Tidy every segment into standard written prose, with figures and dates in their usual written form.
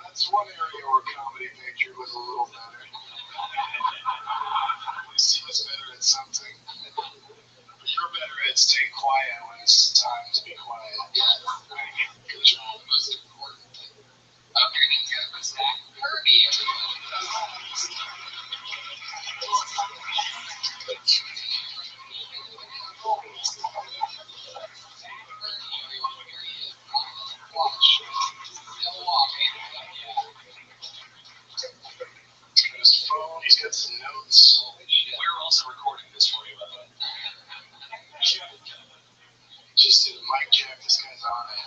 That's one area where comedy picture was a little better. At least he was better at something. You're better at staying quiet when it's time to be quiet. Yeah, good job. Most important thing. Your name's got a stack. Herbie. Watch. They'll walk. He's got his phone, he's got some notes. Holy shit. We're also recording this for you, by the way. Just did a mic check, this guy's on it.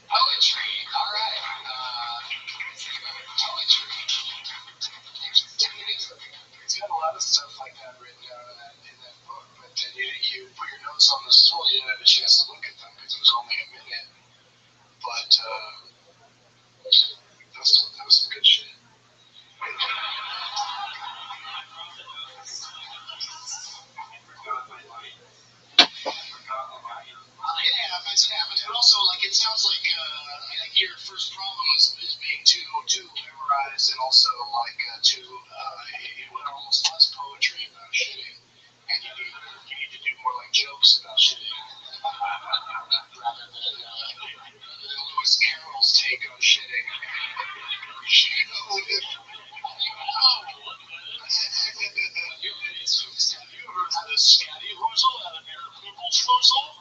Poetry. All right. Poetry. He's got a lot of stuff like that written down in that book, but then you put your notes on the story, you didn't have a chance to look at them because it was only a minute. But that was some good shit. It happens, but also like it sounds like your first problem is being too memorized, and also like almost less poetry about shitting, and you need to do more like jokes about shitting rather than Lewis Carroll's take on shitting. Have you ever had a scatty roozle at an air pimple schmoozle?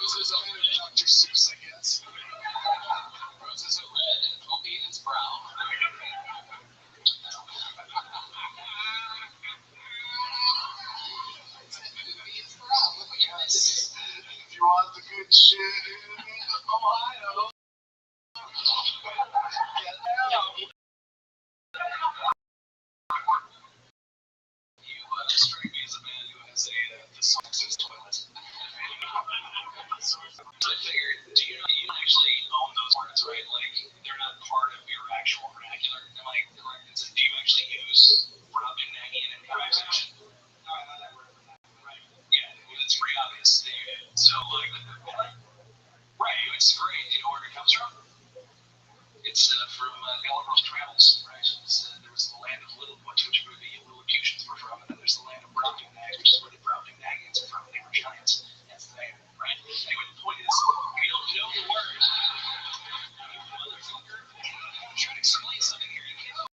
Roses are red, Dr. Seuss, I guess. Roses are red and opium is brown. If you want the good shit in Ohio. You strike me as a man who has a thesaurus toilet. So I figured, do you actually own those words, right? Like, they're not part of your actual vernacular. Am I correct? Do you actually use Brobdingnagian in conversation? Right. Yeah, it's pretty obvious. So, like, right, it's great. Do you know where it comes from? It's from Gulliver's Travels, right? There was the land of Little, which where the Lilliputians were from, and then there's the land of Brobdingnag, which is where the Brobdingnagians are from. They were giants. That's the name, right? Anyway, the point is, we don't know the word. You motherfucker. I'm trying to explain something here. You can't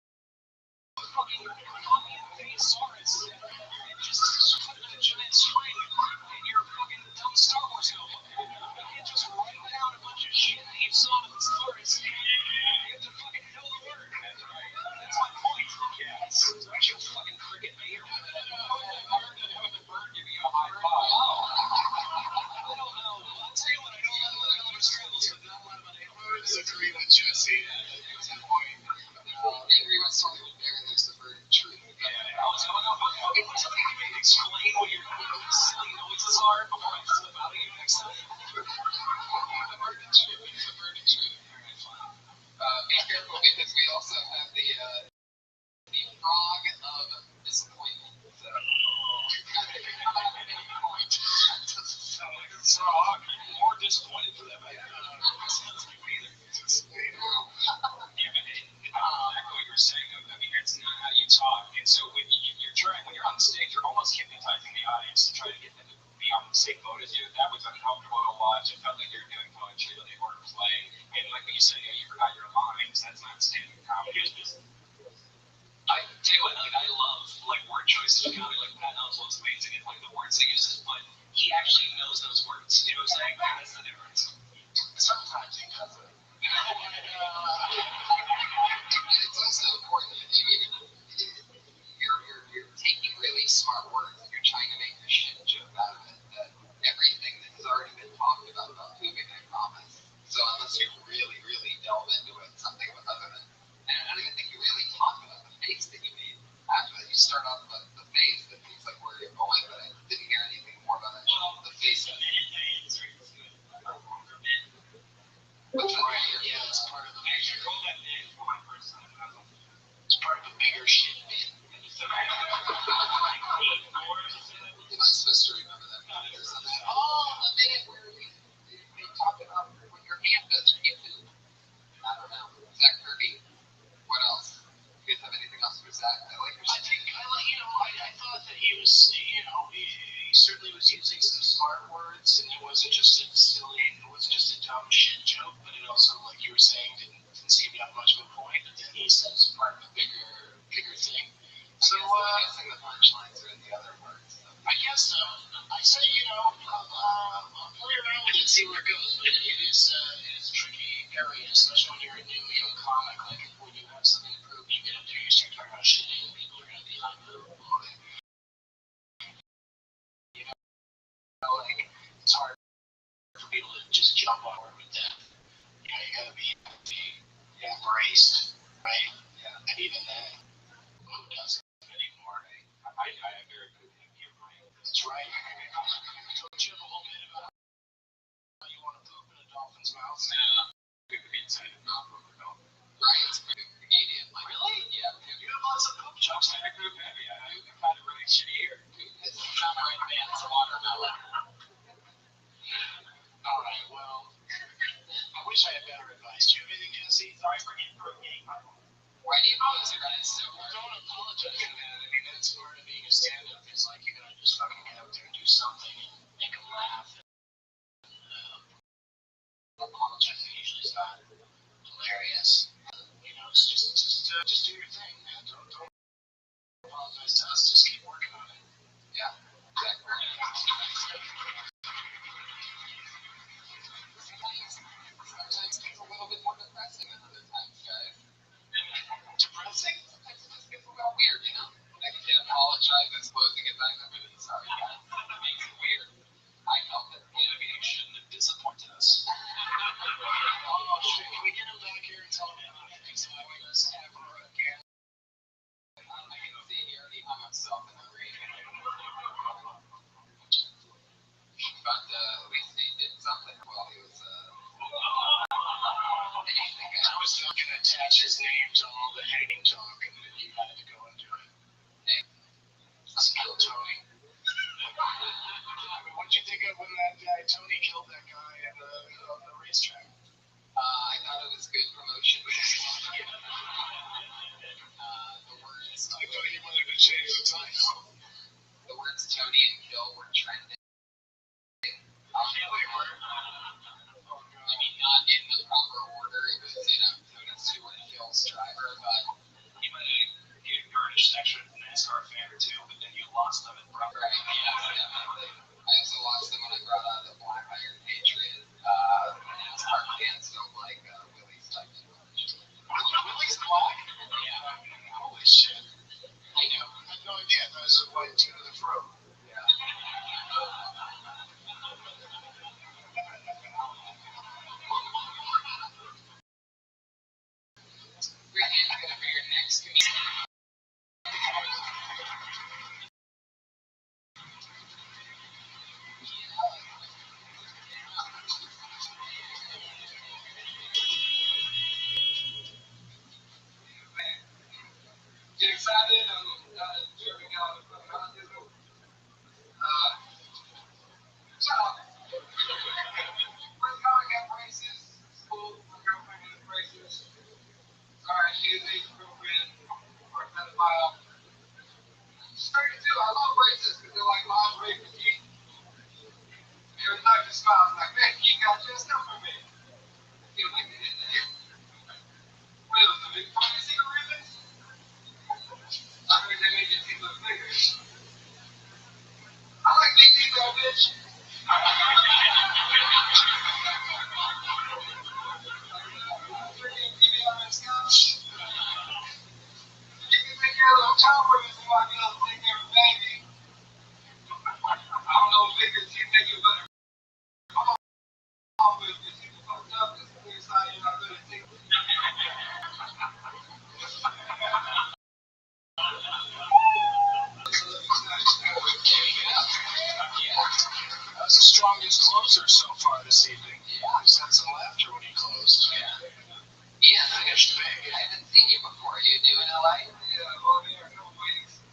fucking copy and paste thesaurus and just put it in a giant string in your fucking dumb Star Wars notebook. You can't just write down a bunch of shit that you saw in the thesaurus. You have to fucking know the word. That's right. That's my point. Yes. Don't you fucking cricket me or have the bird give you a high five. I don't know. I'll tell you what, I know a lot about Gulliver's Travels, but not a lot about animals. I disagree with Jesse at some point. Angry when something very next to bird tree. If somebody can explain what your silly noises are before I flip out at you next time. The bird and tree. The bird and tree. Alright, fine. Be careful because we also have the frog of disappointment. So, Sound like a frog. More disappointed for that matter. Sounds like me either. Yeah, but echo what you were saying. I mean, that's not how you talk. And so when you're when you're on stage, you're almost hypnotizing the audience to try to get them to be on the same boat as you. That was uncomfortable to watch. It felt like you're doing poetry that they weren't playing. And like when you said, you forgot your lines, that's not stand-up comedy. It's just, I tell you what, like I love like word choices in comedy. Like Pat Oswalt's amazing at like the words he uses, but he actually knows those words. You know what I'm saying? That's the difference. Sometimes he does it. It's also important that you're taking really smart words and you're trying to make a shit joke out of it. That everything that has already been talked about moving, I promise. So unless you really, really delve into it, something other than, and I don't even think you really talk about the face that you made. After that, you start off with the face that seems like where you're going, but I didn't hear anything more about that. The face. Which right, yeah, it's part of the bigger. It's part of a bigger shit bit. Am I supposed to remember that? The minute where we talked about what your hand does when you poop. I don't know. Zach Kirby. What else? You guys have anything else for Zach? I thought that he was, he certainly was using some smart words, and it wasn't just a dumb shit joke, but it also, like you were saying, didn't seem to have much of a point. But then he says part of a bigger thing. So, guessing the punchlines are in the other parts. So. I guess so. I say, I'll play around with it and see where it goes. But it is a tricky area, especially when you're a new young comic. Like when you have something to prove, you get up there, you start talking about shitting, and people are going to be like, like it's hard for people to just jump on board with that. You got to be embraced, right? Yeah. And even then, who doesn't anymore? I am very good at being right. That's right. Don't you have a whole bit about how you want to poop in a dolphin's mouth? Good inside the mouth of a dolphin. Ryan's pretty Canadian. Like, really? Yeah. You have lots of poop jokes in that group, have you? I've had a really shitty year. It's not my band, it's watermelon. All right, well, I wish I had better advice. Do you have anything, Jesse? Sorry for getting broken. Why do you close your eyes so Well, hard? don't apologize for that. I mean, that's part of being a stand-up. Is like you gotta just fucking get out there and do something and make them laugh. Apologizing usually is not hilarious. It's just do your thing, man. Don't apologize to us. Just keep working on it. Yeah, exactly. Sometimes it's a little bit more depressing than other times, guys. Depressing? Sometimes it just gets a little weird, Like you can't apologize, it's closing it back. I'm really sorry, guys. It makes it weird. I felt it. Maybe you shouldn't have disappointed us. Oh, shit. Can we get him back here and tell him how he thinks about us ever again? I can see he already hung himself in the green. But at least he did something while he was. I was not going to attach his name to all the hanging talk, and then you had to go and do it. Let's kill Tony. I mean, what did you think of when that guy, Tony, killed that guy on the racetrack? I thought it was good promotion. The words. I thought you wanted to change the title. The words Tony and Kill were trending. I mean, not in the proper order. It was, Tony Stewart Kill's driver, but You might have garnished extra NASCAR fan or two, but then you lost them in proper. right, yeah, definitely. I also lost them when I brought out the Black Iron Patriot. NASCAR fans don't like Willie's type too much. Willie's black? Yeah. Holy shit. I know. I had no idea. That was like to the throat. Yeah. Brianna's gonna be your next comedian. Get excited. I'm here we go. Straight too. I love braces because they're like lingerie for teeth. Every time you smile, it's like, man, you got just enough for me. You like it in there. What is it, the big fucking secret ribbons? I heard they make your teeth look bigger. I like big teeth, that bitch. Freaking PBR and stuff. You can take care of those cowboys and might be able to take care of a baby. I don't know if bigger teeth make you better. If your teeth are fucked up, it's a clear sign you're not good at teeth. That was the strongest closer so far this evening. Yeah, I had some laughter when he closed. Yeah. Ian, Finished big. I haven't seen you before. You new in LA? Yeah, well, I've been here a couple weeks.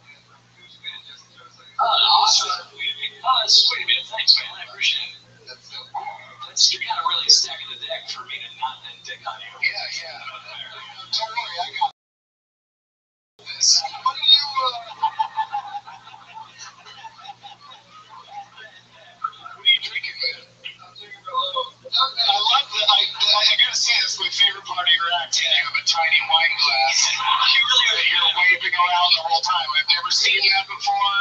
Awesome. That's sweet, man. Thanks, man. I appreciate it. That's so cool. You're kind of really stacking the deck for me to not then dick on you. Yeah. Don't worry, I got this. What do you, what are you drinking, man? I'm drinking a little. I like that. I gotta say, that's my favorite part of your act. You have a tiny wine glass. You really are. You're waving around the whole time. I've never seen that before.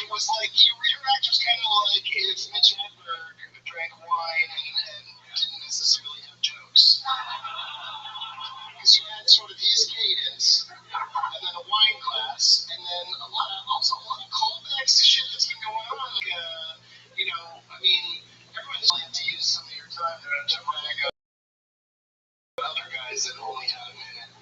It was like your act was kind of like if Mitch Hedberg drank wine and didn't necessarily have jokes. Because you had sort of his cadence, and then a wine glass, and then a lot of callbacks to shit that's been going on. Like, I mean, everyone's willing to use some of your time to brag up other guys that only had a minute.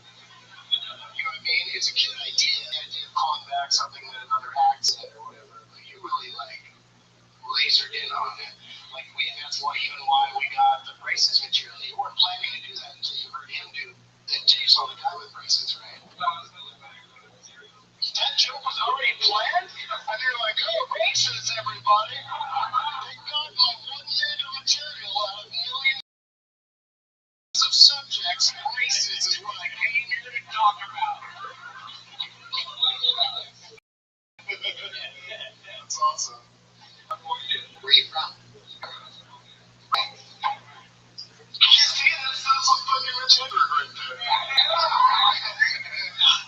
You know what I mean? It's a good idea, the idea of calling back something that another act said or whatever. But you really lasered in on it. That's why we got the braces material. You weren't planning to do that until you heard him do. Until you saw the guy with braces, right? That joke was already planned, and they're like, "Oh, braces, everybody! They got my 1 minute of material out of millions of subjects. Braces is what I came here to talk about." That's awesome. Where are you from? That sounds like fucking Rich Hedberg right there.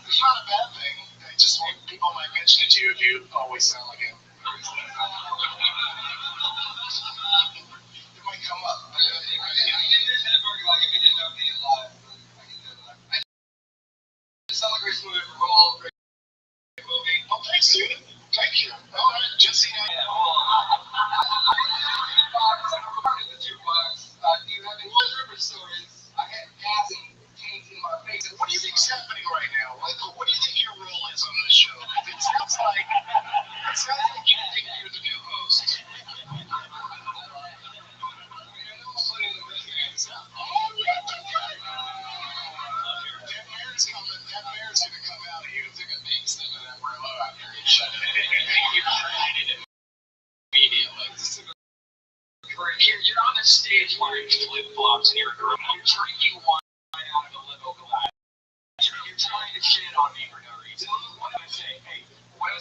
It's not a bad thing. I just want people might mention it to you if you always sound like him. It might come up. I saw a great movie for Roll, great movie. Oh, thanks, dude. Thank you. All right, Jesse. The jukebox. Do you have any river stories? I had acid taint in my face. What do you think's happening right now? Like, what do you think your role is on this show? It sounds like you think you're the new host. That mare's gonna come out of you. It's like a big step in that room out here. You shut it. You created it immediately. You're on the stage wearing flip-flops and you're drinking wine out of a little glass. You're trying to shit on me for no reason. What I was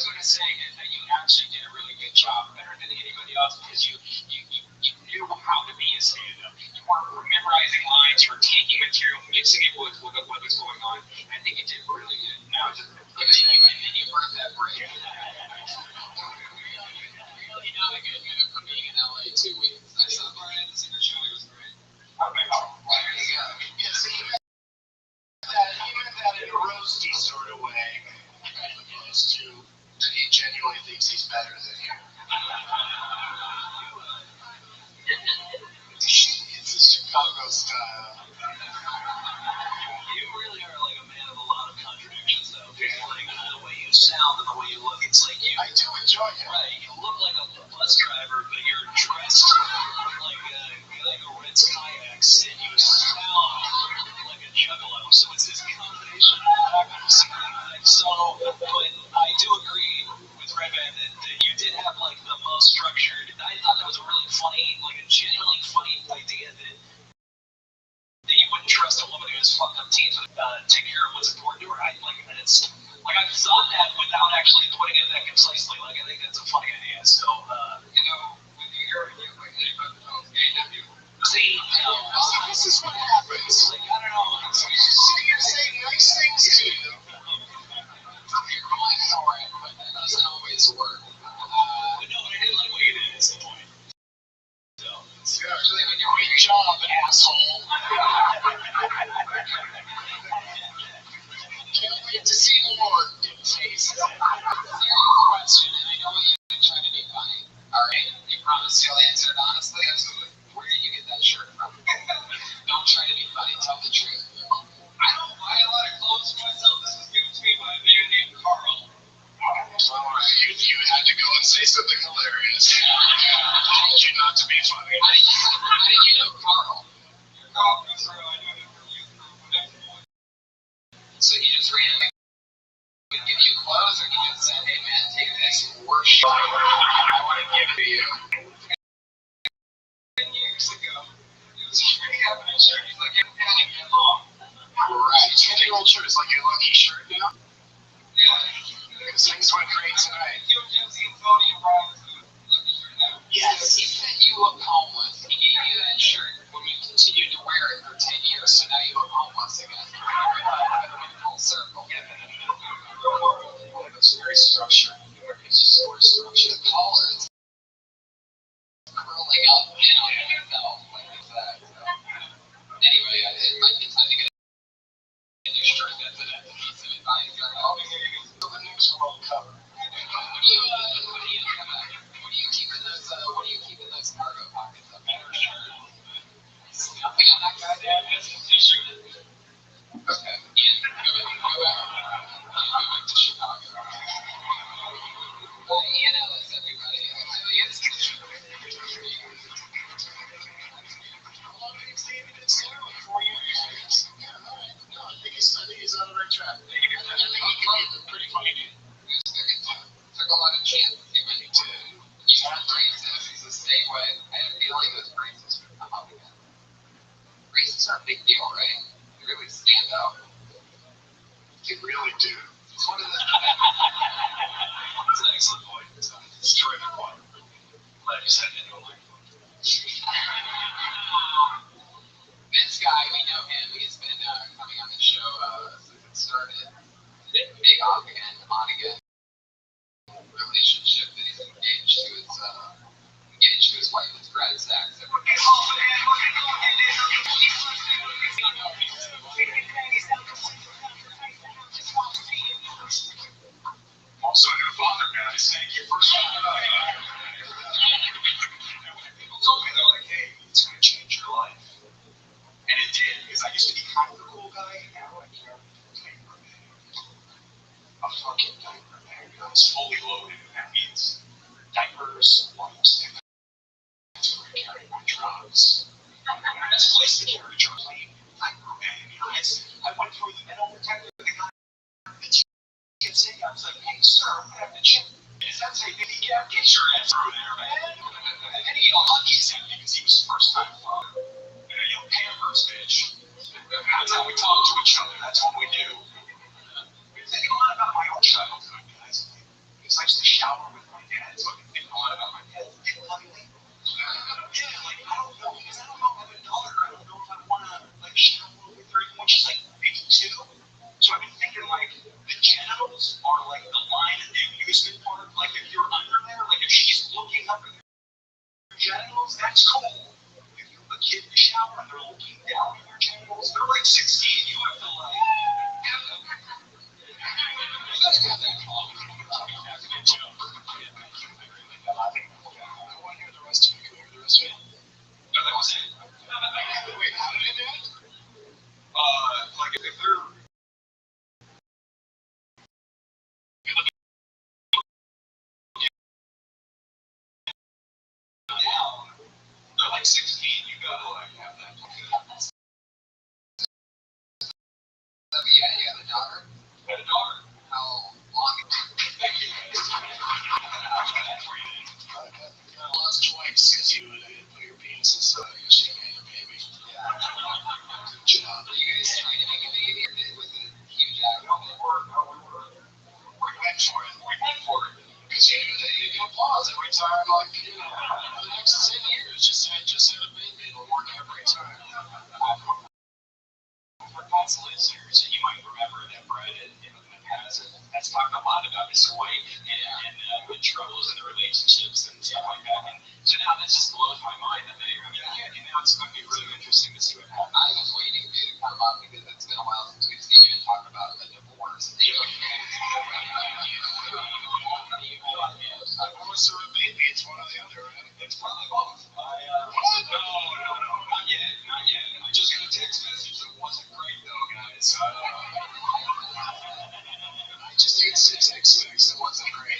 going to say is that you actually did a really good job, better than anybody else, because you knew how to be a stand-up. You weren't memorizing lines, you were taking material, mixing it with what was going on. I think you did really good. Now, and then you burned that bridge. Really not a good minute for being in LA 2 weeks. I saw Brian at the Secret Show. It was great. There you go. Yeah, so you meant that in a roasty sort of way, as opposed to that he genuinely thinks he's better than you. It's a Chicago style. You really are like a man of a lot of contradictions, though. Like the way you sound and the way you look, it's like you. I do enjoy it. Right, you look like a bus driver, but you're dressed like a guy who rents kayaks, and you sound like a juggalo. So it's this combination of factors. So, but I do agree with Rabbi that you did have like the most structured. I thought that was a really funny, like a genuinely funny idea that you wouldn't trust a woman who has fucked up teeth to take care of what's important to her. It's like Like, I've thought that without actually putting it that concisely. Like, I think that's a funny idea. So, you know, when you hear like anybody else AW, see, This is what happens. like, I don't know. So you sit here saying nice things to you. you're going for it, but that doesn't always work. But no, I didn't like what you did at some point. So, Especially when you're Great job, asshole. Can't wait to see more dick faces. serious question, and I know you've been trying to be funny. Alright, you promise you'll answer it honestly? Absolutely. Where did you get that shirt from? Don't try to be funny, tell the truth. I don't buy a lot of clothes for myself. This was given to me by a man named Carl. Alright, you had to go and say something hilarious. I told you not to be funny. How did you know Carl? Carl Cruiser, I knew him from youth group when I was born. So he just randomly would give you clothes, or he just said, hey man, take this worst shirt. I want to give it to you. 10 years ago. It was a pretty happening shirt. He's like, I'm telling you, long. Right, 10-year-old shirt is like your lucky shirt now. Yeah. Because things went great tonight. You have seen Tony and Brian's lucky shirt now. Yes. He said you look homeless. He gave you that shirt when you continued to wear it for 10 years, so now you look homeless again. Full circle. It's very structured. It's just very structured. The collar is curling up in on yourself like that. So. Anyway, it might be time to get a new shirt. That's a piece of advice. For the next World Cup. What do you keep in those cargo pockets up there? Nothing on that guy there? Okay. Ian, go back to Chicago. Well, Ian Ellis, everybody. Ian's in Chicago. How long did he stay in the center? Like 4 years? Yeah, alright. No, I think he's on the right track. I think he could be a pretty funny dude. Took a lot of chances. He went to braces. He's the same way. I had a feeling those braces would come up again. Braces are a big deal, right? They really stand out. They really do. It's one of the. that's an excellent point. It's a terrific point. Glad you said it. This guy, we know him. He's been coming on the show since it started. Big off again, on again. Relationship that he's engaged to his wife, his grad stacks. Also, your father, man, is saying your first one. People told me, they're like, hey, it's going to change your life. And it did, because I used to be kind of the cool guy, and now I carry diaper bag. A fucking diaper bag. It's fully loaded, and that means diapers, wipes, and that's where I carry my drugs. Best place to carry drugs, diaper bag. I went through the metal detector, the guy that you can say, I was like, hey, sir, I'm going to have to check. Is that say, baby, get your ass through there, man? And then he unlucky him because he was his first time father. Pampers, bitch. That's how we talk to each other. That's what we do. I think a lot about my own childhood, guys. Because I used to shower with my dad, so I can think a lot about my dad. Lately. Yeah, like, I don't know, because I don't know if I have a daughter. I don't know if I want to, like, shower with her when she's, like, maybe 2. So I've been thinking, like, the genitals are, like, the line in the amusement park. Like, if you're under there, like, if she's looking up at your genitals, that's cool. A kid in the shower and they're looking down at their genitals. They're like 16. You have to like have them. You gotta have that call. Because you can pause every time, like, for the next 10 years, just had a baby. It'll work every time. For past listeners, you might remember that Brett has talked a lot about his wife and the troubles in the relationships and stuff like that. And so now that just blows my mind that and now it's going to be really interesting to see what happens. I was waiting for you to come up because it's been a while since we've seen you and talk about the divorce. Divorce or a baby, it's one or the other, right? It's probably both. No, not yet. I just got a text message that wasn't great though, guys. I just ate 6 X-Mix. It wasn't great.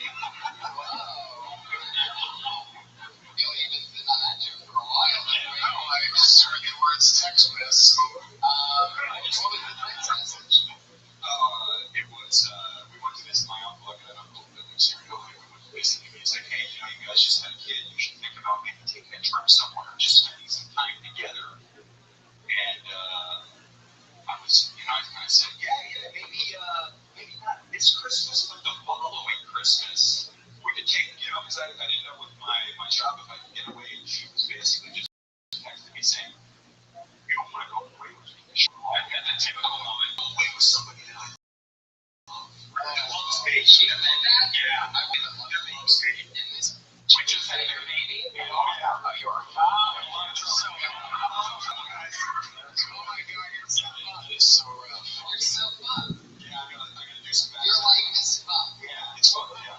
You've been sitting on that joke for a while. I just heard the words Tex-Mex. What was the text message? It was, we went to visit my uncle, and uncle that lives here in Ohio. We went to visit him. He's like, hey, you guys just had a kid. You should think about maybe taking a trip somewhere, just spending some time together. And I said, yeah, maybe not this Christmas, but the following Christmas. We could take, because I didn't know with my job if I could get away. And she was basically just texting me saying, you don't want to go away with me. At the typical moment, go away with somebody that I love. Loves me. She did that? Yeah, I would love to be in this. She just had their baby. Oh, yeah. You're a Oh my God, it's so rough. You're so fun. Yeah, I gotta do some Your life is fun. Yeah, it's fun, yeah.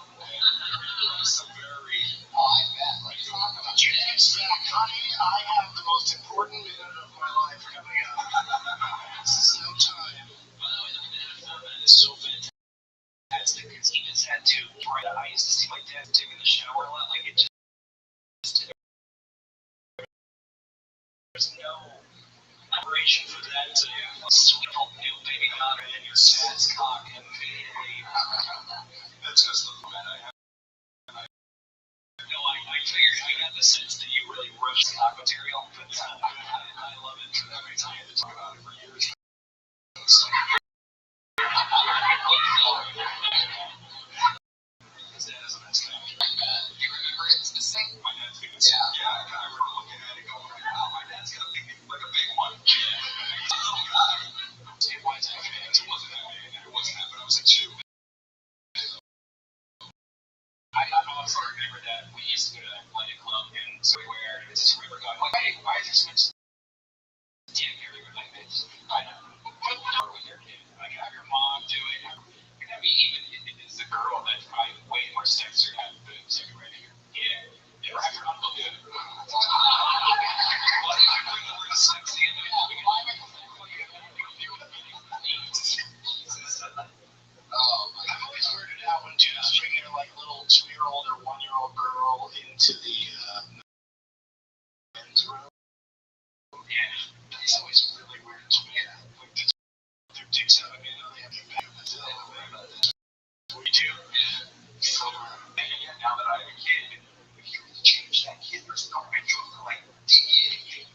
Some very... Oh, I bet. Let's talk about it. James back, honey, I have the most important minute of my life coming up. This is no time. By the way, the minute format is so fantastic because he just had to... I used to see my dad taking the shower a lot, like it just... There's no operation for that sweet little new baby daughter and your dad's cock immediately. That's just the format I have. No, I figured I got the sense that you really rushed cock material, but I love it every time I talk about it for years. So, his dad is a nice guy. You remember it's the same? My dad's good. Yeah, I remember looking at it going, wow, my dad's got a big one. Yeah. He's a little guy. It wasn't that big. It wasn't that, but I was at 2. I also remember that we used to go to that Planet Club and so we were, and I just remember going, like, hey, why is there so much damn Harry with like this? I know. What with your kid? Like, have your mom do it. I mean, even it's the girl that's probably way more sexier than boobs right here. Yeah. Yeah, have your uncle do it. Why did you bring the word sexy into it? I've always weirded out when dudes bring their like little 2-year-old or 1-year-old girl into the men's room. Yeah. That's always really weird to me. Like their dicks out. I mean, they have their back of the what do you do? Yeah. So, now that I have a kid, if you change that kid, there's no ritual for like digging.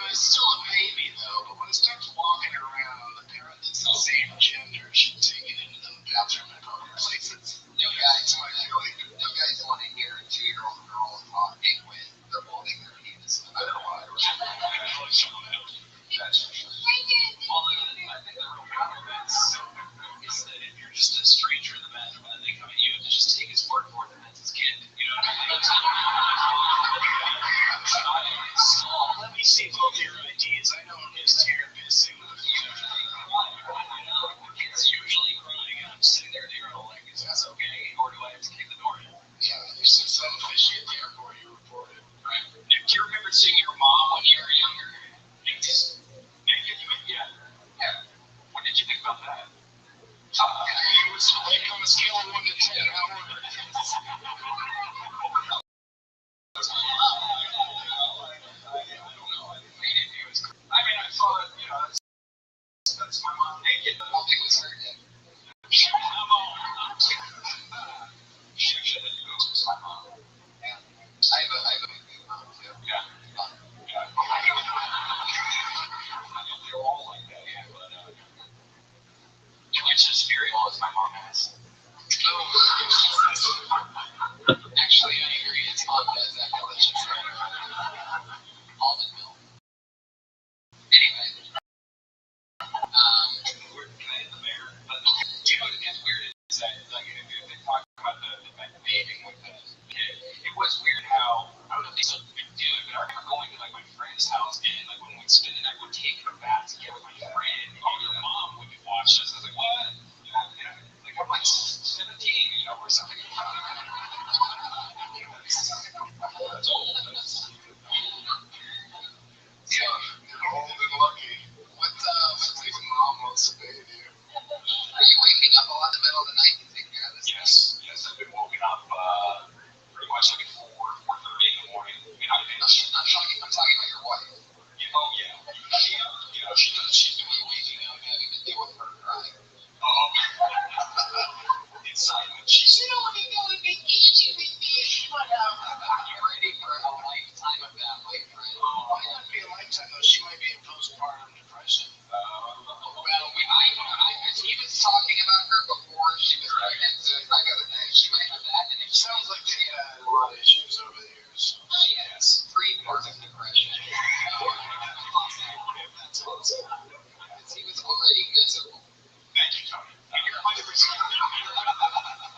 It's still a baby though, but when it starts walking around, the parent that's the same gender should take it into the bathroom and other places. No guys want to hear a 2-year-old girl talking when they're holding their penis. I don't know why. That's for sure. Well, I think the real problem is that if you're just a stranger in the bathroom and then they That's old. That's Yeah, old and lucky. What's like mom wants to bathe you? Are you waking up all in the middle of the night to take care of this? yes. I've been woken up pretty much like at 4:30 in the morning. I mean, I'm talking about your wife. oh yeah. She does. She's Are you waking up having to deal with her crying? Inside when she's. You don't want to go on vacation with me. You're ready for a lifetime of that, my friend. Might not be a lifetime though. She might be in postpartum depression. Well, he was talking about her before she was pregnant, so I gotta say, she might have that, and it Sounds like they had a lot of issues over the years. she has pre-birth depression. That's awesome. He was already miserable. Thank you, Tony. And you're 100%.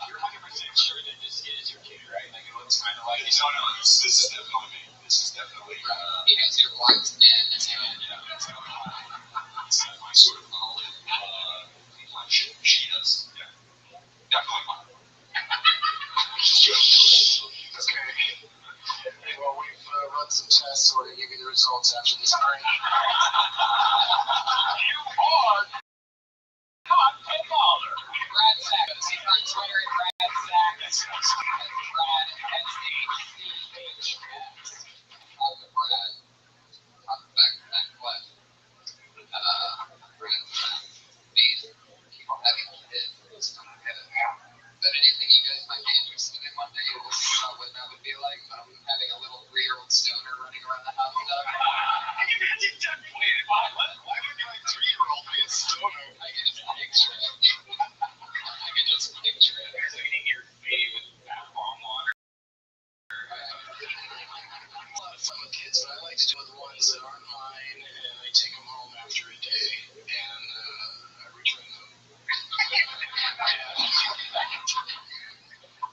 You're 100% sure that this is your kid, right? Like it looks kind of like. No. This is definitely me. This is definitely. He has your black skin, and That's my sort of olive complexion. She does. Yeah. Definitely mine. Okay. Well, we've run some tests, so we're going to give you the results after this break. Brad Sack. He's on Twitter at Brad Sack. That's Brad S-A-C-H-S. I'm the Brad. I'm back left. Brad Sack. These people having kids. Is that anything you guys might be interested in one day? We'll think about what that would be like. Having a little 3-year-old stoner running around the house. Why would my 3-year-old be a stoner? I can just picture it. Cleaning your baby with bath bomb water. A lot of fun with kids, but I like to do the ones that aren't mine, and I take them home after a day, and I return them.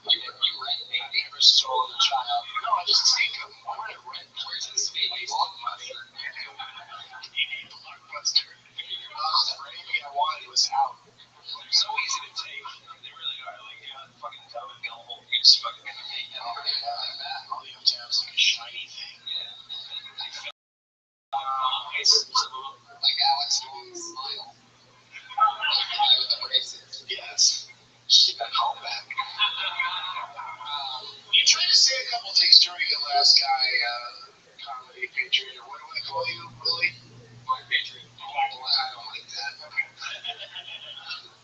You rent I never stole a child. No, I just take them. I want to rent. Where's this baby? Blockbuster. Blockbuster. Everything I wanted was out. They're so easy to take. They really are. Like, fucking dumb and gullible. You just fucking get them. All you have to have is like a shiny thing. Like Alex Jones' smile. Like the guy with the braces. Yes. She got called back. You tried to say a couple things during the last guy comedy Patriot, or what do I call you, Willie? My Patriot. Well, I don't like that. Okay.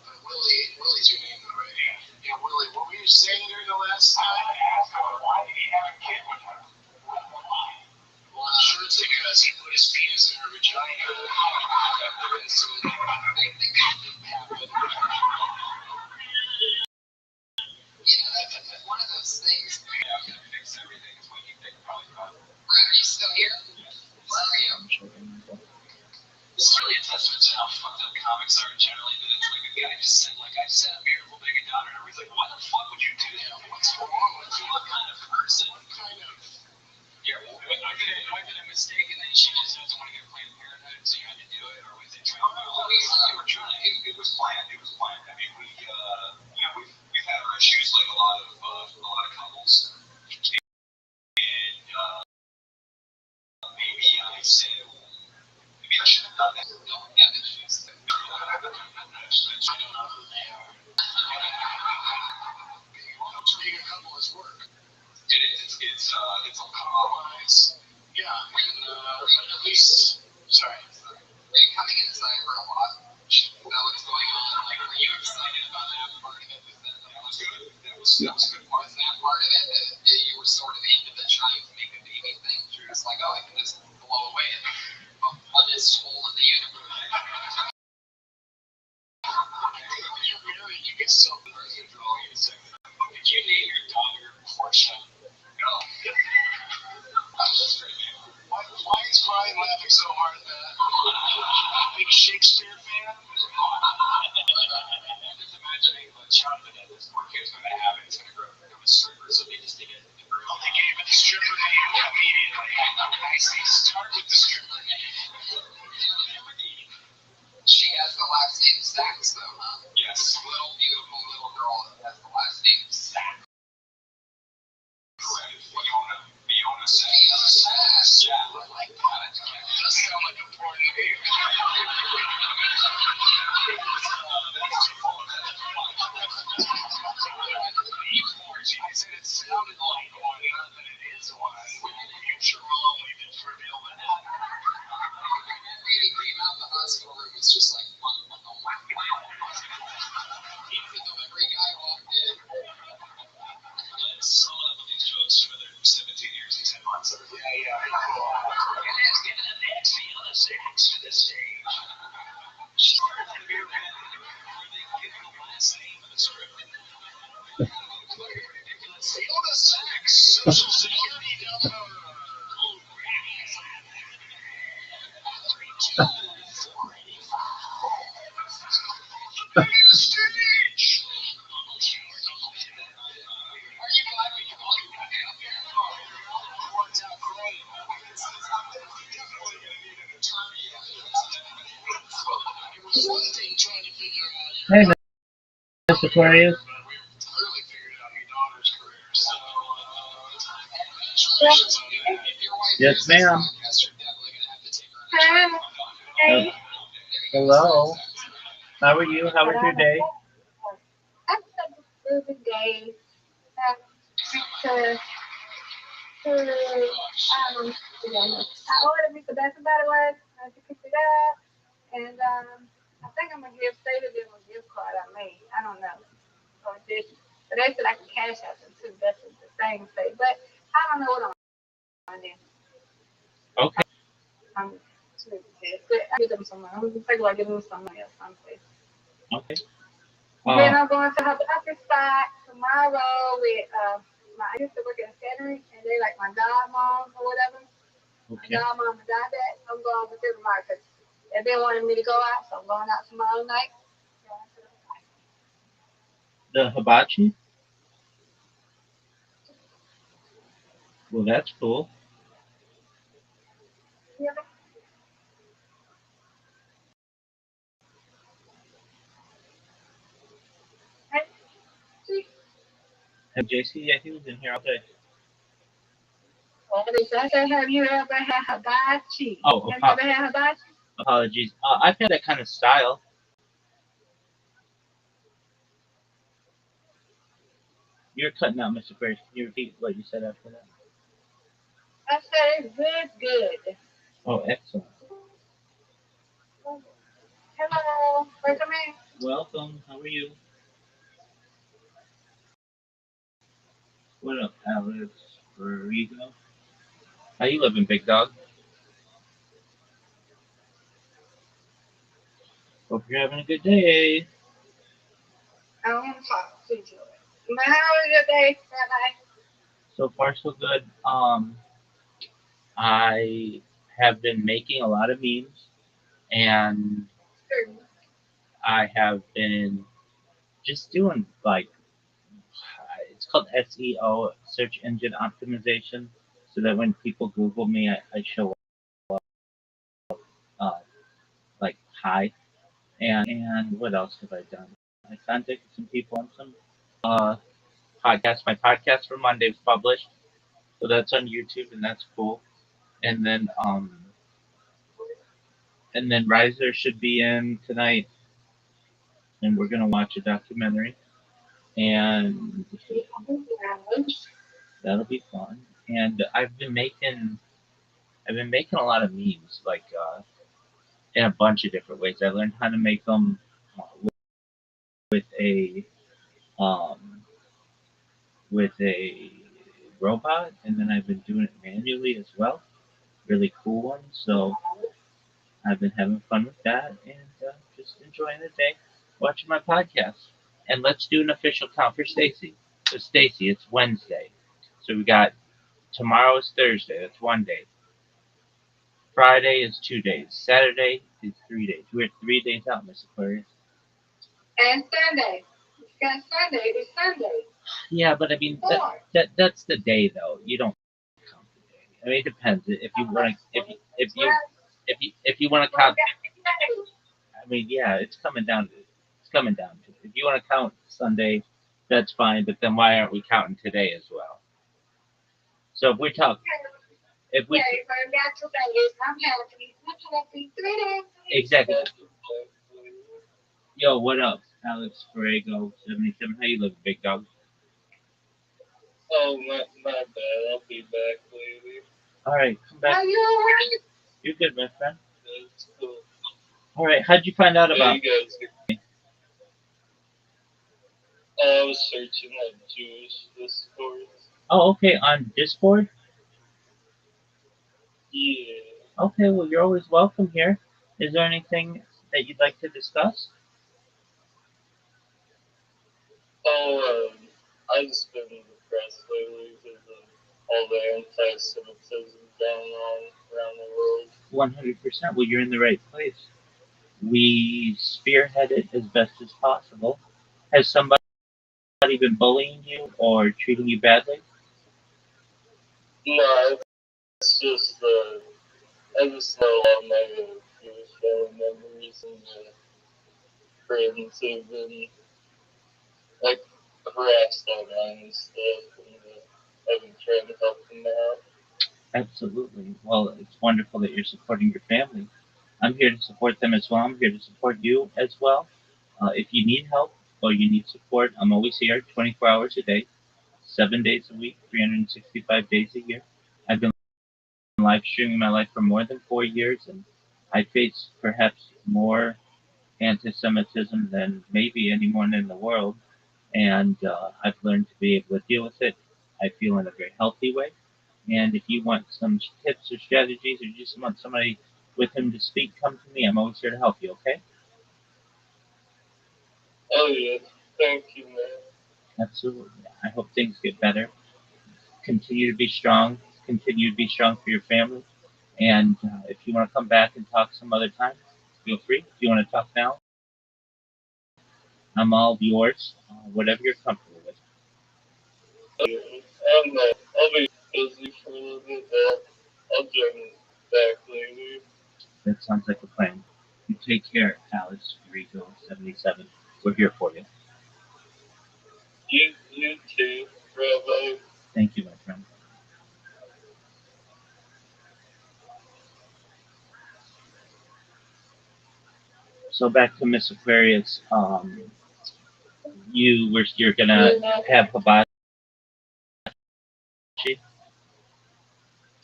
But Willie's your name, though, right? Yeah, Willie. What were you saying during the last time? Why did he have a kid with her? Well, I'm sure it's because he put his penis in her vagina. So I think that happened. That's one of those things. Yeah, I'm gonna fix everything. Is what you think probably about. Brad, are you still here? Where are you? It's really a testament to how fucked up comics are generally. That it's like a guy just said, like, I just had a miracle bacon down, and everybody's like, why the fuck would you do that? What's wrong with you? What kind of person? What kind of... Yeah, I did a mistake, and then she just doesn't want to get Planned Parenthood, so you had to do it, or was it trying to? They were trying. It was planned. It was planned. I mean, we've had our issues like a lot of couples, and maybe I said, maybe I should have done that. Don't have issues. I don't know who they are. Being a couple is work. It is. It's a compromise. Yeah, and at least... Sorry. Were you coming inside for a lot? That was going on. Like, were you excited about that part of it? Was that That was good. That was a good part. Was that part of it that you were sort of into the trying to make a baby thing? You're just like, oh, I can just blow away at the funnest hole in the universe. You get so... Did you name your daughter Portia? No. Why is Brian laughing so hard at that? Big Shakespeare fan? I'm just imagining the child that this poor kid's going to have, and he's going to grow up and become a stripper, so they just take Sex, Social Security number. Hey, Miss Aquarius. Yes, ma'am. Hey. Hello. How are you? How was your day? I'm such a good day. To, I ordered me the best about it was to pick it up, and I think I'm gonna give State of them a gift card I made. I don't know. Or this, but they said I can cash out them too. That's what the thing say, but I don't know what I'm doing. Okay. I'm but I get them some money. I'm thinking about giving them some money or something. Okay. Then I'm going to her doctor's spot tomorrow with I used to work at a veterinary and they like my godmom or whatever. My Okay. godmom and diabetic. I'm going with them tomorrow because they've been wanting me to go out, so I'm going out tomorrow night. The hibachi? Well, that's cool. Yeah. Hey, see, Hey, JC, yeah, he was in here all day. I said, have you ever had hibachi? Oh, Have you ever had hibachi? apologies. I've had that kind of style. You're cutting out, Mr. Aquarius. Can you repeat what you said after that? I said, it's good, good. Oh, excellent. Hello, welcome in. Welcome. How are you? What up, Alex? Rigo? How you living, big dog? Hope you're having a good day. I don't want to talk to you. But how was your day, Rabbi? So far, so good. I have been making a lot of memes, and Good. I have been just doing like it's called SEO, search engine optimization, so that when people Google me, I show up like high. And what else have I done? I contacted some people on some uh, podcasts. My podcast for Monday was published, so that's on YouTube, and that's cool. And then Riser should be in tonight, and we're gonna watch a documentary, and that'll be fun. And I've been making a lot of memes, like in a bunch of different ways. I learned how to make them with a um, with a robot, and then I've been doing it manually as well. Really cool one. So I've been having fun with that, and just enjoying the day, watching my podcast. And let's do an official count for Stacy. So Stacy, it's Wednesday. So we got tomorrow is Thursday. That's 1 day. Friday is 2 days. Saturday is 3 days. We're 3 days out, Miss Aquarius. And Sunday. You got Sunday. It's Sunday. Yeah, but I mean that's the day though. You don't count the day. I mean it depends. If you want to if you want to count, I mean yeah, it's coming down to it. If you want to count Sunday, that's fine. But then why aren't we counting today as well? So if we talk, if we Okay, so I got 2 days. I'm happy. I'm happy. 3 days. exactly. Yo, what up, Alex Ferrego 77? How you living, big dog? Oh, not bad. I'll be back later. All right, come back. Are you alright? You're good, my friend. That's cool. All right, how'd you find out Yeah, about? you guys. I was searching at Jewish Discord. Oh, okay, on Discord. Yeah. Okay, well, you're always welcome here. Is there anything that you'd like to discuss? Oh, I just been depressed 100%. Well, you're in the right place. We spearhead it as best as possible. Has somebody been bullying you or treating you badly? No, it's just I just know all my Jewish family members and friends have been like harassed online and stuff, and I've been trying to help them out. Absolutely. Well, it's wonderful that you're supporting your family. I'm here to support them as well. I'm here to support you as well. If you need help or you need support, I'm always here 24 hours a day, 7 days a week, 365 days a year. I've been live streaming my life for more than 4 years, and I face perhaps more anti-Semitism than maybe anyone in the world, and I've learned to be able to deal with it. I feel in a very healthy way. And if you want some tips or strategies, or you just want somebody with him to speak, come to me. I'm always here to help you. Okay? Oh yeah, thank you, man. Absolutely. I hope things get better. Continue to be strong. Continue to be strong for your family. And if you want to come back and talk some other time, feel free. If you want to talk now, I'm all yours. Whatever you're comfortable with. I'll be busy for a little bit, but I'll join back later. That sounds like a plan. You take care, Alice Rico 77. We're here for you. You too, Rabbi. Thank you, my friend. So back to Miss Aquarius. You're gonna have hibachi.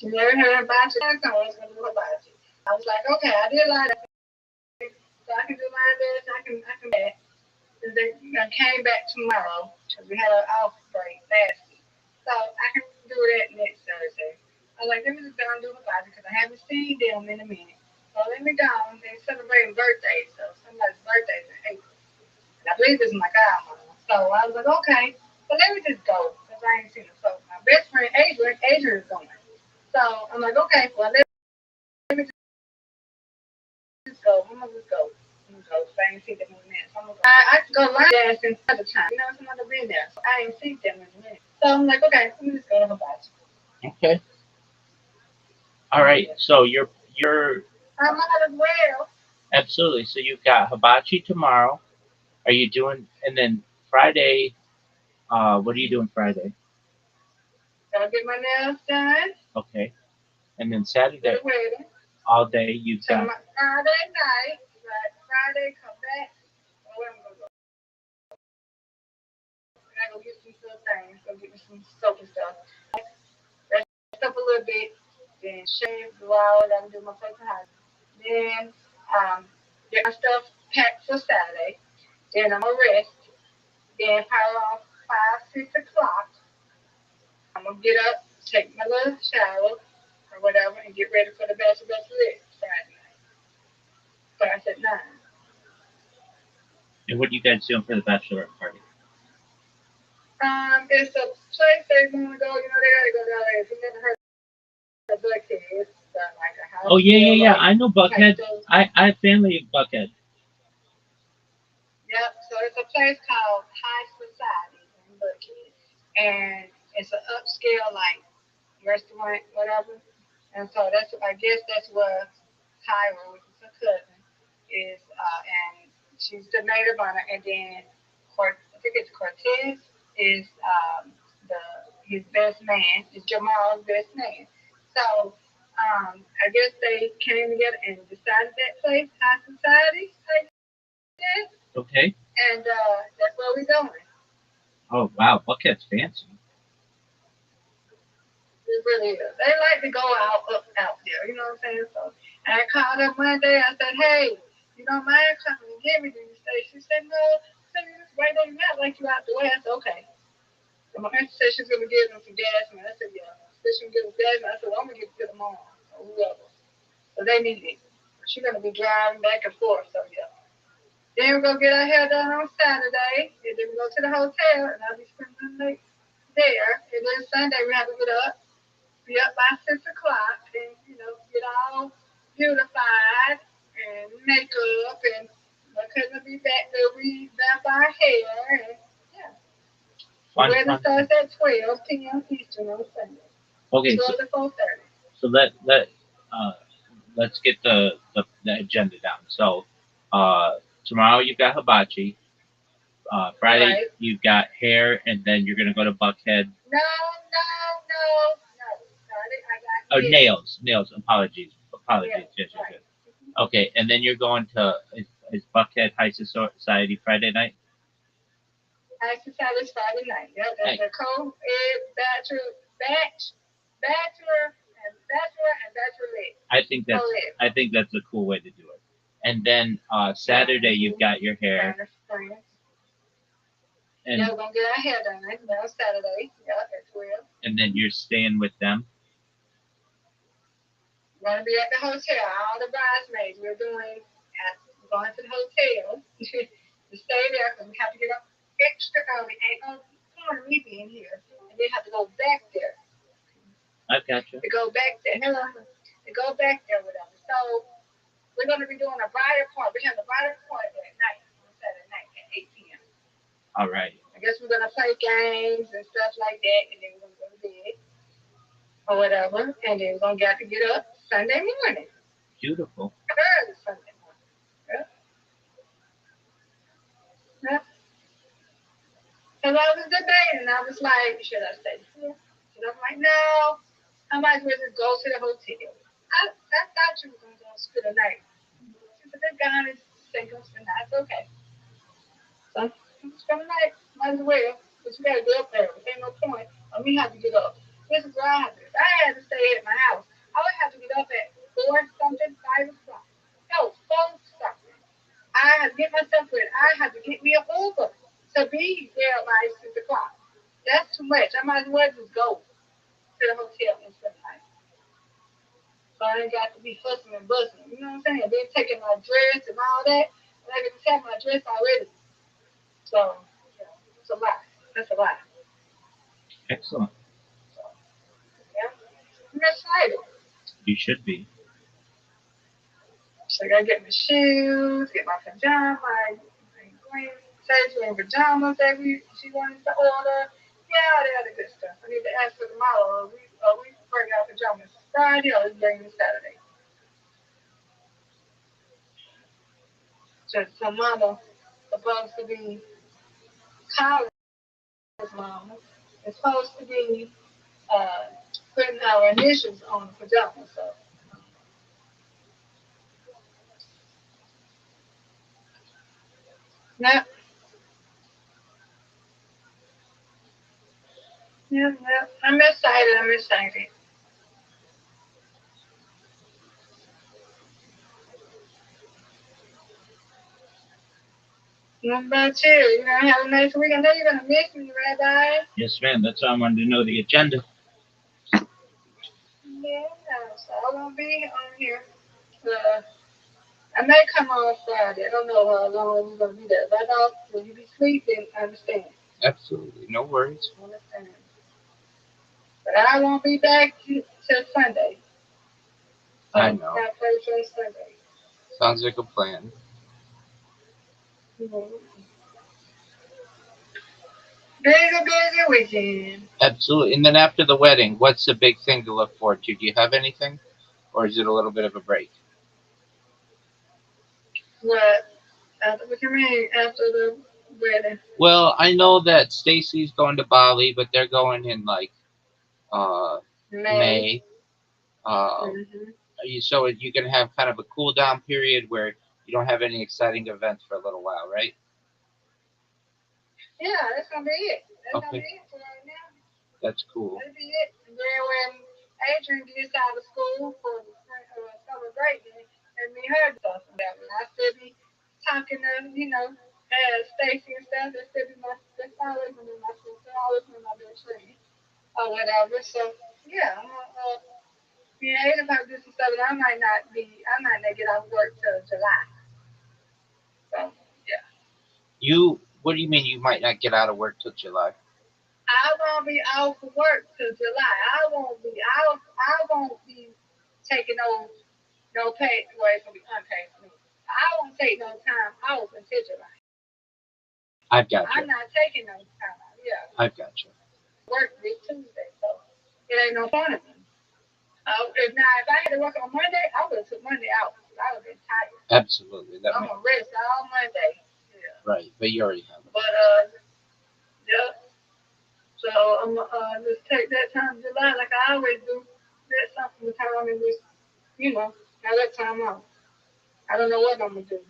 You never heard about you? I was gonna do about you. I was like, okay, I did like that. So I can do my best. I can back. And then I came back tomorrow because we had an off break last week. So I can do that next Thursday. I was like, let me just go and do about it because I haven't seen them in a minute. So let me go. They're celebrating birthdays. So somebody's birthday is in April. And I believe it's my godmother. So I was like, okay. So let me just go because I ain't seen them. So my best friend Adrian is going. So I'm like, okay, well, let me just go. I'm gonna just go. I'm gonna go. So I ain't seen them in a minute. So I'm gonna go. I can go learn dance another time. You know, somebody been there. So I ain't seen them in a minute. So I'm like, okay, let me just go to hibachi. Okay. All right. So you're I might as well. absolutely. So you've got hibachi tomorrow. Are you doing? And then Friday. What are you doing Friday? Gotta get my nails done. Okay. And then For Saturday, the wedding. all day you've So got. my Friday night, like Friday, come back. Oh, where I'm gonna go? I gotta go get some little things. Go get me some soap and stuff. Rest up a little bit. Then shave, do all that, and do my place in house. Then get my stuff packed for Saturday. Then I'm gonna rest. Then probably around 5, 6 o'clock, I'm gonna get up, take my little shower or whatever, and get ready for the bachelorette Friday night. Starts at 9. And what are you guys doing for the bachelorette party? It's a place they want to go. You know, they gotta go down there. If you never heard of Buckhead, it's like a house. Oh yeah. Like I know Buckhead. I have family in Buckhead. Yep. So it's a place called High Society in Buckhead, and it's an upscale like restaurant, whatever. And so that's I guess that's where Tyra, which is her cousin, is, and she's the maid of honor, and then I think it's Cortez is the his best man, is Jamal's best man. So I guess they came together and decided that place, High Society, I guess, Okay. and that's where we're going. Oh wow, Buckhead's fancy. It really is. They like to go out there, you know what I'm saying? So and I called her one day, I said, hey, you don't mind coming and get me to the station? She said, no, send me this right there, not like you out the way. I said, okay. And my auntie said she's gonna give them some gas money. I said, yeah. She said she's gonna give them gas money. I said, well, I'm gonna give it to them all or whoever. So they need it. She's gonna be driving back and forth, so yeah. Then we're gonna get our hair done on Saturday, and then we go to the hotel, and I'll be spending the night there. And then Sunday we have to get up, be up by 6 o'clock, and get beautified and makeup, and my cousin will be back there. We wrap our hair, and yeah. The Fun, wedding fun. starts at 12 p.m. Eastern on Sunday. Okay, 12 to 4:30. so uh, let's get the agenda down. So tomorrow you've got hibachi. Friday Right. you've got hair, and then you're gonna go to Buckhead. No, no, no, no. Sorry, I got Oh, nails. nails. Apologies. Yes, Yes. right. Okay, and then you're going to is Buckhead High Society Friday night? I exercise Friday night. Yep, that's Hey. a co-ed bachelor and bachelorette. I think that's a cool way to do it. And then Saturday you've got your hair, Friends. and Yeah, we're gonna get our hair done. That's Saturday. Yep, at 12. and then you're staying with them. We're gonna be at the hotel. All the bridesmaids. We're going to the hotel to stay there because we have to get up extra early. Ain't no point of me being here, and then have to go back there. I gotcha. To go back there. Hello. To go back there with them. So we're gonna be doing a bridal party. We have a bridal party that night on Saturday night at 8 p.m. All right. I guess we're gonna play games and stuff like that, and then we're gonna go to bed or whatever, and then we're gonna get up Sunday morning. Beautiful. Early Sunday morning. Yeah. Yeah. Because I was debating, I was like, should I stay here? And I'm like, no, I might as well just go to the hotel. I thought you were gonna go spend the night. She said, they're gone and say go spend the night. It's okay. So spend the night, might as well. But you gotta get up there. There ain't no point of me having to get up. This is what I have to do. If I had to stay at my house, I would have to get up at 4 something, 5 o'clock. No, 4 something. I had to get myself ready. I had to get me a Uber to be there by 6 o'clock. That's too much. I might as well just go to the hotel and spend the night. So I ain't got to be hustling and bustling. You know what I'm saying? Then taking my dress and all that. And I can just have my dress already. So, yeah, it's a lot. That's a lot. Excellent. So, yeah. I'm excited. You should be. So I gotta get my shoes, get my pajamas, my green sage pajamas that she wanted to order. Yeah, all the other good stuff. I need to ask for the model. We bring out pajamas Friday or we bring them Saturday. So mama supposed to be college mama. It's supposed to be uh, putting our initials on the pajamas. So yeah, yeah. I'm excited. I'm excited. What about you? You gonna have a nice week? I know you're gonna miss me, Rabbi. Yes, ma'am. That's why I wanted to know the agenda. Yeah, so I won't be on here. Uh, I may come on Friday. I don't know how long you're gonna be there. If I don't, when you be sleeping, I understand. Absolutely. No worries. I understand. But I won't be back till Sunday. So I know. I play for Sunday. Sounds like a plan. Mm-hmm. Busy weekend. Absolutely. And then after the wedding, what's the big thing to look forward to? Do you have anything? Or is it a little bit of a break? What? What you mean after the wedding? Well, I know that Stacy's going to Bali, but they're going in like uh, May. May. Uh, Mm-hmm. so you can have kind of a cool down period where you don't have any exciting events for a little while, right? Yeah, that's gonna be it. That's gonna Okay, be it for right now. that's cool. That'll be it. And then when Adrian gets out of school for the summer break, and me and her stuff and that, I still be talking to, Stacy and stuff. That's always gonna be my sister, always gonna be my best friend or whatever. So yeah, I'm gonna be able to do some stuff. And I might not get off work till July. So yeah. What do you mean you might not get out of work till July? I won't be off work till July. I won't be taking those No pay, well, it's gonna be unpaid for me. I won't take no time off until July. I've got I'm you. not taking no time off. Yeah, I've got you. work this Tuesday, so it ain't no fun of me. If I had to work on Monday, I would have took Monday out. I would have been tired. Absolutely. That I'm may, gonna rest all Monday. Yeah. right, but you already have it. But yeah. So I'm just take that time in July like I always do. That's something with her. I mean, just have that time off. I don't know what I'm gonna do.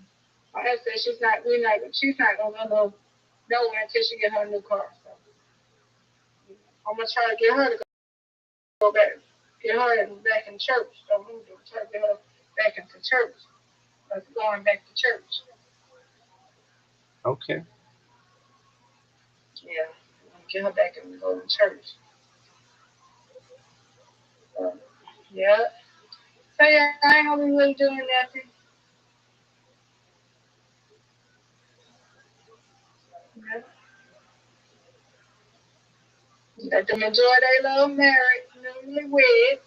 My ex said she's not gonna go nowhere until she get her new car. So I'm gonna try to get her to go back, get her back in church. So I'm gonna try to get her back into church. Like going back to church. Okay. Yeah, get her back and go to church. So, yeah. So yeah, I ain't gonna be really doing nothing. Yeah. Let them enjoy their little marriage, newlyweds.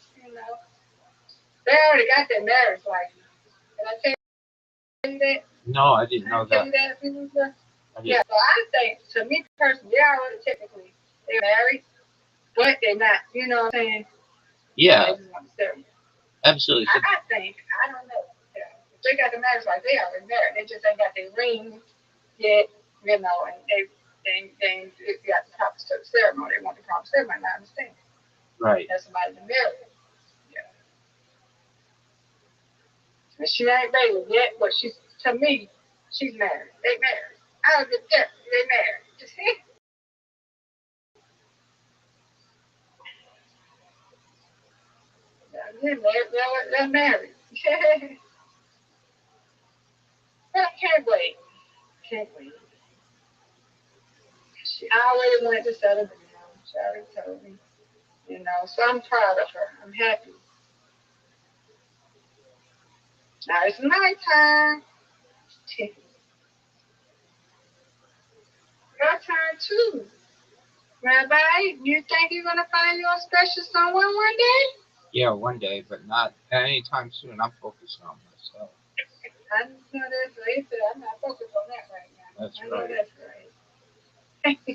They already got their marriage license. Did I tell you that? No, I didn't I know didn't tell that. you that a few weeks ago. I Yeah, didn't. so I think, to me personally, they already technically they're married, but they're not. You know what I'm saying? Yeah, They just want to ceremony. absolutely. So, I think, I don't know. Yeah. If they got the marriage license, they already married. They just ain't got their ring yet, and they got the proper ceremony. They want the proper ceremony. I understand. right. That's somebody to marry. Yeah. And she ain't baby yet, but she's to me, she's married. They married. I don't get that. They married. You see? They're married. I can't wait. Can't wait. I already wanted to settle down. She already told me. So I'm proud of her. I'm happy. Now it's nighttime. Your turn too. Rabbi, you think you're gonna find your special someone one day? Yeah, one day, but not anytime soon. I'm focusing on myself. I know that's right. I'm not focused on that right now. That's I know right. that's right.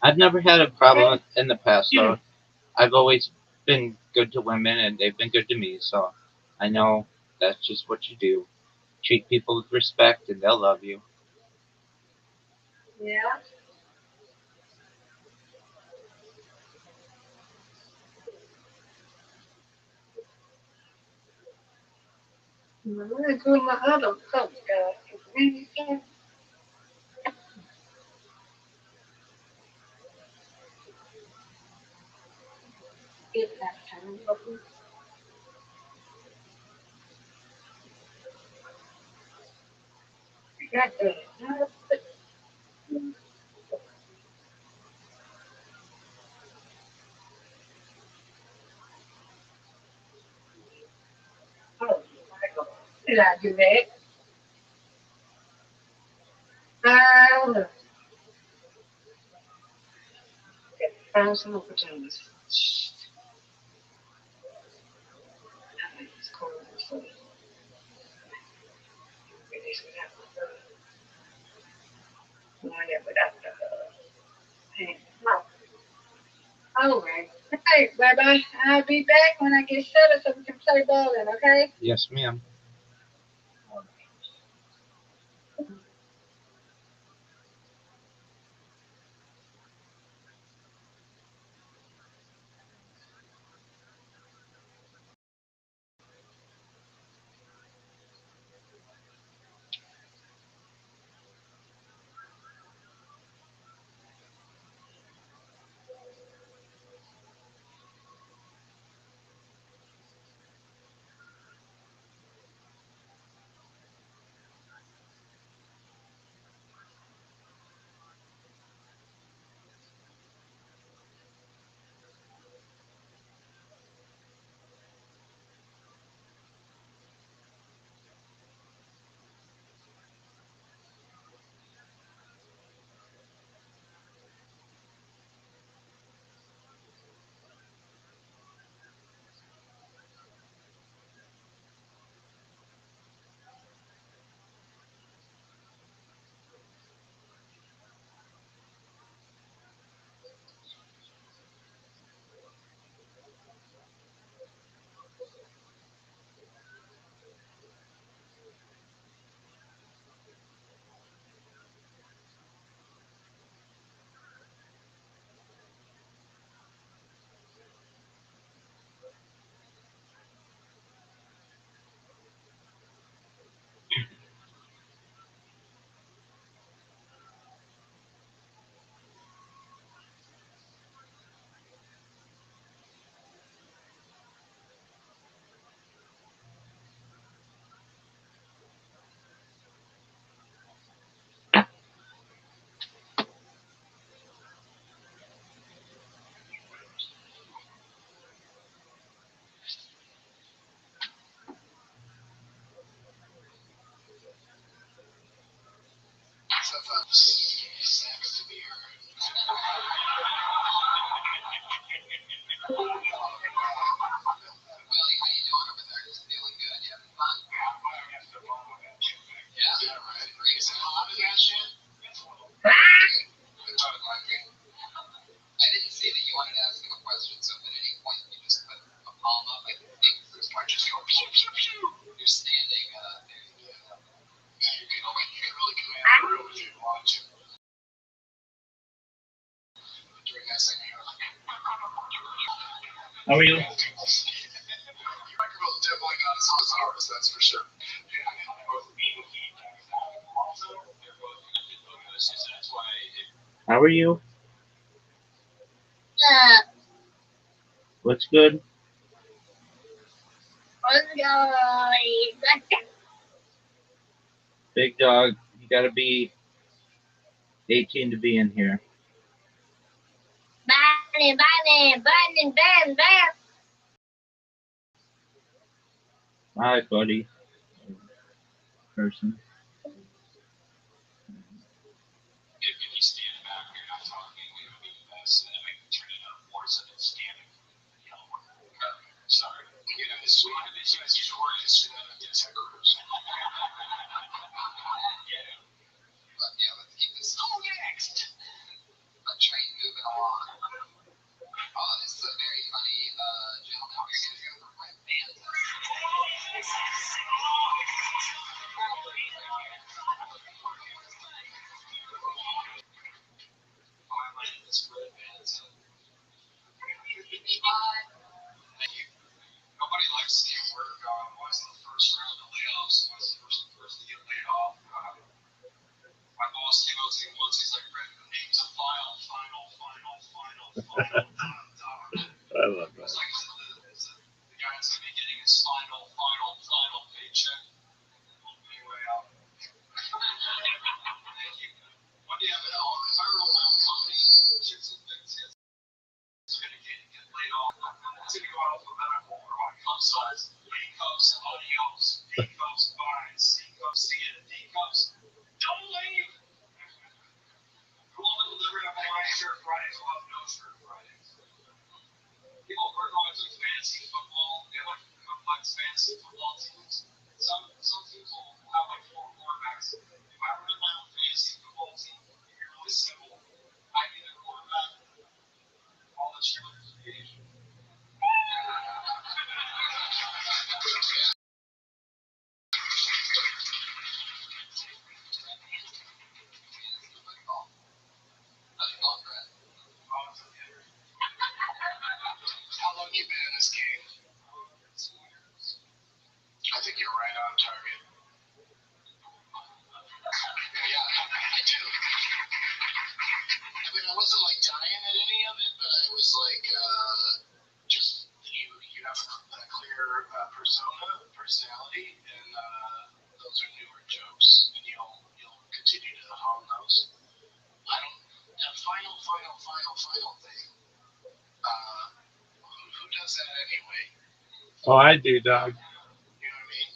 I've never had a problem in the past, though. I've always been good to women, and they've been good to me. So I know that's just what you do. Treat people with respect, and they'll love you. Yeah. I'm gonna do my other coat, guys. It's really fun. It's that time. Got that. Oh, did I do that? I don't know. Found some more pajamas. It's cold. So it's without without the pants. No. All right. Hey, bye bye. I'll be back when I get settled so we can play bowling, okay? Yes, ma'am. Sex to be heard. Willie, how you doing over there? Just feeling good? You having fun? Yeah, right. Is it hot in that shit? I didn't see that you wanted to ask him a question, so if at any point you just put a palm up, I can speak. Just go pew pew pew. You're standing there. Yeah, you can really command the room if you want to. During that second, you're like, How are you? your microphone's definitely not as hot as ours, that's for sure. How are you? What's good? Big dog, you gotta be 18 to be in here. Hi, buddy. Person. If you stand back and you're not talking, we would be the best, and then we can turn it up more so that it's standing. Sorry. You know, this is you guys use orchestra that at the tech groups. But yeah, let's keep this Next. train moving along. Oh, this is a very funny gentleman. How are you going to go for Red Band? Nobody likes to see him work. Why is the first round of layoffs? Why is the first person to get laid off? My boss came out to me once. He's like, "Brett, the name's a file, final. I love It's like the guy that's gonna be getting his final paycheck. Anyway, thank you. One day I'm gonna own. If I own my own company, shit's a big tip. It's gonna get laid off. It's gonna go alphabetical or my cup size. A cups, adios. B cups, bye. C cups, see it. D cups, don't leave. We'll only deliver on my shirt Fridays. We'll have no shirt Fridays. People are going to fancy football. They have like complex fancy football teams. Some teams will have like 4 quarterbacks. If I run my own fantasy football team, it'd be really simple. I get a quarterback, all the cheerleaders are Asian. How long you been in this game? I think you're right on target. Yeah, I do. I mean, I wasn't like dying at any of it, but I was like, just you have a clear personality, and those are newer jokes, and you'll continue to hone those. I don't. The final thing. Who does that anyway? Oh, I do, dog. You know what I mean?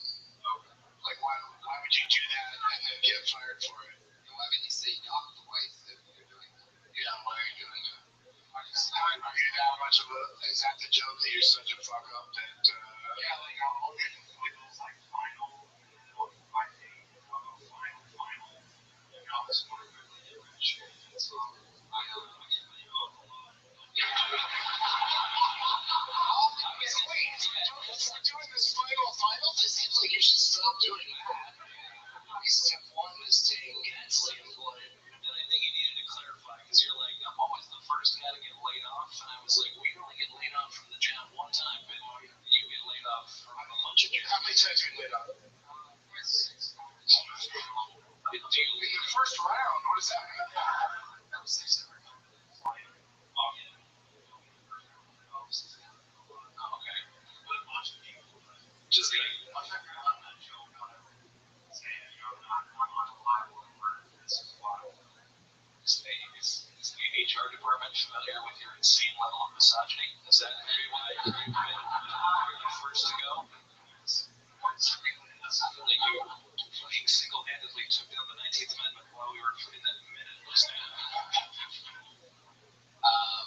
Like, why would you do that and then get fired for it? Why would you say dog twice if you're doing that? Yeah, why are you doing that? Are you that much of a? Is that the joke that you're such a fuck up that? Yeah, like I'll look at those like final, I think final, and I'll just want to really differentiate it. So I get laid off a lot. Wait, doing this finals, it seems like you should stop doing that. Step 1 is staying gainfully employed. And then I think you needed to clarify because you're like, I'm always the first guy to get laid off, and I was like, we only get laid off from the job one time, but you get laid off from a bunch of jobs. How many times have you been laid off? 6. In the first round, what does that mean? That was 6 every time. Oh, yeah. Okay. But a bunch of people. Just like, I figured out that joke on it. Saying, I'm unreliable at work. This is wild. Is the HR department familiar with your insane level of misogyny? Is that maybe why you're the first to go? I feel like you fucking single-handedly took down the 19th Amendment. while we were in that minute just now.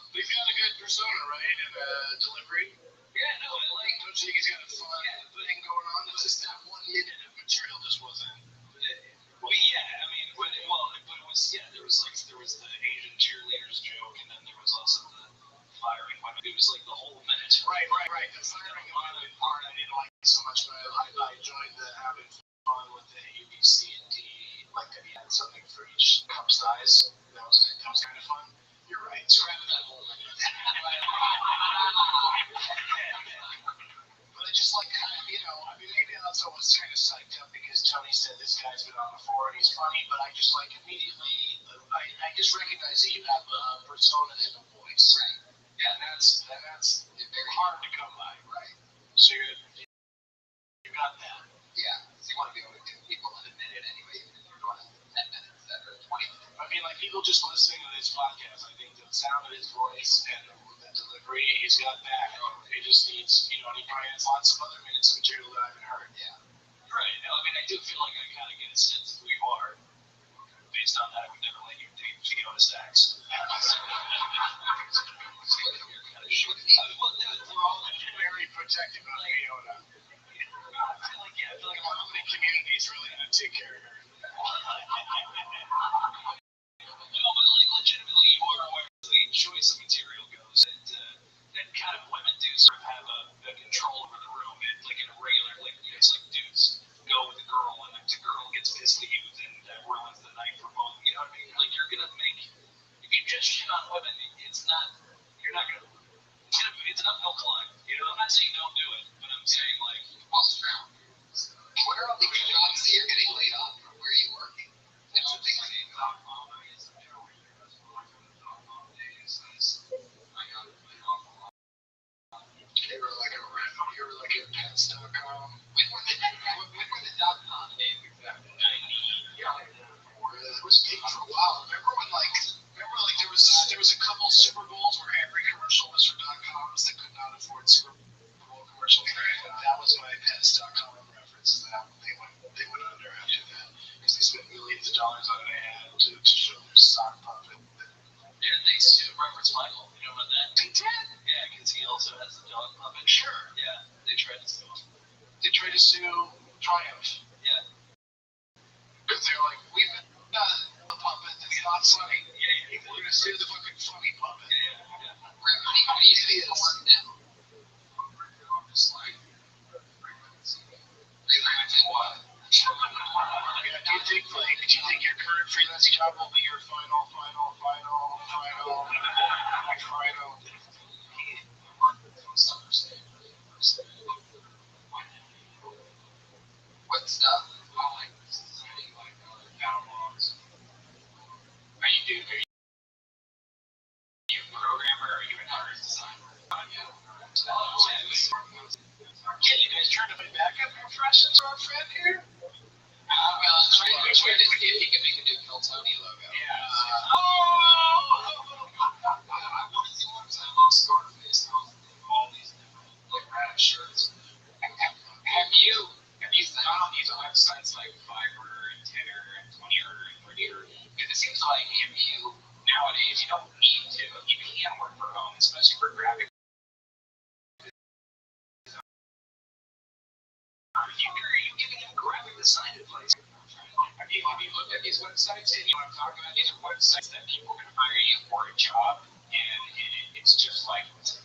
He's got a good persona, right? In delivery. Yeah, no, I like. Don't you think he's got a fun thing going on? It's just that 1 minute of material just wasn't. Well, yeah, I mean, but it was, there was the Asian cheerleaders joke, and then there was also the firing one. It was like the whole minute. Right. The firing part I didn't like so much, but I enjoyed the having fun with the A, B, C, and D. Like that he had something for each cup size. That was kind of fun. You're right. Scrap that whole minute. But I just like, I mean, maybe that's what was kind of psyched up because Tony said this guy's been on before and he's funny, but I just like immediately, I just recognize that you have a persona and a voice. Right. Yeah, and that's very hard to come by. Right. So you got that. Yeah. So you want to be able to give people in a minute anyway, even if you're doing 10 minutes or 20 minutes. I mean, like people just listening to this podcast, I think the sound of his voice and the delivery, he's got that. He just needs, and he probably has lots of other minutes of material that I haven't heard. Yeah. Right. I mean, I do feel like I kind of get a sense of who you are. Based on that, I would never let you date Fiona Stacks. Well, We're all very protective of Fiona. I feel like How many communities really gonna take care of her? No, but like legitimately, you are aware of the choice of material goes, that kind of women do sort of have a control over the room. Like in a regular, it's like dudes go with a girl, and if the girl gets pissed at you, then that ruins the night for both. You know what I mean? Like you're gonna make, if you just shit on women, it's not gonna. It's an uphill climb. I'm not saying don't do it, but I'm saying like, well, it's true. What are all these jobs that you're getting laid off from? Where are you working? That's the thing. They were like a pets.com. When were the .com days exactly? It was big for a while. Remember there was a couple Super Bowls where every commercial was for .coms that could not afford Super Bowl commercials. That was my pets.com reference. That they went under after that because they spent millions of dollars on an ad to show their sock puppet. Yeah, they sued Robert's Michael. You know about that? They did? Yeah, because he also has the dog puppet. Sure. Yeah, they tried to sue him. They tried to sue Triumph. Yeah. Because they're like, we've got a puppet that's not funny. Yeah. We're going to sue the fucking funny puppet. Yeah. What do you do for work now? Just like, Freelancing what? Yeah, do you think your current freelance job will be your final? What stuff? catalogs. Are you a programmer or are you an artist designer? Yeah, you guys trying to play backup impressions for our friend here? Well, I'm trying to see if he can make a new Kill Tony logo. Yeah. I want to see one because I love Scarface. All these different rad shirts. Have you Not on these websites like Fiverr and Tinder and 20er and 30er. Because it seems like if you nowadays you don't need to. You can work from home, especially for graphic. You're giving them graphic design advice. Have you looked at these websites and you want to talk about these are websites that people can hire you for a job and it's just like $40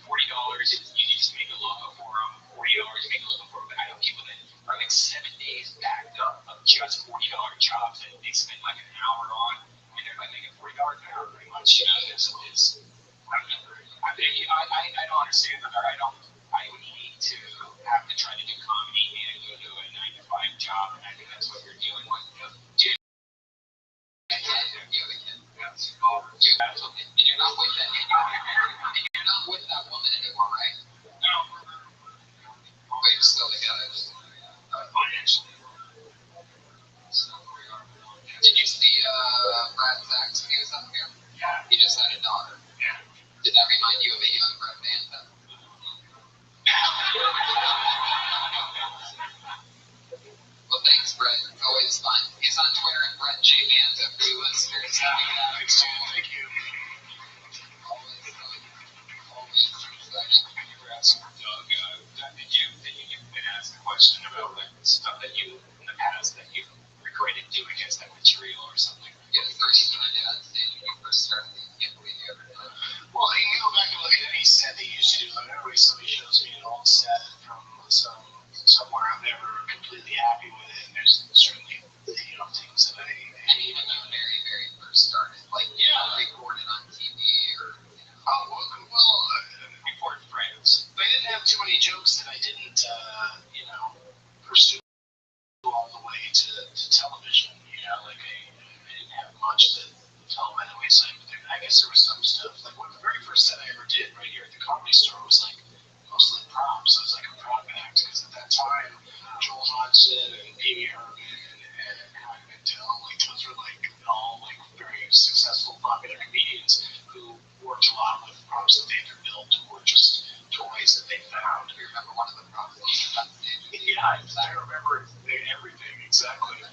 you just make a logo for them, $40 you make a logo for them. But I know people that are like 7 days backed up of just $40 jobs that they spend like an hour on and they're like making $40 an hour pretty much. I don't understand that. I would hate to have to try to do comedy and go to a 9-to-5 job, and I think that's what you're dealing with. You're not with that. You're not with that woman anymore, right? No. But you're still together. Financially. Did you see Brad Sachs when he was up here? Yeah. He just had a daughter. Yeah. Did that remind you of a young Brett Banta? Well, thanks, Brett. It's always fun. He's on Twitter at Brett J. Banta. didn't, pursue all the way to television. Like I didn't have much that film anyway, so I guess there was some stuff. Like the very first set I ever did right here at the Comedy Store was like mostly props. It was like a prop act because at that time, Joel Hodgson and Amy Herman and Howie Mandel, like those were like all like very successful, popular comedians who worked a lot with props that they had built or just toys that they found. Do you remember one of the props that you got stage? Yeah, I remember everything exactly.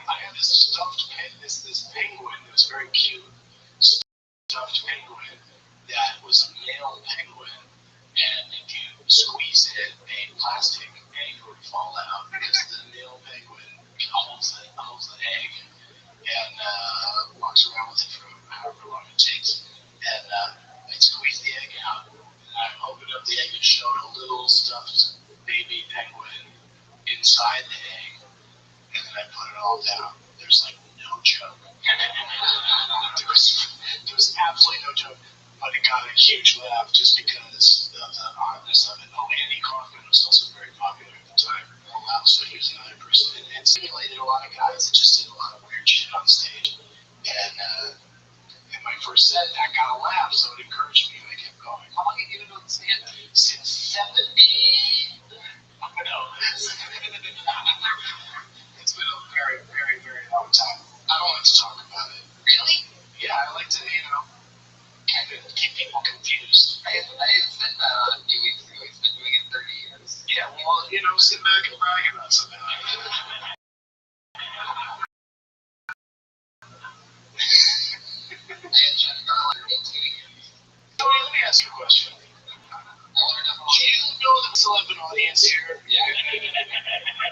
I had this stuffed this penguin that was very cute. Stuffed penguin that was a male penguin, and if you squeeze it, a plastic egg would fall out because the male penguin holds the egg and walks around with it for however long it takes. And I'd squeeze the egg out, and I opened up the egg and showed a little stuffed baby penguin inside the egg, and then I put it all down. There's like no joke. There was absolutely no joke, but it got a huge laugh just because of the oddness of it. Oh, Andy Kaufman was also very popular at the time. So he was another person, and simulated a lot of guys that just did a lot of weird shit on stage. And in my first set, that got a laugh, so it encouraged me, and I kept going. How long have you been on stand-up? Since 70. I know. It's been a very, very, very long time. I don't like to talk about it. Really? Yeah, I like to, kind of keep people confused. I had said that a few weeks ago. He's been doing it 30 years. Yeah, well, sit back and brag about something. I had Jeff Garland in 2 years. Let me ask you a question. I learned about Do you know that we still have an audience here? Yeah.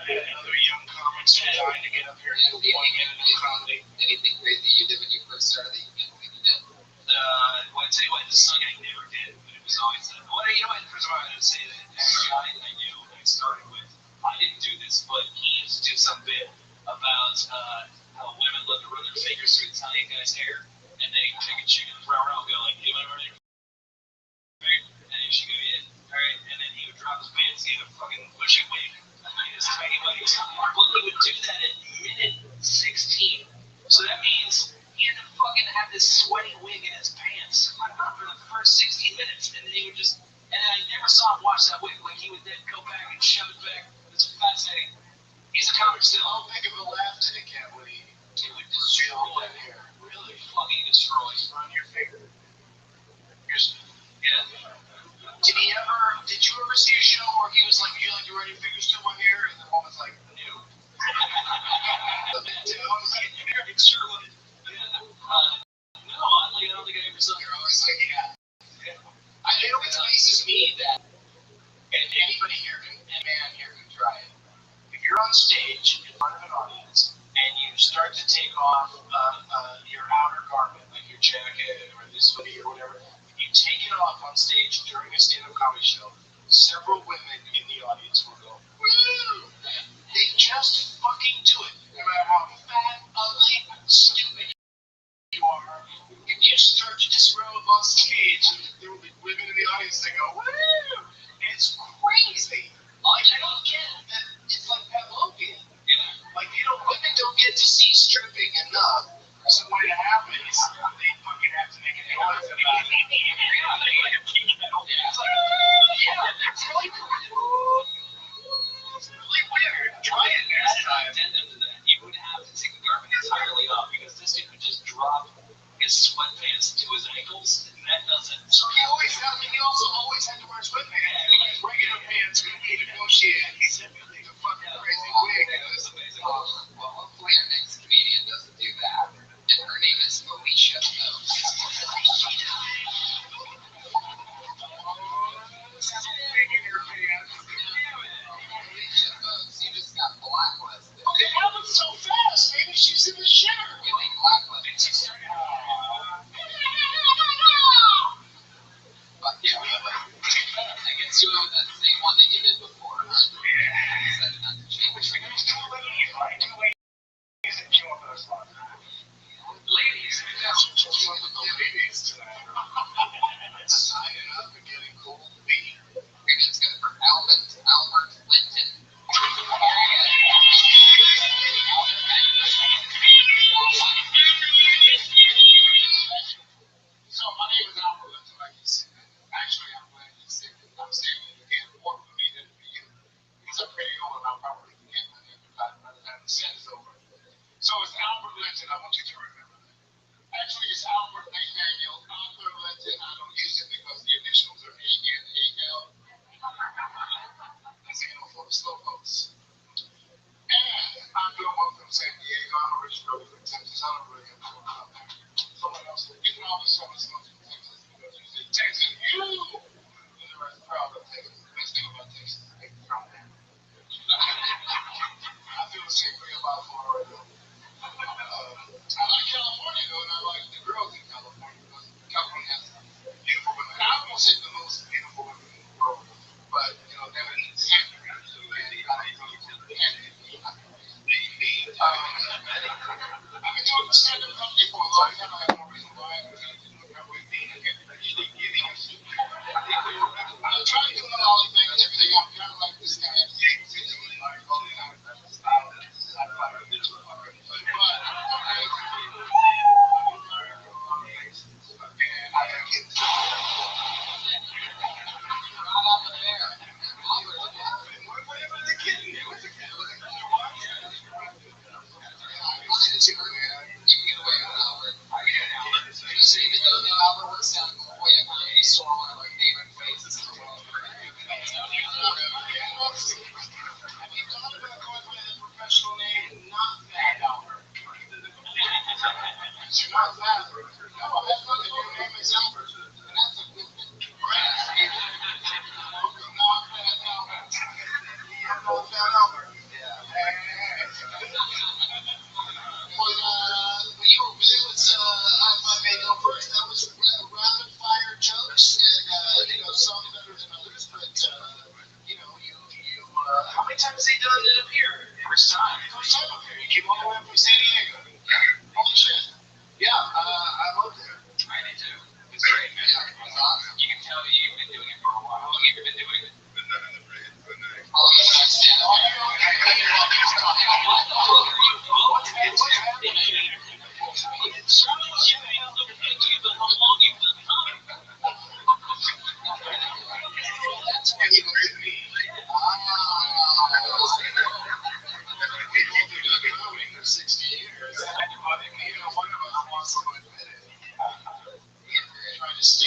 Other young comics who are dying to get up here and do 1 minute of comedy. anything crazy you did when you first started that you can't believe you did? Well, I tell you what, the song I never did, but it was always first of all, I had to say that every guy that I knew I started with, I didn't do this, but he used to do some bit about how women love to run their fingers through Italian guy's hair, and they take a chicken and throw around and go like, you want to run your finger? And then she'd go, yeah, all right, and then he would drop his pants, he had a fucking bushy wig, his tiny buddies. Well, he would do that at minute 16, so that means he had to fucking have this sweaty wig in his pants for the first 16 minutes, and then he would just, and I never saw him wash that wig. Like, he would then go back and shove it back. It's fascinating. He's a comic still. How big of a laugh did it get when he would destroy that hair? really fucking destroy. On your finger. Yeah. Did you ever see a show where he was like, you like to run your fingers through my hair? And the woman's like, no. It sure would. Yeah. No, oddly, I don't think I ever saw. You're always like, yeah. It always amazes me that, and anybody here can try it. If you're on stage in front of an audience and you start to take off your outer garment, like your jacket or this hoodie or whatever, you take it off on stage during a stand-up comedy show, several women in the audience will go, woo! They just fucking do it. No matter how fat, ugly, stupid you are, if you start to disrobe on stage, there will be women in the audience that go, woo! It's crazy. Like, I don't get that. It's like Pavlovian. Like, women don't get to see stripping enough. So what happens, they fucking have to make a noise about it. It's like, yeah, it's really cool. It's really weird. Try it next time. Addendum to that, you would have to take the garment entirely off because this dude would just drop his sweatpants to his ankles, and that doesn't. So he also always had to wear sweatpants. Like regular pants, we need to negotiate. He's like a fucking crazy wig. It was amazing. Well, hopefully our next comedian doesn't do that. And her name is Alicia.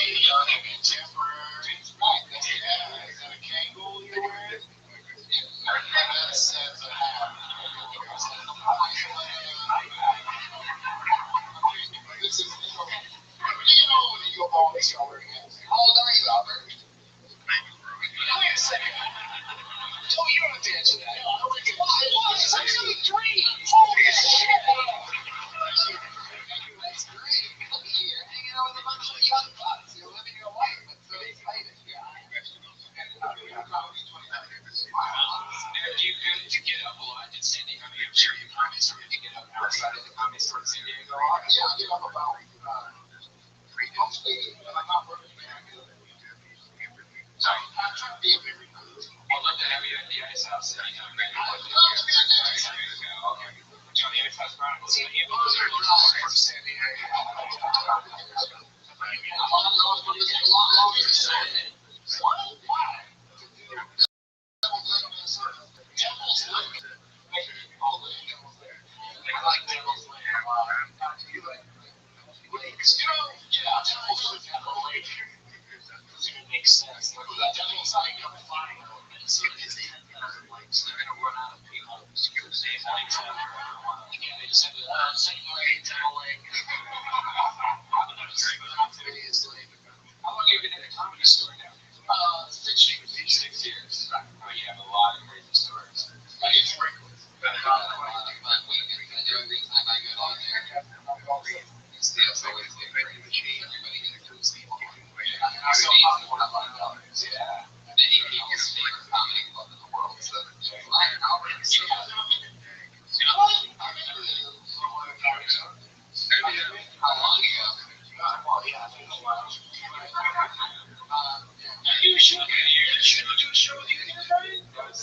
Contemporary. Yeah, is that a Kangol you're wearing? That's a hat. This is, you know, when you go all these over again. How old are you, Albert? Wait a second. Oh, you don't have to answer that. Why? I'm 73. Holy shit. That's great. Look at you. You're hanging out with a bunch of young bucks. You're living your life. That's so exciting. Do you go to get up a lot in San Diego? I'm sure you probably started to get up outside of the comedy store in San Diego. Yeah, I get up about 3 months later, but I'm not working there. So I'm trying to be a very good. I'd love to have you at the Ice House. I'd love to be at the Ice House. Okay. John, the Ice House Chronicles. See, you guys are from San Diego. I like Devil's Lair. Devil Lake. Doesn't even make sense. Devil's like a fire. So it's like, so they're gonna run out of people. Again, they just had to same way, Devil Lake. How long have you been in the comedy store now? 6 years. Oh, you have a lot of crazy stories. I get sprinkled. But weekends, I know every time I go down there, it's always a great machine. Everybody gets to see it. I saw $1,000. Yeah. The AP's favorite comedy club in the world. So, Albert, so how long ago? Well, yeah, I think a while. You were shooting here. Should we do a show with you the other night? That was,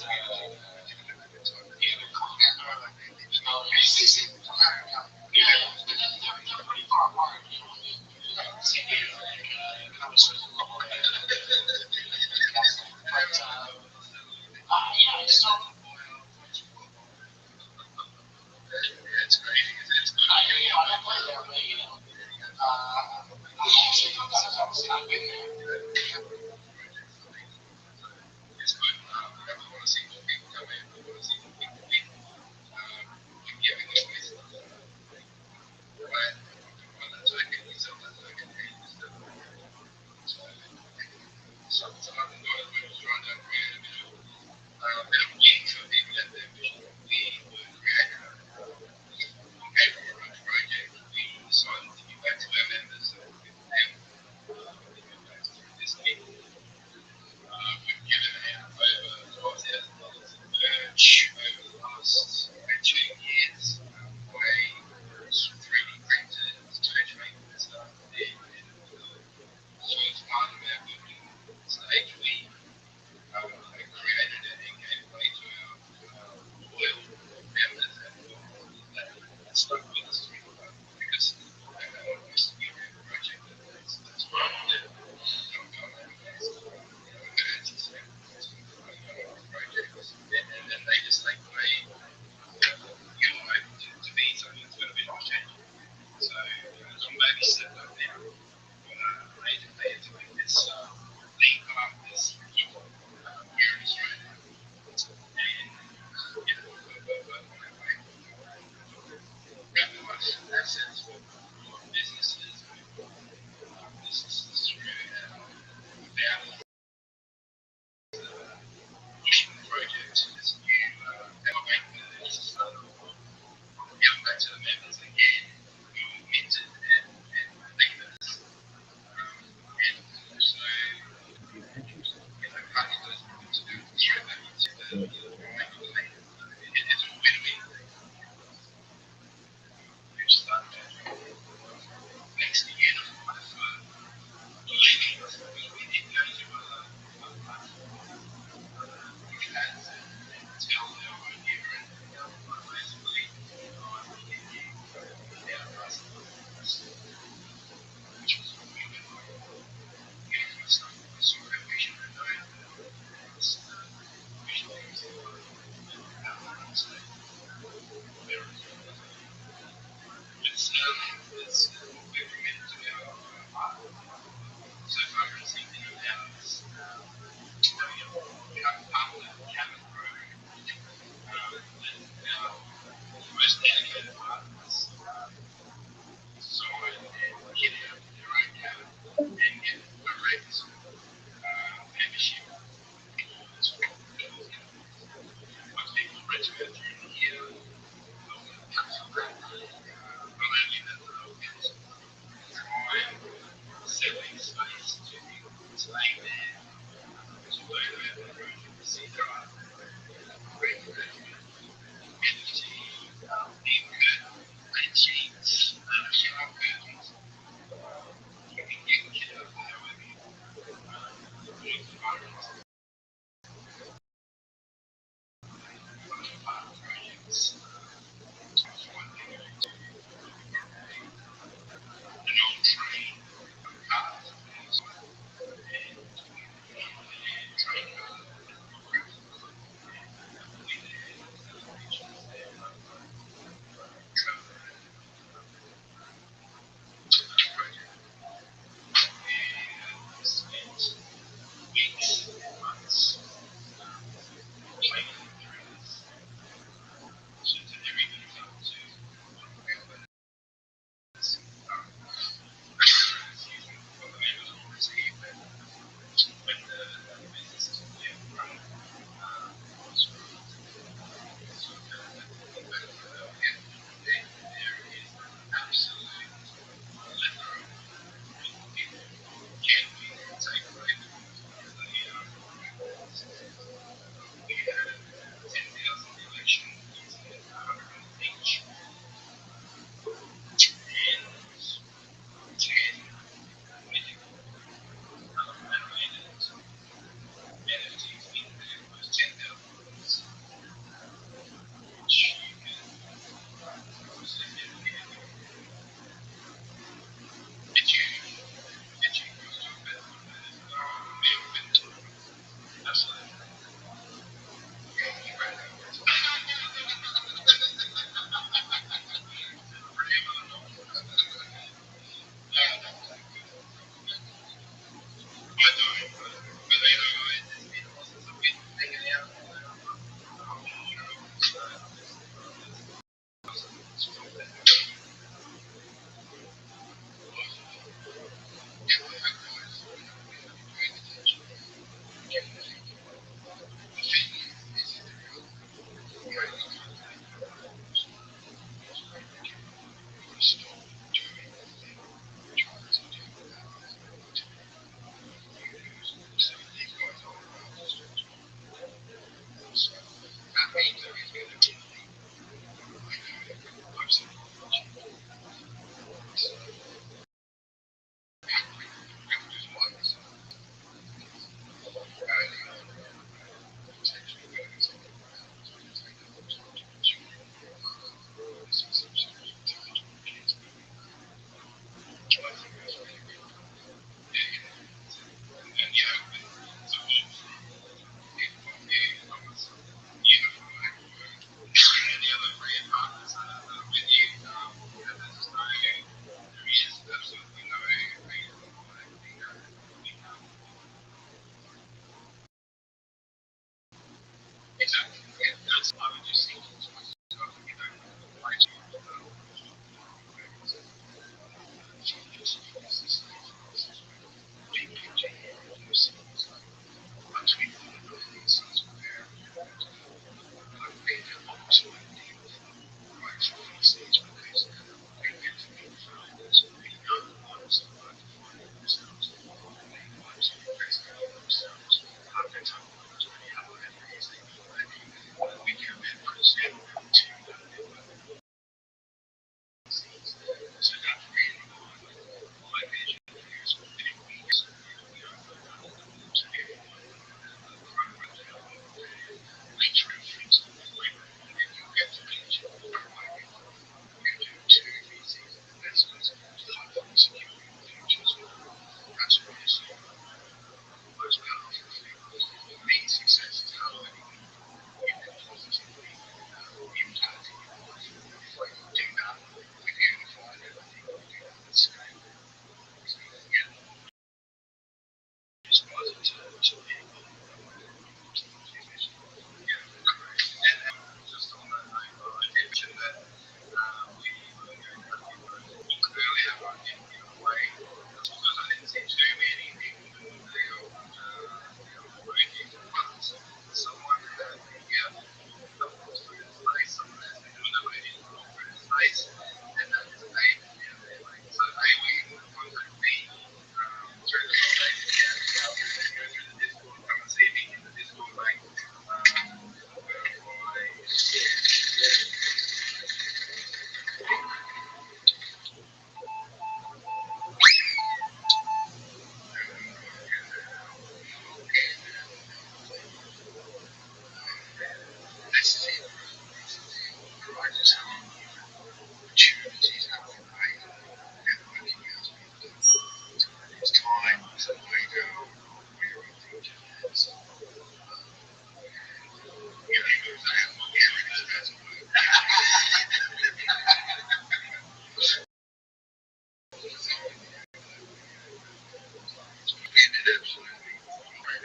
They're pretty far apart. San Diego, yeah, I just don't. It's crazy. I don't play there, but you know, I've been there.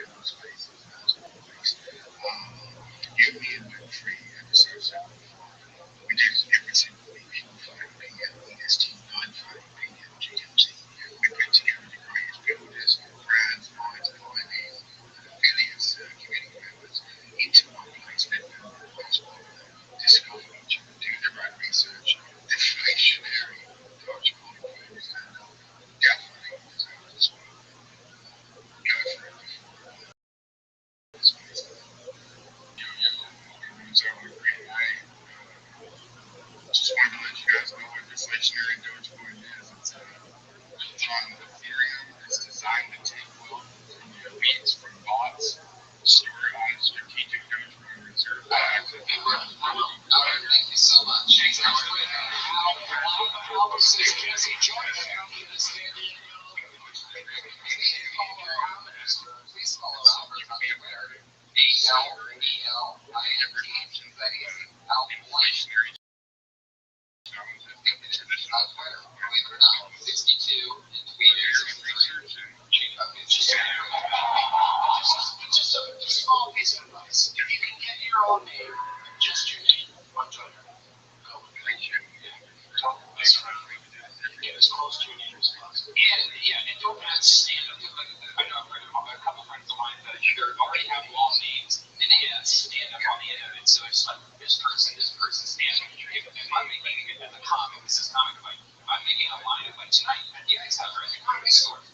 in those spaces as always. Give me a bit free episodes that we do every single week, 5 p.m. EST, 9:30 p.m. GMT. We put together the greatest builders, brands, minds, and IDs, and affiliates, community members into one place. Let them discover each other, do the right research, deflationary Dodge molecules, and definitely deserve as well. Go for it before space. Rooms over the green way. Just wanted to let you guys know what deflationary Dogecoin is. It's a time of Ethereum. It's designed to take wealth from the elites, from bots, store it on strategic Dogecoin reserve bags. Thank you so much. How is Jesse joining us? Please follow Albert on Twitter. ALBLINT. That is Albert. On Twitter, believe it or not, 62 in tweeters and research and Just a small piece of advice. If you can get your own name, just your name on Twitter, go with it. Get as close to your name as possible. And don't add stand up. I know a couple friends of mine that already have long names, and they add stand up on the end of it. So it's like this person stand up. If I'm making it as a comic, this is comic like I'm making a line of like tonight at the Ice House or at the Comedy Store.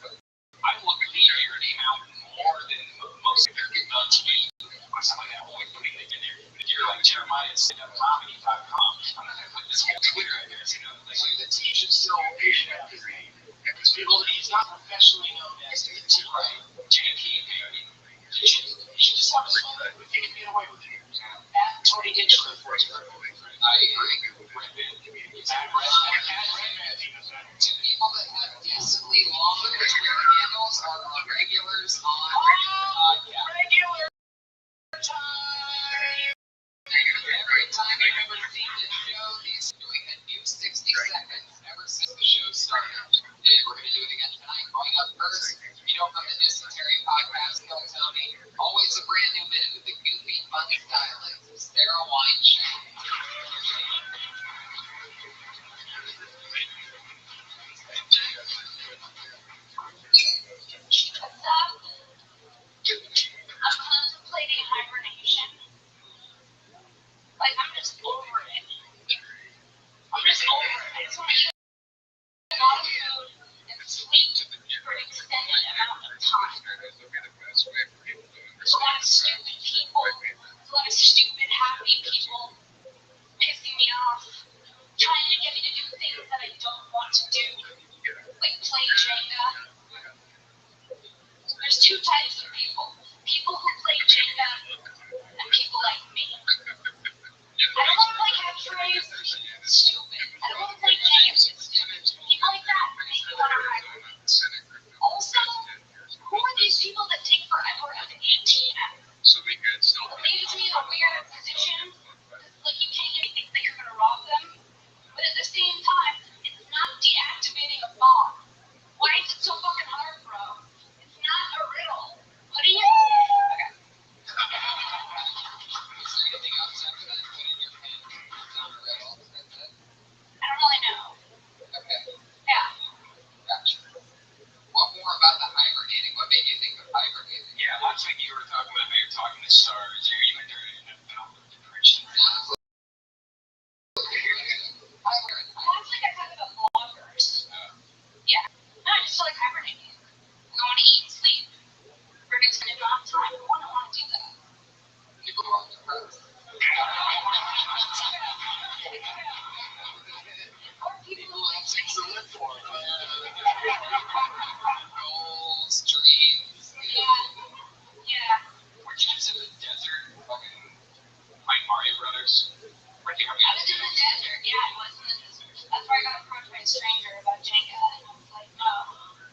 I will clear your name out more than most of their TV or something like that. Always putting it in there. If you're like Jeremiah at standupcomedy.com, I'm not going to put this whole Twitter in there. Like the T should still be his name. He's not professionally known as the T, right? JP, you should just have a small bit. If you can get away with it. At Tony Hinchcliffe, for example. I agree. Two people that have decently long Twitter handles are regulars on podcast. Regular time. Every time I've ever seen this show, he's doing a new 60 seconds ever since the show started. And we're going to do it again tonight. Going up first, from the Dysentery Podcast, Kill Tony. Always a brand new minute with the goofy, fun stylist, Sarah Weinstein. I'm contemplating hibernation. Like, I'm just over it. I just want to eat a lot of food and sleep for an extended amount of time. There's a lot of stupid people, a lot of stupid, happy people pissing me off, trying to get me to do things that I don't want to do, like play Jenga. There's two types of people. People who play Jenga and people like me. I don't want to play catchphrase. Stupid. I don't want to play Jenga. Stupid. People like that make me want to hibernate. Also, who are these people that take forever at the ATM? It leaves me in a weird position. Like, you can't even think that you're going to rob them. But at the same time, it's not deactivating a bomb. Why is it so fucking hard, bro? It's not a riddle. What do you okay. Is there anything else after that? Put in your pen. It's not a riddle. That's it. I don't really know. Okay. Yeah. Gotcha. What more about the hibernating? What made you think of hibernating? Yeah, last week you were talking about how you're talking to stars. You went through a bout of depression. Last week I talked about bloggers. Yeah. No, I just feel like hibernating. I want to eat and sleep for an extended amount of time. I wouldn't want to do that. People who are depressed. Or people who like Things to live for. Goals, dreams. Yeah. Weren't you just in the desert? Fucking like Mario Brothers? Weren't you I was in the desert. Yeah, I was in the desert. That's where I got approached by a stranger about Jenga, and I was like, no.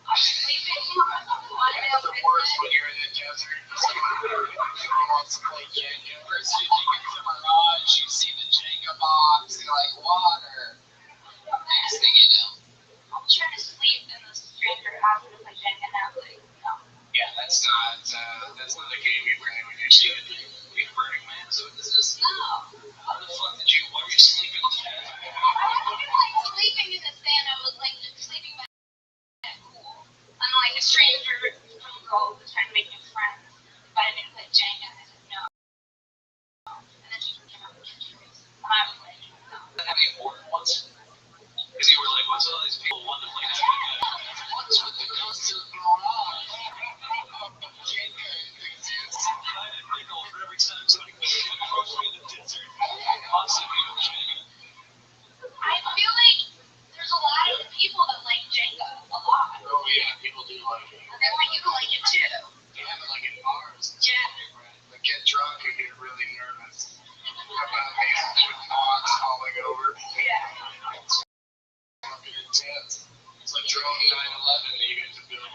I'm sleeping. That's the worst when you're in the desert. Someone wants to play Jenga. First you think it's a mirage, you see the Jenga box, you're like, water. Next thing you know. I'm trying to sleep, and the stranger asked me to play Jenga, and I was like, no. Yeah, that's not. that's not a game you play when you're shooting. We Burning Man, so this is. No. How the fuck did you? Why were you sleeping on that? I wasn't like sleeping in the sand. I was like sleeping by the pool. I'm like a stranger from a girl who was trying to make new friends. But I didn't play Jenga. And I said no. And then she came out with Tetris. And I was like, no. Did have any important ones? Because you were like, what's all these people want to play Jenga? What's with the constant barrage? Jenga enthusiasts. I didn't know for every time somebody was grocery in the desert. Constantly on Jenga. I feel like there's a lot of people that like Jenga a lot. Oh yeah, people do like it. And they want you to like it too. Yeah, but like in bars. Yeah. Like get drunk and get really nervous about these wooden blocks falling over. Yeah. It's fucking intense. It's like drone 9/11 that you get to build.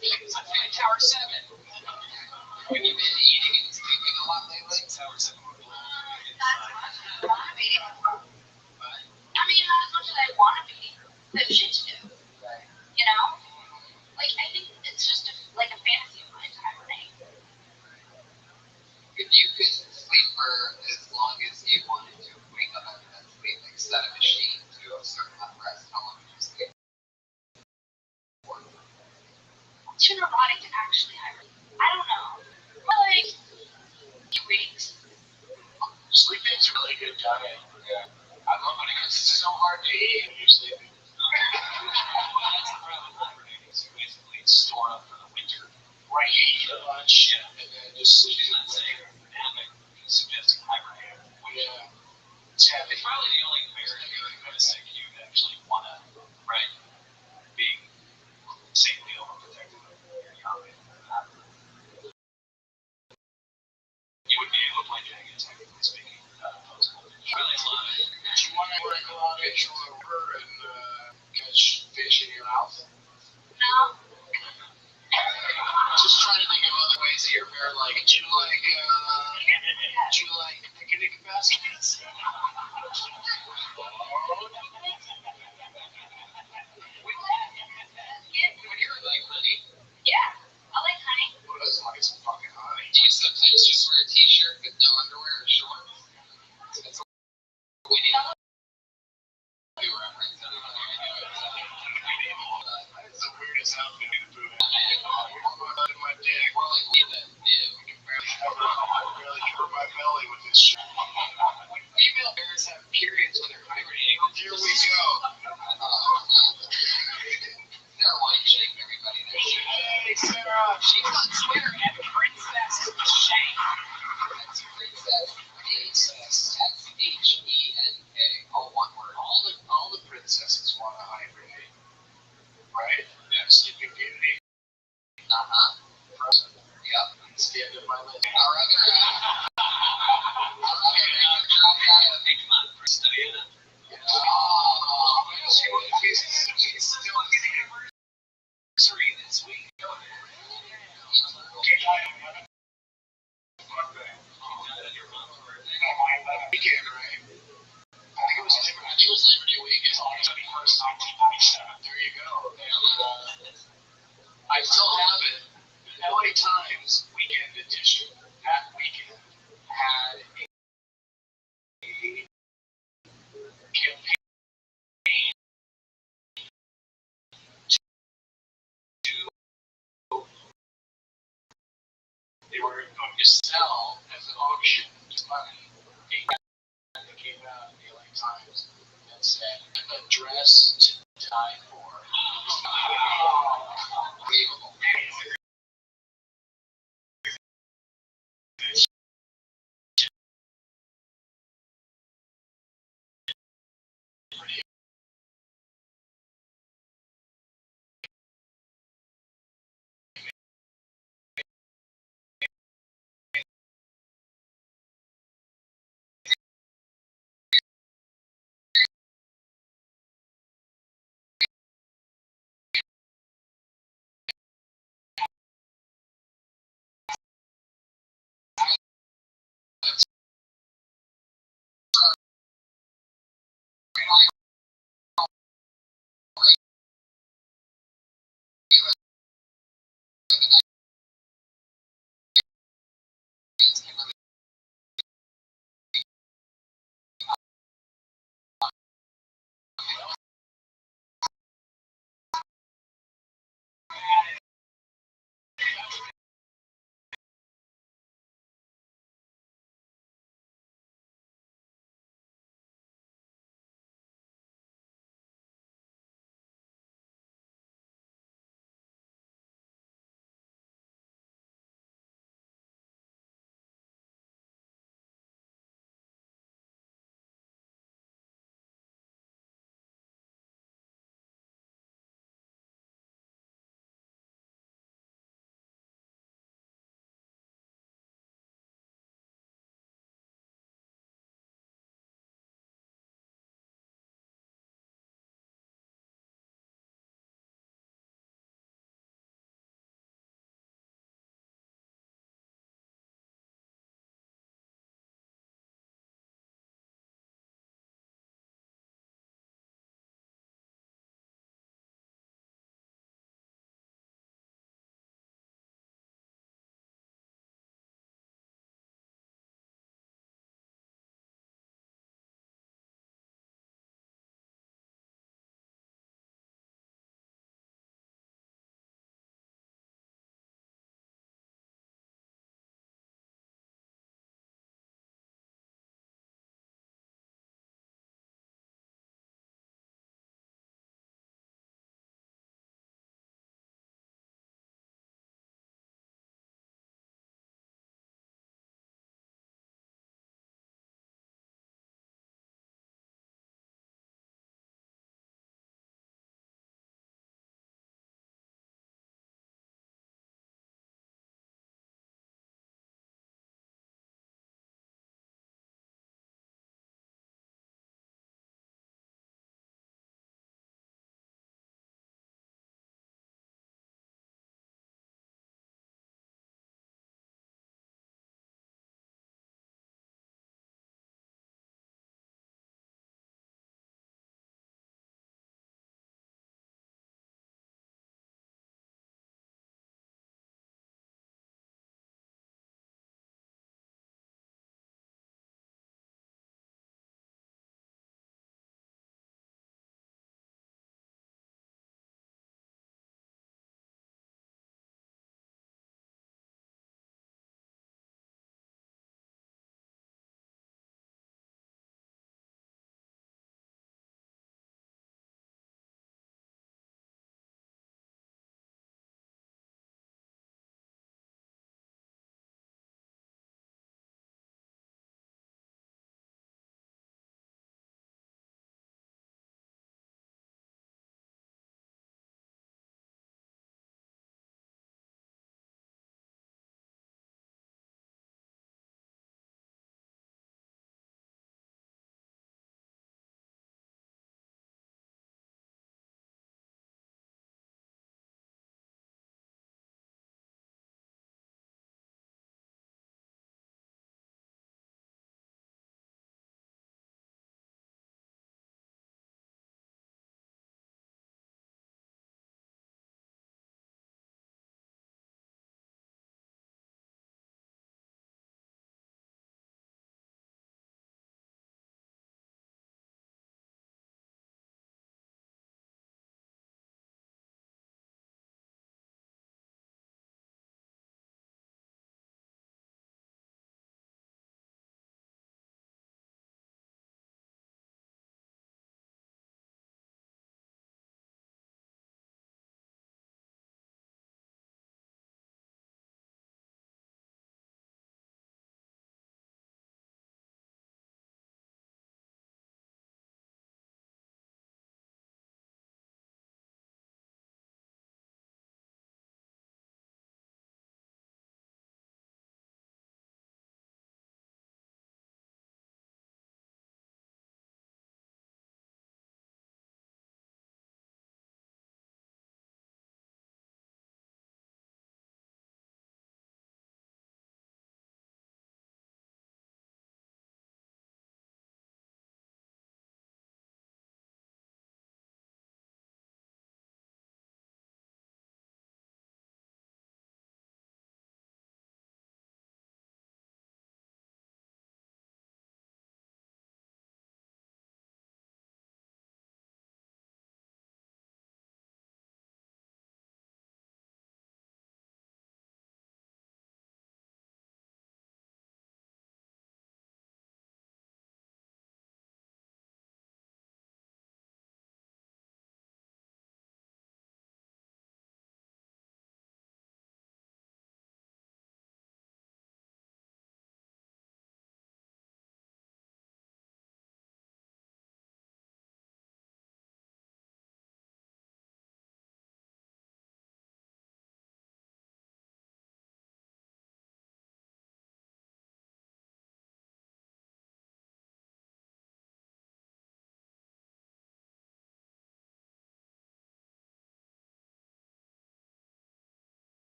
It's like Tower 7. Have you been eating and sleeping a lot lately? Tower 7. I want to be. I mean, not as much as I want to be. I have shit to do. You know? Like, I think it's just like a fantasy of mine to hibernate. If you could sleep for as long as you wanted to, wake up after that sleep, like set a machine to a certain amount of rest, how long would you sleep? Too neurotic to actually hibernate. I don't know. But like, 2 weeks. Sleeping's a really good diet. Yeah. I love it because it's so hard to eat when you're sleeping. That's the problem with hibernating. So you basically store up for the winter. Right, you eat a bunch and then just sleep. She's not saying napping. She's suggesting hibernating. Yeah. It's heavy. It's probably the only very realistic you actually want to, right? Being safely overprotected when you're young. You would be able to play Jenga, technically speaking, post-COVID. Really, a lot of it. Do you want to work a lot of fish on the river and catch fish in your mouth? No. Just trying to think of other ways that you're very like. Do you like picnic baskets? Would you like honey? Yeah. I like honey. Who doesn't like some fucking honey? Do you sometimes just wear a t-shirt with no underwear or shorts? That's what we need to do reference. I don't know if you do it. That's the weirdest outfit in the movie. I'm my dick. We're like, we can barely cover my belly with this shit. when female bears have periods when they're hibernating, Here we go. Sarah wanting to shake everybody there. Hey, Sarah. She's on Twitter at Princess Shank. That's Princess SHENK, all one word. All the princesses want to hibernate, right? Yeah, Sleeping Beauty. Frozen. Yep. It's the end of my list. Our other dropped out of Hey, come on, first Diana. She's still getting a anniversary this week. Weekend, right? I think it was Labor Day week. It's August 31st, 1997. There you go. And I still have it. LA Times Weekend Edition that weekend had a campaign to they were going to sell as an auction just money a that came out in the LA Times that said a dress to die for. Unbelievable.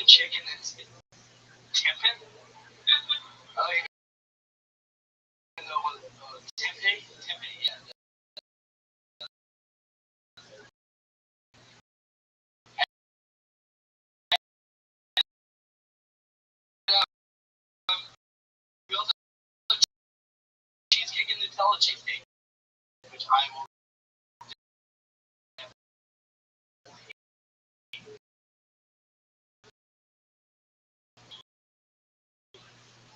chicken that's tempeh. Oh, you know what? Tempeh? Tempeh, yeah. We also have cheesecake and Nutella cheesecake, which I will.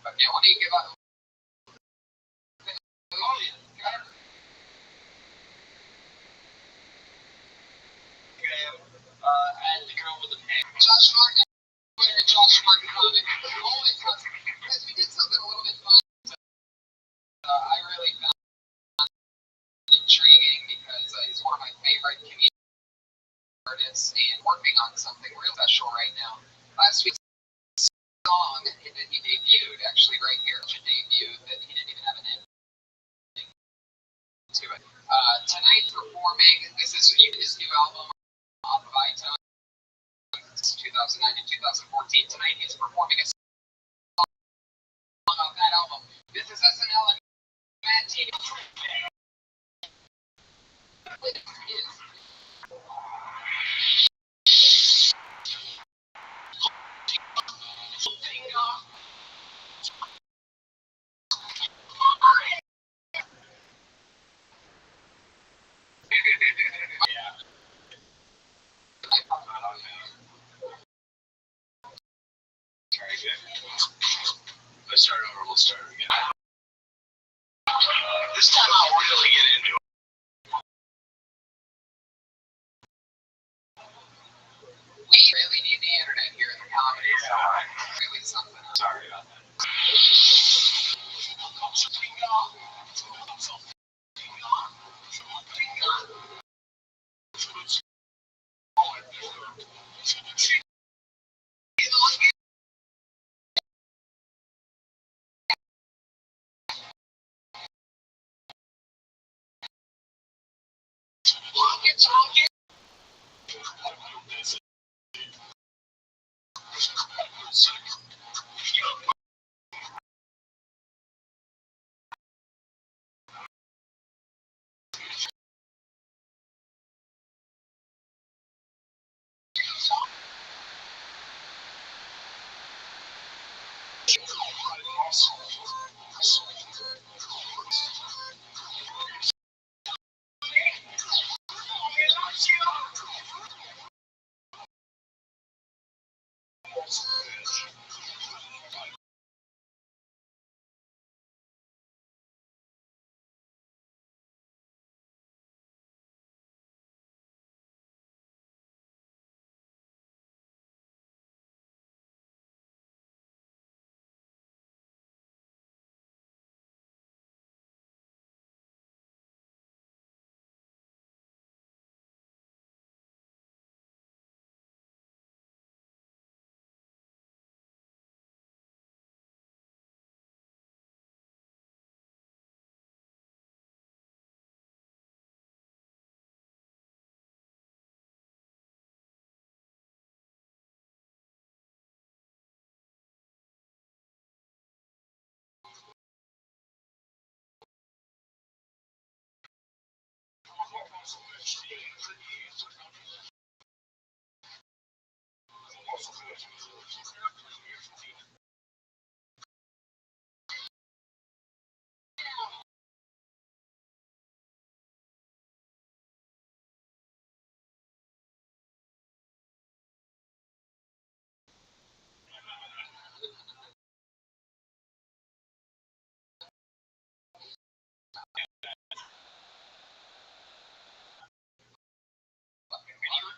Okay, what do you give up? Oh, yeah. And the girl with the pig. Josh Martin, Josh Martin comic. Always has, because we did something a little bit fun. I really found intriguing because he's one of my favorite comedian artists and working on something real special right now. Last week's song that he debuted, actually right here, a debut that he didn't even have an ending to it. Tonight performing, this is his new album off of iTunes, 2009 to 2014. Tonight he's performing a song off that album. This is SNL and Mad TV. Let's start over. We'll start again. This time I'll really get into it. We really need the internet here in the comedy. So really something. Sorry about that.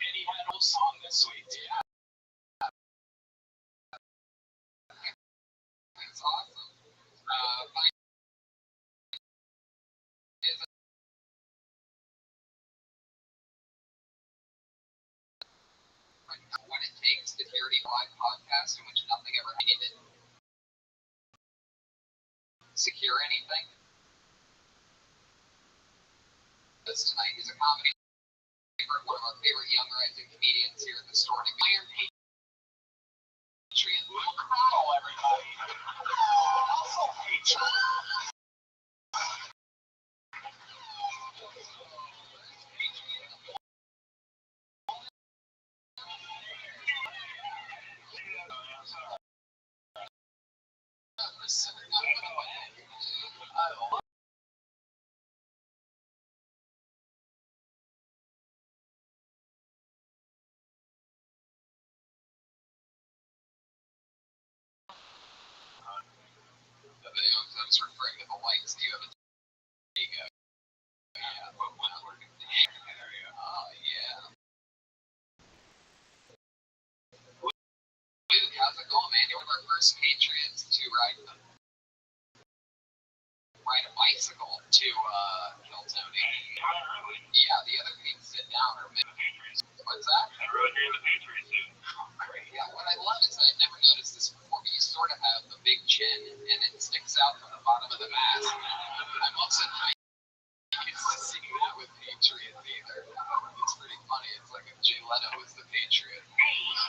And he had an old song this week. Yeah. That's awesome. What it takes to hear the live podcast in which nothing ever needed. Secure anything. This tonight is a comedy. One of our favorite young rising comedians here at the store. Iron Patriot. Luke Connell, everybody. Also Patriot. I was referring to the lights. Do you have a Diego? Yeah, but when we're in the area. Oh, yeah. Luke, how's it going, man? You're one of our first Patriots to ride a bicycle to kill Tony. Yeah, the other people sit down or what's that? I rode near the Patriots too. Great. Yeah, what I love is I'd never noticed this before, but you sort of have a big chin and it sticks out from the bottom of the mask. I'm also not used to seeing that with Patriots either. It's pretty funny. It's like if Jay Leno was the Patriot,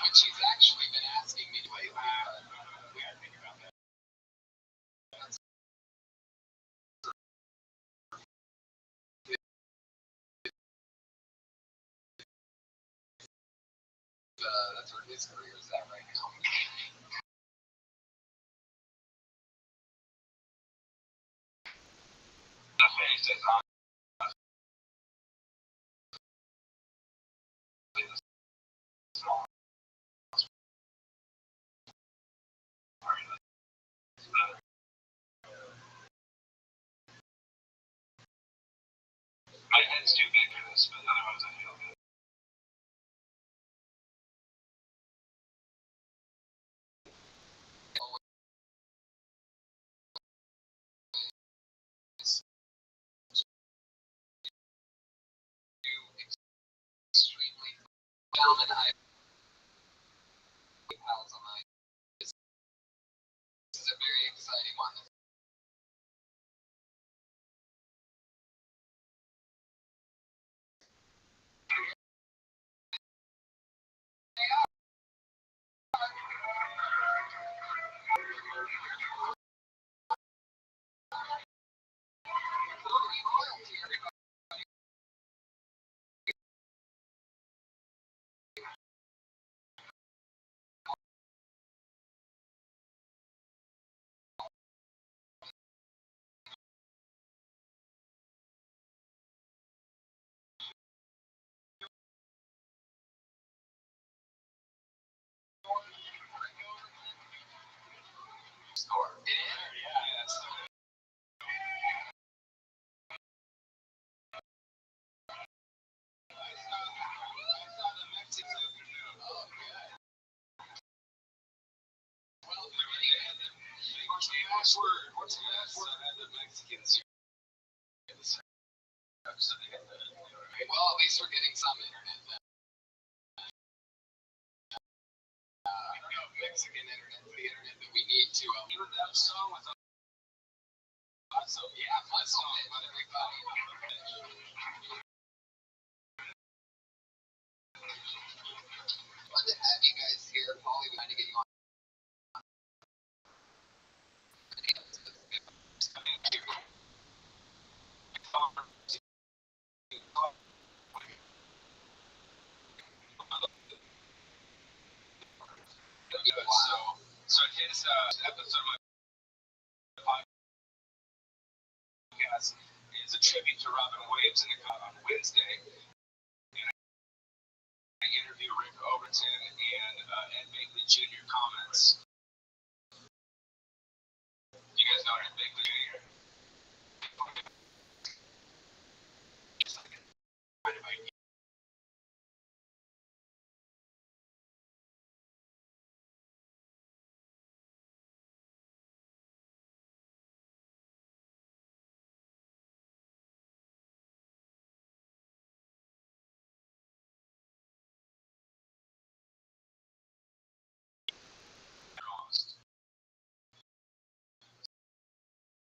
which he's actually been asking me lately. That's where his career is at right now. My head's too big for this, but otherwise I feel good. Extremely down and high pals on mine. This is a very exciting one. Score. It is? Yes. What's the password? The Mexicans. Well, at least we're getting some internet then. Mexican internet, the internet that we need to. That song was so yeah, my song with everybody. Fun to have you guys here. Probably trying to get you on. So his episode of my podcast is a tribute to Robin Williams on Wednesday. And I interview Rick Overton and Ed Bagley Jr. comments. You guys know Ed Bagley Jr.?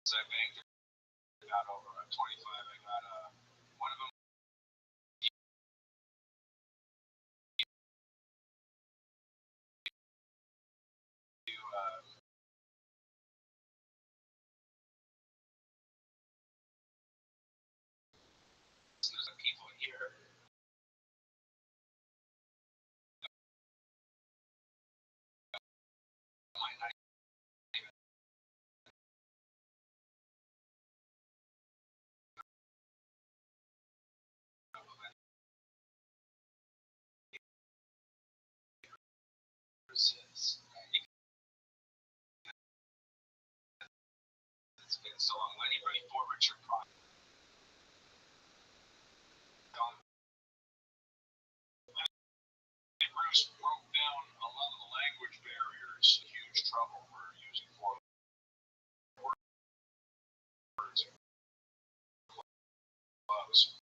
So I banked about over 25. I got one of them. So anybody for Richard Pryor. Bruce broke down a lot of the language barriers. Huge trouble for using four words. Clubs.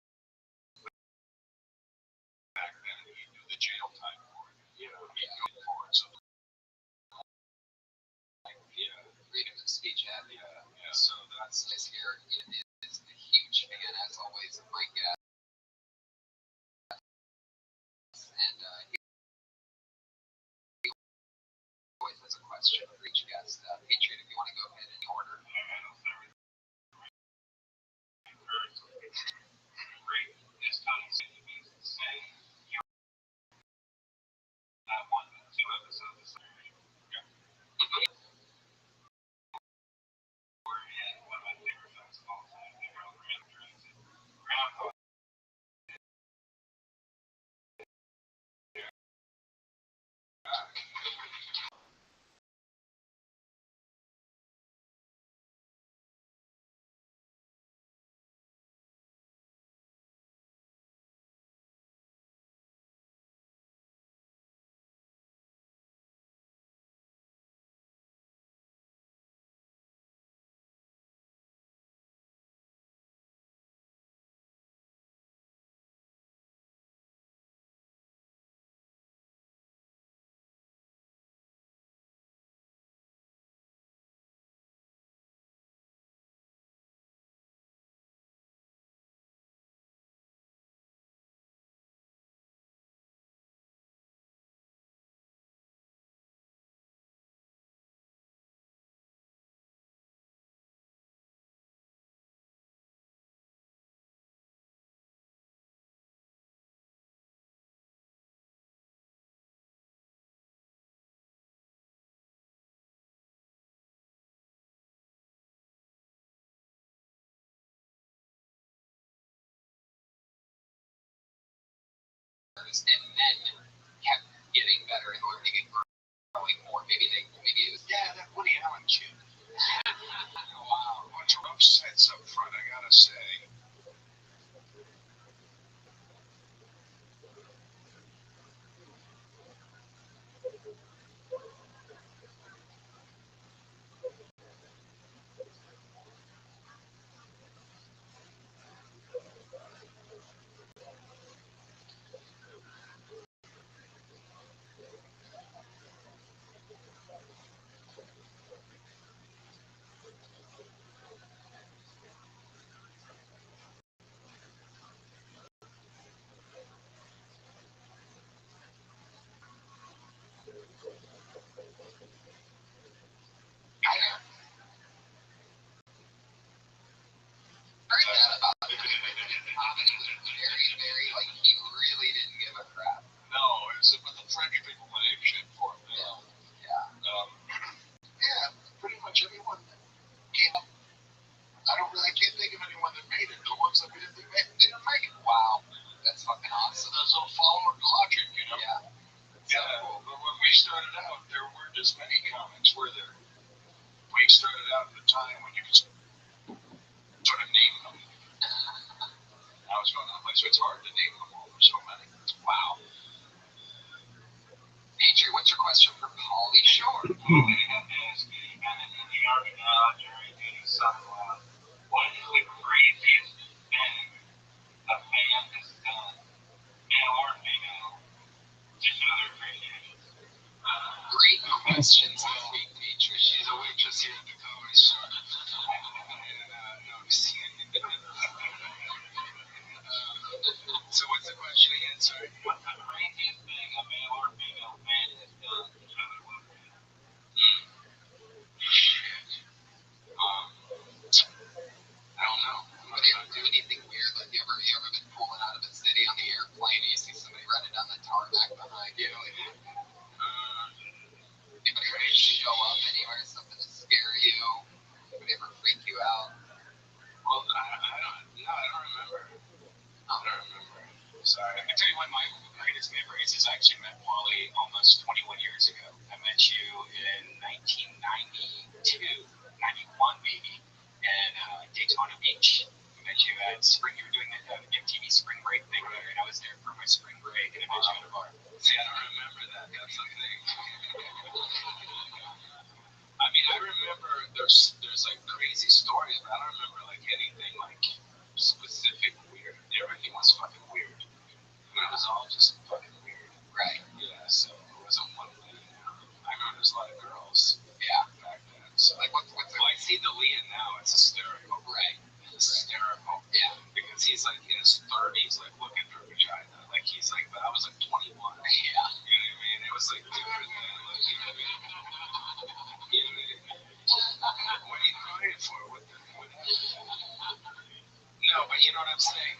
Back then, he knew the jail time for it. He knew for it. So, freedom of speech act. So that's this here is a huge fan, as always, of my guest. And he always has a question for each guest. Patriot, if you want to go ahead in order. And then kept getting better and learning and growing more. Maybe it was that Woody Allen kid. wow. Bunch of rough sets up front, I gotta say. Heard that about him. Comedy was very, very, like, he really didn't give a crap. no, it's with the French people that ate shit for him. Pretty much everyone that came up. I can't think of anyone that made it. The ones that didn't make it. Wow. That's fucking awesome. That's all following logic, you know? Yeah. But when we started out, there weren't as many comics, were there? We started out at a time when you could sort of name them. I was going to the place, so it's hard to name them all. There's so many. Wow. Adrian, what's your question for Pauly Shore? And in New York now, during some, what is the craziest thing a fan has done, male or female, just for their appreciation? Great questions, Adrian. She's a waitress here at the Comedy Store. So what's the question again? Sorry. What's the craziest thing a male or female fan has done to their love fan? Shit. I don't know. What do you do anything weird? Like, you ever been pulling out of a city on the airplane and you see somebody running down the tarmac behind you? Like, anybody ready to go up anywhere? Something to scare you? Anybody ever freak you out? Well, I don't remember. I don't remember. Sorry. I can tell you one of my greatest memories is I actually met Pauly almost 21 years ago. I met you in 1992, 91 maybe. and Daytona Beach. I met you at spring. You were doing the MTV spring break thing there, and I was there for my spring break, and I met you at a bar. See, I don't remember that. That's the thing. I mean, I remember there's like crazy stories, but I don't remember like anything like specific weird. Everything was fucking weird. I mean, it was all just fucking weird. Right. Yeah. So it wasn't one thing. I remember there's a lot of girls. Yeah. Back then. So like, what's well, I see the Leah now. It's hysterical. Right. Hysterical. Yeah. Because he's like in his 30s, like looking for vagina. Like he's like, but I was like 21. Yeah. You know what I mean? It was like different than like, you know what I mean? You know what I mean? What are you crying for? What the? No, but you know what I'm saying.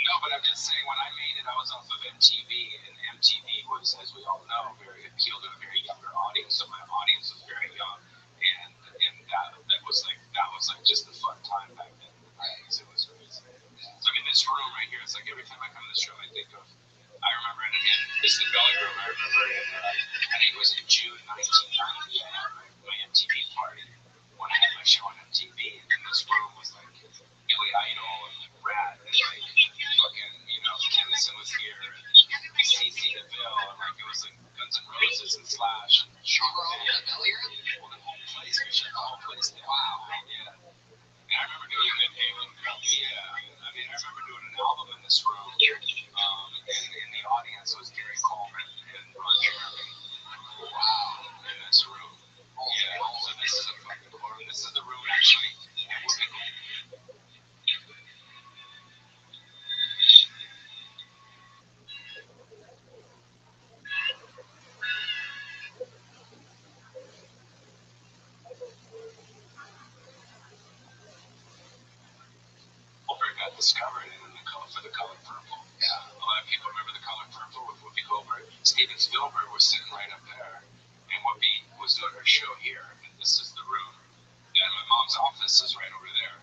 No, but I'm just saying when I made it, I was off of MTV, and MTV was, as we all know, very appealed to a very younger audience. So my audience was very young, and that was like just a fun time back then. Right? So it was crazy. So I mean, this room right here, it's like every time I come to this show, I think of. I remember it again. This is the belly room. I remember it. I think it was in June 1990. I had my MTV party when I had my show on MTV, and this room was like Billy Idol and Brad and like fucking, you know, Kennison was here and CC DeVille and like it was like Guns N' Roses and Slash and Sean Penn. Well, the whole place, we shut the whole place down. Wow. Yeah. And I remember doing Good Haven. Yeah. I mean, I remember doing an album in this room. And in the audience was Gary Coleman and Ron Jeremy. Wow. In this room. Yeah. So this is a fucking room. This is the room actually. Goldberg got discovered in the color for the color purple. Yeah. A lot of people remember the color purple with Whoopi Goldberg. Steven Spielberg was sitting right up there, and Whoopi was doing her show here. And this is the room. And my mom's office is right over there,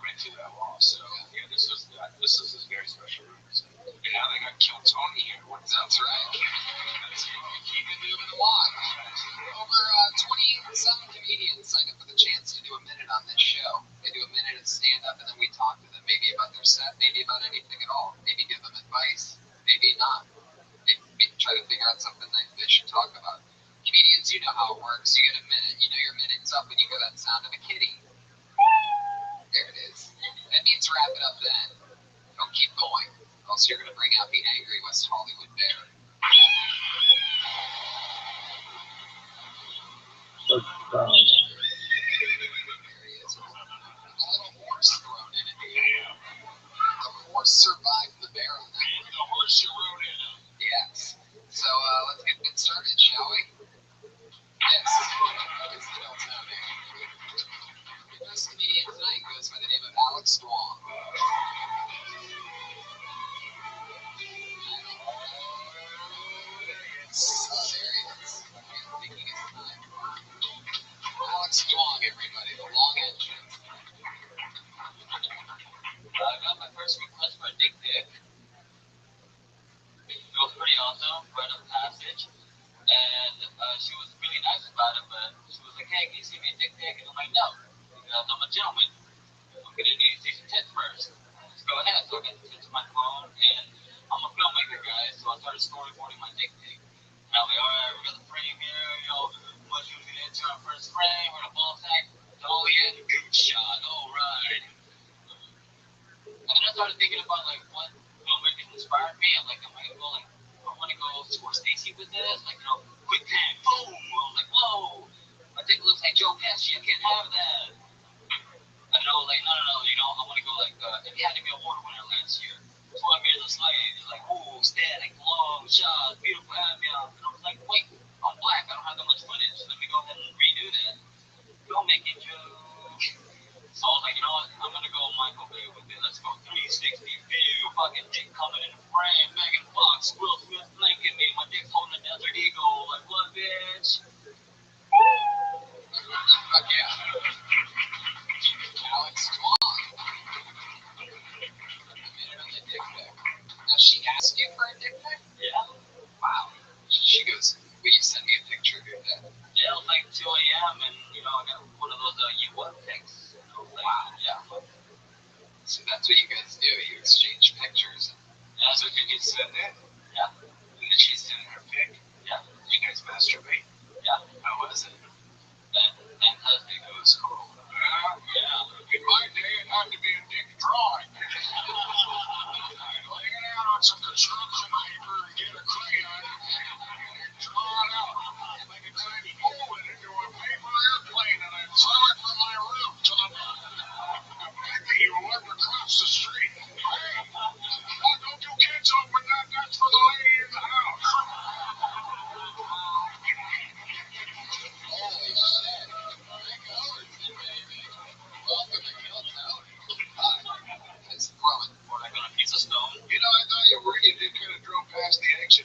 right through that wall. So yeah, this is a very special room. So, and now they got Kill Tony here. What's that? That's right. Keep it moving along. Over 27 comedians signed up for the chance to do a minute on this show. They do a minute of stand-up, and then we talk to them maybe about their set, maybe about anything at all. Maybe give them advice, maybe not. Maybe try to figure out something they should talk about. Comedians, you know how it works. You get a minute. You know your minute's up when you hear that sound of a kitty. There it is. That means wrap it up then. Don't keep going, or else you're going to bring out the angry West Hollywood bear. That's There he is. A little horse thrown in at the end. The horse survived the bear on that one. The horse you rode in. Yes. So let's get it started, shall we? Yes. It's still Tony. Your first comedian tonight goes by the name of Alex Duong. There he is. Taking his time. Alex Duong, everybody. The long entrance. I got my first request for a dick pic. It was pretty awesome. Right up passage. And she was really nice about it, but she was like, hey, can you send me a dick pic? And I'm like, no, because I'm a gentleman. I'm going to need to see some tits first. Let's go ahead. So I got the tits on my phone, and I'm a filmmaker, guys, so I started storyboarding my dick pic. And I was like, all right, we got the frame here, you know, what you get into our first frame, we're going to ball sack. Oh, yeah, good shot. All right. And then I started thinking about, like, what filmmakers inspired me. I'm like, am I going to go, like, I want to go to where Stacey was this, like, you know, quick tag, boom. I was like, whoa, my dick looks like Joe Pesci, I can't have that. I know, like, no, you know, I want to go, like, Academy Award winner last year. 12 Years a Slave. He's like, ooh, static, long shots, beautiful ambiance. And I was like, wait, I'm black, I don't have that much footage. Let me go ahead and redo that. Filmmaking joke. So I was like, you know what, I'm going to go Michael Bay with it. Let's go 360 view, fucking dick coming in the frame, Megan Fox, Will Smith blinking me, my dick's holding a Desert Eagle. Like, what, bitch? Fuck yeah. Alex Duong. A minute on the dick pic. Now, she asked you for a dick pic? Yeah. Wow. She goes, will you send me a picture of your dick? Yeah, it was like 2 a.m. and, you know, I got one of those you what pics.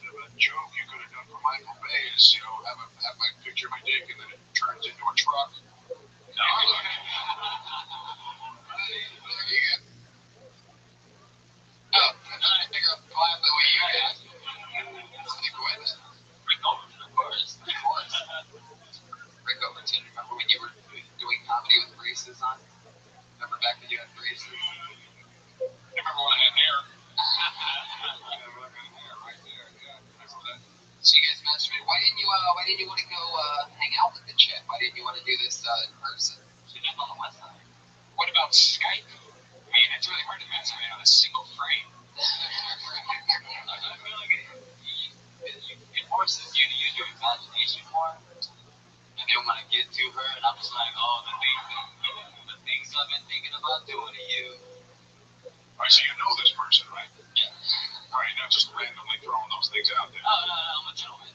opposite of a joke you could have done for Michael Bay is, you know, have my picture of my dick and then it turns into a truck. No. Oh, I figure out the vibe the way you got. Stick with it. Rick Overton, of course. Of course. Rick Overton, remember when you were doing comedy with braces on? Remember back when you had braces? I remember when I had hair. Right there, yeah. So you guys mentioned me. Why didn't you want to go hang out with the chick? Why didn't you want to do this in person? She lives on the west side. What about Skype? I mean, it's really hard to masturbate on a single frame. I feel like it forces you to use your imagination more. And then when I get to her, and I'm just like, oh, the things I've been thinking about doing to you. All right, so you know this person, right? Yeah. All right, not just randomly throwing those things out there. Oh, no, I'm a gentleman.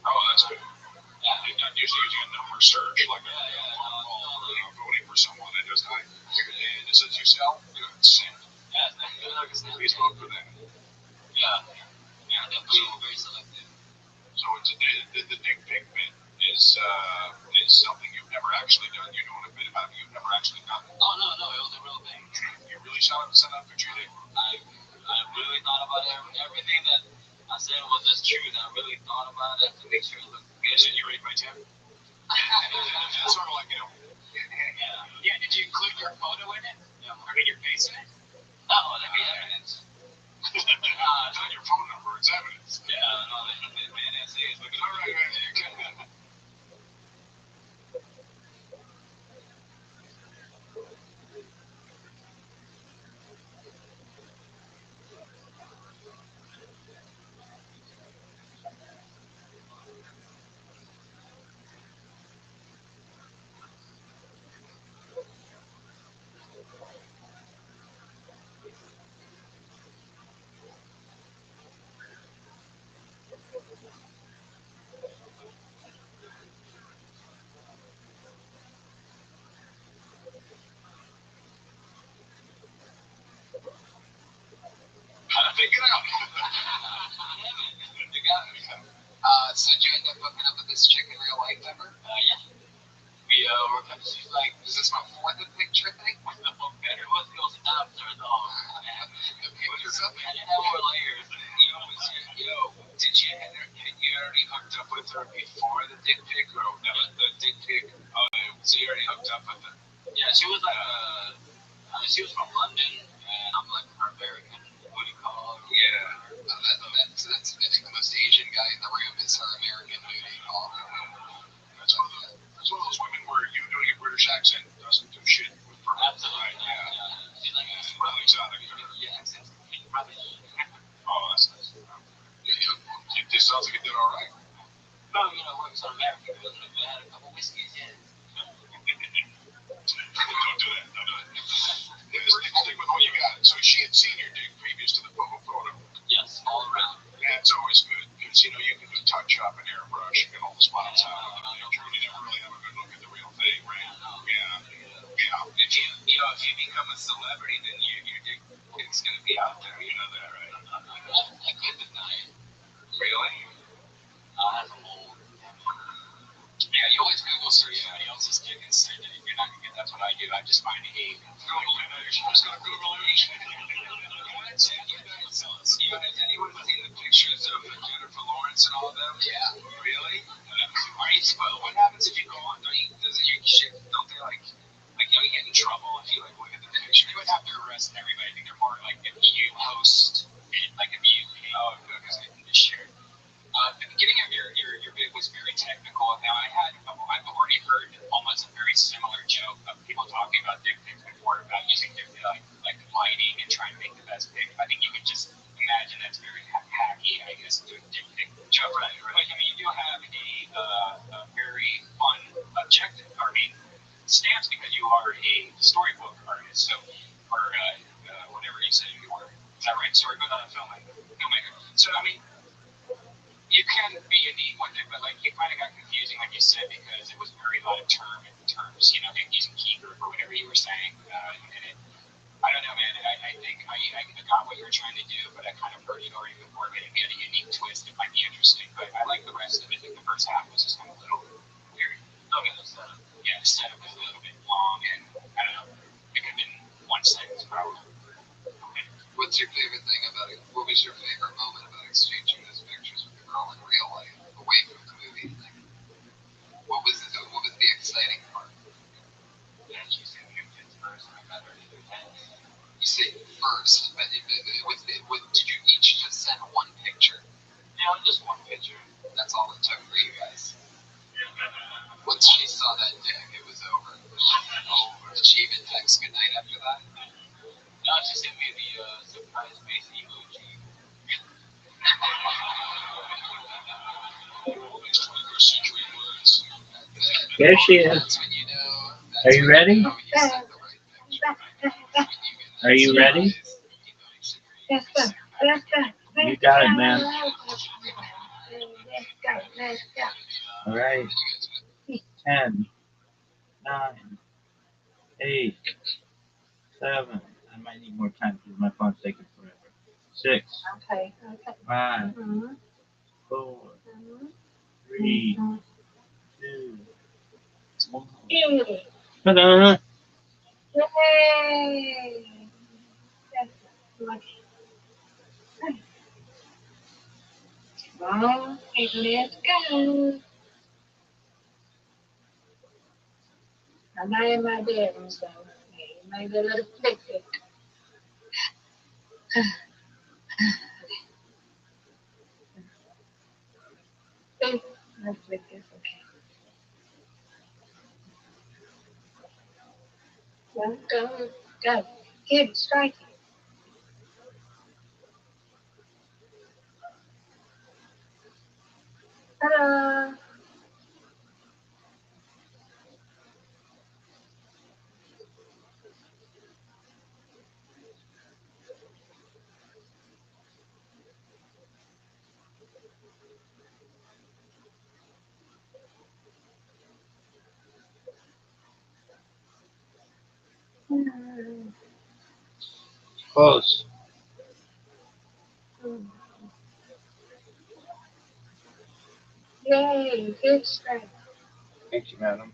Oh, that's good. You're not usually using a number search like a phone call or voting for someone that does not. And it says you sell, you know, send. Yeah, it's like Please vote for them. yeah, definitely very selective. So it's the dick pic bit is something you've never actually done. You know a bit about it, you've never actually done it. Oh, no, it was a real thing. You really send out a picture of your dick? I really thought about everything that I said was just true. And I really thought about it to make sure it looked good. Yes, and you rate by 10? It's sort of like, you know. Yeah. Did you include your photo in it? Yeah. I mean, your face in it? Oh, that'd be evidence. It's not your phone number, it's evidence. Yeah, no, man, essays. Look at All right. Take it out. You got me. So did you end up hooking up with this chick in real life ever? Yeah. We were kind of, she's like, Is this before the picture thing? it was after though. The picture of I didn't have more layers. Did you already hooked up with her before the dick pic, or the dick pic? So you already hooked up with her? Yeah, she was like, she was from London, and I'm like her American. What do you call her? Yeah. That's I think the most Asian guy in the room is her American booty call. That's one of those women where you doing a British accent doesn't do shit with her. Absolutely. Yeah. She's like, It's really exotic. yeah, accent's rubbish. Oh, that's nice. This sounds like it did all right. No, works on American. It wasn't bad. A couple whiskeys in. Don't do that. Stick with what you got. So she had seen your dick previous to the photo. Yes, all around. That's always good because you can do touch up and airbrush and get all the spots out of the picture. You never really have a good look at the real thing, right? Yeah. If you become a celebrity, then your dick pic's gonna be out there. You know that, right? I couldn't deny it. Really? That's old. Yeah, you always Google search somebody else's dick and say that you're not gonna get. That's what I do. I just find Google image. I'm just gonna Google image. Has anyone seen the pictures of Jennifer Lawrence and all of them? Yeah. Really? What happens if you go on? Don't they like you get in trouble if you look at the picture? They would have to arrest everybody. I think they're more like if you post, like if you because they share. The beginning of your bit was very technical. Now I've already heard almost a very similar joke of people talking about dick pics before about using dick like lighting and trying to make the best pic. I think you could just imagine that's very hacky, I guess, doing dick pic joke. Right. But I mean, you do have a filmmaker. So I mean, you can be unique with it, but like it kind of got confusing, like you said, because it was very lot of terms, you know, using key group or whatever you were saying, and it, I don't know, man. I think I got what you were trying to do, but I kind of heard it already before. But if you had a unique twist, it might be interesting. But I like the rest of it. I think the first half was just kind of a little weird. Okay, the setup. Yeah, the setup was a little bit long, and I don't know. It could have been one sentence, probably. Okay. What's your favorite thing about it? What was your favorite moment about exchanging those pictures with the girl in real life, away from the movie thing? What was the exciting part? Yeah, she said you did first, and I got her to do that. You say first, but did you each just send one picture? Yeah, just one picture. That's all it took for you guys. Once she saw that dick, it was over. Did she even text goodnight after that? No, she sent me the surprise face emoji. There she is. That's when you know. Are you ready? You sent the right picture. Are you ready? Let's go. Let's go. You got it, man. Let's go. Let's go. All right. 10, 9, 8, 7. I might need more time because my phone's taking forever. 6, Okay. Okay. 5, Mm-hmm. 4, Mm-hmm. 3, Mm-hmm. 2, 1. Yay! Ta-da! Yay! That's lucky. Well, let's go. I'm not in my bedroom, so maybe a little flick it. Let's flick this, okay. Well, go, go. Hit it, strike it. Ta-da! Close. Yay, good strike. Thank you, madam.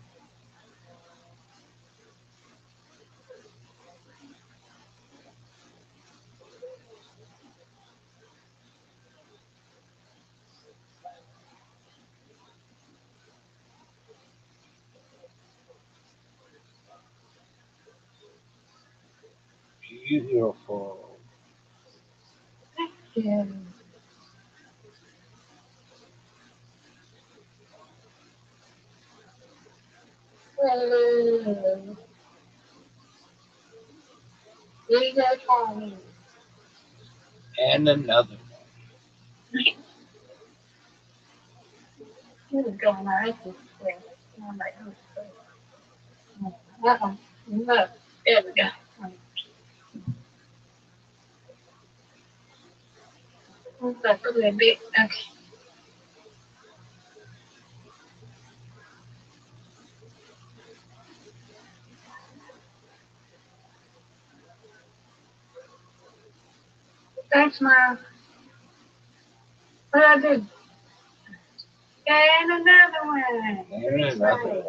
Beautiful. Yeah. Well, really good for me. And another one. This is going on. I'm like, uh-oh. Look, there we go. Move up a little bit. Okay. Thanks, Mom. What I do? And another one. And another one.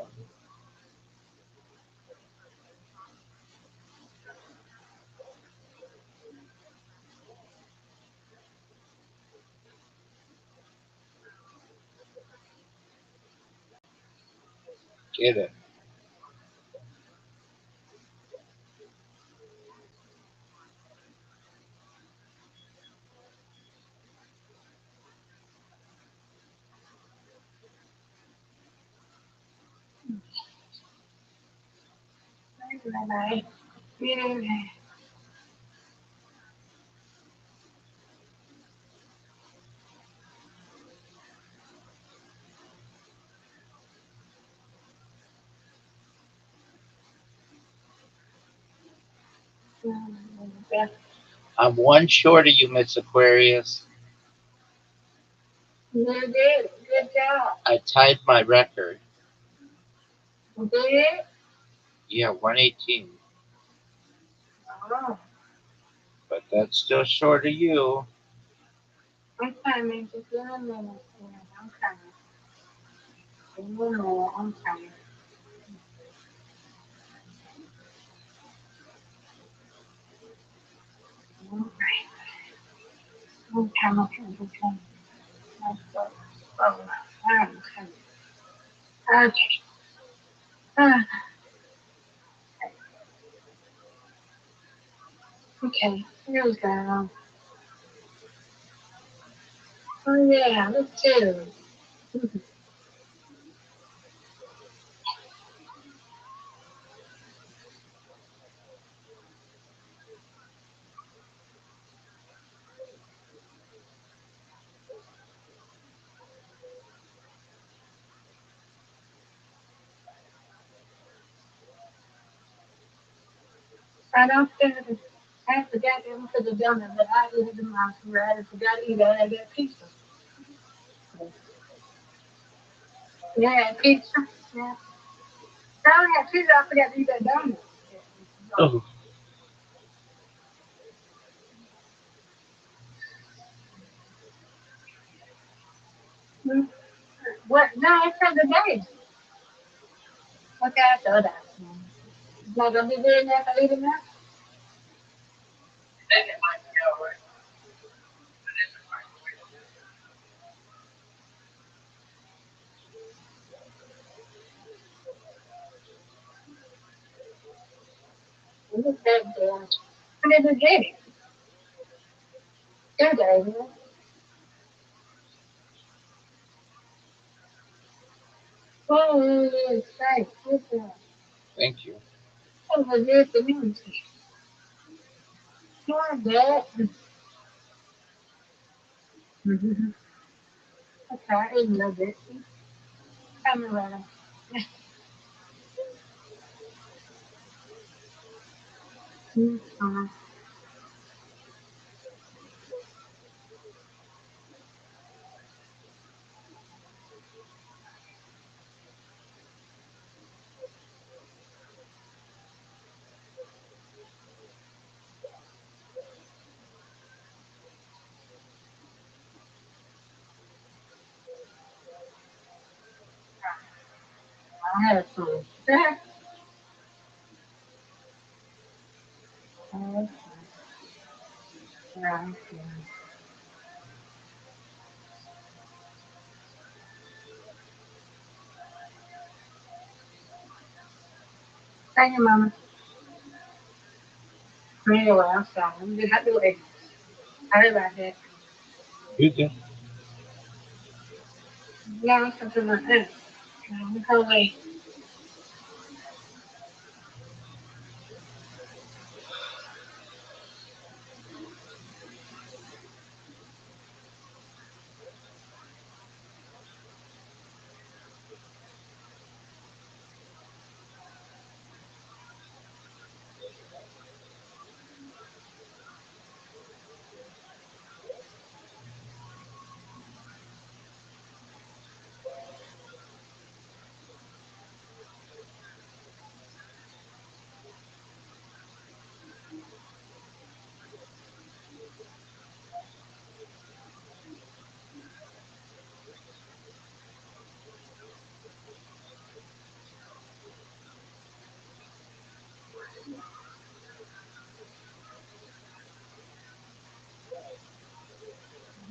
Get it. Bye-bye. Yeah. I'm one short of you, Miss Aquarius. You did. Good job. I tied my record. You did? Yeah, 118. Oh, But that's still short of you. I'm coming. Just in a minute. Yeah, I'm coming. In a minute, I'm coming. All right. I'm coming. I'm coming. I'm so, oh, I'm coming. Okay. Ah, okay. Here we go. Oh, yeah. Let's do. I don't think I forgot to put the donut, but I eat it in my food. I forgot to eat all that pizza. Yeah, pizza. Yeah. I don't have pizza. I forgot to eat that donut. Oh, Hmm. What? No, it's for the day. Okay, I thought that. It's not gonna be good enough. I eat it now. It's that good. I never get it. Good day, man. Oh, it's great. Good job. thank you. That was good community. Not bad. Mm-hmm. Okay, I ate a little bit. Come around. Mm-hmm. I had some. Thank you, Mama. Anyway, I'm sorry. I'm just happy with it. Sorry about that. You good? Yeah, I'm something like that. Go away.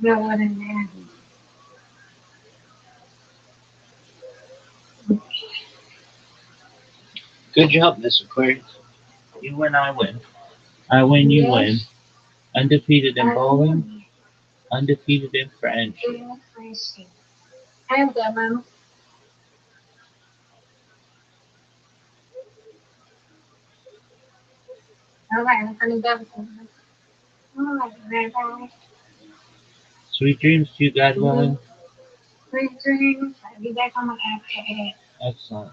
No one in there. Good job, Miss Aquarius. You win, I win. I win, you win. Yes. Undefeated in bowling, undefeated in friendship. Yes, I see. I have that, Mama. All right, I'm coming back. All right, bye. Sweet dreams to you, God Mm-hmm. willing. Sweet dreams. I'll be back on my iPad. Excellent.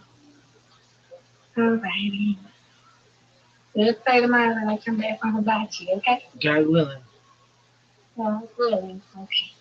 All righty. We'll stay tomorrow when I come back from Hibachi, okay? God willing. Well, really, okay.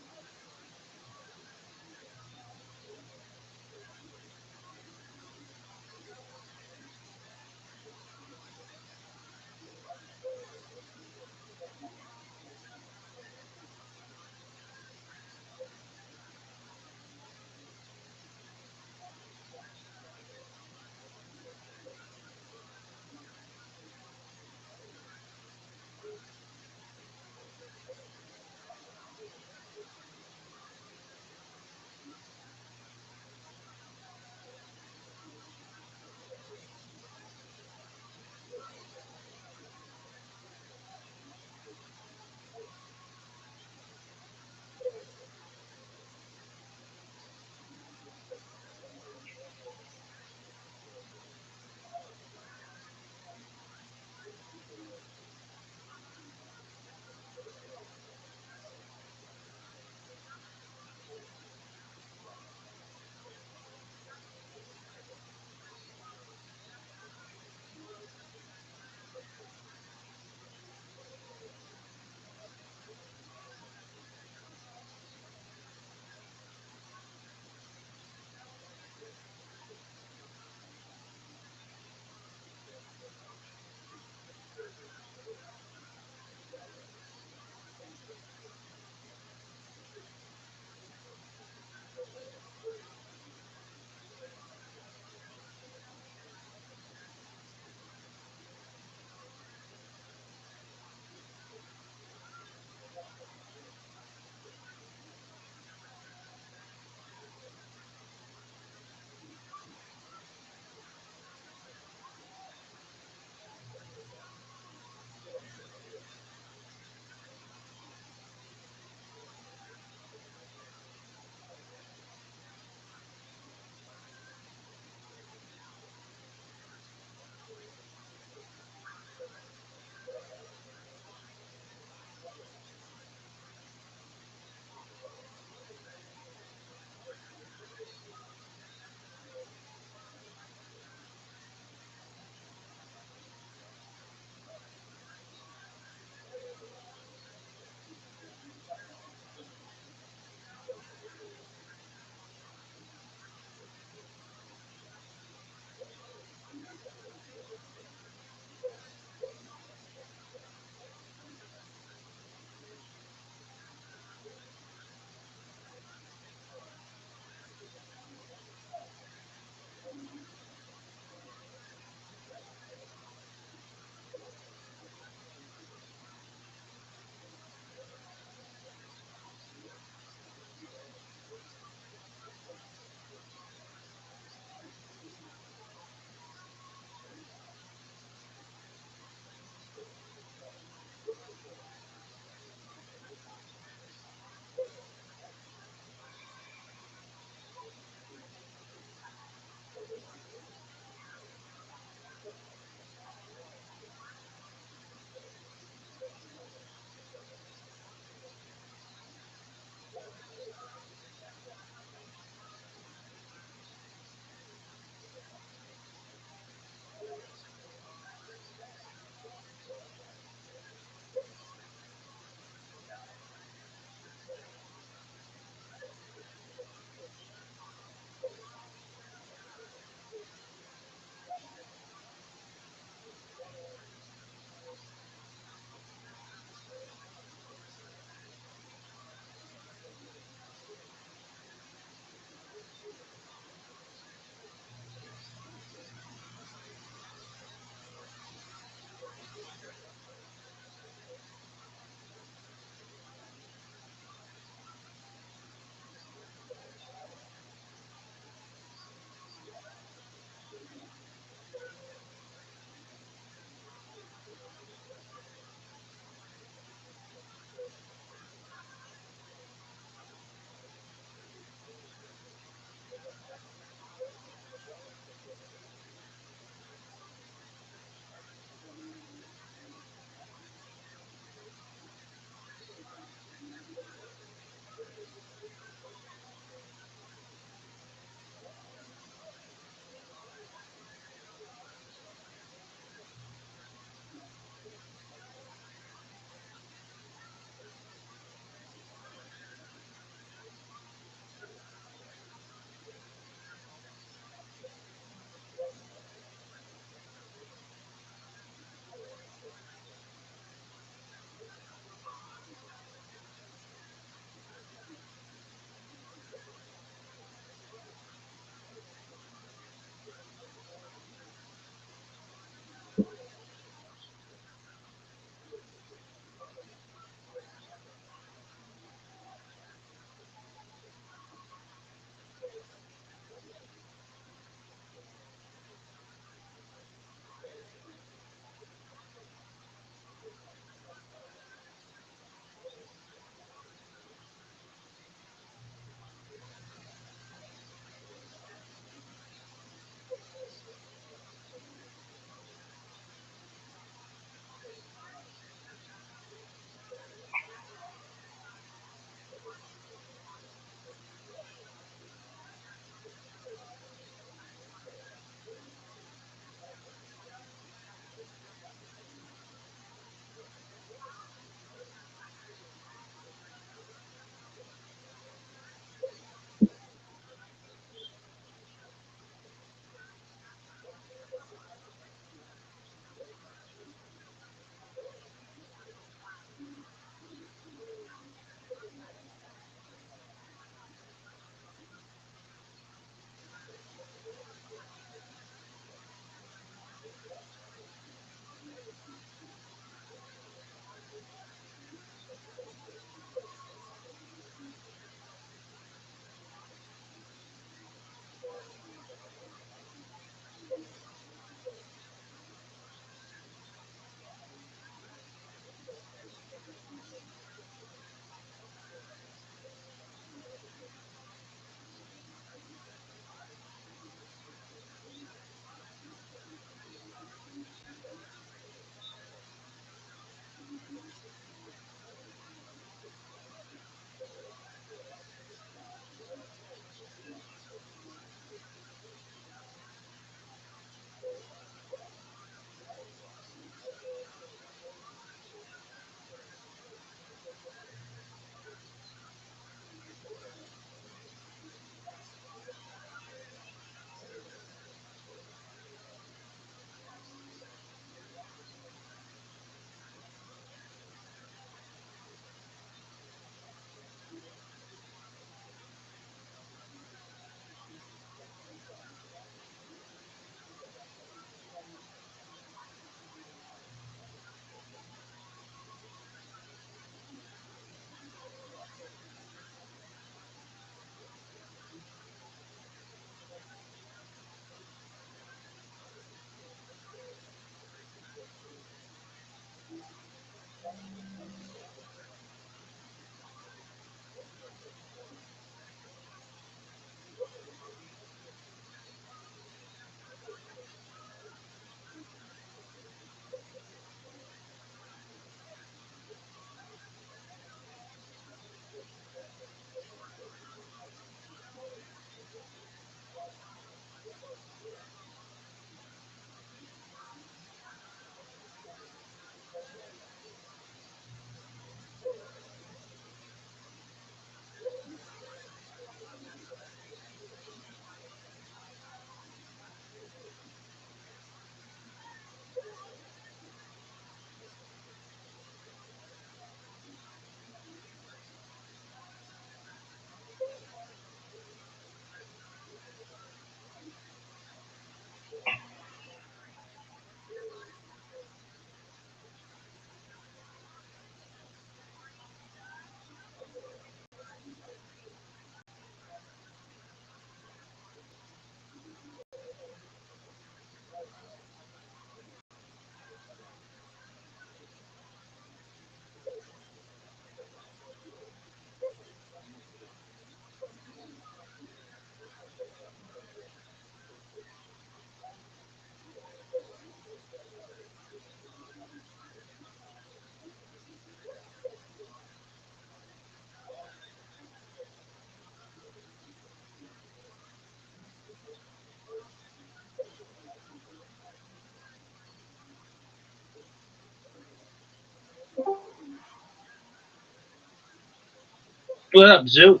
What up, Zoo?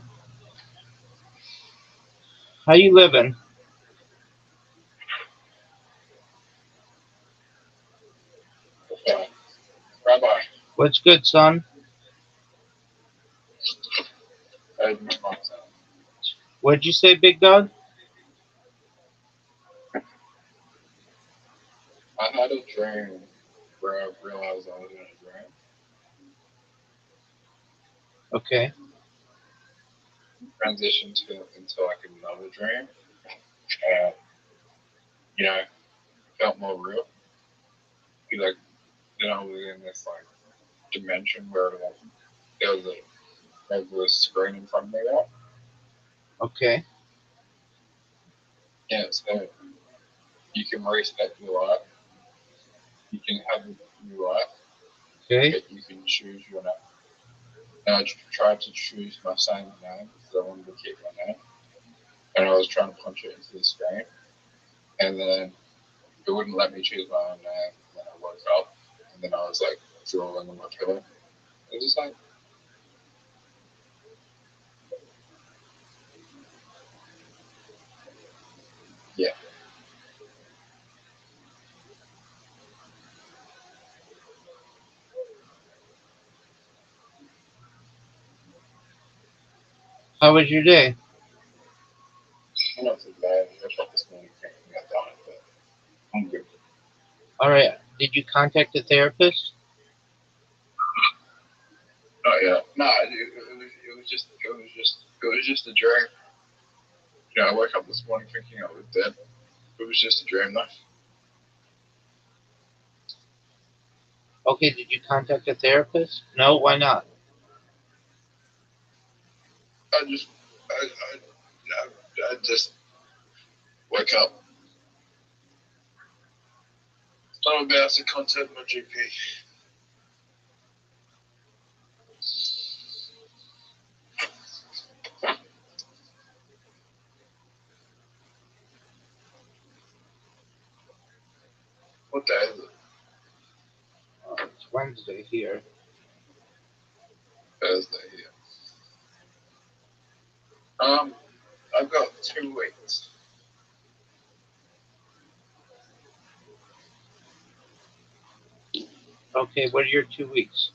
How you living? Rabbi, What's good, son? I had my mom's out. What'd you say, big dog? I had a dream where I realized I was in a dream. Okay. Transitioned into like another dream, and felt more real. Like I was in this like dimension where like there was a screen in front of me there. Okay. Yeah, so you can reset your life. You can have a new life, Okay. but you can choose your name. And I tried to choose my same name because I wanted to keep my name, and I was trying to punch it into the screen, and then it wouldn't let me choose my own name. And then I woke up, and then I was like drooling on my pillow. It was just like, yeah. How was your day? Not too bad. I woke up this morning thinking I died, but I'm good. All right. Did you contact a therapist? Oh yeah. No, it was just a dream. I woke up this morning thinking I was dead. It was just a dream, though. Okay. Did you contact a therapist? No. Why not? I just, I just wake up. I'm about to contact my GP. What day is it? It's Wednesday here. Thursday here. I've got 2 weeks. Okay. What are your 2 weeks?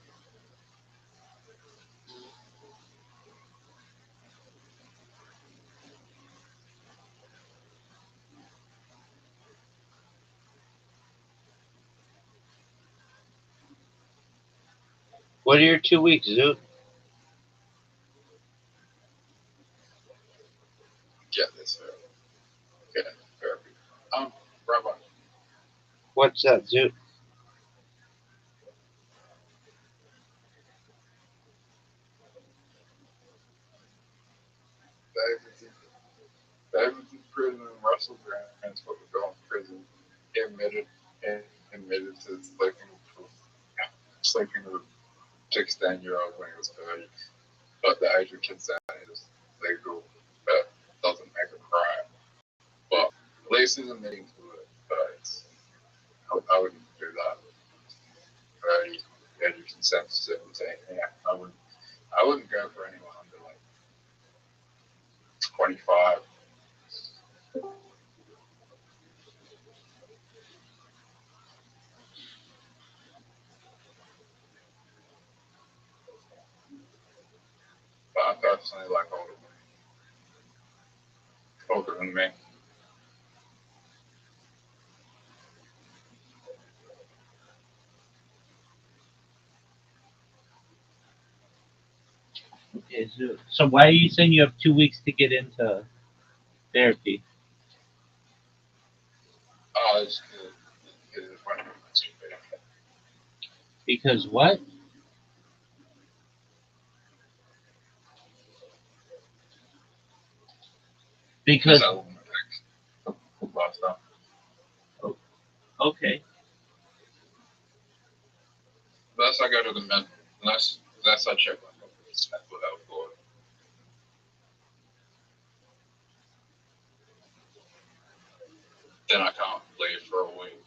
What are your 2 weeks, Zoo? Get this therapy. Rabbi, What's that, Zoo? David's in prison and Russell Grant's what we're going to prison. He admitted to sleeping with a 16-year-old when he was 30. But the age of consent is legal, but doesn't make a crime. But at least he's admitting to it. But I wouldn't do that. The age of consent is 17. Yeah, I wouldn't go for anyone under like 25. But I personally like older than me. Okay, Zoo. So why are you saying you have 2 weeks to get into therapy? Oh, it's good. It's one of my Because what? Because last time. okay. Unless I go to the med, unless I check my mental health board. Then I can't leave for a week.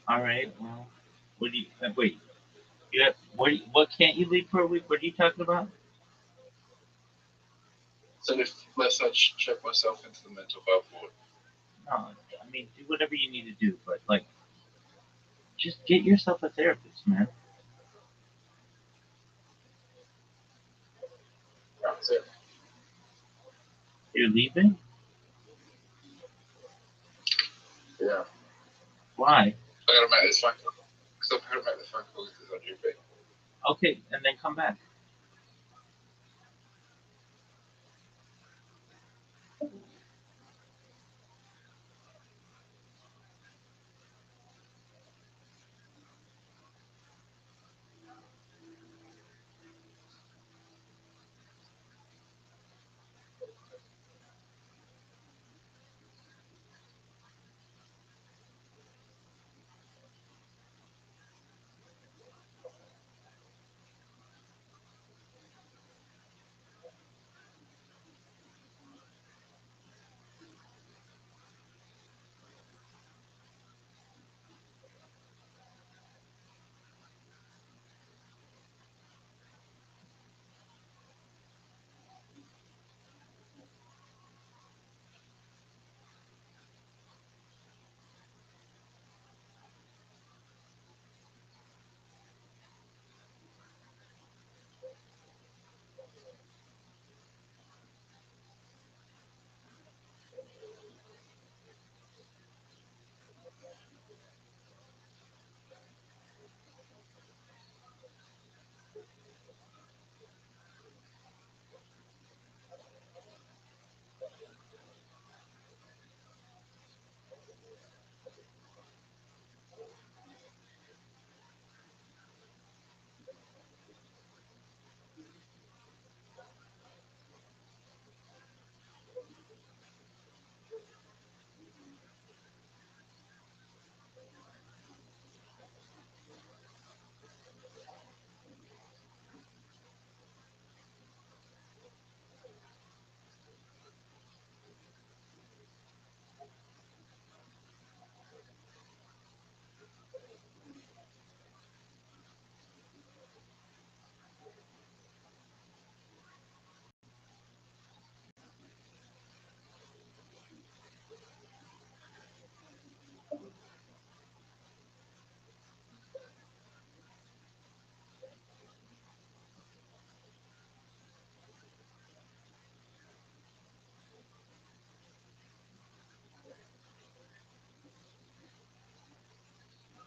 All right. Well, what do you wait? You have, what can't you leave for a week? What are you talking about? So let's not check myself into the mental health ward. No, I mean, do whatever you need to do, but like, just get yourself a therapist, man. That's it. You're leaving? Yeah. Why? I gotta make this phone call. Because I've heard about the phone call because on GP. Okay, and then come back.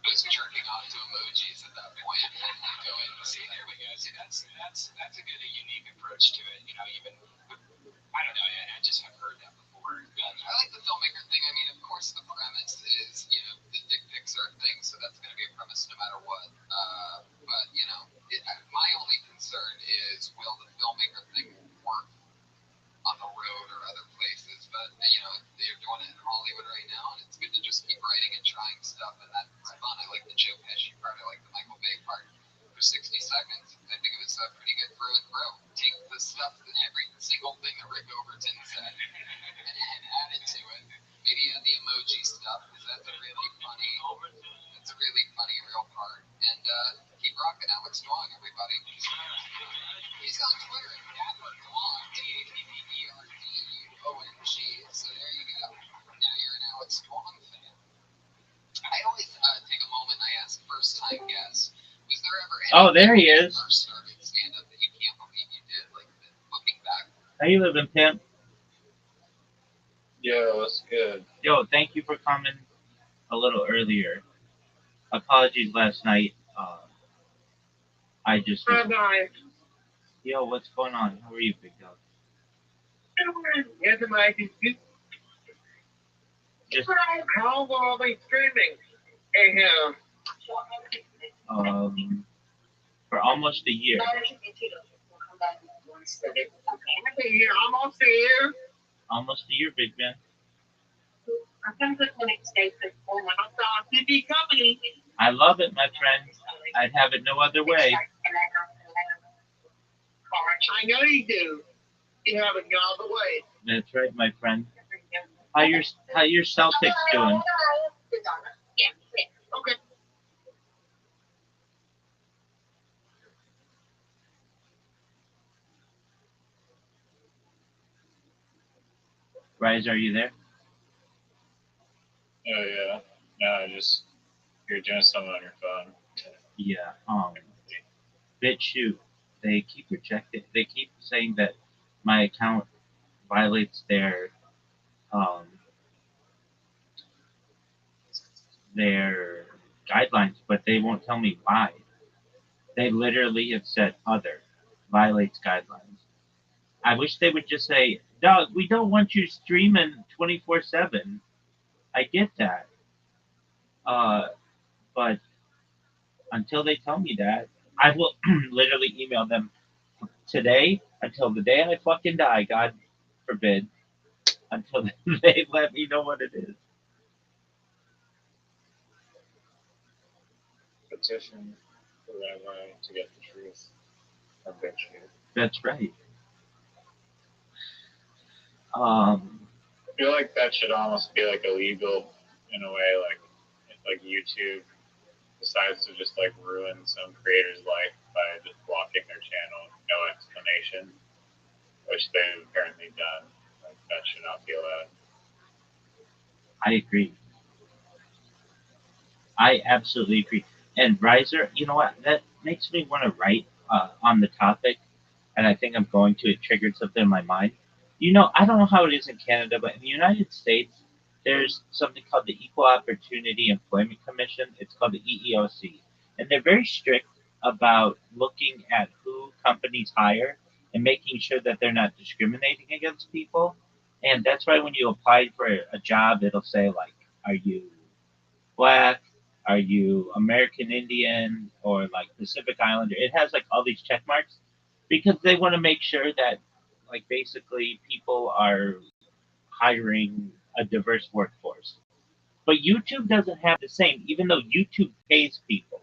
I was jerking off to emojis at that point. Go in and See, there we go. See, that's a good, a unique approach to it. You know, even I don't know. I just have heard that before. I like the filmmaker thing. I mean, of course, the premise is, you know, the dick pics are a thing, so that's going to be a premise no matter what. But, you know, my only concern is, will the filmmaker thing work on the road or other places? But, you know, they're doing it in Hollywood right now, and it's good to just keep writing and trying stuff, and that's fun. I like the Joe Pesci part. I like the Michael Bay part. For 60 seconds, I think it was pretty good through and through. Take the stuff, every single thing that Rick Overton said, and add it to it. Maybe add the emoji stuff, because that's a really funny, real part. And keep rocking Alex Dwong, everybody. He's on Twitter at Dwong, DAPPERDONG. So there you go. Now you're an Alex Dwong fan. I always take a moment and I ask first time guests, was there ever anything Oh, there he when you is. first started stand up that you can't believe you did, like looking back? How you living, Pimp? Yeah, that's good. Yo, thank you for coming a little earlier. Apologies last night. I just. Bye-bye. Yo, what's going on? How are you, big dog? Here's the mic. Just How long are they streaming? Anyhow. for almost a year. Almost a year. Almost a year, big man. I'm going to the next day for TV company. I love it, my friend. I'd have it no other way. I know you do. You have it no other way. That's right, my friend. How your Celtics doing? Okay. Rise, are you there? Oh yeah. No, just you're doing something on your phone. Yeah. BitChute, they keep rejecting. They keep saying that my account violates um their guidelines, but they won't tell me why. They literally have said other violates guidelines. I wish they would just say, "Dog, we don't want you streaming 24/7." I get that, uh, but until they tell me that, I will literally email them today until the day I fucking die. God forbid, until they let me know what it is. Petition the Rabbi to get the truth. I bet you. That's right. I feel like that should almost be like illegal in a way, like if like YouTube decides to just like ruin some creator's life by just blocking their channel, no explanation, which they've apparently done. Like that should not be allowed. I agree. I absolutely agree. And Riser, you know what? That makes me want to write on the topic, and I think I'm going to. It triggered something in my mind. I don't know how it is in Canada, but in the United States, there's something called the Equal Opportunity Employment Commission. It's called the EEOC, and they're very strict about looking at who companies hire and making sure that they're not discriminating against people. And that's why when you apply for a job, it'll say like, "Are you Black? Are you American Indian or like Pacific Islander?" It has like all these check marks because they want to make sure that like basically people are hiring a diverse workforce. But YouTube doesn't have the same, even though YouTube pays people.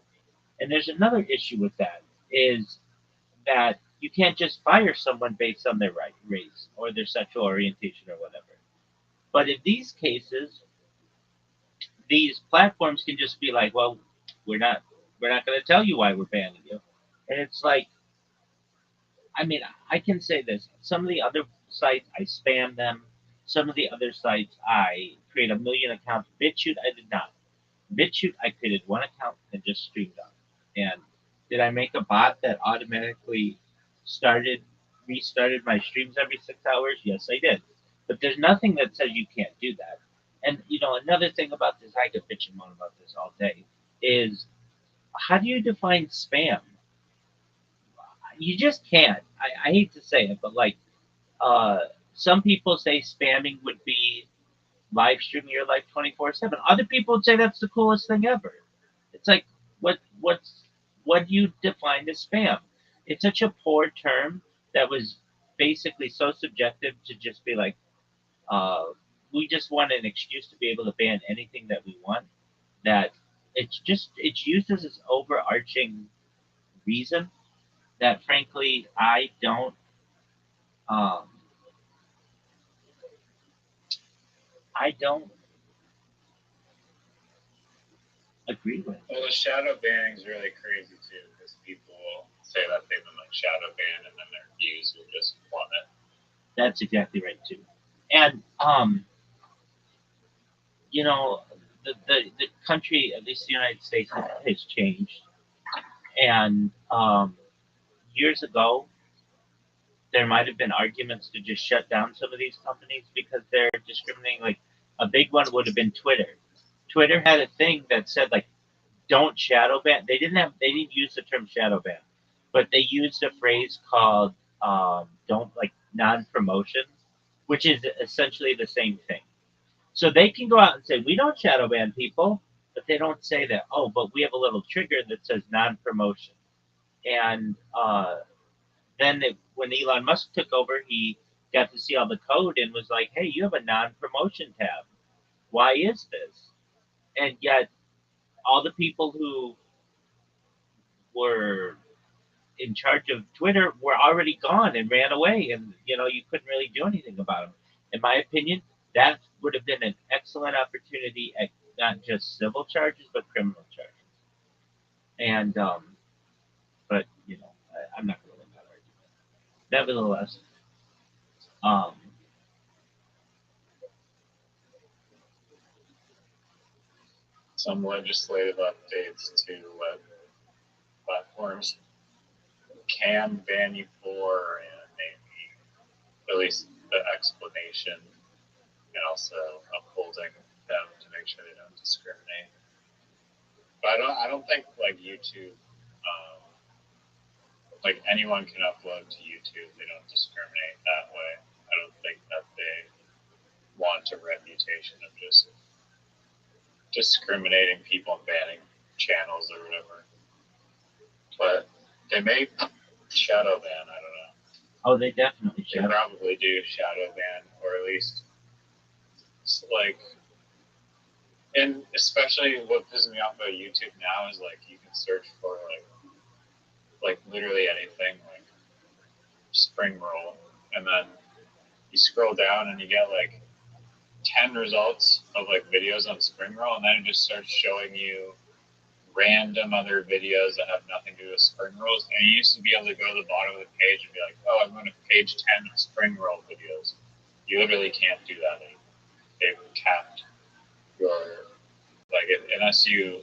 And there's another issue with that is that you can't just fire someone based on their race or their sexual orientation or whatever. But in these cases, these platforms can just be like, well, we're not we're not going to tell you why we're banning you. And it's like, I mean, I can say this. Some of the other sites, I spam them. Some of the other sites, I create a million accounts. BitChute, I did not. BitChute, I created one account and just streamed on it. And did I make a bot that automatically restarted my streams every 6 hours? Yes, I did. But there's nothing that says you can't do that. And another thing about this, I could bitch and moan about this all day, is how do you define spam? You just can't. I hate to say it, but like uh, some people say spamming would be live streaming your life 24/7. Other people would say that's the coolest thing ever. It's like what do you define as spam? It's such a poor term that was basically so subjective to just be like, uh, we just want an excuse to be able to ban anything that we want. That it's used as this overarching reason that frankly um, I don't agree with. Well, the shadow banning is really crazy too, because people will say that they've been like shadow banned, and then their views will just plummet. That's exactly right too. And the country, at least the United States, has changed. And years ago, there might have been arguments to just shut down some of these companies because they're discriminating. Like a big one would have been Twitter. Twitter had a thing that said like, don't shadow ban. They didn't use the term shadow ban, but they used a phrase called don't like non promotion, which is essentially the same thing. So they can go out and say we don't shadow ban people, but they don't say that. Oh, but we have a little trigger that says non promotion. And then when Elon Musk took over, he got to see all the code and was like, "Hey, you have a non promotion tab. Why is this?" And yet all the people who were in charge of Twitter were already gone and ran away, and you couldn't really do anything about them. In my opinion, that would have been an excellent opportunity at not just civil charges but criminal charges. And but I'm not going to win that argument. Nevertheless, um, some legislative updates to what platforms can ban you for, and maybe at least the explanation, and also upholding them to make sure they don't discriminate. But I don't think like YouTube, like anyone can upload to YouTube. They don't discriminate that way. I don't think that they want a reputation of just discriminating people and banning channels or whatever. But they may shadow ban. I don't know. Oh, they definitely They should. probably do shadow ban, or at least like. And especially what pisses me off about YouTube now is like you can search for like literally anything, like spring roll, and then you scroll down and you get like 10 results of like videos on spring roll, and then it just starts showing you random other videos that have nothing to do with spring rolls. And you used to be able to go to the bottom of the page and be like, oh, I'm going to page 10 of spring roll videos. You literally can't do that anymore. They've capped your, like, unless you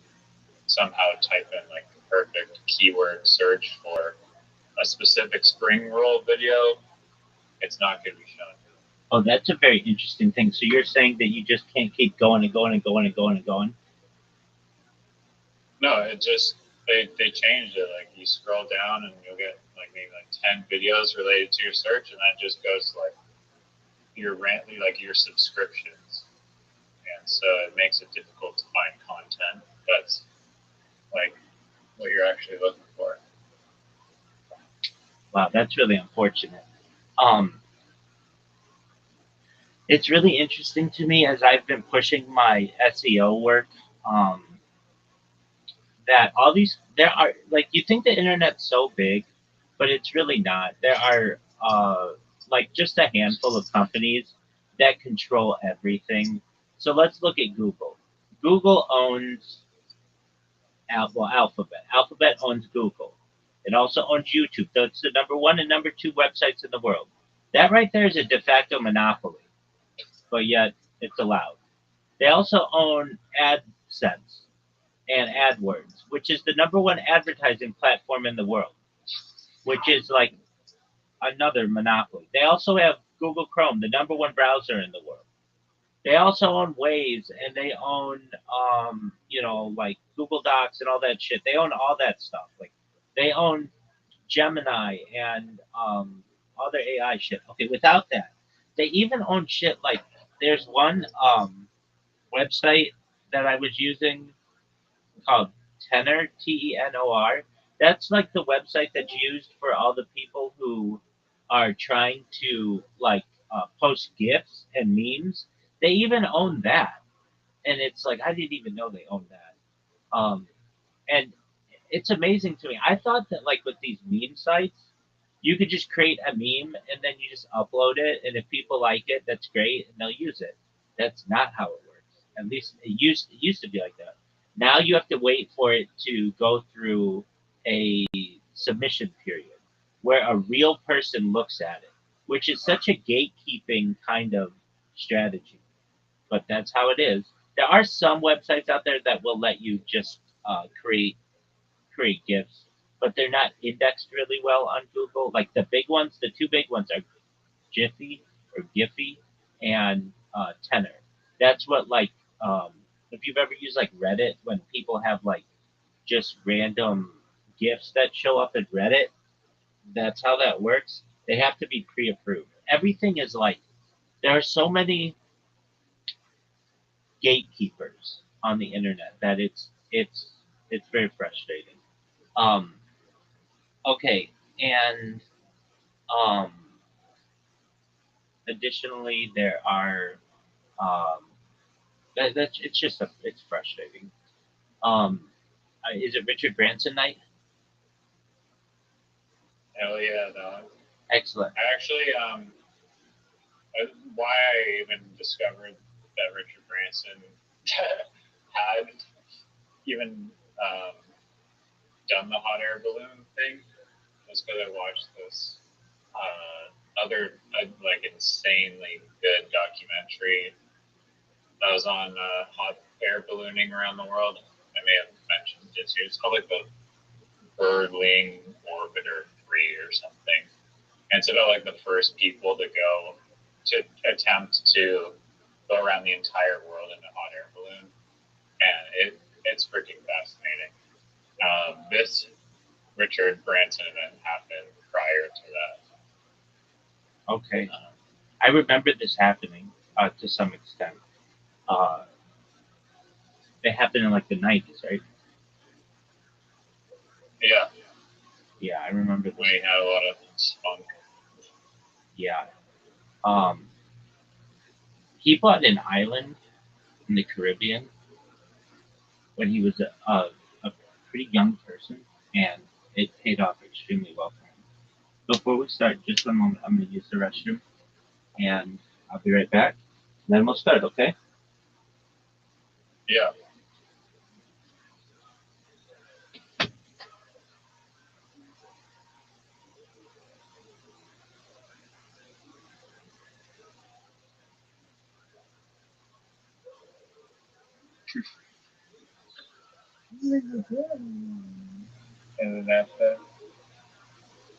somehow type in like the perfect keyword search for a specific spring roll video, it's not going to be shown. Oh, that's a very interesting thing. So you're saying that you just can't keep going and going and going and going and going? No, it just they changed it. Like you scroll down and you'll get like maybe like 10 videos related to your search, and that just goes to like your subscriptions, and so it makes it difficult to find content that's like what you're actually looking for. Wow, that's really unfortunate. It's really interesting to me as I've been pushing my SEO work. That all these there are like you think the internet's so big, but it's really not. There are like just a handful of companies that control everything. So let's look at Google. Google owns Alphabet. Alphabet owns Google. It also owns YouTube. That's the number one and number two websites in the world. That right there is a de facto monopoly, but yet it's allowed. They also own AdSense and AdWords, which is the number one advertising platform in the world, which is like another monopoly. They also have Google Chrome, the number one browser in the world. They also own Waze, and they own, like Google Docs and all that shit. They own all that stuff. Like they own Gemini and other AI shit. Okay, without that, they even own shit like there's one website that I was using called Tenor, Tenor. That's like the website that's used for all the people who are trying to like post GIFs and memes. They even own that, and it's like I didn't even know they owned that. And it's amazing to me. I thought that like with these meme sites, you could just create a meme and then you just upload it, and if people like it, that's great, and they'll use it. That's not how it works. At least it used to be like that. Now you have to wait for it to go through a submission period where a real person looks at it, which is such a gatekeeping kind of strategy. But that's how it is. There are some websites out there that will let you just create GIFs, but they're not indexed really well on Google. Like the big ones, the two big ones are Jiffy or Giphy and Tenor. That's what like if you've ever used like Reddit when people have like just random GIFs that show up at Reddit, that's how that works. They have to be pre-approved. Everything is like there are so many gatekeepers on the internet that it's very frustrating. Um, okay, and um, additionally, there are that's it's just it's frustrating. Is it Richard Branson night? Hell yeah, dog. Excellent. I actually, why I even discovered that Richard Branson had even done the hot air balloon thing was because I watched this other like insanely good documentary that was on air ballooning around the world. I may have mentioned it too. It's called like the Birdling Orbiter 3 or something. And it's about like the first people to go to attempt to go around the entire world in a hot air balloon, and it's freaking fascinating. This Richard Branson event happened prior to that. Okay. I remember this happening to some extent. It happened in like the 90s, right? Yeah. Yeah, I remember this. We had a lot of spunk. Yeah. He bought an island in the Caribbean when he was a pretty young person, and it paid off extremely well for him. Before we start, just one moment, I'm going to use the restroom, and I'll be right back. Then we'll start, okay? Yeah. And then after,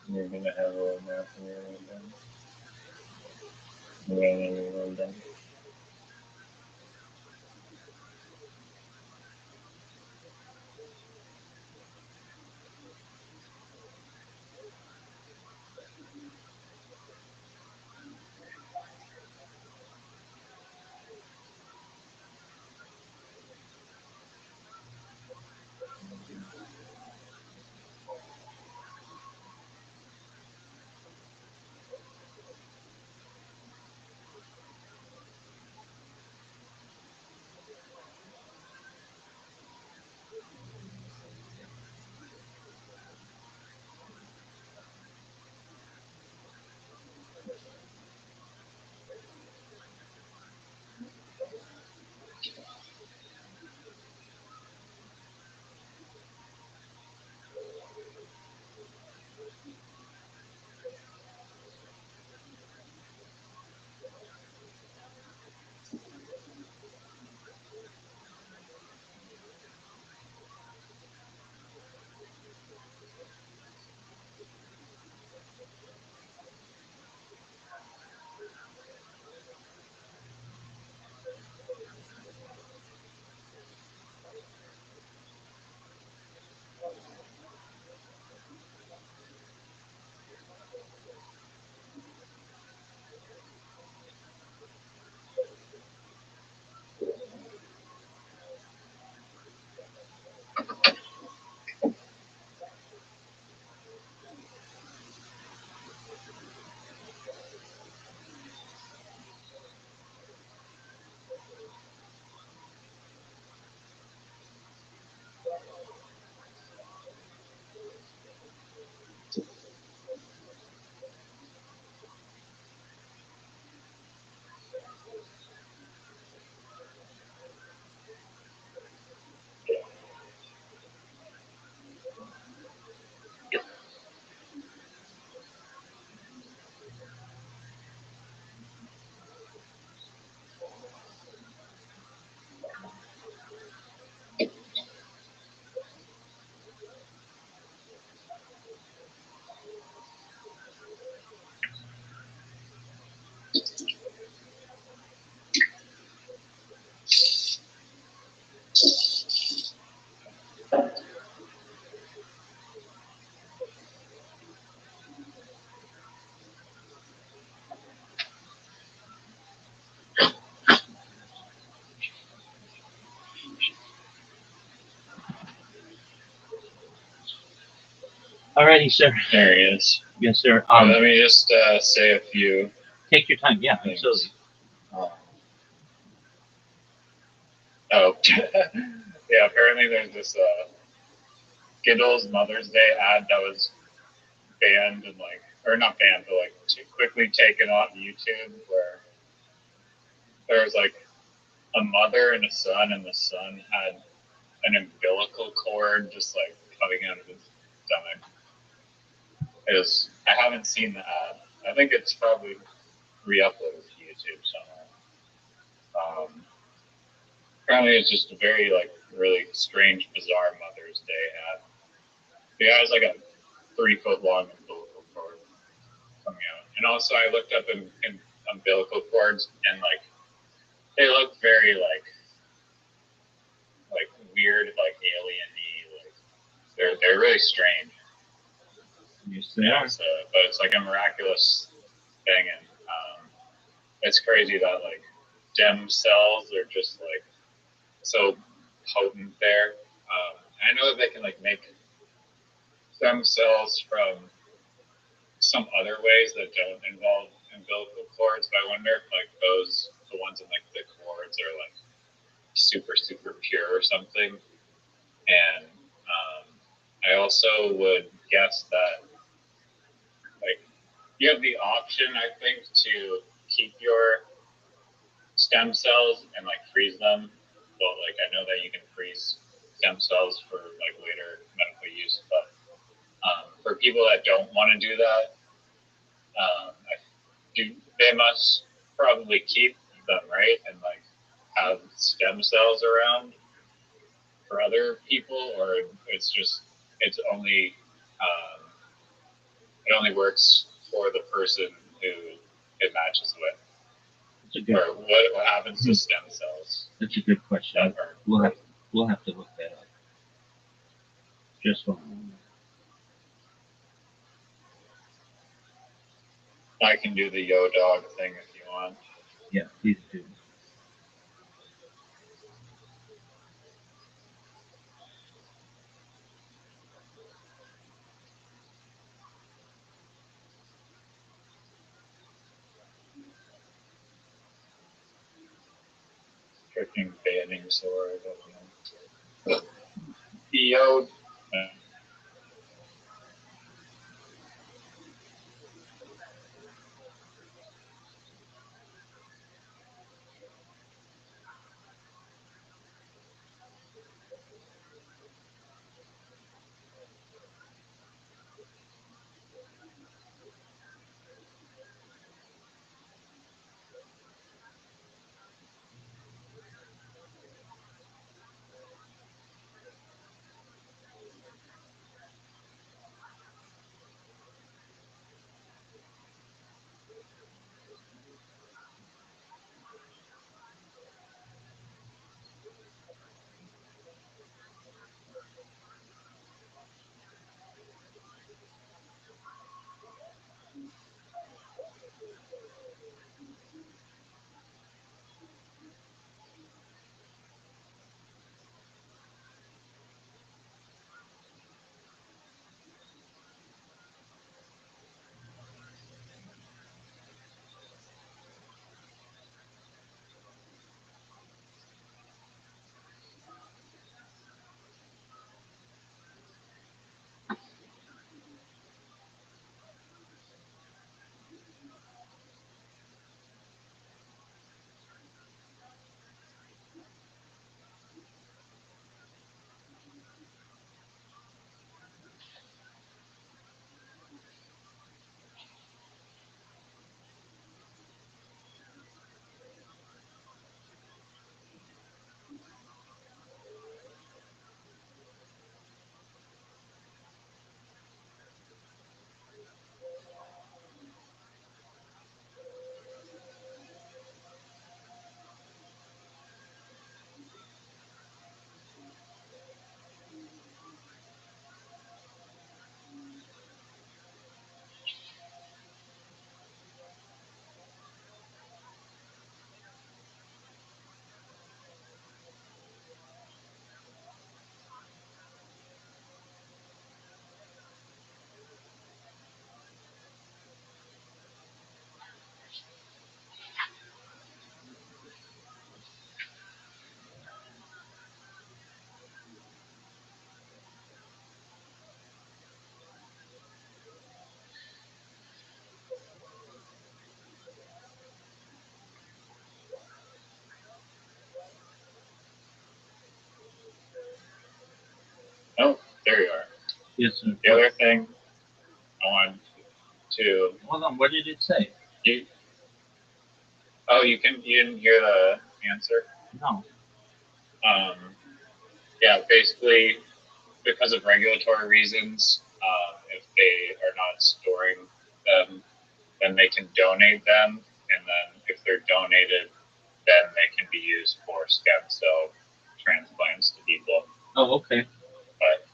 you're going to have a little nap when you're all done. When you're all done. Alrighty, sir. There he is. Yes, sir. Let me just say a few. Take your time. Yeah, things. absolutely. Oh, yeah. Apparently, there's this Skittles Mother's Day ad that was banned and or not banned, but quickly taken off YouTube, where there was a mother and a son, and the son had an umbilical cord just coming out of his stomach. I haven't seen the ad. I think it's probably re-uploaded to YouTube somewhere. Apparently, it's just a very like really strange, bizarre Mother's Day ad. The guy has like a 3-foot long umbilical cord coming out, and also I looked up in umbilical cords, and like they look very like weird, like alien-y, like they're really strange. Yes, they are. So, but it's like a miraculous thing, and it's crazy that like stem cells are just like so potent there. I know that they can like make stem cells from some other ways that don't involve umbilical cords, but I wonder if like the ones in like the cords are like super pure or something. And I also would guess that like you have the option, I think, to keep your stem cells and like freeze them. Well, like I know that you can freeze stem cells for like later medical use, but for people that don't want to do that, they must probably keep them, right? And like have stem cells around for other people, or it's only it only works for the person who it matches with. Or what happens to stem cells? That's a good question. We'll have to look that up. Just one moment. I can do the yo dog thing if you want. Yeah, please do. Freaking banning sword. Yo. Oh, there you are. Yes, sir. The other thing I wanted to. Hold on. What did it say? You didn't hear the answer? No. Yeah, basically, because of regulatory reasons, if they are not storing them, then they can donate them, and then if they're donated, then they can be used for stem cell transplants to people. Oh, okay. But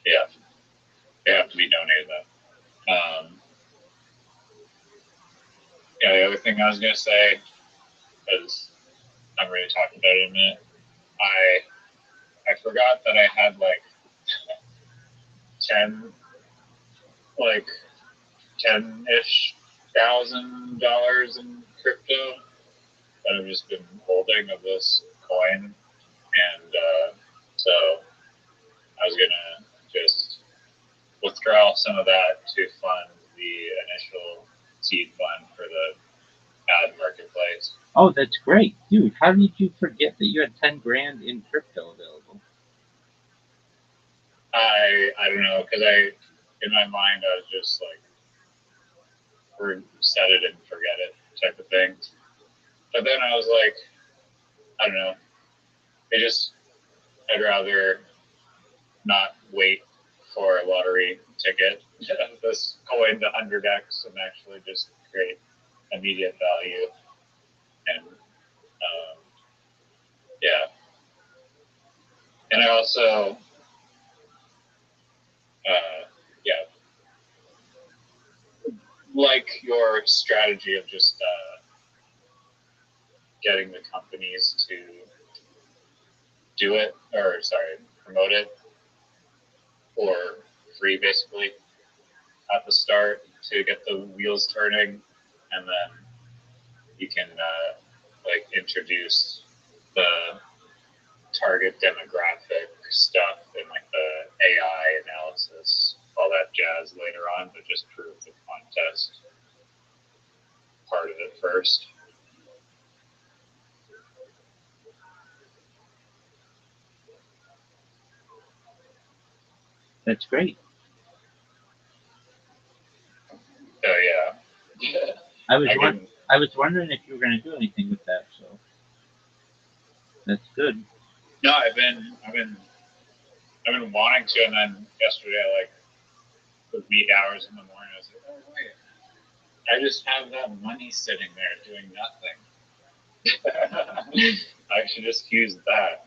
yeah, they have to be donated though. Yeah, the other thing I was gonna say, because I'm ready to talk about it in a minute, I forgot that I had like 10 10-ish $1,000 in crypto that I've just been holding of this coin, and so I was gonna just withdraw some of that to fund the initial seed fund for the ad marketplace. Oh, that's great, dude. How did you forget that you had 10 grand in crypto available? I don't know, because in my mind I was just like, set it and forget it type of thing. But then I was like, I don't know, I'd rather not wait for a lottery ticket this coin to 100x and actually just create immediate value. And yeah, and I also yeah, like your strategy of just getting the companies to do it, or sorry, promote it for free basically at the start to get the wheels turning, and then you can like introduce the target demographic stuff and like the AI analysis, all that jazz later on, but just prove the contest part of it first. That's great. So yeah. I was wondering if you were going to do anything with that, so that's good. No, I've been wanting to, and then yesterday, like the wee hours in the morning, I was like, oh wait, I just have that money sitting there doing nothing. I should just use that.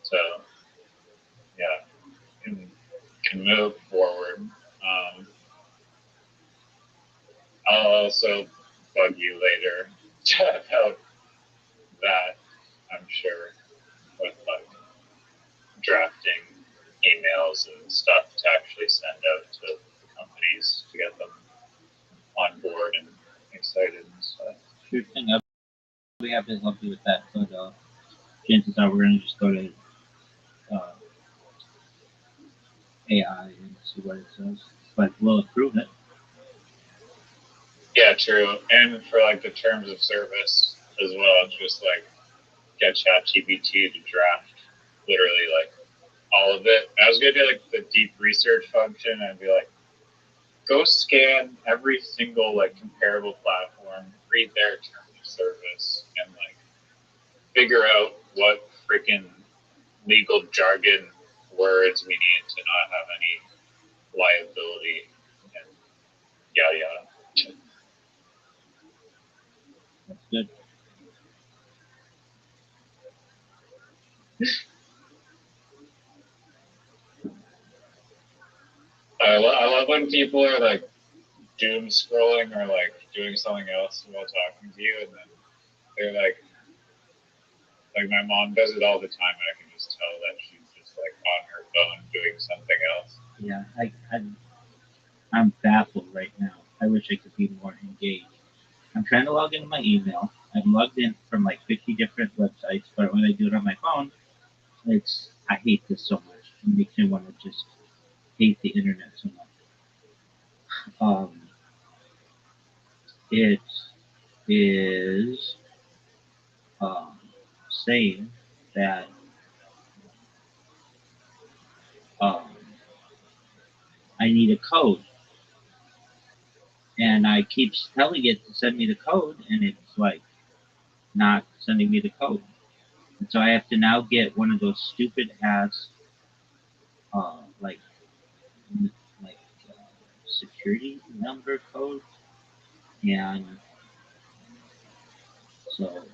So yeah, can move forward. I'll also bug you later about that, I'm sure, with like drafting emails and stuff to actually send out to the companies to get them on board and excited and stuff. Sure thing. I'll be happy to help you with that, but chances are we're going to just go to AI and see what it says. But we'll approve it. Yeah, true. And for like the terms of service as well, it's just like get ChatGPT to draft literally like all of it. I was gonna do like the deep research function and be like, go scan every single like comparable platform, read their terms of service, and like figure out what freaking legal jargon words we need to not have any liability and yada yada. That's good. I love when people are like doom scrolling or like doing something else while talking to you, and then they're like my mom does it all the time, and I can just tell that she's just like on her phone doing something else. Yeah, I'm baffled right now. I wish I could be more engaged. I'm trying to log into my email. I'm logged in from like 50 different websites, but when I do it on my phone, I hate this so much. It makes me want to just hate the internet so much. It is saying that I need a code, and and I keep telling it to send me the code, and it's like not sending me the code. And so I have to now get one of those stupid ass, like, like security number codes, and so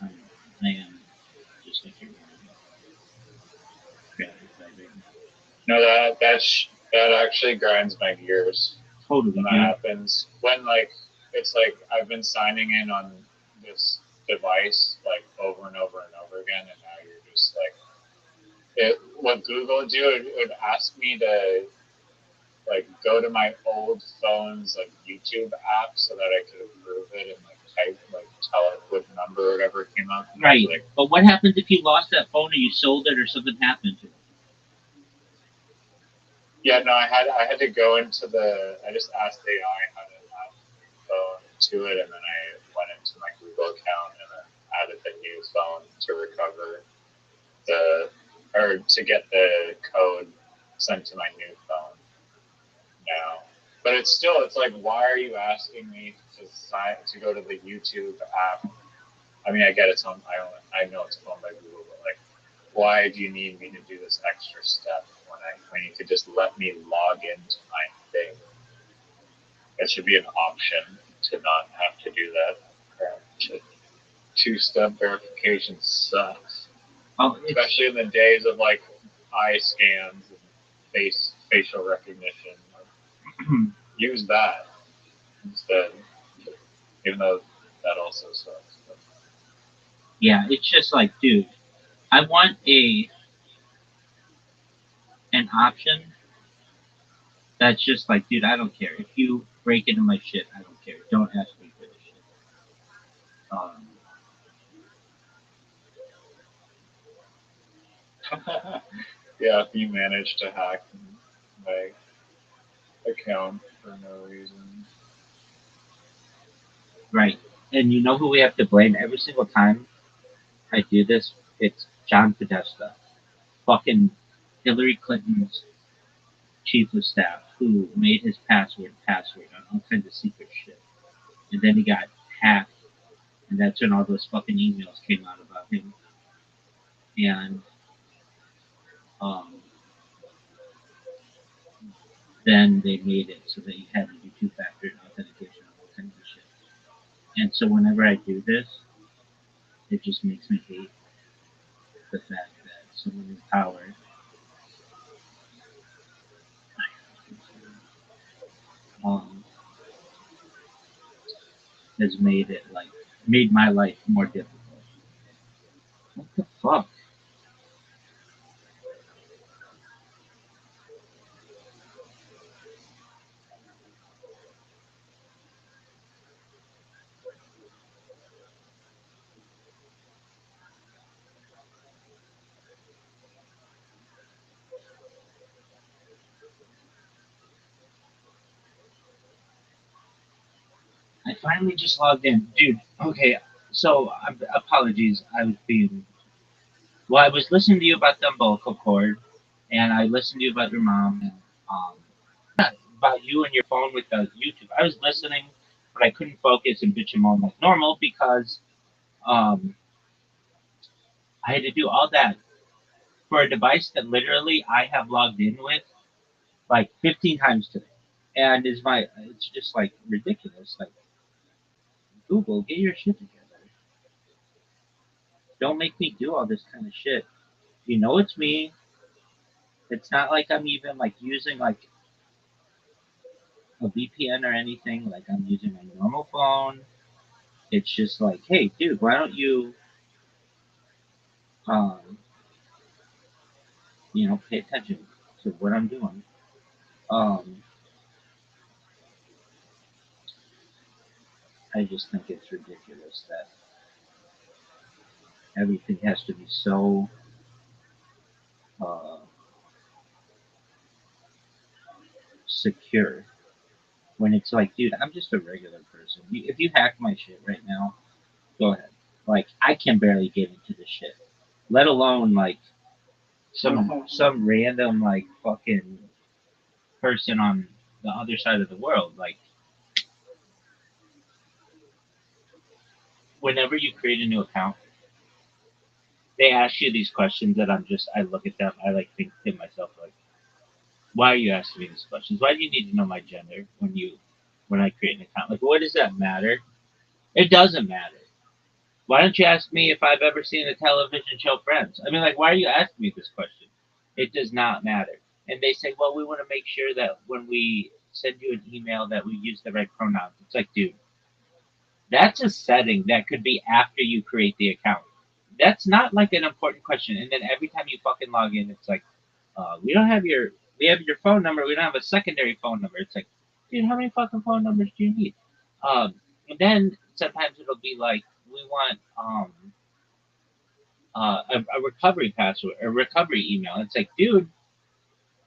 I am just like your No, that actually grinds my gears totally. when that happens. When like it's like I've been signing in on this device like over and over and over again, and now you're just like what Google would do, it would ask me to like go to my old phone's like YouTube app so that I could approve it and like type like tell it what number or whatever came up. Right. Like, but what happens if you lost that phone or you sold it or something happened to it? Yeah, no, I had to go into I just asked AI how to add the phone to it, and then I went into my Google account and then added the new phone to recover to get the code sent to my new phone now. But it's like, why are you asking me to go to the YouTube app? I mean, I get it's on, I know it's owned by Google, but like, why do you need me to do this extra step when you could just let me log into my thing? It should be an option to not have to do that. Two-step verification sucks. Especially in the days of like eye scans and facial recognition. Use that instead, even though that also sucks. But. Yeah, it's just like, dude, I want an option that's just like, dude, I don't care. If you break into my shit, I don't care. Don't ask me for this shit. Yeah, if you manage to hack my account for no reason. Right. And you know who we have to blame every single time I do this? It's John Podesta. Fucking Hillary Clinton's chief of staff who made his password on all kinds of secret shit. And then he got hacked, and that's when all those fucking emails came out about him. And then they made it so that you had to do two-factor authentication and all kinds of shit. And so whenever I do this, it just makes me hate the fact that someone in power has made my life more difficult. What the fuck? I finally just logged in. Dude, okay, so apologies. I was listening to you about the umbilical cord, and I listened to you about your mom, and about you and your phone with the YouTube. I was listening, but I couldn't focus and bitch and moan like normal because I had to do all that for a device that literally I have logged in with like 15 times today. And it's just like ridiculous. Like, Google, get your shit together. Don't make me do all this kind of shit. You know it's me. It's not like I'm even like using like a VPN or anything. Like, I'm using my normal phone. It's just like, hey, dude, why don't you, pay attention to what I'm doing? I just think it's ridiculous that everything has to be so secure when it's like, dude, I'm just a regular person. If you hack my shit right now, go ahead. Like, I can barely get into this shit, let alone like some random like fucking person on the other side of the world. Like, whenever you create a new account, they ask you these questions that I look at them, I like think to myself like, why are you asking me these questions? Why do you need to know my gender when I create an account? Like, what does that matter? It doesn't matter. Why don't you ask me if I've ever seen the television show Friends? I mean, like, why are you asking me this question? It does not matter. And they say, well, we want to make sure that when we send you an email that we use the right pronouns. It's like, dude, that's a setting that could be after you create the account. That's not like an important question. And then every time you fucking log in, it's like, we don't have your, we have your phone number. We don't have a secondary phone number. It's like, dude, how many fucking phone numbers do you need? And then sometimes it'll be like, we want a recovery password, a recovery email. It's like, dude,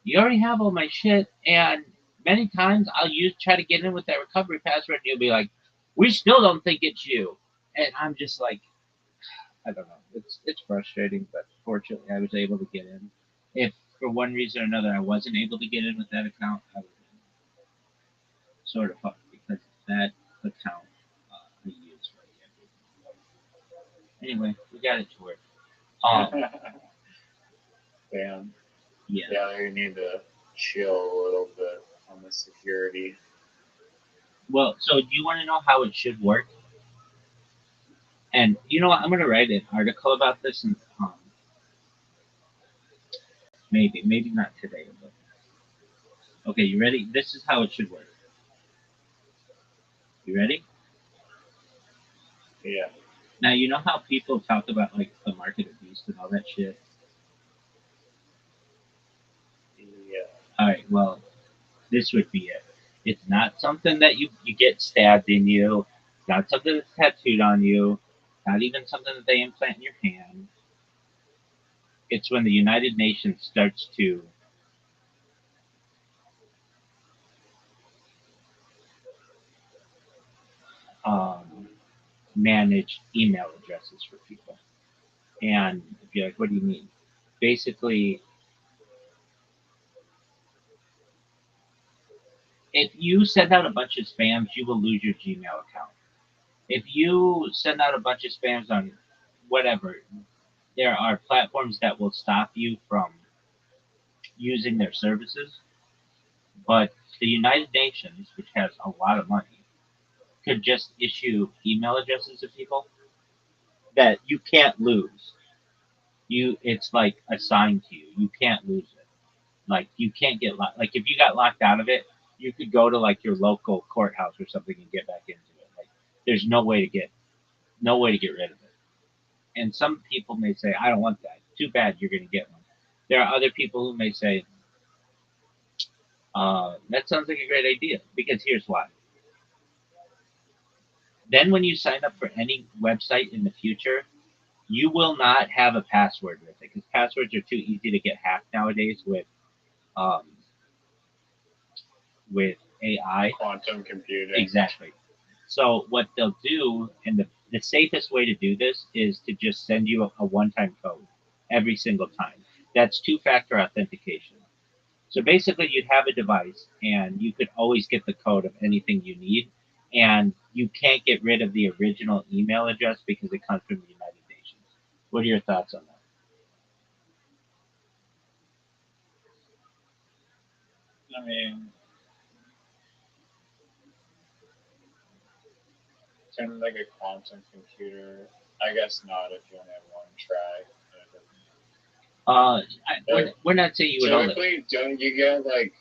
you already have all my shit, and many times I'll try to get in with that recovery password, and you'll be like, we still don't think it's you, and I'm just like, I don't know. It's frustrating, but fortunately, I was able to get in. If for one reason or another I wasn't able to get in with that account, I would have been sort of fucked because that account I use for everything. Anyway, we got it to work. Damn. Yeah. Yeah, you need to chill a little bit on the security. Well, so do you want to know how it should work? And you know what? I'm going to write an article about this, and maybe not today, but okay. You ready? This is how it should work. You ready? Yeah. Now you know how people talk about like the market of beast and all that shit. Yeah. All right. Well, this would be it. It's not something that you get stabbed in you. It's not something that's tattooed on you. Not even something that they implant in your hand. It's when the United Nations starts to manage email addresses for people. And if you're like, what do you mean? Basically, if you send out a bunch of spams, you will lose your Gmail account. If you send out a bunch of spams on whatever, there are platforms that will stop you from using their services. But the United Nations, which has a lot of money, could just issue email addresses to people that you can't lose. It's like assigned to you. You can't lose it. Like you can't get like if you got locked out of it, you could go to like your local courthouse or something and get back into it. Like there's no way to get rid of it. And some people may say, I don't want that. Too bad, you're going to get one. There are other people who may say, that sounds like a great idea because here's why. Then when you sign up for any website in the future, you will not have a password with it because passwords are too easy to get hacked nowadays um, with AI. Quantum computing. Exactly. So what they'll do, and the safest way to do this is to just send you a one-time code every single time. That's two-factor authentication. So basically, you'd have a device, and you could always get the code of anything you need, and you can't get rid of the original email address because it comes from the United Nations. What are your thoughts on that? I mean, kind of like a quantum computer. I guess not if you only have one track. We're not saying you would only. Typically, don't you get like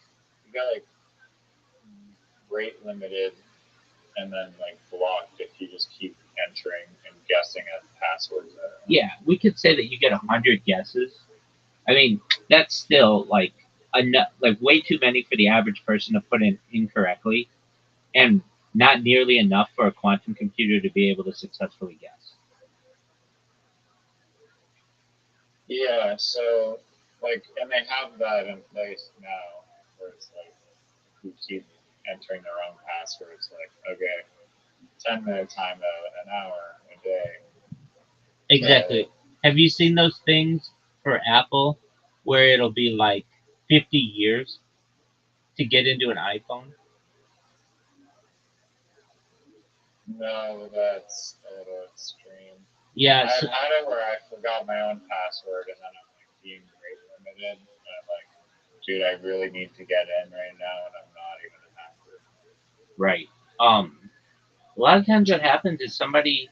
rate limited and then like blocked if you just keep entering and guessing at passwords. Yeah, we could say that you get 100 guesses. I mean, that's still like way too many for the average person to put in incorrectly, and not nearly enough for a quantum computer to be able to successfully guess. Yeah, so like, and they have that in place now, where it's like you keep entering the wrong passwords. Like, okay, 10-minute timeout, an hour, a day. Exactly. Have you seen those things for Apple where it'll be like 50 years to get into an iPhone? No, that's a little extreme. Yeah. I've So, had it where I forgot my own password and then I'm like being rate limited. And I'm like, dude, I really need to get in right now and I'm not even a hacker. right. A lot of times what happens is somebody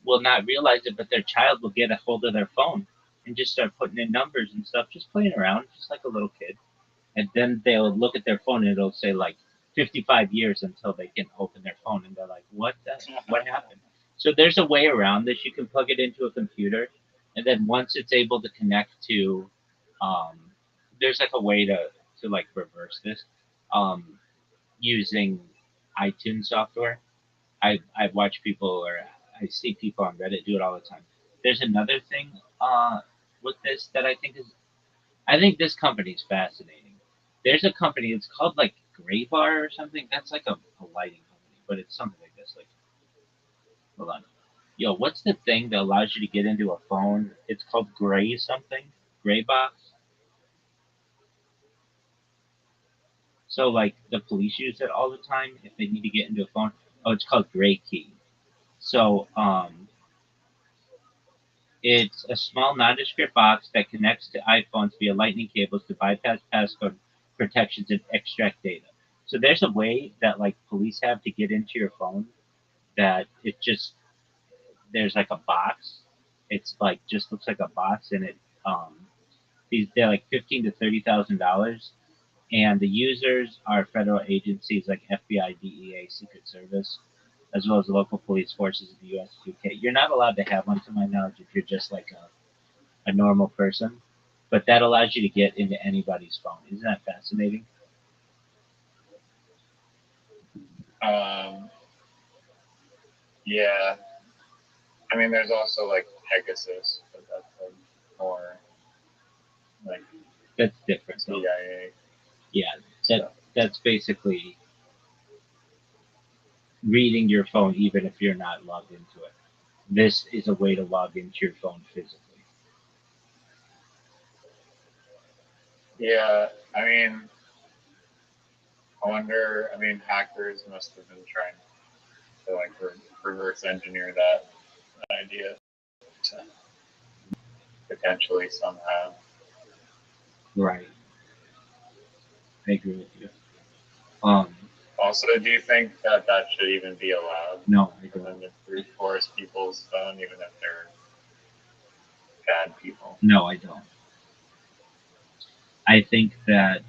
will not realize it, but their child will get a hold of their phone and just start putting in numbers and stuff, just playing around, just like a little kid. And then they'll look at their phone and it'll say like 55 years until they can open their phone, and they're like, what happened? So there's a way around this. You can plug it into a computer, and then once it's able to connect to, um, there's like a way to like reverse this, using iTunes software. I've watched people, or I see people on Reddit do it all the time. There's another thing with this that I think this company is fascinating. There's a company, it's called like Gray Bar or something. That's like a lighting company, but it's something like this. Like, hold on. Yo, what's the thing that allows you to get into a phone? It's called Gray something. Gray Box. So like the police use it all the time if they need to get into a phone. Oh, it's called Gray Key. So it's a small nondescript box that connects to iPhones via lightning cables to bypass passcode protections and extract data. So there's a way that like police have to get into your phone that it just there's like a box. It's like just looks like a box, and it they're like $15,000 to $30,000, and the users are federal agencies like FBI, DEA, Secret Service, as well as local police forces in the U.S. and UK. You're not allowed to have one, to my knowledge, if you're just like a normal person, but that allows you to get into anybody's phone. Isn't that fascinating? Yeah. I mean, there's also like Pegasus, but that's like more like That's different. CIA. Yeah, that's basically reading your phone even if you're not logged into it. This is a way to log into your phone physically. Yeah, I mean, I wonder. I mean, hackers must have been trying to like reverse engineer that idea to potentially somehow. Right. I agree with you. Also, do you think that should even be allowed? No, I For don't. them to brute force people's phone, even if they're bad people? No, I don't. I think that,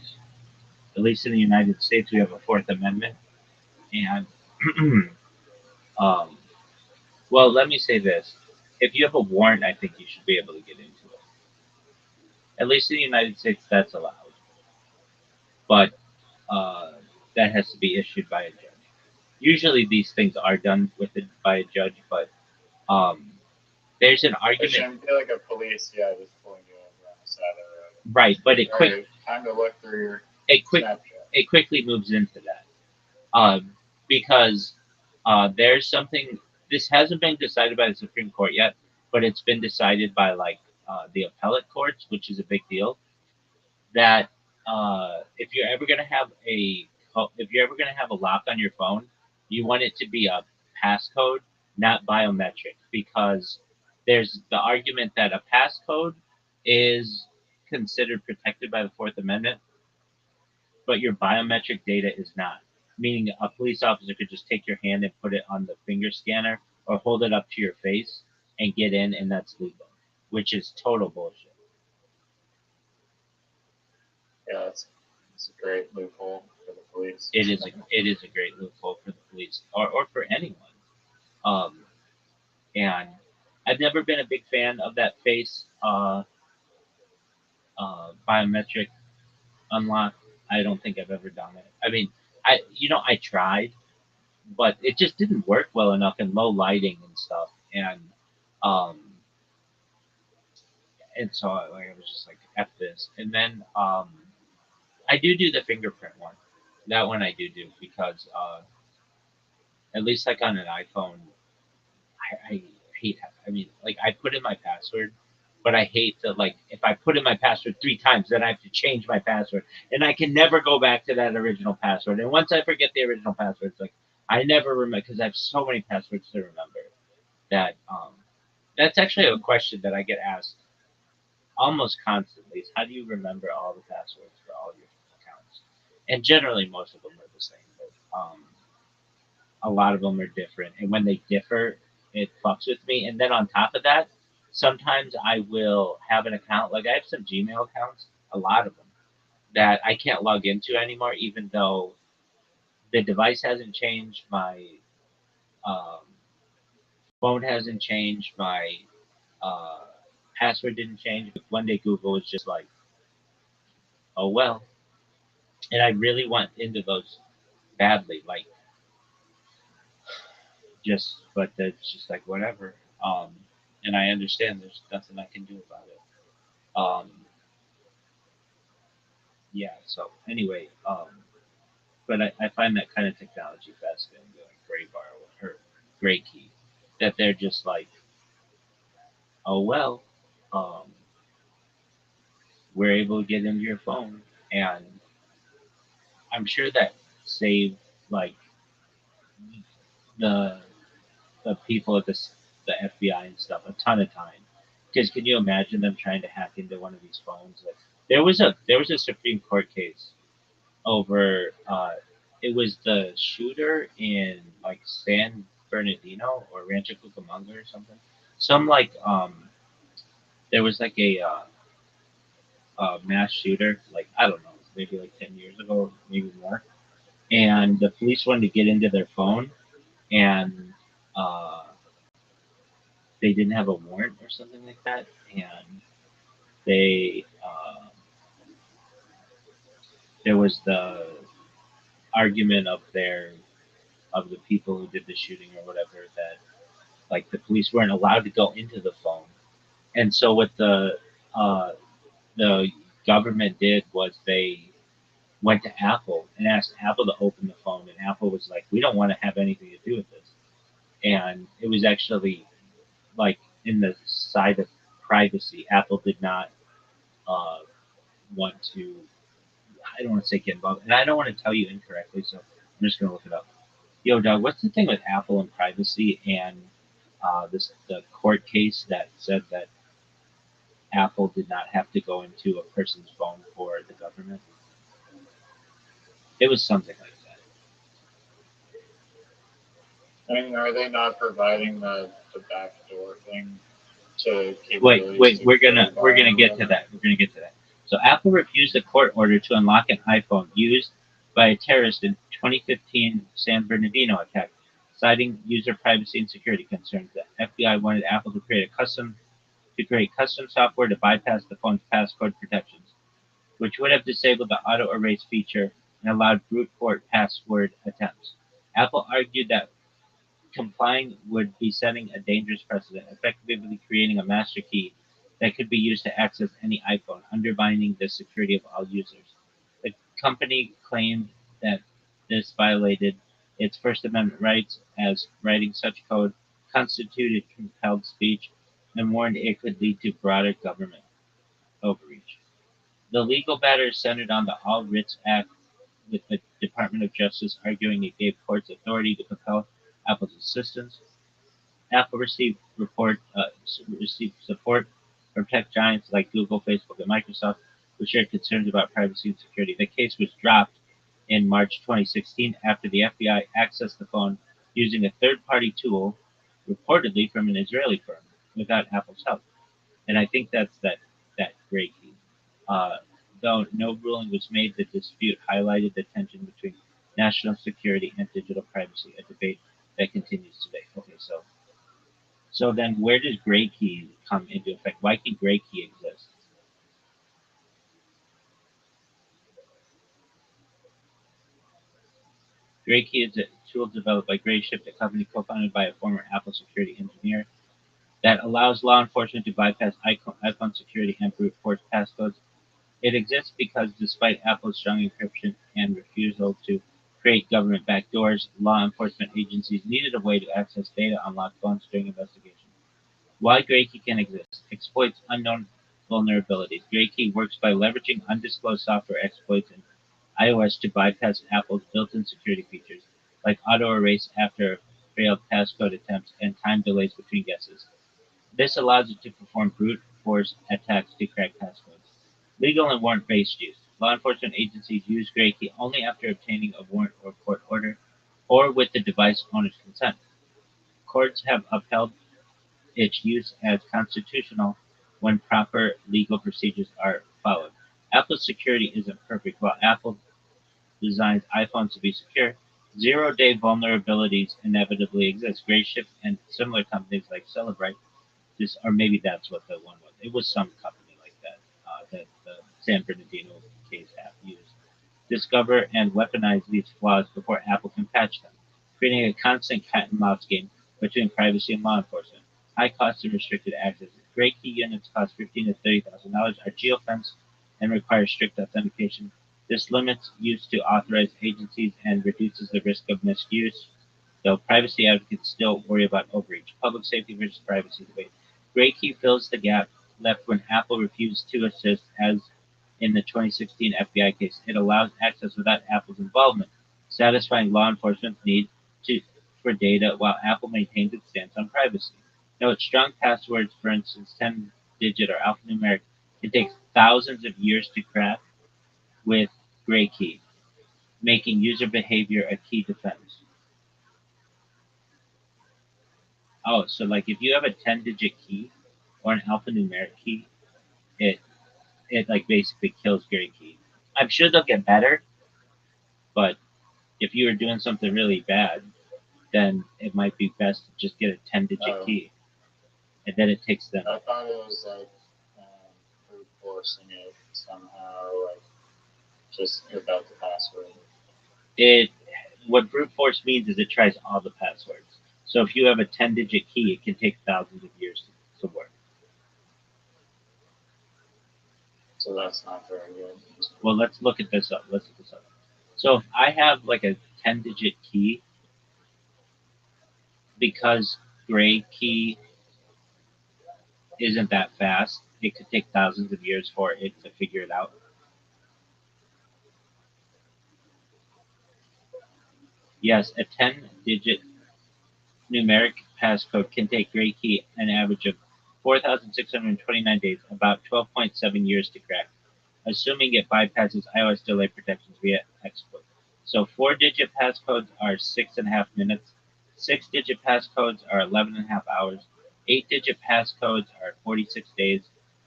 at least in the United States, we have a Fourth Amendment, and um, well, let me say this: if you have a warrant, I think you should be able to get into it. At least in the United States, that's allowed, but that has to be issued by a judge. Usually, these things are done by a judge, but um, there's an It argument. shouldn't be like a police, just pulling you over on the side of the road. Right, but Time to look through your Snapchat. It quickly moves into that, because there's something. This hasn't been decided by the Supreme Court yet, but it's been decided by like the appellate courts, which is a big deal. That if you're ever gonna have a lock on your phone, you want it to be a passcode, not biometric, because there's the argument that a passcode is considered protected by the Fourth Amendment, but your biometric data is not. Meaning a police officer could just take your hand and put it on the finger scanner or hold it up to your face and get in, and that's legal, which is total bullshit. Yeah, it's a great loophole for the police. It is a great loophole for the police or for anyone. And I've never been a big fan of that face biometric unlock. I don't think I've ever done it. I mean, I tried, but it just didn't work well enough in low lighting and stuff. Um, and so I was just like, F this. And then I do the fingerprint one. That one I do because at least like on an iPhone, I hate. I mean, like I put in my password, but I hate that. Like if I put in my password 3 times, then I have to change my password, and I can never go back to that original password. And once I forget the original password, it's like I never remember because I have so many passwords to remember that that's actually a question that I get asked almost constantly is how do you remember all the passwords for all your accounts? And generally most of them are the same, but a lot of them are different. And when they differ, it fucks with me. And then on top of that, sometimes I will have an account, like I have some Gmail accounts, a lot of them, that I can't log into anymore, even though the device hasn't changed, my um, phone hasn't changed, my uh, password didn't change. One day Google was just like, oh well. And I really went into those badly, like but it's just like whatever. And I understand there's nothing I can do about it. Yeah. So anyway, but I find that kind of technology fascinating, like Gray Bar or Gray Key, that they're just like, oh well, um, we're able to get into your phone, and I'm sure that saved like the the people at the FBI and stuff a ton of time. Because can you imagine them trying to hack into one of these phones? Like, there was a Supreme Court case over it was the shooter in like San Bernardino or Rancho Cucamonga or something. Some like there was like a mass shooter, like I don't know, maybe like 10 years ago, maybe more. And the police wanted to get into their phone, and uh, they didn't have a warrant or something like that, and they there was the argument of the people who did the shooting or whatever that like the police weren't allowed to go into the phone, and so what uh, the government did was they went to Apple and asked Apple to open the phone, and Apple was like, "We don't want to have anything to do with this." And it was actually like in the side of privacy, Apple did not uh, want to. I don't want to say get involved, and I don't want to tell you incorrectly, so I'm just gonna look it up. Yo, Doug, what's the thing with Apple and privacy and the court case that said that Apple did not have to go into a person's phone for the government? It was something like that. I mean, are they not providing the backdoor thing to Wait, we're gonna get to that. We're gonna get to that. So Apple refused a court order to unlock an iPhone used by a terrorist in 2015 San Bernardino attack, citing user privacy and security concerns. The FBI wanted Apple to create custom software to bypass the phone's passcode protections, which would have disabled the auto erase feature and allowed brute force password attempts. Apple argued that complying would be setting a dangerous precedent, effectively creating a master key that could be used to access any iPhone, undermining the security of all users. The company claimed that this violated its First Amendment rights, as writing such code constituted compelled speech, and warned it could lead to broader government overreach. The legal matter is centered on the All Writs Act, with the Department of Justice arguing it gave courts authority to compel Apple's assistance. Apple received support from tech giants like Google, Facebook, and Microsoft, who shared concerns about privacy and security. The case was dropped in March 2016 after the FBI accessed the phone using a third-party tool, reportedly from an Israeli firm, without Apple's help. And I think that's that great key. Uh, though no ruling was made, the dispute highlighted the tension between national security and digital privacy, a debate that continues today. Okay, so then where does Gray Key come into effect? Why can Gray Key exist? Gray Key is a tool developed by Grayshift, a company co-founded by a former Apple security engineer that allows law enforcement to bypass iPhone security and brute force passcodes. It exists because despite Apple's strong encryption and refusal to create government backdoors, law enforcement agencies needed a way to access data on locked phones during investigations. Why Graykey can exist: exploits unknown vulnerabilities. Graykey works by leveraging undisclosed software exploits in iOS to bypass Apple's built-in security features. like auto erase after failed passcode attempts and time delays between guesses. This allows it to perform brute force attacks to crack passcodes. Legal and warrant-based use. Law enforcement agencies use Gray Key only after obtaining a warrant or court order, or with the device owner's consent. Courts have upheld its use as constitutional when proper legal procedures are followed. Apple's security isn't perfect. While Apple designs iPhones to be secure, zero-day vulnerabilities inevitably exist. Grayshift and similar companies like Celebrite, or maybe that's what the one was. It was some company like that that the San Bernardino case app used. Discover and weaponize these flaws before Apple can patch them, creating a constant cat and mouse game between privacy and law enforcement. High cost and restricted access. Gray key units cost $15,000 to $30,000, are geofenced, and require strict authentication. This limits use to authorized agencies and reduces the risk of misuse, though privacy advocates still worry about overreach. Public safety versus privacy debate. Gray key fills the gap left when Apple refused to assist, as in the 2016 FBI case. It allows access without Apple's involvement, satisfying law enforcement's need for data while Apple maintains its stance on privacy. Note, strong passwords, for instance 10-digit or alphanumeric, can take thousands of years to crack with Gray key, making user behavior a key defense. Oh, so like if you have a 10-digit key or an alphanumeric key, it like basically kills Gray key. I'm sure they'll get better, but if you were doing something really bad, then it might be best to just get a 10-digit key, and then it takes them. I thought it was like brute forcing it somehow, like just without the password. What brute force means is it tries all the passwords. So if you have a 10-digit key, it can take thousands of years to work. So that's not very good. Well, let's look this up. So if I have like a 10-digit key, because Gray key isn't that fast, it could take thousands of years for it to figure it out. Yes, a 10-digit numeric passcode can take Gray key an average of 4,629 days, about 12.7 years to crack, assuming it bypasses iOS delay protections via exploit. So 4-digit passcodes are 6.5 minutes, 6-digit passcodes are 11.5 hours, 8-digit passcodes are 46 days,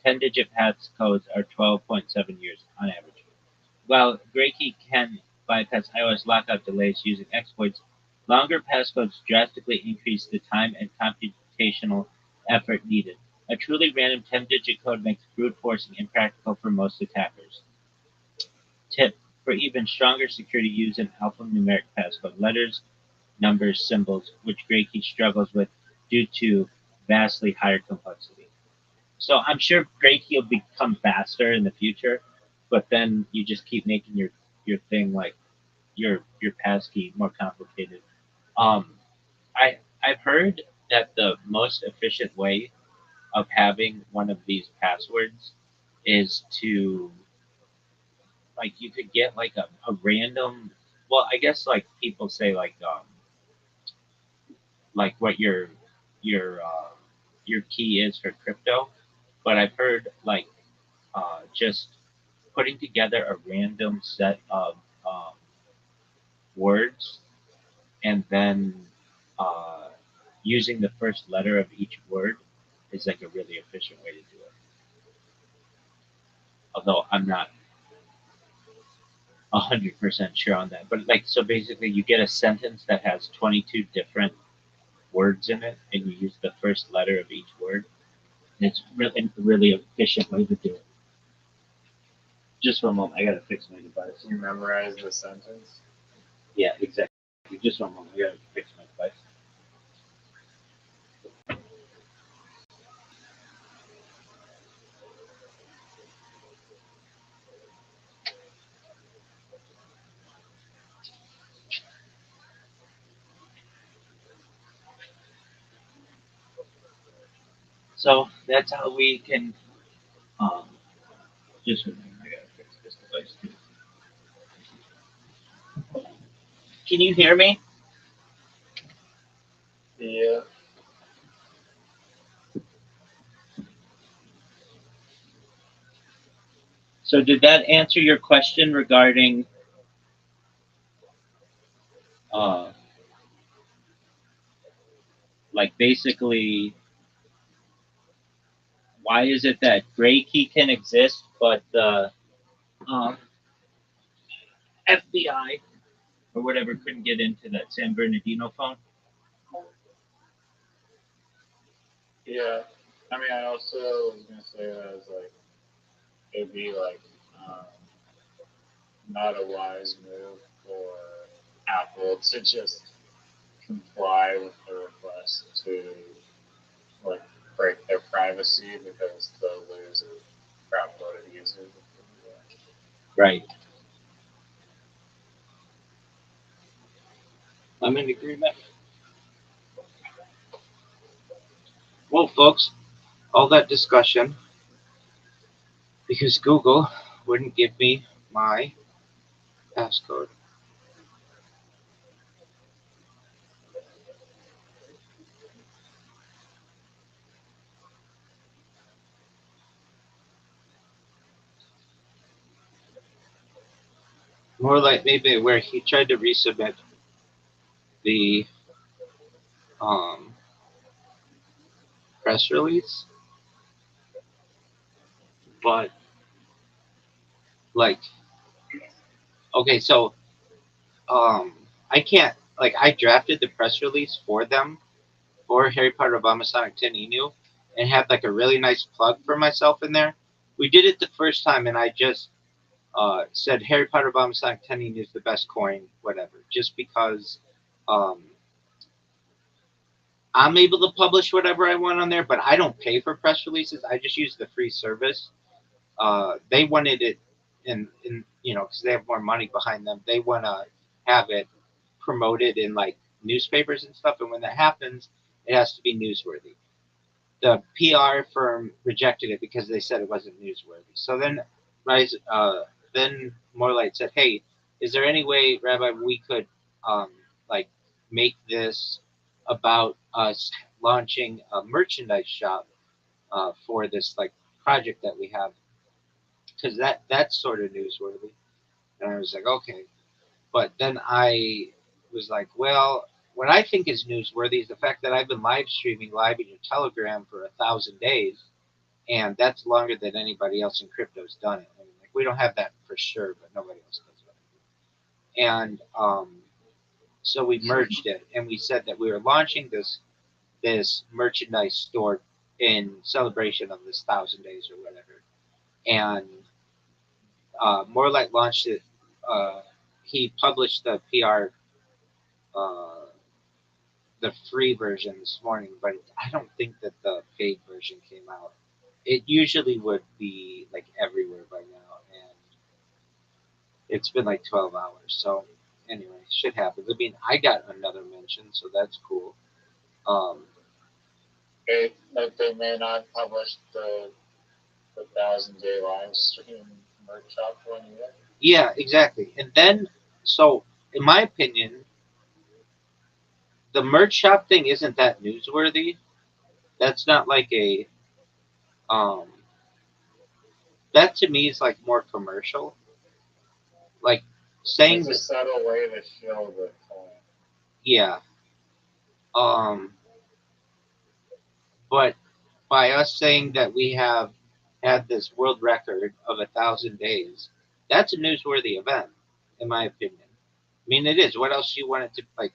10-digit passcodes are 12.7 years on average. While Gray key can bypass iOS lockout delays using exploits, longer passcodes drastically increase the time and computational effort needed. A truly random 10-digit code makes brute forcing impractical for most attackers. Tip: for even stronger security, use an alphanumeric passcode, letters, numbers, symbols, which Gray key struggles with due to vastly higher complexity. So I'm sure Gray key will become faster in the future, but then you just keep making your thing like your passkey more complicated. I've heard that the most efficient way of having one of these passwords is to, like, you could get like a random, well, I guess like people say like what your key is for crypto, but I've heard like just putting together a random set of words and then uh, using the first letter of each word is like a really efficient way to do it. Although I'm not 100% sure on that, but like, so basically you get a sentence that has 22 different words in it, and you use the first letter of each word. And it's really efficient way to do it. Just for a moment, I gotta fix my device. You memorize the sentence? Yeah, exactly. Just one moment, I gotta fix my device. So that's how we can just remember, I gotta fix this device too. Can you hear me? So did that answer your question regarding like basically why is it that gray key can exist but the FBI or whatever couldn't get into that San Bernardino phone? Yeah. I mean, I also was gonna say that as like it'd be like not a wise move for Apple to just comply with the request to like break their privacy because they'll lose a crap load of users. Right. I'm in agreement. Well, folks, all that discussion because Google wouldn't give me my passcode. More like maybe where he tried to resubmit the press release, but like, okay, so I can't like I drafted the press release for them for Harry Potter Obama Sonic 10 Emu and had like a really nice plug for myself in there. We did it the first time, and I just said Harry Potter Bomb Sonic 10 is the best coin, whatever, just because um, I'm able to publish whatever I want on there, but I don't pay for press releases. I just use the free service. They wanted it in because they have more money behind them. They want to have it promoted in like newspapers and stuff, and when that happens, it has to be newsworthy. The PR firm rejected it because they said it wasn't newsworthy. So then, then Morelight said, "Hey, is there any way, Rabbi, we could like make this about us launching a merchandise shop for this like project that we have? Because that's sort of newsworthy." And I was like, "Okay," but then I was like, "Well." What I think is newsworthy is the fact that I've been live streaming live in your Telegram for 1,000 days, and that's longer than anybody else in crypto's done it. I mean, like we don't have that for sure, but nobody else does it. And so we merged it, and we said that we were launching this merchandise store in celebration of this 1,000 days or whatever. And More Like launched it. He published the PR, the free version this morning, but I don't think that the paid version came out. It usually would be like everywhere by now, and it's been like 12 hours. So anyway, shit happens. I mean, I got another mention, so that's cool. They may not publish the 1,000-day live stream merch shop one either. Yeah, exactly. And then, so in my opinion, the merch shop thing isn't that newsworthy. That's not like a that to me is like more commercial. Like saying it's a subtle way to show the coin. Yeah. But by us saying that we have had this world record of 1,000 days, that's a newsworthy event, in my opinion. I mean, it is. What else do you want it to like?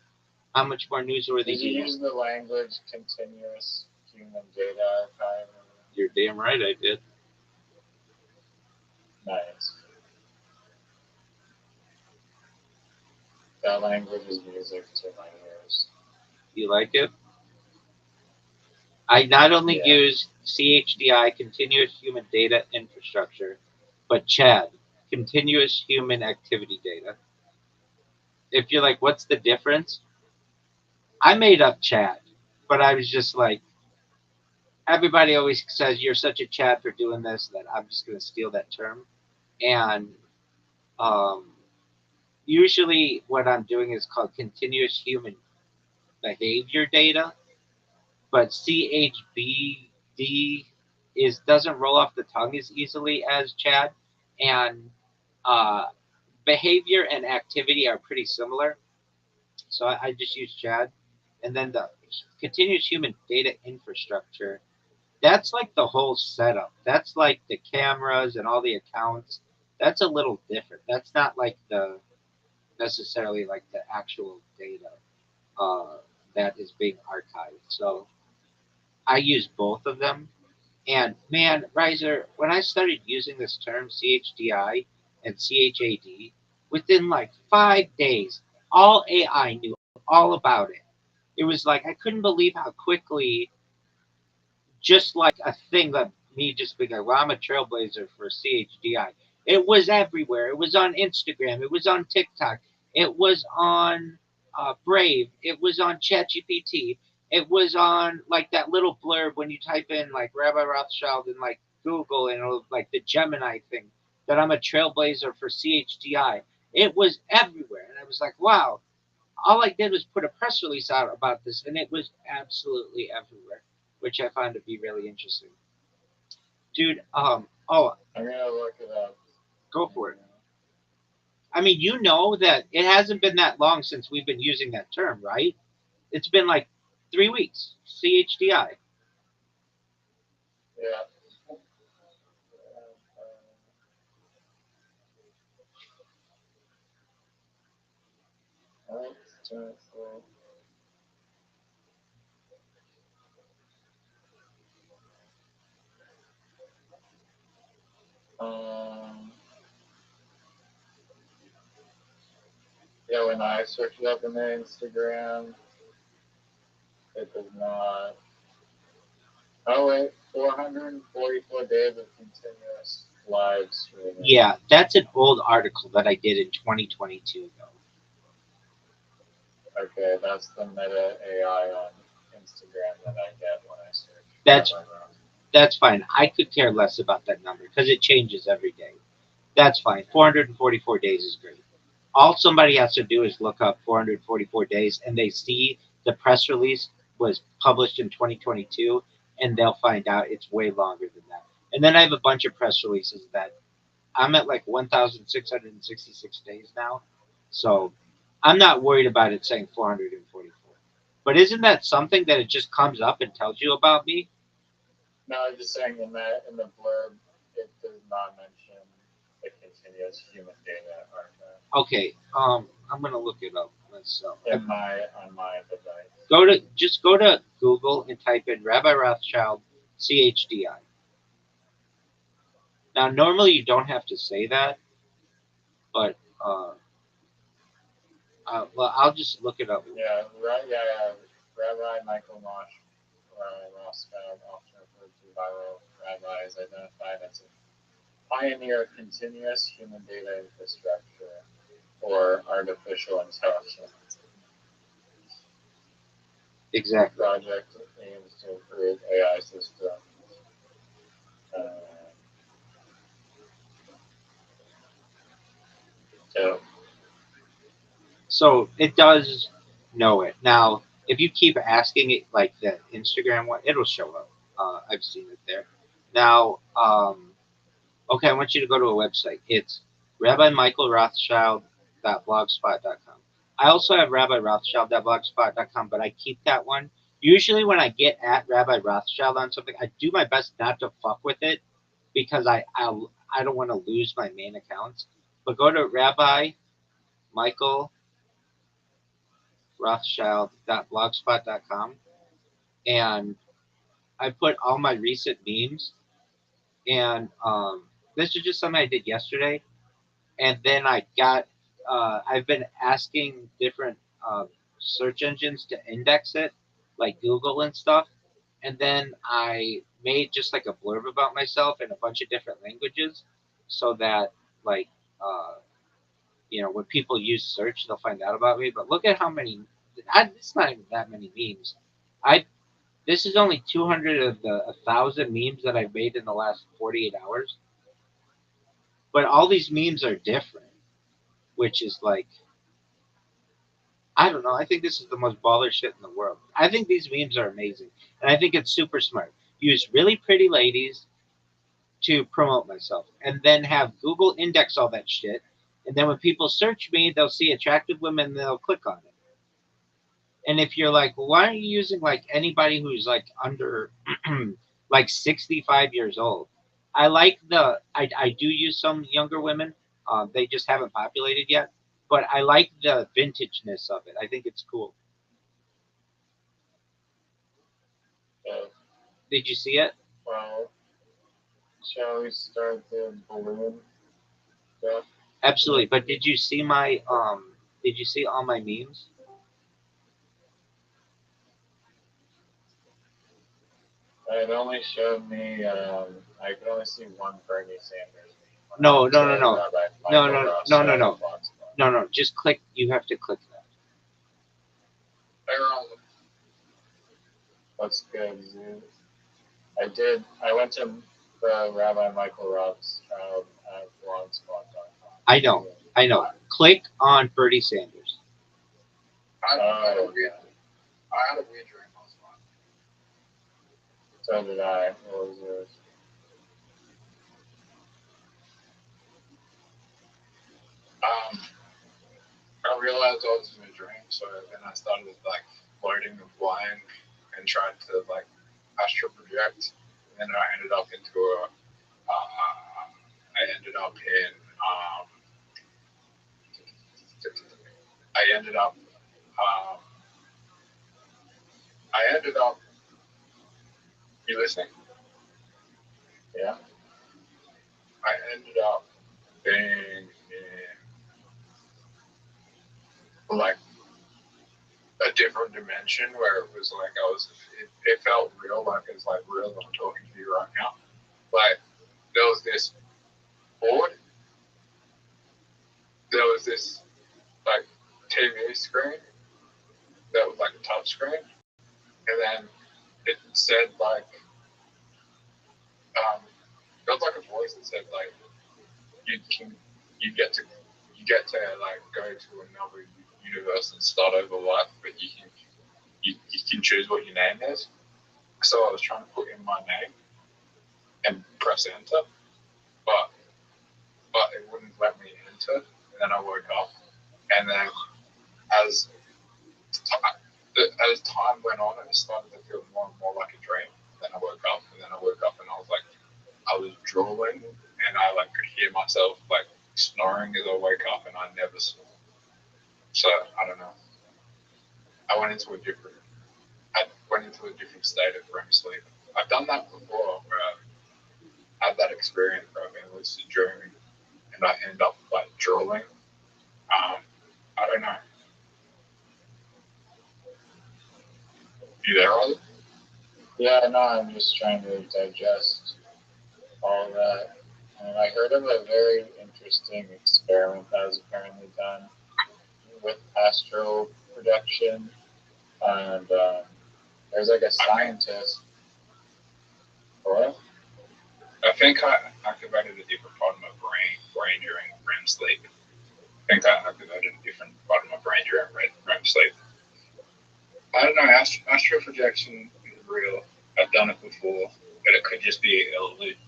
How much more newsworthy Did do you you use the language continuous human data archive? You're damn right I did. Nice. That language is music to my ears. You like it? I not only use CHDI, Continuous Human Data Infrastructure, but CHAD, Continuous Human Activity Data. If you're like, what's the difference? I made up CHAD, but I was just like, everybody always says you're such a Chad for doing this that I'm just going to steal that term. And usually what I'm doing is called continuous human behavior data, but CHBD doesn't roll off the tongue as easily as Chad, and behavior and activity are pretty similar. So I just use Chad, and then the continuous human data infrastructure. That's like the whole setup. That's like the cameras and all the accounts. That's a little different. That's not like the necessarily like the actual data uh, that is being archived. So I use both of them. And man, Riser, when I started using this term CHDI and CHAD, within like 5 days, all AI knew all about it. It was like I couldn't believe how quickly, just like a thing that me just being like, well, I'm a trailblazer for CHDI. It was everywhere. It was on Instagram. It was on TikTok. It was on Brave. It was on ChatGPT. It was on like that little blurb when you type in like Rabbi Rothschild in like Google and it'll, like the Gemini thing that I'm a trailblazer for CHDI. It was everywhere, and I was like, wow. All I did was put a press release out about this, and it was absolutely everywhere, which I found to be really interesting. Dude, oh, I'm gonna look it up. go for it. I mean, you know that it hasn't been that long since we've been using that term, right? It's been like 3 weeks. CHDI. Yeah. Um, yeah, when I search it up in the Instagram, it does not. Oh wait, 444 days of continuous live streaming. Yeah, that's an old article that I did in 2022, though. Okay, that's the meta AI on Instagram that I get when I search. That's fine. I could care less about that number because it changes every day. That's fine. 444 days is great. All somebody has to do is look up 444 days and they see the press release was published in 2022 and they'll find out it's way longer than that. And then I have a bunch of press releases that I'm at like 1,666 days now. So I'm not worried about it saying 444. But isn't that something that it just comes up and tells you about me? No, I'm just saying in the blurb, it does not mention the continuous human data archive. Okay, I'm gonna look it up myself. On my device. Go to Google and type in Rabbi Rothschild CHDI. Now, normally you don't have to say that, but well, I'll just look it up. Yeah, right. Yeah. Rabbi Michael Mosh, Rabbi Rothschild, often referred to by rabbis, identified as a pioneer of continuous human data infrastructure or artificial intelligence. Exactly. The project aims to improve AI systems. So it does know it. Now, if you keep asking it, like the Instagram one, it'll show up. I've seen it there. Now, okay, I want you to go to a website. It's rabbimichaelrothschild.blogspot.com. I also have rabbirothschild.blogspot.com, but I keep that one. Usually when I get at Rabbi Rothschild on something, I do my best not to fuck with it because I don't want to lose my main accounts. But go to rabbimichaelrothschild.blogspot.com and I put all my recent memes. And this is just something I did yesterday. And then I've been asking different search engines to index it, like Google and stuff. And then I made just like a blurb about myself in a bunch of different languages so that, like, uh, when people use search, they'll find out about me. But look at how many, it's not even that many memes. This is only 200 of the 1,000 memes that I've made in the last 48 hours. But all these memes are different, which is like, I don't know. I think this is the most baller shit in the world. I think these memes are amazing, and I think it's super smart. Use really pretty ladies to promote myself, and then have Google index all that shit. And then when people search me, they'll see attractive women and they'll click on it. And if you're like, well, why are you using like anybody who's like under like 65 years old? I like I do use some younger women. They just haven't populated yet. But I like the vintageness of it. I think it's cool. Did you see it? Well, shall we start the balloon stuff? Absolutely. But did you see my did you see all my memes? It only showed me I could only see one Bernie Sanders meme. No. No. Just click. You have to click that. What's good, dude? I went to the Rabbi Michael Rothschild at blogspot.com. I know. Click on Bernie Sanders. I had a weird dream last night. So did I. What was yours? I realized I was in a dream, so then I started like floating and flying and tried to like astral project. And then I ended up into I ended up in you listening? Yeah. I ended up being in like a different dimension where it was like it felt real, like it's like real that I'm talking to you right now. Like there was this board, there was this like TV screen that was like a touch screen, and then it said like there was like a voice that said like you get to like go to another universe and start over life, but you can choose what your name is. So I was trying to put in my name and press enter, but it wouldn't let me enter. And then I woke up, and then as time went on, it started to feel more and more like a dream. Then I woke up, and I was like, I was drooling, and I like could hear myself like snoring as I woke up, and I never saw. So I don't know. I went into a different state of REM sleep. I've done that before, where I had that experience where I've been lucid dreaming, and I end up like drooling. I don't know. You there, Ollie? Yeah, no, I'm just trying to digest all that. And I heard of a very interesting experiment that was apparently done with astral projection. And there's like a scientist. What? I think I activated a different part of my brain during REM sleep. I think I activated a different part of my brain during REM sleep. I don't know, astral projection is real. I've done it before, but it could just be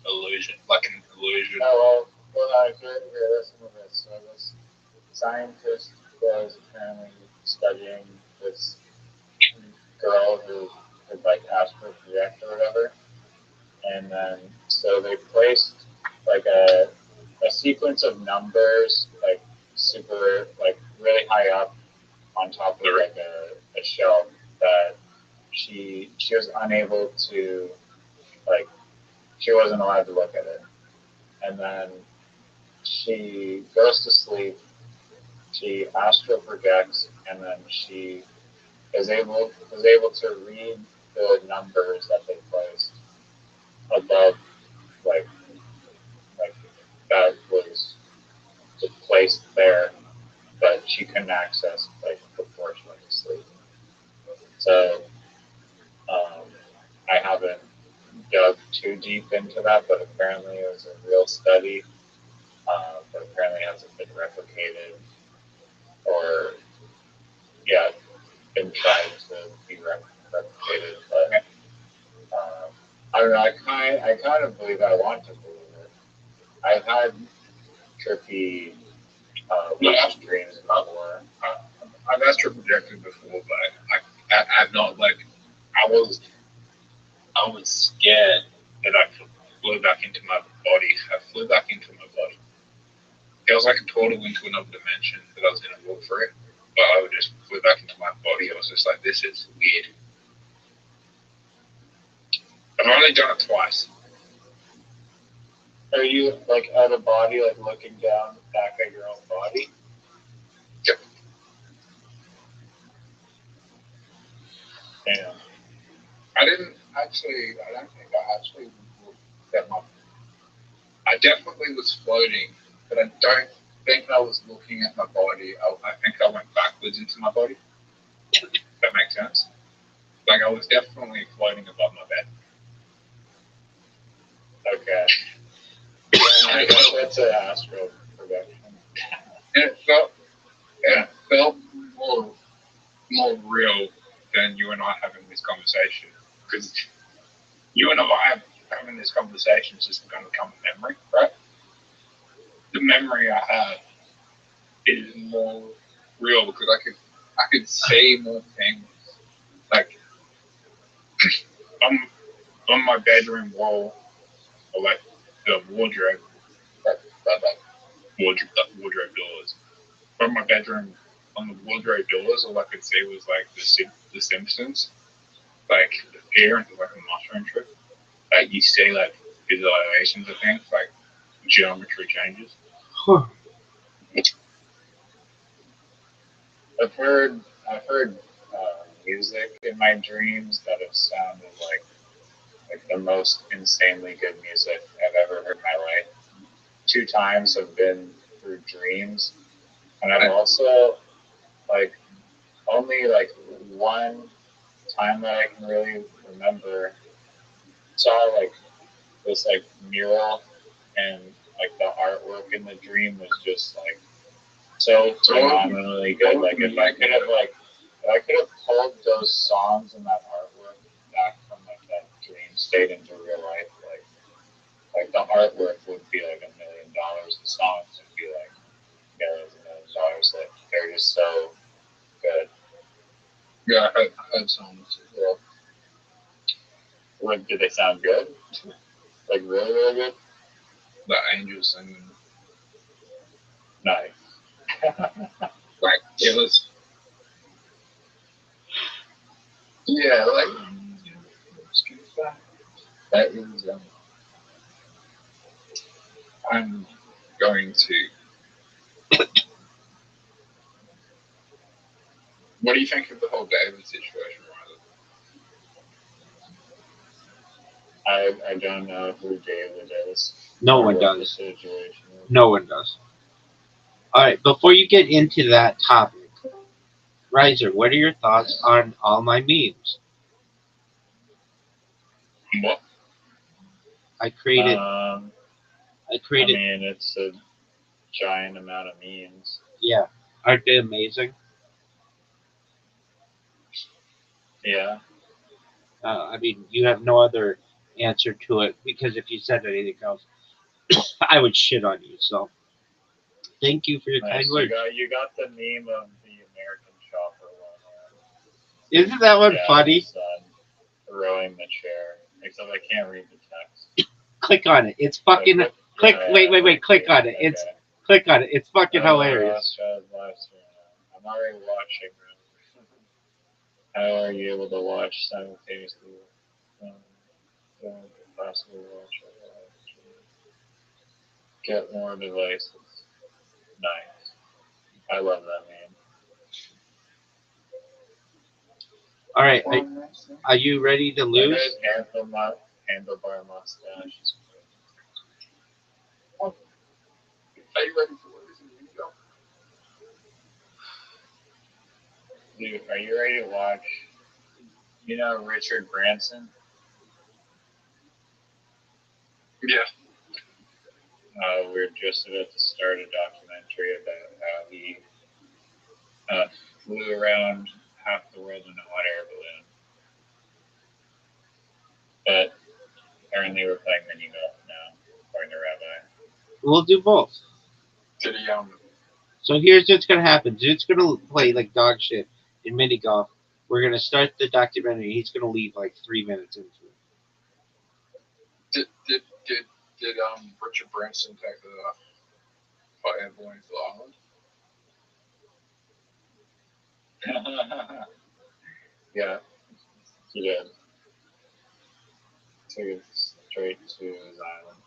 illusion, like an illusion. Oh, well, here, listen to this. So this scientist was apparently studying this girl who could like astral project or whatever. And then, so they placed like a sequence of numbers, like super, like really high up on top of like a shelf that she was unable to, like, she wasn't allowed to look at it. And then she goes to sleep, she astral projects, and then she was able to read the numbers that they placed above, like that was just placed there, but she couldn't access like before she went to sleep. So I haven't dug too deep into that, but apparently it was a real study. But apparently hasn't been replicated or been tried to be replicated. But I don't know. I kind of believe I want to believe I've had trippy dreams before. I've astral projected before, but I've not like I was scared that I flew back into my body. I flew back into my body. It was like a portal into another dimension that I was going to walk through, but I would just flew back into my body. I was just like, this is weird. I've only done it twice. Are you like out of body, like looking down back at your own body? Yep. Damn. I don't think I actually looked at my. I definitely was floating, but I don't think I was looking at my body. I think I went backwards into my body. If that makes sense. Like I was definitely floating above my bed. Okay. Yeah, I guess that's an astral projection. And it felt more real than you and I having this conversation. Because you and I having this conversation is just going to become a memory, right? The memory I have is more real because I could see more things. Like on my bedroom wall, or like the wardrobe, wardrobe doors. From my bedroom, on the wardrobe doors, all I could see was like the Simpsons, like the appearance of like a mushroom tree. Like you see like visualizations of things, like geometry changes. Huh. I've heard music in my dreams that have sounded like the most insanely good music I've ever heard in my life. 2 times have been through dreams, and I've also like only like one time that I can really remember saw like this like mural, and like the artwork in the dream was just like so phenomenally good. Like if I could have pulled those songs and that artwork back from like that dream state into real life, like the artwork would be like $1 million. The songs would be like millions and millions of dollars. Like they're just so good. Yeah, I heard songs as well. Like, did they sound good? Like really, really good? The angels singing. Nice. Like it was. Yeah, like that is. I'm going to. What do you think of the whole David situation, Riley? I don't know who David is. No or one what does. The situation is. No one does. All right, before you get into that topic, Riser, what are your thoughts on all my memes? What? I created. I mean, it's a giant amount of memes. Yeah, aren't they amazing? Yeah. I mean, you have no other answer to it because if you said anything else, I would shit on you. So, thank you for your Nice. kind words. You got the meme of the American chopper one. Isn't that one funny? His son rowing the chair. Except I can't read the text. Click on it. It's fucking. But, click. yeah, Wait. Click on it. Okay. It's. Click on it. It's fucking hilarious. Rothschild'S live stream. I'm already watching. How are you able to watch simultaneously? Possibly watch it. Get more devices. Nice. I love that meme. All right. Are you ready to lose? Handlebar mustache. Are you ready for losing? Dude, are you ready to watch? You know Richard Branson? Yeah. We're just about to start a documentary about how he flew around half the world in a hot air balloon. But apparently we're playing mini golf now, according to Rabbi. We'll do both. Did he So here's what's gonna happen. Dude's gonna play like dog shit in mini golf. We're gonna start the documentary. He's gonna leave like 3 minutes into it. did Richard Branson take the hot air balloon to the island? Yeah, he did. Took it straight to his island.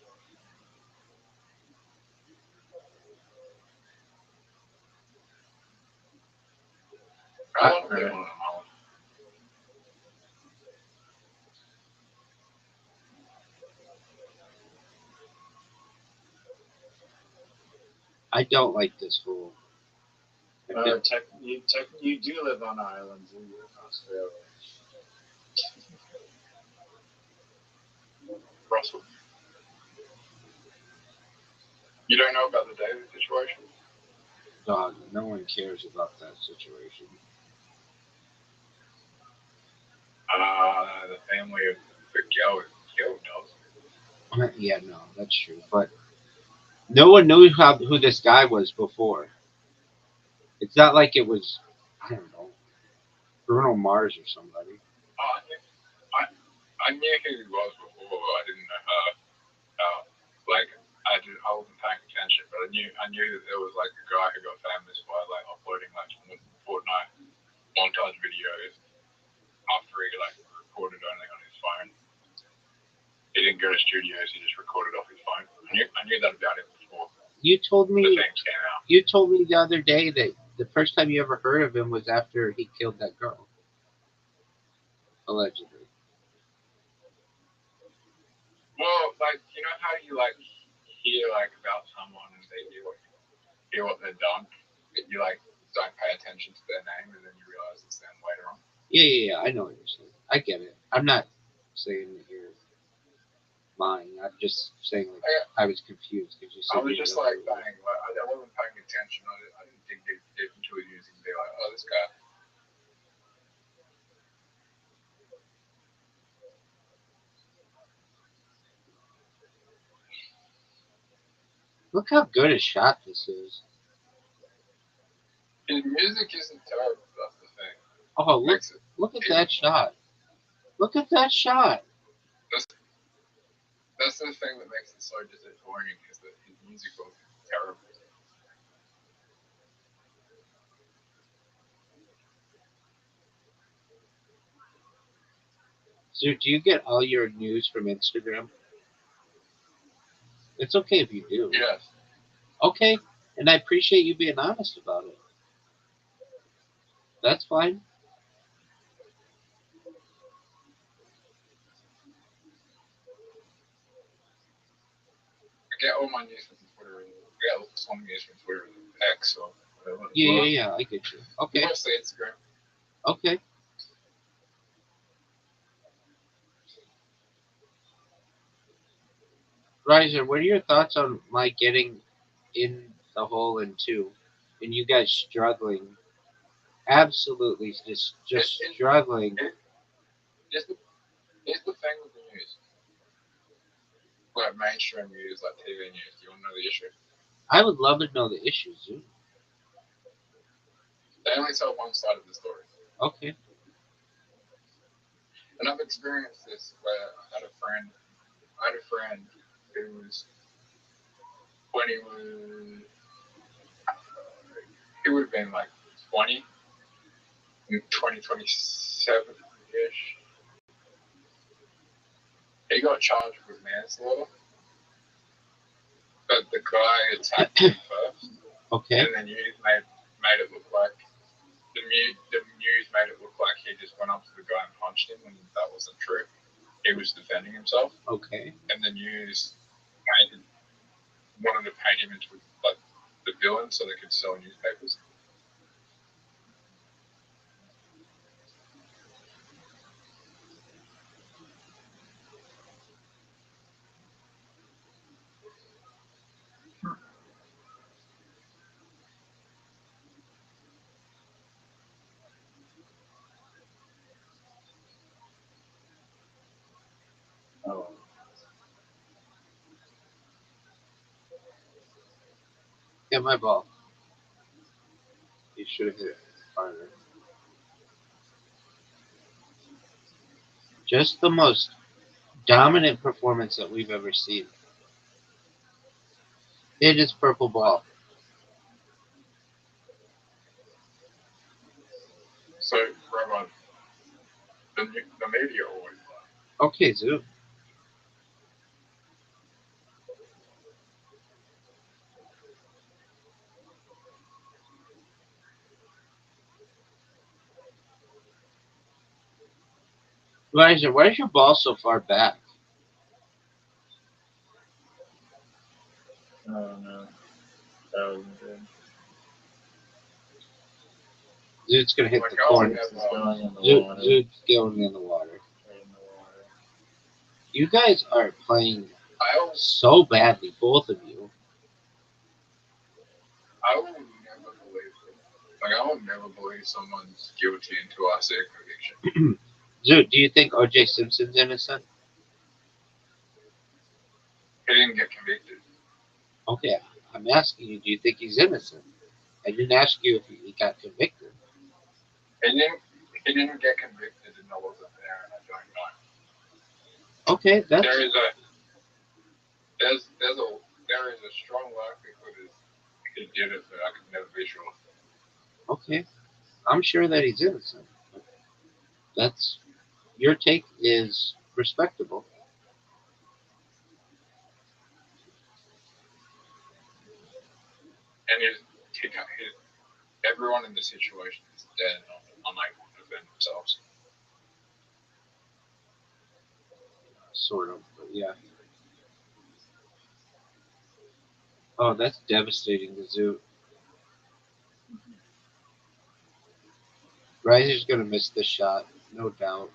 I don't really want to know. I don't like this whole. You do live on islands in Australia. Russell. You don't know about the David situation? Dog, no one cares about that situation. The family of the killed does. Yeah, no, that's true. But no one knew who this guy was before. It's not like it was, I don't know, Bruno Mars or somebody. I knew who he was before. I didn't know how. I wasn't paying attention, but I knew that there was like a guy who got famous by like uploading like Fortnite montage videos after he like recorded only on his phone. He didn't go to studios; he just recorded off his phone. I knew that about him before. You told me. The things came out. You told me the other day that the first time you ever heard of him was after he killed that girl, allegedly. Well, like you know how you like hear like about someone and they hear what they've done, but you like don't pay attention to their name and then you realize it's them later on. Yeah, I know what you're saying. I get it. I'm not saying that you're lying. I'm just saying like I was confused because you said. I was just like, dang, like, I wasn't paying attention. I didn't dig deep into it using to be like, oh, this guy. Look how good a shot this is. His music isn't terrible. That's the thing. Oh, look at that shot. Look at that shot. That's the thing that makes it so disappointing is that his music was terrible. So do you get all your news from Instagram? It's okay if you do. Yes. Okay, and I appreciate you being honest about it. That's fine. I get all my news from Twitter. I get some news from Twitter, X or whatever. Yeah, I get you. Okay. Mostly Instagram. Okay. Riser, what are your thoughts on my getting in the hole in two, and you guys struggling? Absolutely, just struggling. Here's the thing with the news. Like mainstream news, like TV news. Do you want to know the issue? I would love to know the issues, dude. They only tell one side of the story. Okay. And I've experienced this where I had a friend who was, when he would have been like 20, 27-ish. He got charged with manslaughter, but the guy attacked him first. Okay. And the news made it look like the news made it look like he just went up to the guy and punched him, and that wasn't true. He was defending himself. Okay. And the news wanted to paint him into like the villain so they could sell newspapers. Oh. Get my ball. You should have hit it harder. Just the most dominant performance that we've ever seen. It is purple ball. So, Rabbi, the media always lie. Okay, Zoo. Why is your ball so far back? Oh no, that wasn't good. Zoot's gonna hit Like, the oh, corner. This is going in the water. Zoot's going in the water. Right in the water. You guys are playing I will so badly, both of you. never believe it. Like, I will never believe someone's guilty until I see a conviction. Zoot, do you think O.J. Simpson's innocent? He didn't get convicted. Okay, I'm asking you, do you think he's innocent? I didn't ask you if he got convicted. He didn't get convicted, and I wasn't there, and I don't know. Okay, that's There is a strong likelihood he did it, but I could never be sure. okay. I'm sure that he's innocent. That's your take is respectable. And everyone in the situation is dead, unable to defend themselves. Sort of, but yeah. Oh, that's devastating to Zoot. Riser's gonna miss this shot, no doubt.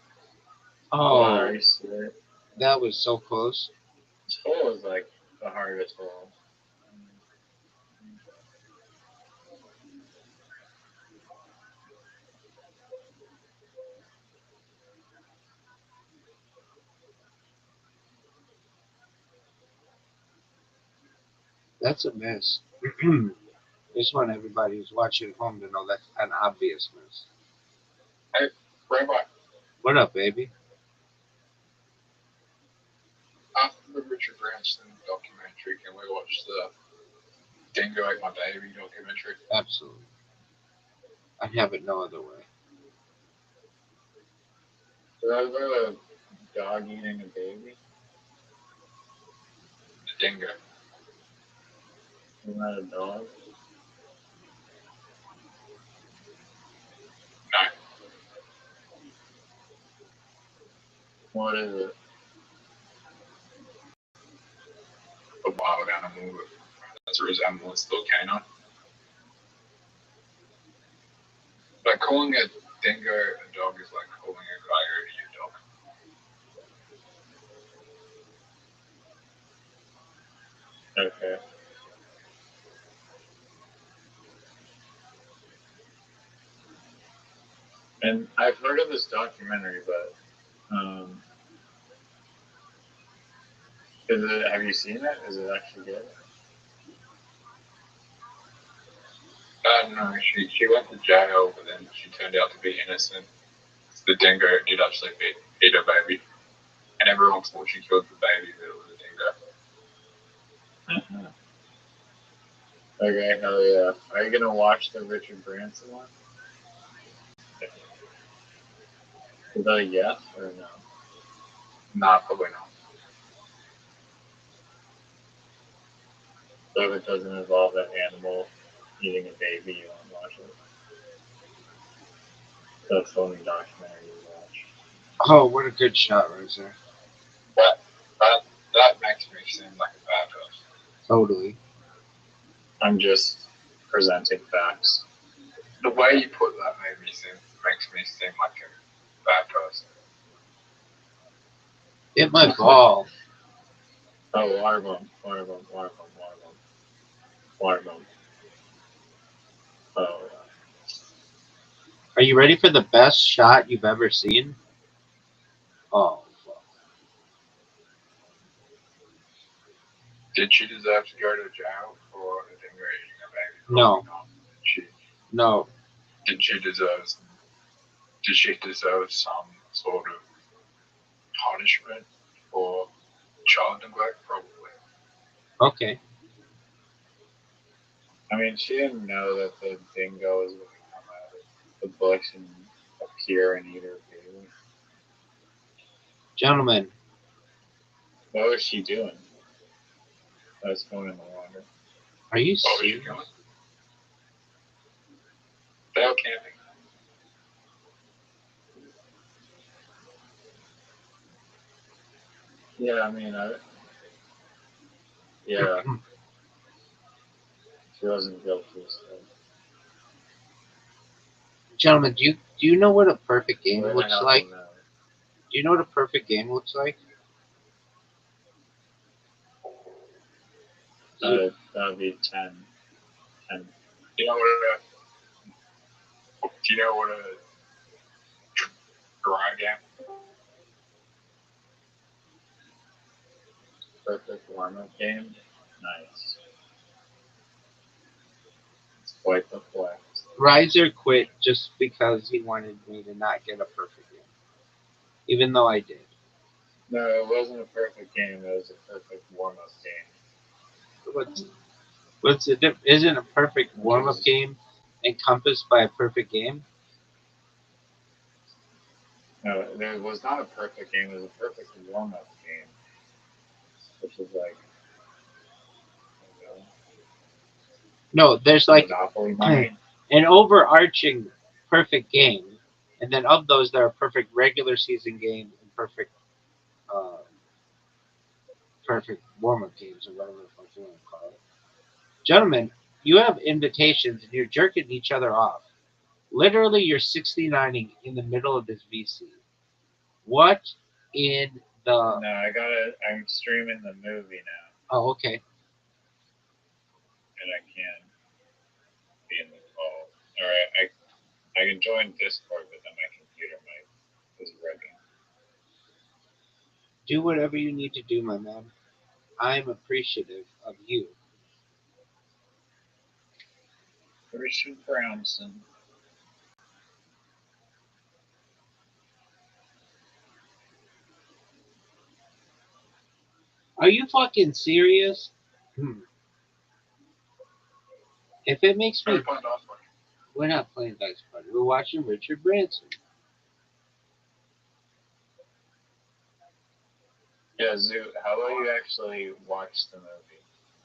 Oh, Nice. that was so close. This hole is like the hardest hole. That's a miss. Just want everybody who's watching at home to know that's an obvious miss. Hey, Rabbi, What up, baby? after the Richard Branson documentary, can we watch the Dingo Ate My Baby documentary? Absolutely. I'd have it no other way. So that was about a dog eating a baby. The dingo. Isn't that a dog? No. What is it? A wild animal that has a resemblance to a canine. Like calling a dingo a dog is like calling a coyote a dog. Okay. And I've heard of this documentary, but is it? Have you seen it? Is it actually good? No, she went to jail, but then she turned out to be innocent. The dingo did actually eat her baby. And everyone thought she killed the baby, but it was a dingo. Okay, hell yeah. Are you gonna watch the Richard Branson one? Is that a yes or no? Nah, probably not. So if it doesn't involve an animal eating a baby, you won't watch it. That's the only documentary you watch. Oh, what a good shot right there. That makes me seem like a bad person. Totally. I'm just presenting facts. The way you put that makes me seem like a bad person. Hit my ball. Oh, water bomb, water bomb, water bomb, water bomb, water bomb. Oh, yeah. Are you ready for the best shot you've ever seen? Oh, fuck. Did she deserve to go to jail for the dingo eating a No. She No. did she deserve some sort of punishment for child neglect? Probably. Okay. I mean, she didn't know that the dingoes would come out of the bush and appear and eat her baby. Gentlemen, What was she doing? I was going in the water. are you What were you serious? doing? Bell camping. Yeah, I mean, yeah, she wasn't guilty. So. Gentlemen, do you know what a perfect game We're looks not like? helping out. Do you know what a perfect game looks like? That would be 10. Do you know what a dry game? Perfect warm-up game. Nice. It's quite the flex. Riser quit just because he wanted me to not get a perfect game, even though I did. No, it wasn't a perfect game. It was a perfect warm-up game. Isn't a perfect warm-up game encompassed by a perfect game? No, it was not a perfect game. It was a perfect warm-up game, which is like, No, there's like Monopoly money. an overarching perfect game, and then of those, there are perfect regular season games and perfect warm-up games, or whatever the fuck you want to call it. Gentlemen, you have invitations, and you're jerking each other off. Literally, you're 69ing in the middle of this VC. What in the... No, I'm streaming the movie now, Oh, okay. and I can't be in the call. Alright, I can join Discord, but then my computer is ready. Do whatever you need to do, my man. I'm appreciative of you. Richard Brownson. Are you fucking serious? If it makes me... We're not playing Dice Party. We're watching Richard Branson. Yeah, Zoo, how about you actually watch the movie?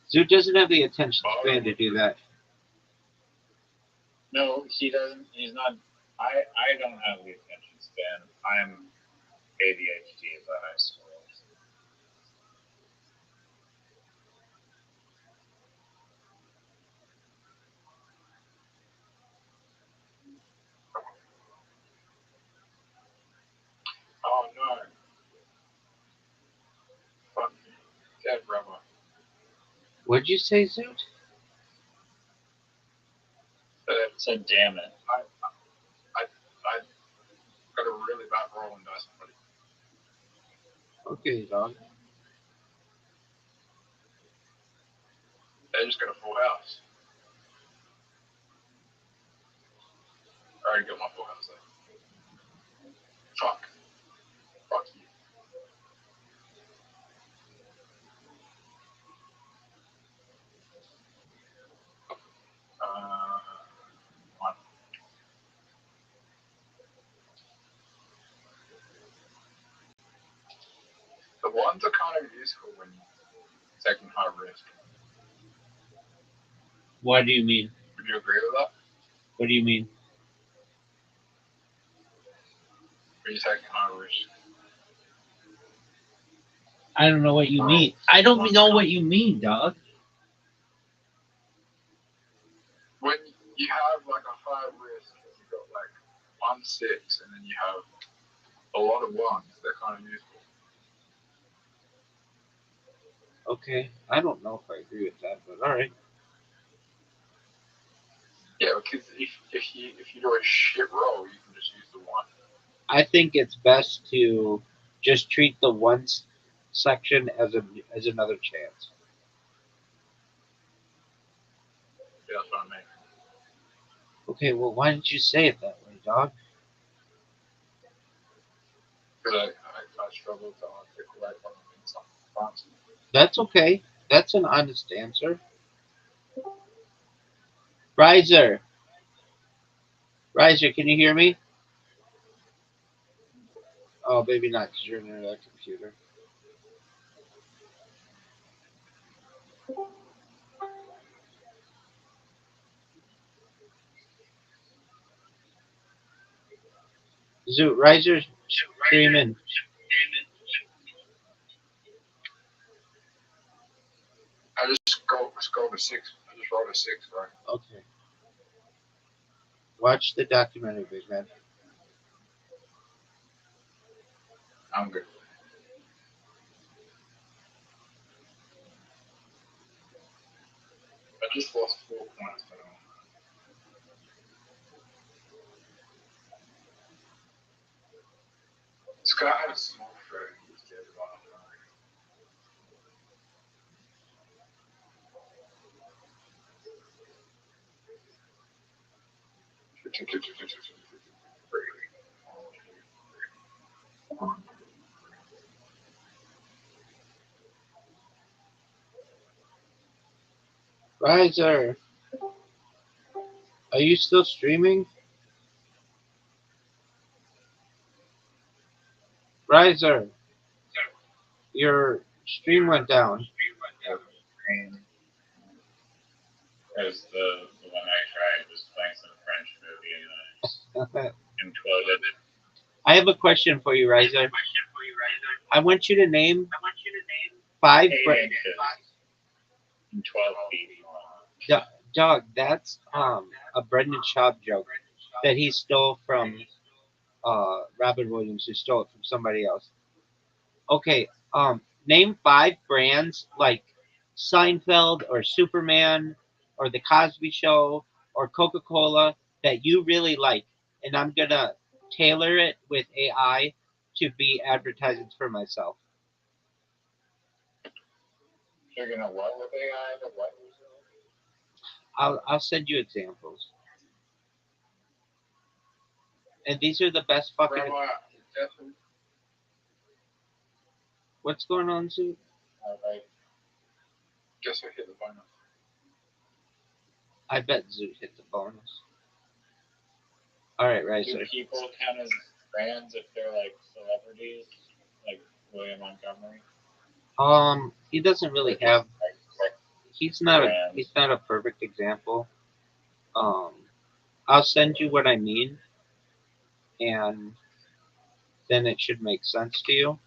Zoo doesn't have the attention span to do that. No, he doesn't. He's not. I don't have the attention span. I'm ADHD as a high school. Oh no. Fuck. Dead Rabbi. What'd you say, Zoot? Said, damn it. I got a really bad roll in Dice Party. Okay, dog. They just got a full house. I already got my full house there. Fuck. Fuck you. One. The ones are kind of useful when you're taking high risk. What do you mean? Would you agree with that? What do you mean? When you're taking high risk. I don't know what you mean. I don't know what you mean, dog. When you have like a high risk, you got like 1-6, and then you have a lot of ones. They're kind of useful. Okay, I don't know if I agree with that, but all right. Yeah, because if you do a shit roll, you can just use the one. I think it's best to just treat the one section as another chance. Yeah, that's what I mean. Okay, well, why didn't you say it that way, dog? Because I struggle to articulate what I'm responsible. That's okay. That's an honest answer. Riser. Riser, can you hear me? Oh, maybe not because you're near that computer. Zoot, Riser's streaming. I just scrolled to 6. I just wrote a 6, right? Okay. Watch the documentary, big man. I'm good. I just lost 4 points. This guy had a smoke for it. He was dead about Riser, are you still streaming? Riser, your stream went down. As the one I tried was playing some French movie and imploded. I have a question for you, Riser. I want you to name 5 brands. In 12 feet. Dog, that's a Brendan Schaub joke that he stole from Robin Williams, who stole it from somebody else. Okay, name 5 brands like Seinfeld or Superman or The Cosby Show or Coca-Cola that you really like, and I'm gonna tailor it with AI to be advertisements for myself. You're gonna what with AI? The what? I'll send you examples. And these are the best fucking. Rabbi, What's going on, Zoot? I guess I hit the bonus. I bet Zoot hit the bonus. All right, right. Do people count as brands if they're like celebrities, like William Montgomery? He doesn't really have. He's not a perfect example. I'll send you what I mean, and then it should make sense to you.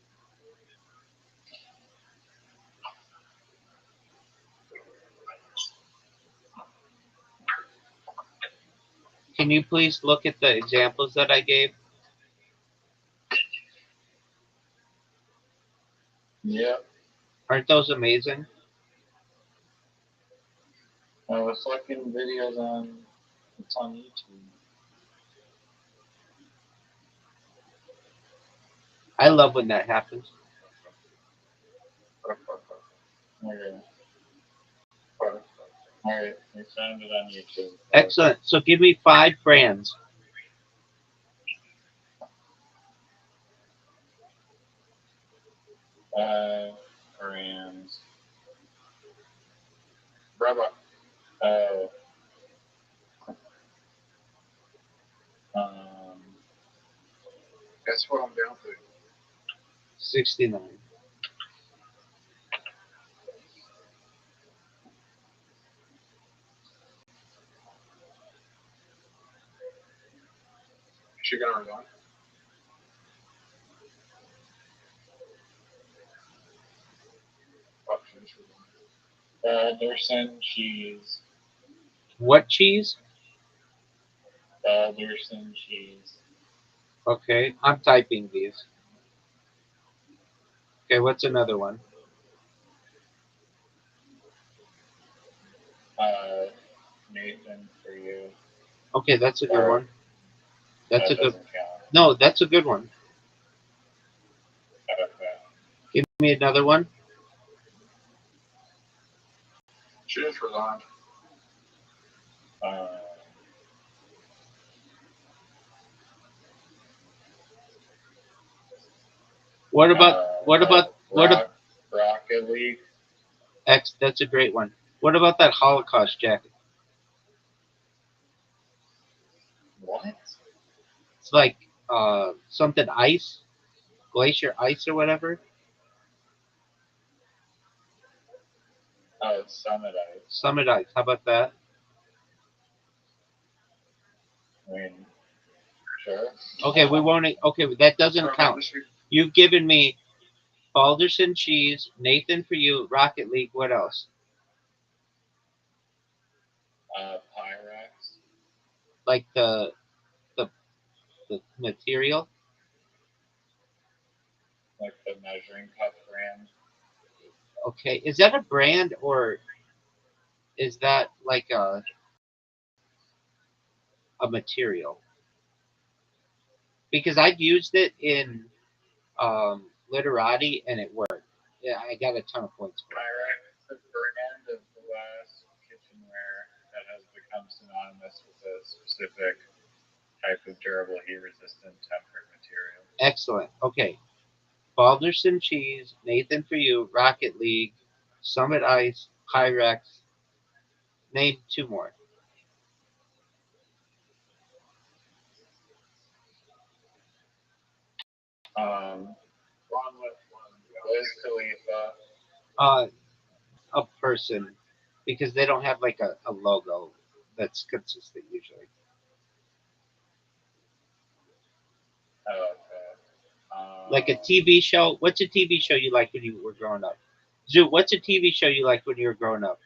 Can you please look at the examples that I gave? Yep. Aren't those amazing? Well, the fucking videos it's on YouTube. I love when that happens. Alright, we found it on YouTube. Excellent. So give me 5 brands. Brands. Rabbi. That's what I'm down to. 69. She gonna resign? Balderson cheese. What cheese? Balderson cheese. Okay, I'm typing these. Okay, what's another one? Nathan for you. Okay, that's a good one. That's That a good. doesn't count. No, that's a good one. Give me another one. She just resigned. What about Rocket League? X? That's a great one. What about that Holocaust jacket? What? It's like something ice, glacier ice or whatever. Oh, it's Summit Ice. Summit ice. How about that? I mean, sure. Okay, we won't. Okay, that doesn't count. You've given me Balderson cheese, Nathan for you, Rocket League. What else? Pyrex. Like the material. Like the measuring cup brand. Okay, is that a brand or is that like a material? Because I've used it in literati and it worked. Yeah, I got a ton of points for it. Pyrex is a brand of glass kitchenware that has become synonymous with a specific type of durable, heat-resistant tempered material. Excellent. Okay. Balderson cheese, Nathan for you, Rocket League, Summit Ice, Pyrex. Name two more. Wiz Khalifa. A person, because they don't have like a logo that's consistent usually. Oh, okay. Like a TV show. What's a TV show you liked when you were growing up? Zoo, what's a TV show you liked when you were growing up?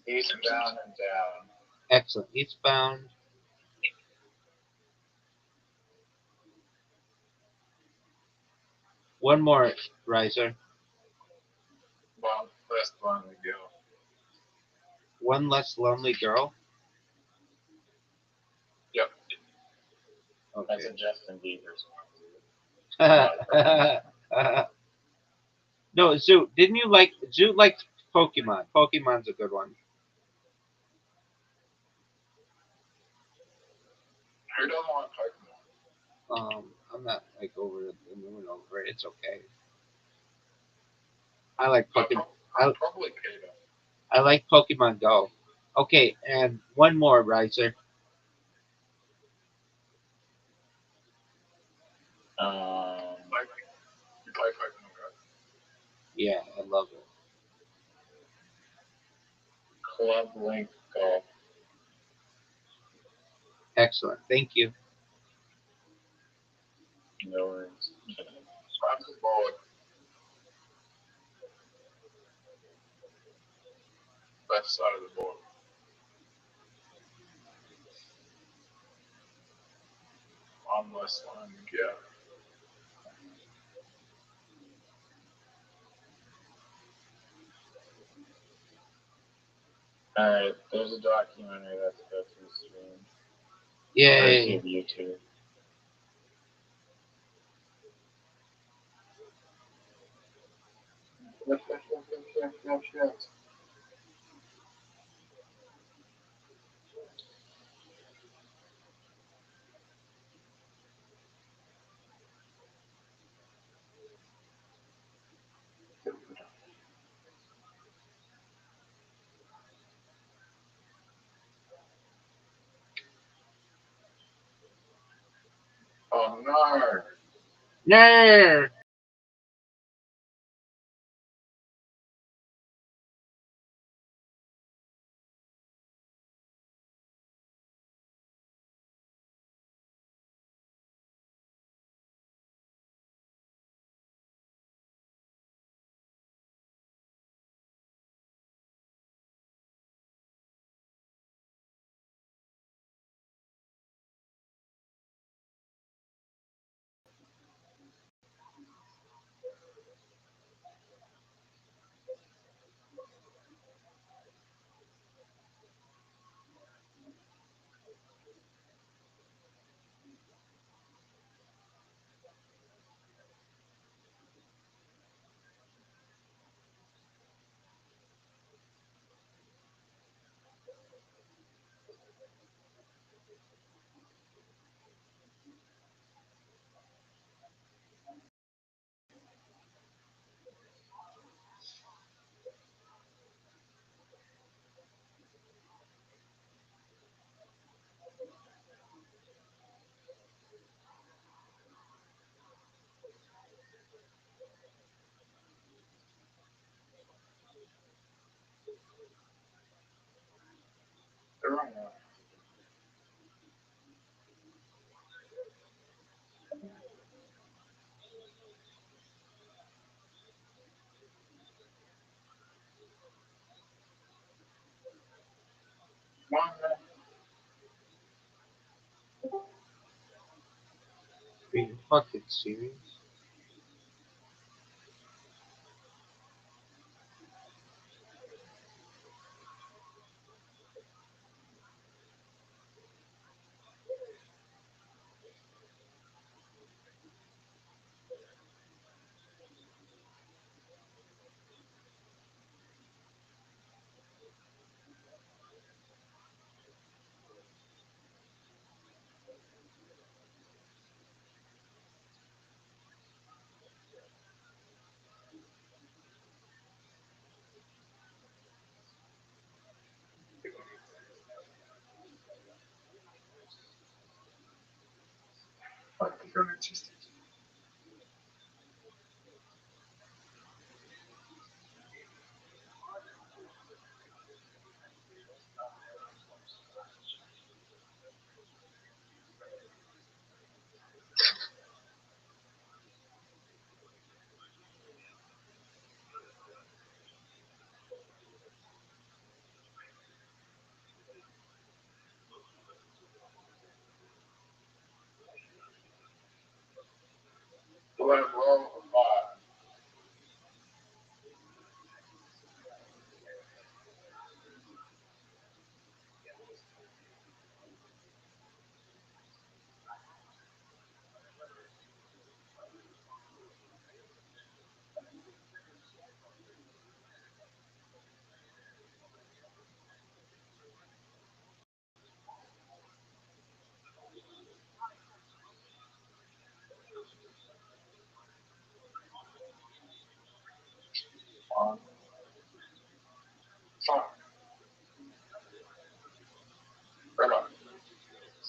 Eastbound and Down. Excellent. Eastbound. One more, Riser. One less lonely girl. One less lonely girl. Yep. Okay. That's a Justin Bieber song. No, Zoo. Didn't you like Zoo liked Pokemon? Pokemon's a good one. Who don't want Pokemon? I'm not like over the moon over it. It's okay. I like Pokemon. Probably Kato. I like Pokemon Go. Okay, and one more, Riser. You play Pokemon Go? Yeah, I love it. Club Link Golf. Excellent. Thank you. No worries. Sponsored board. Left side of the board. On this one, yeah. Alright, there's a documentary that's about to stream. Yay. YouTube. Yes. Oh no! No. Are you fucking serious?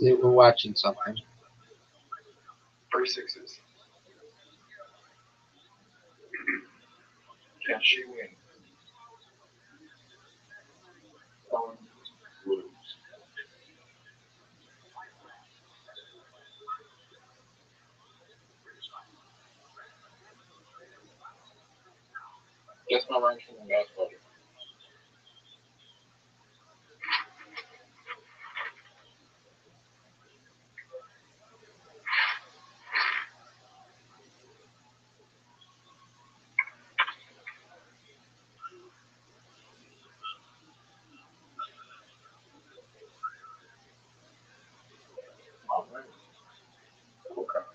We're watching something. 3 6s. Can she win? Lose. Guess my ranking in basketball. Oh, man. Okay.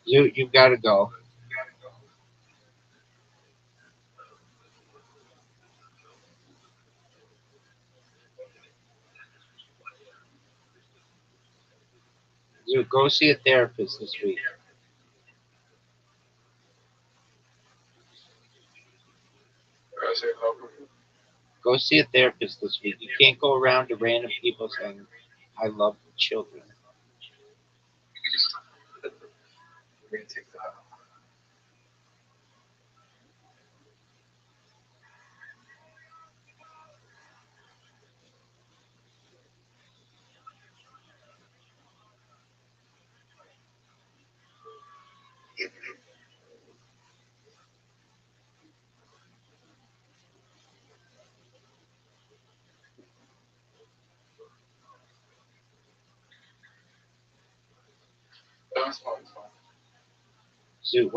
You gotta go. You go see a therapist this week. Go see a therapist this week. You can't go around to random people saying, "I love children." We're gonna take that. That's fine. So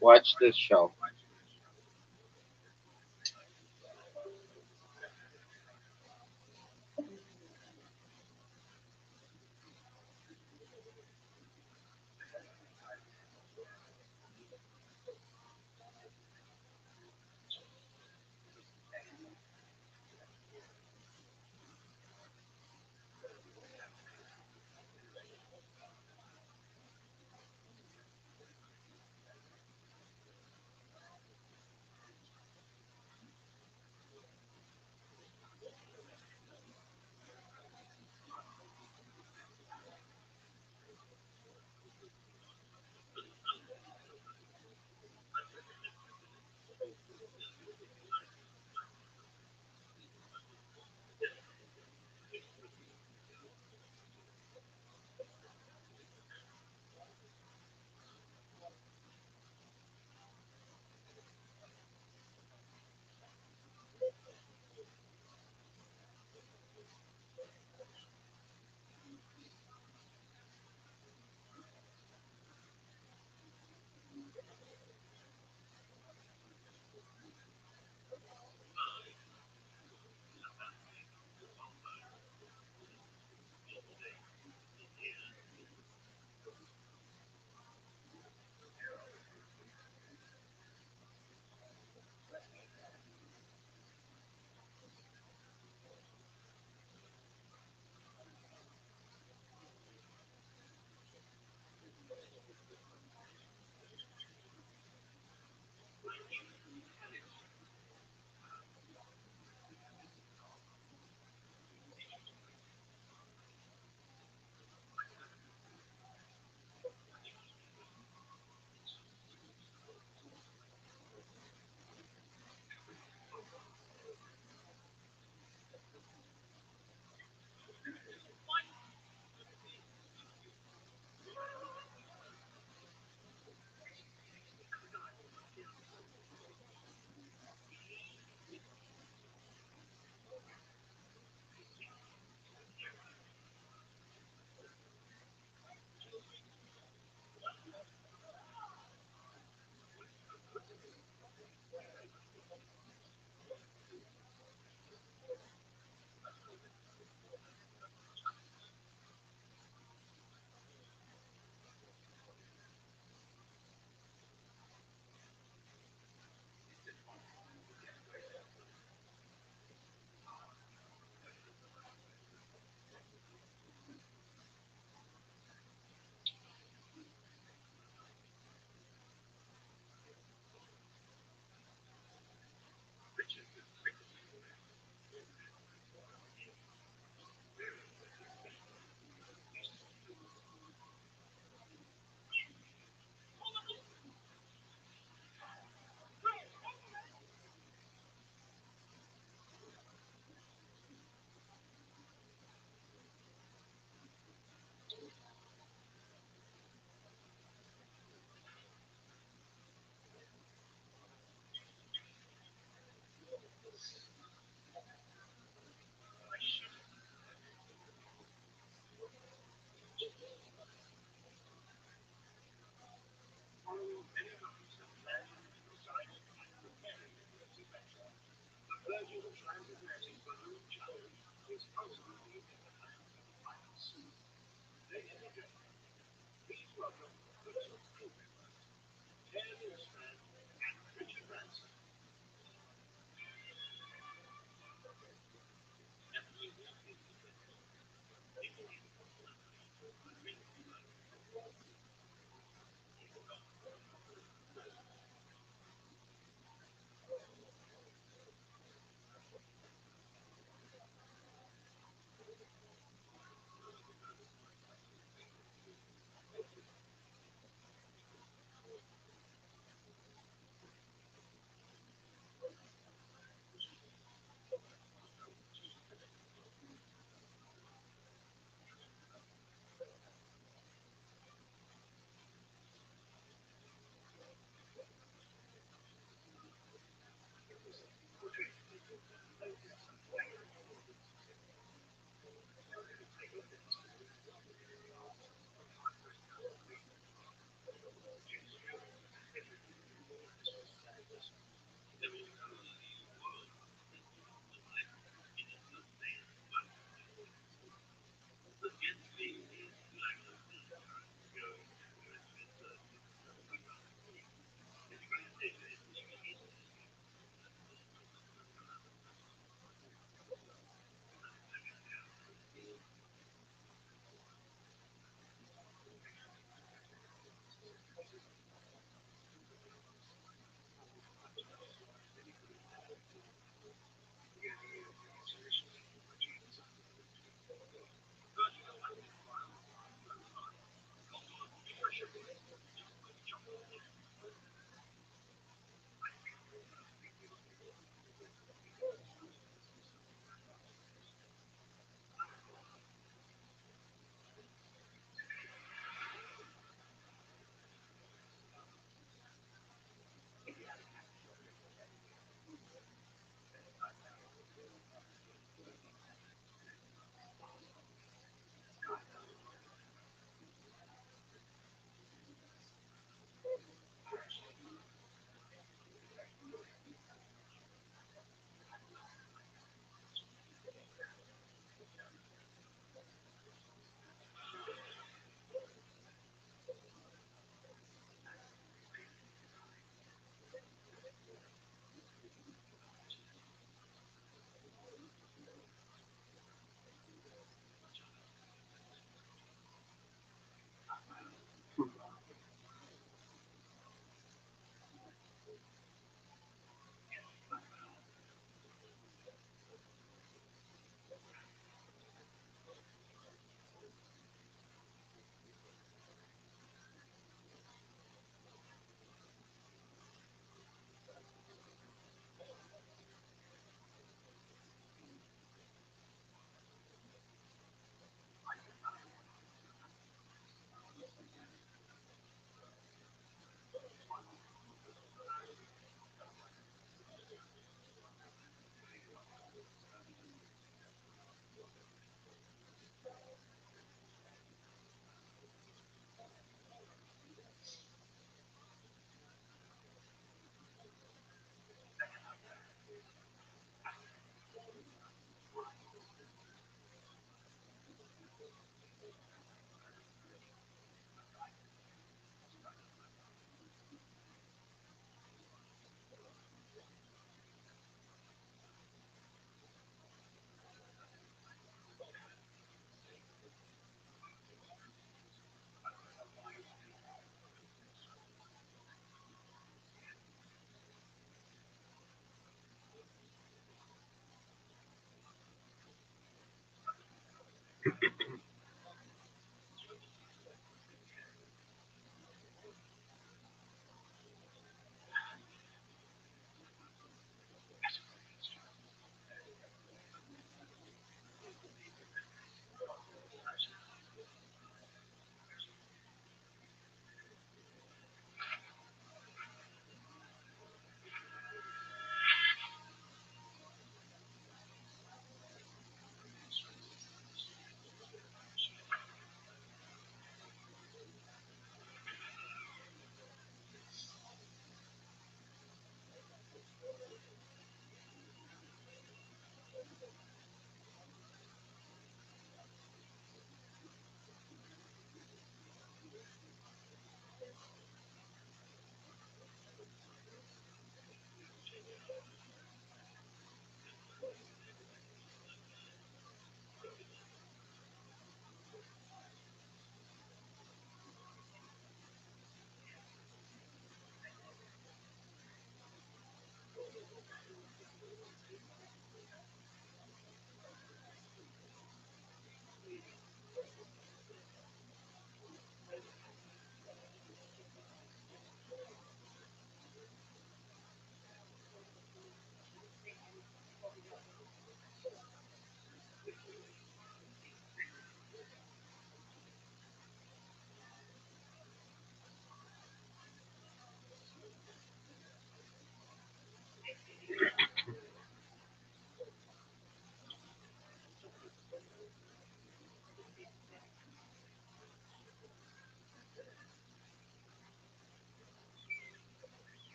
watch this show.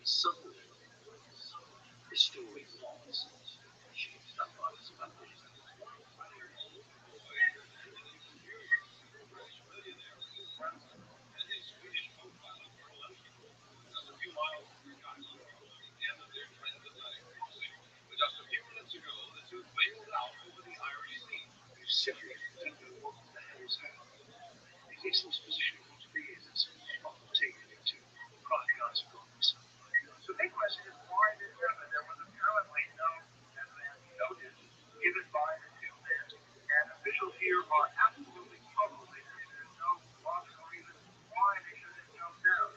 Suddenly, the story falls. This position for 3 years, often taken into private consequences. So the big question is why this happened. There was apparently no evidence noted given by the two men, and officials here are absolutely puzzled. They say there's no logical reason why they should have jumped out.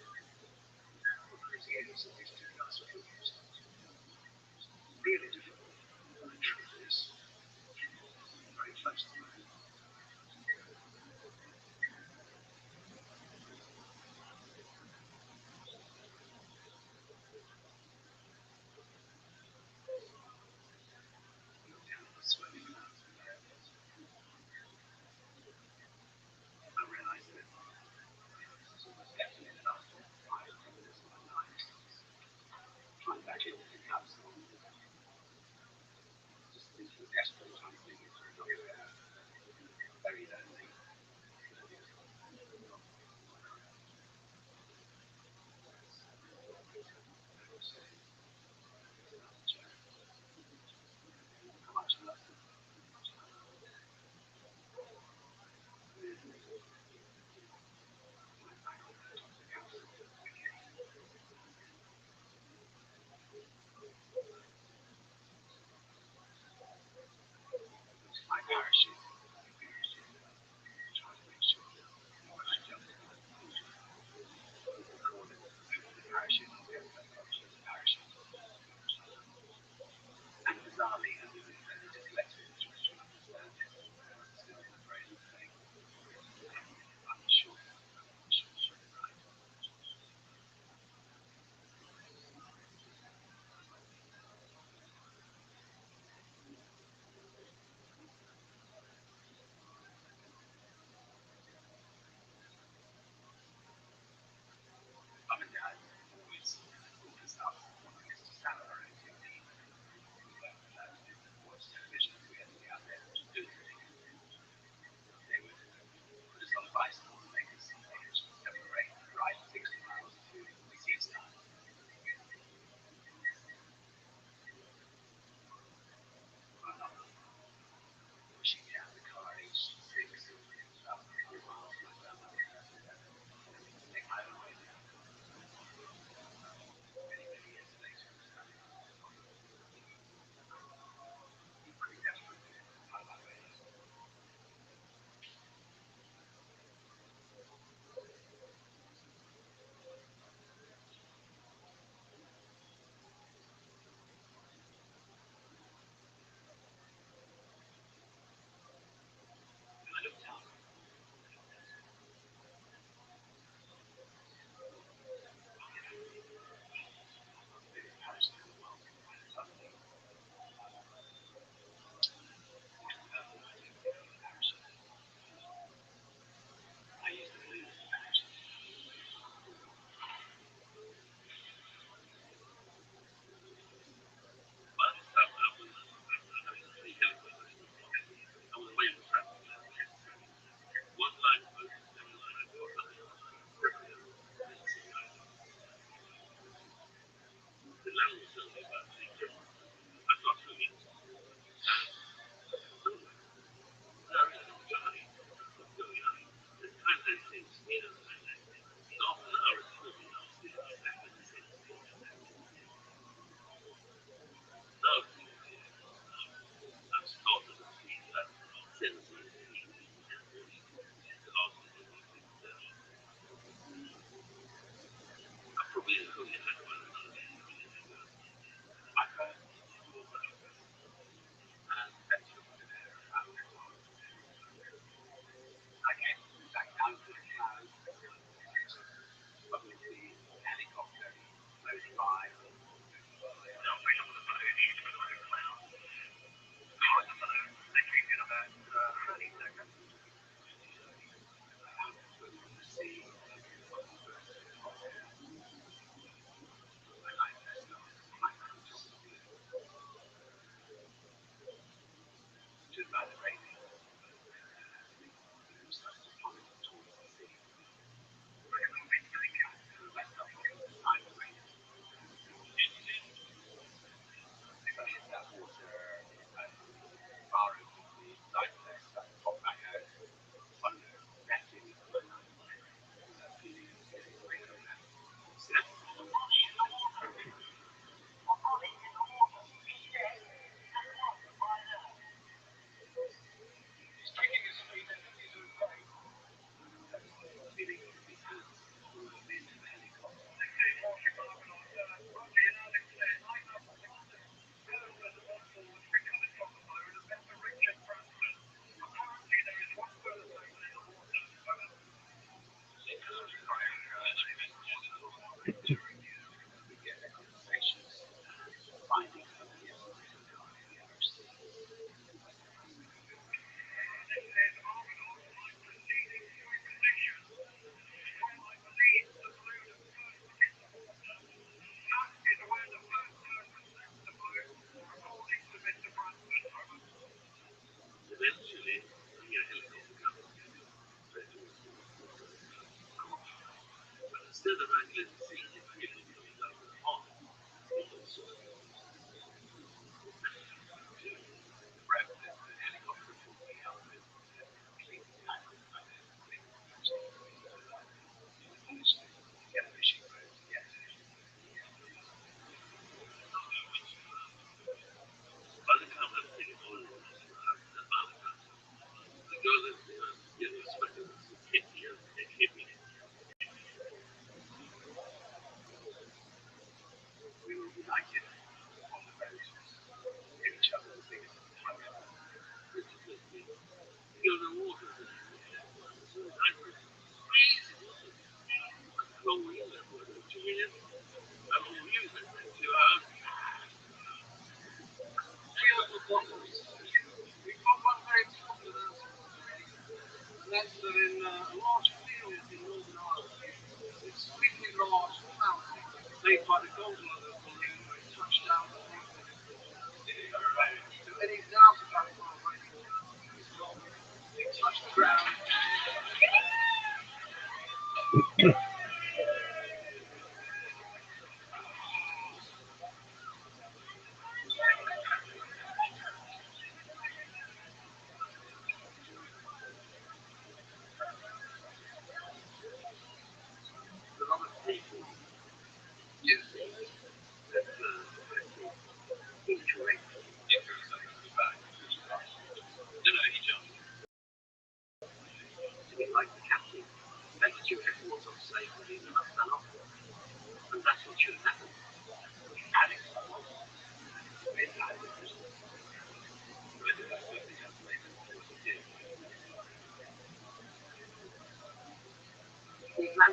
The crazy is that these two guys are really difficult. The truth is very flexible.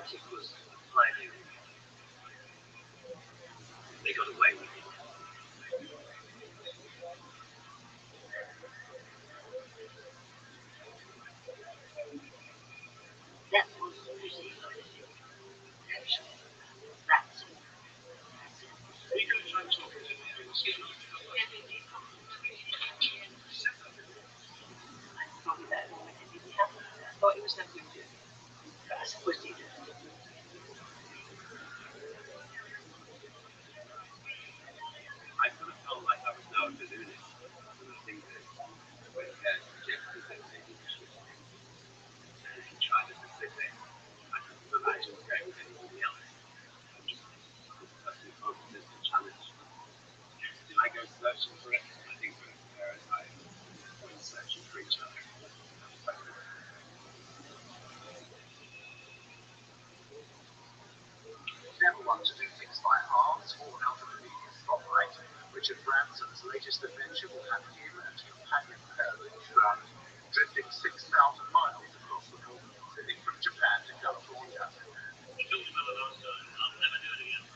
Atlantic was pioneering. They got away with it. That was really actually. That's it. We could try and talk to them. Probably that moment it didn't happen. I thought it was nothing to do. But I suppose it did. I kind of felt like I was now doing it. And I think that when there's rejected that they need to shift it. And if you try to sit there, I can imagine going with anybody else. That's the constant challenge. Did I go searching for it? I think both Sarah and I went searching for each other. Never want to do things by halves or out of the media spotlight. Richard Branson's latest adventure will have him and companion Pearl drowned, drifting 6,000 miles across the Northern Pacific from Japan to California. I'll never do it again.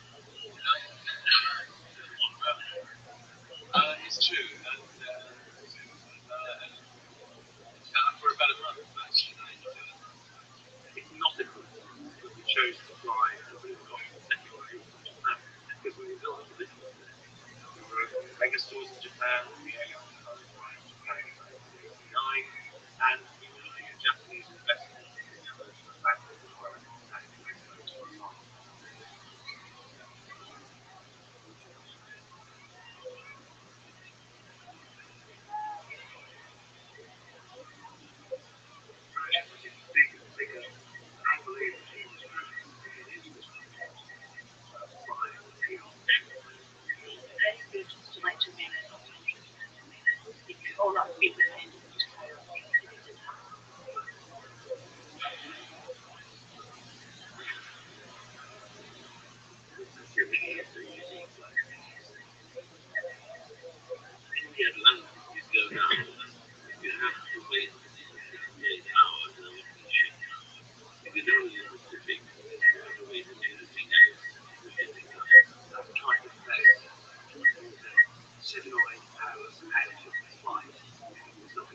It's true. And for about a month, actually, it's not difficult. But we chose to fly and we got the second way from Japan because we were built for this. We were opening mega stores in Japan. We opened Japan in 1989, and we were looking at Japanese investment in the factory as well as bigger, unbelievable huge All that people saying in the Atlantic, you go down, you have to wait 68 hours and look at shit. If you go to the Pacific, you have to wait 2 to 3 days to get it done. I'm trying to say 7 or 8 hours out of the flight. It's not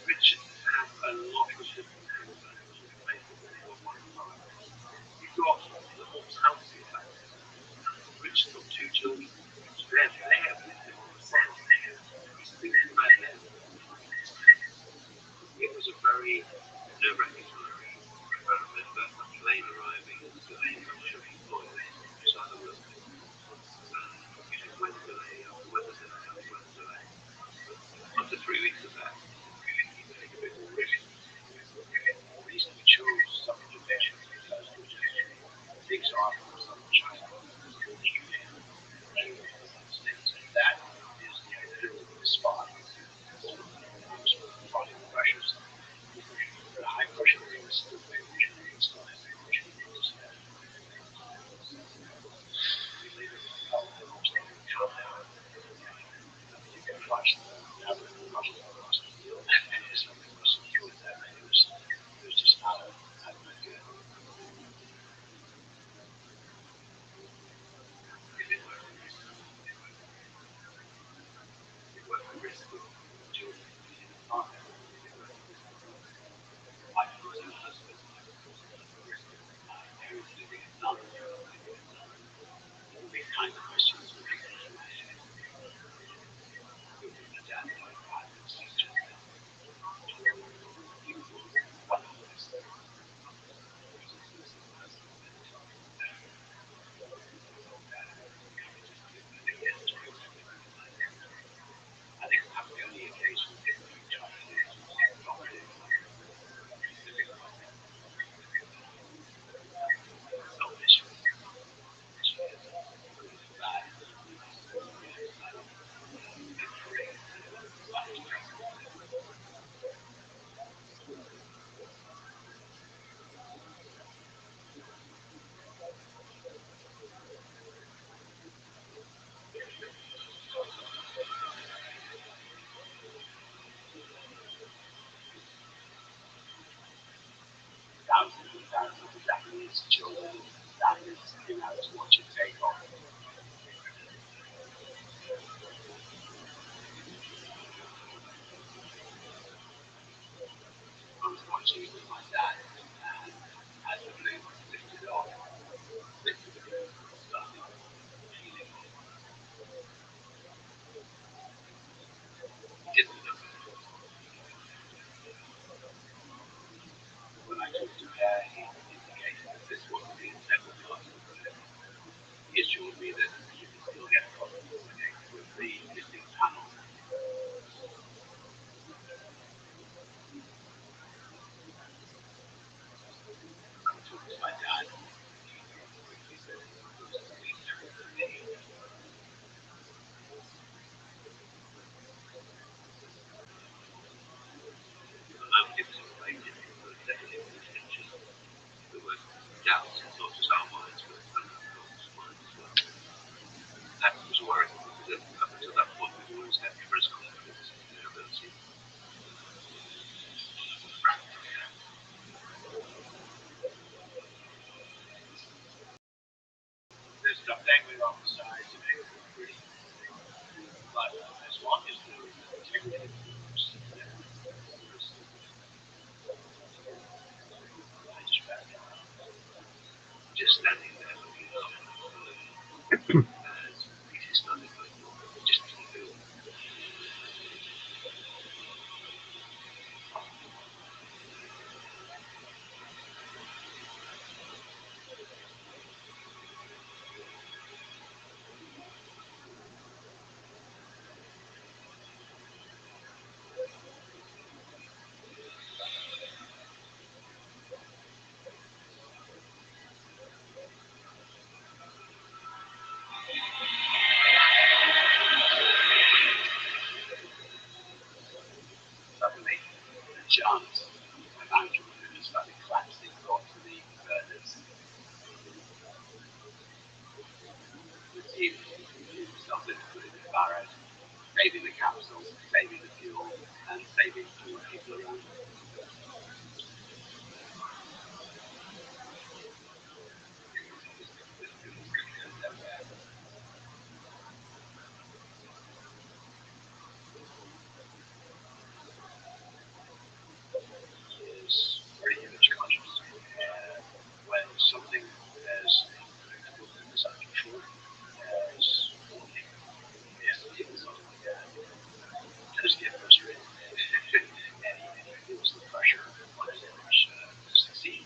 which have a lot of different aspects of basically on one side. You've got the mortality effect, which has got 2 children. They have lived on the south. Think about that. It was a very nerve-wracking time. I remember a plane arriving and delayed from shipping point, which I was weather delay after weather delay after weather delay. After 3 weeks of that, you take a bit more risk. The reason we chose southern Japan because things are from southern China. That is the ideal spot. Finding the pressures. The high pressure rings still very much against high pressure rings. We leave it calm down. You can flash the average across the field. And it's something was secure that night. It was just not a good. absolutely embarrassing for Japanese children, Japanese, to watch it take off. I was watching it with my dad, and as the balloon was lifted off, lifted the balloon, started feeling it. He didn't look at it. When I talked to her, he indicated that this wasn't the integral part of the balloon. He assured me that you could still get problems with the lifting panel. I talked to my dad. He said it was easier for me. The moment it was inflated, there was definitely tension. There was doubt, not just our minds, but some of the people's minds as well. That was worrying because up until that point, we've always had tremendous confidence in their ability. There's stuff dangling off the side to make it look pretty. But as long as there is integrity, I just back down. Just standing there looking up as pieces started moving, just feel. Suddenly, a chance, my boundary balloon started collapsing onto the burners. The team started to put it in barrage, saving the capsule, saving the fuel, and saving all the people around. Is very image conscious. And when something as unpredictable as unusual as walking is something like that, just get frustrated. And he feels the pressure on his image to succeed.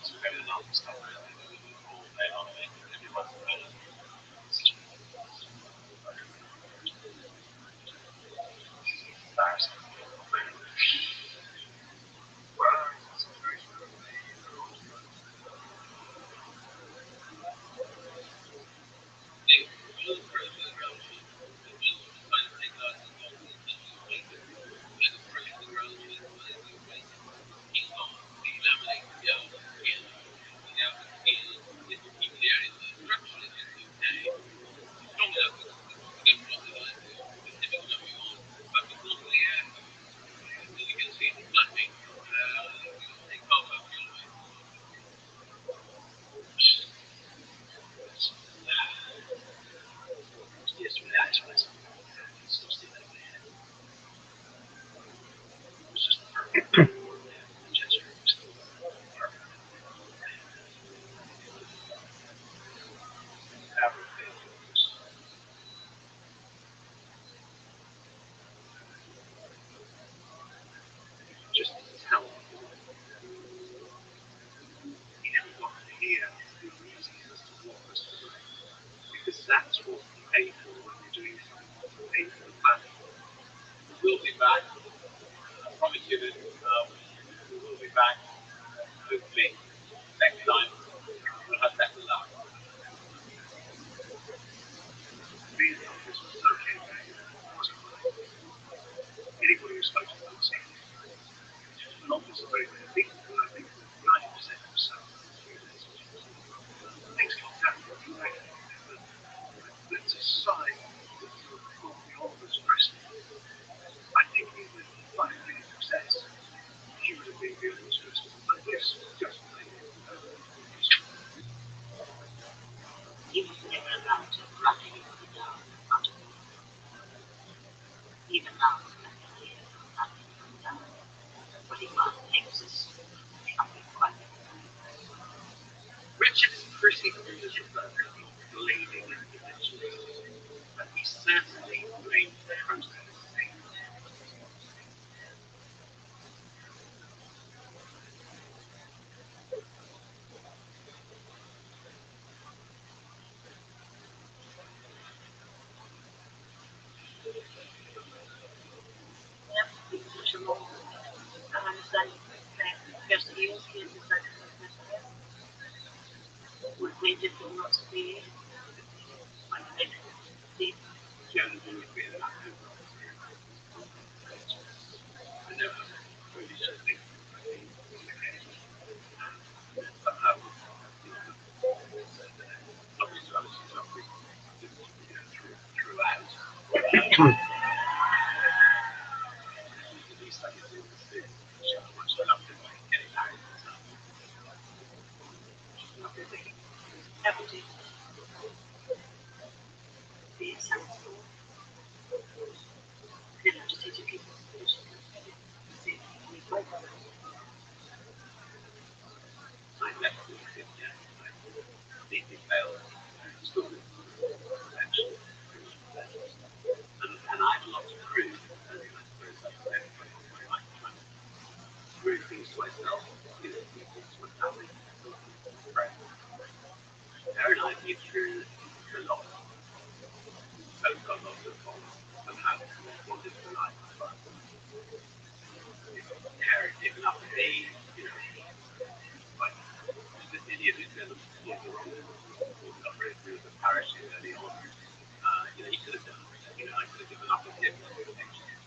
It's better than all the stuff I do all day long. Everyone's better. Embarrassing. Yesterday, I asked myself, it's still sticking in my head. It was just the perfect gesture. It was still perfect. Everything was just how he never got to hear the reasons as to what was happening. Because that's what you pay for when you're doing something. You pay for the planning. We'll be back. I promise you that we will be back. Hopefully, next time we'll have better luck. Being this was okay. At least I get to show how much I love him by getting married and stuff. Everything. The sensible. Then I just say to people, I left with him, yeah. I completely failed school, actually. And I had a lot to prove. And I suppose that's the only way of my life, trying to prove things to myself, you know, prove things to my family, friends. Sarah and I have been through a lot. Both got lots of problems and have wanted to life as well. Harry given up on me, you know, like just an idiot who's going to walk the wrong got rid of the parachute early on. You know, he could have done it. You know, I could have given up on him next year.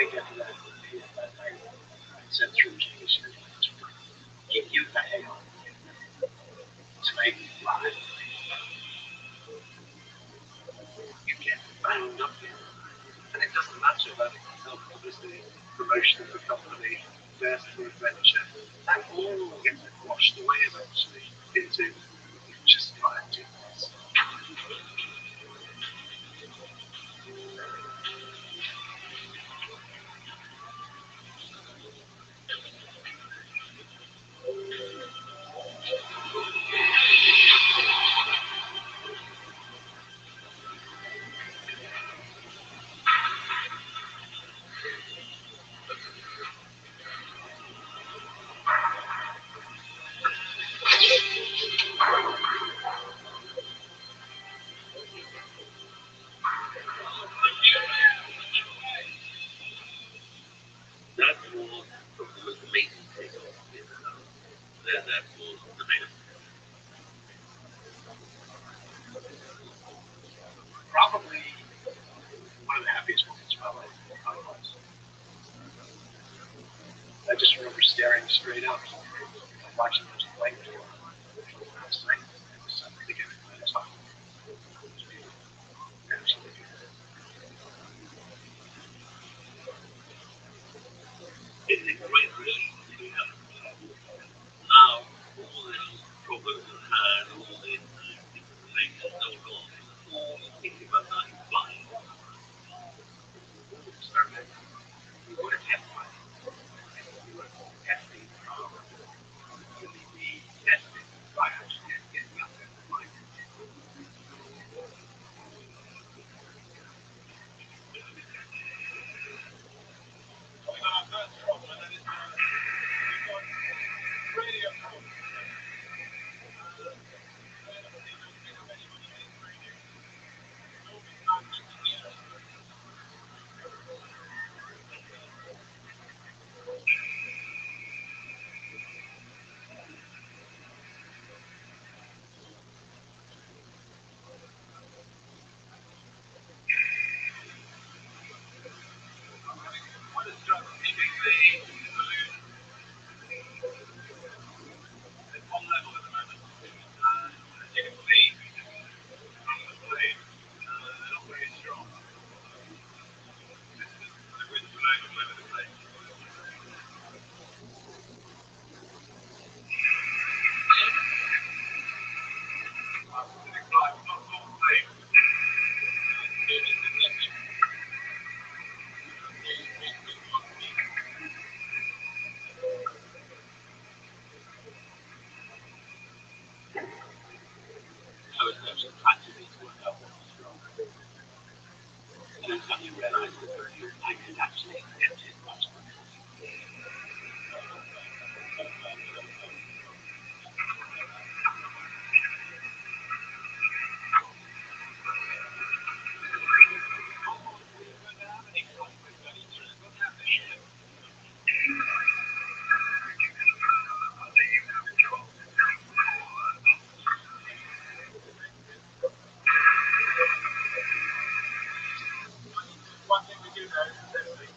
I get to that I said through Jesus, give you the hell to make it live. You get bound up in it. And it doesn't matter about self-publicity, promotion of the company, thirst for adventure. That all gets washed away eventually into just trying to do this. That was the most amazing takeoff in that was the main. Probably one of the happiest moments of my life. Otherwise, I just remember staring straight up, watching those flight tour last night. It was something to get my top. It was beautiful. Absolutely beautiful. It's a great relief to have now all these problems and had all these different things that go wrong. All you think about that is flying. We were testing. We were testing really be tested by actually getting out there and flying. I was actually practicing to work out what was wrong. And then suddenly realized that I could actually accept it much more. One thing we do know is this thing.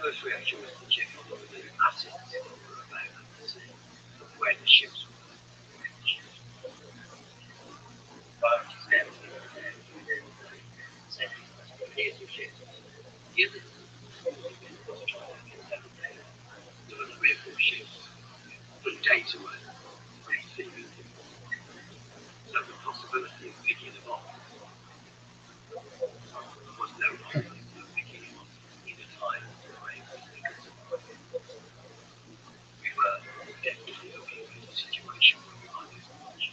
first reaction was to check on all the assets that were about to see where the ships were. But then, here's the ship. The other was trying to get that data. There were 3 or 4 ships, but data were pretty thin. So the possibility of picking them off was no longer picking them off either time or range because we were definitely looking at a situation where we might lose much.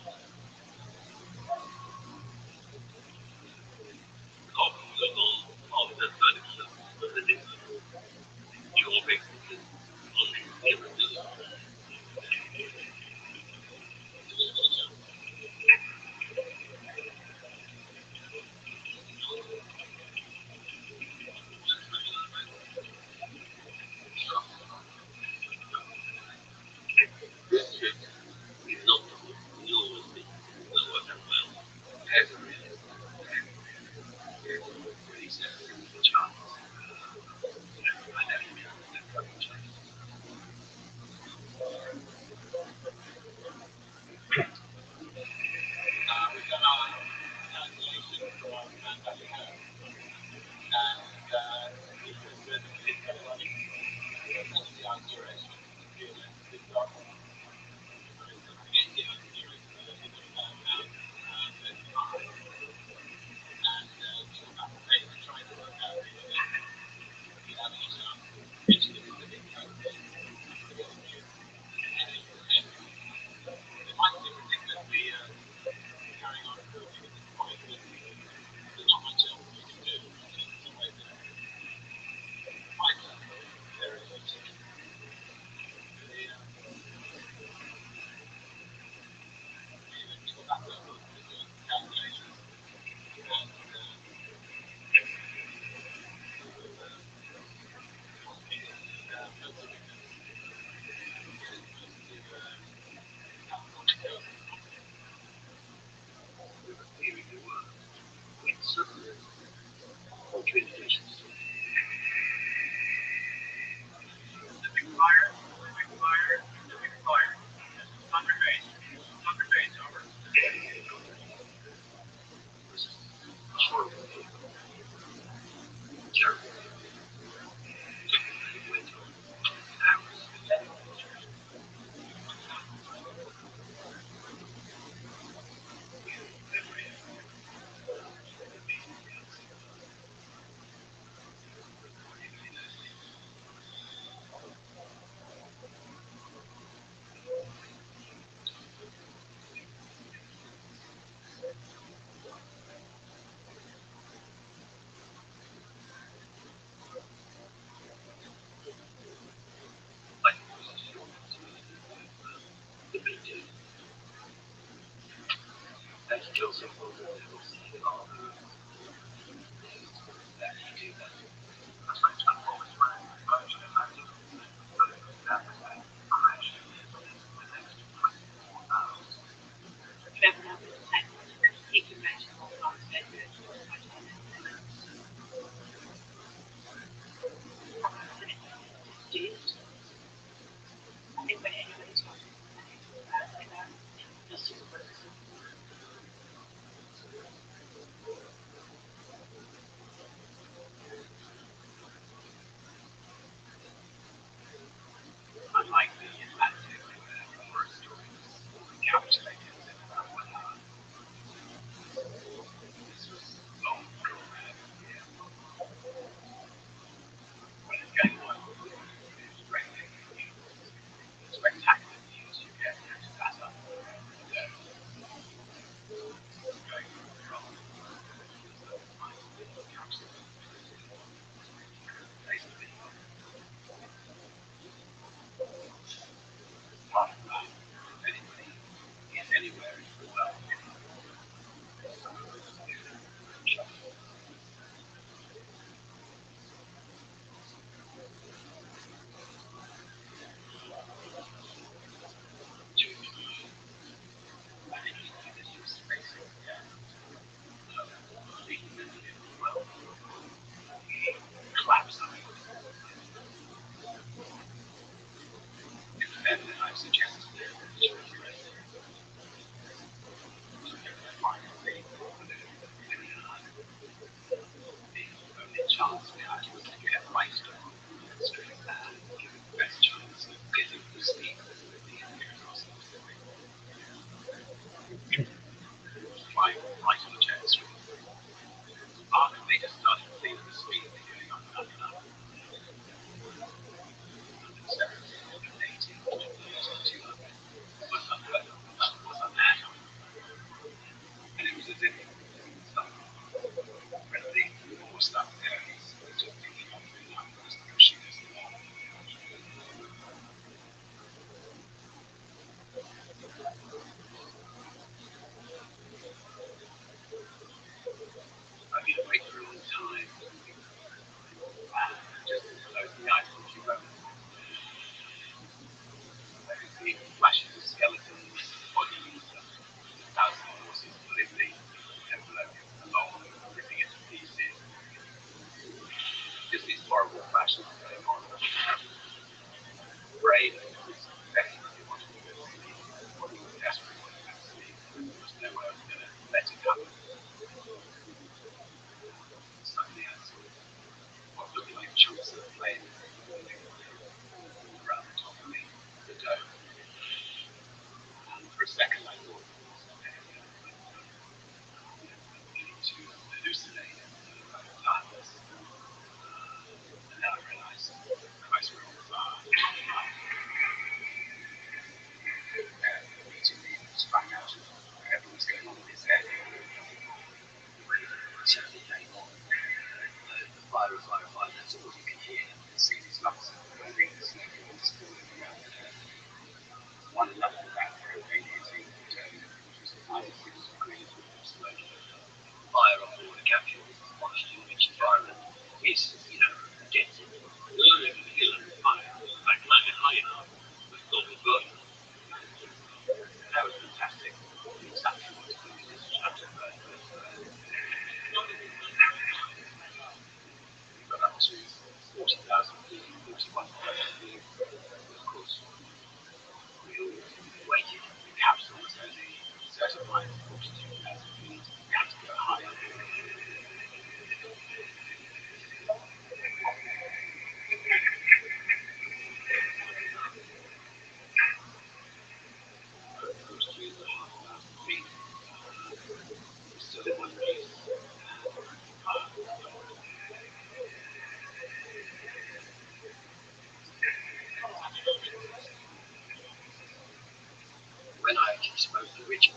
And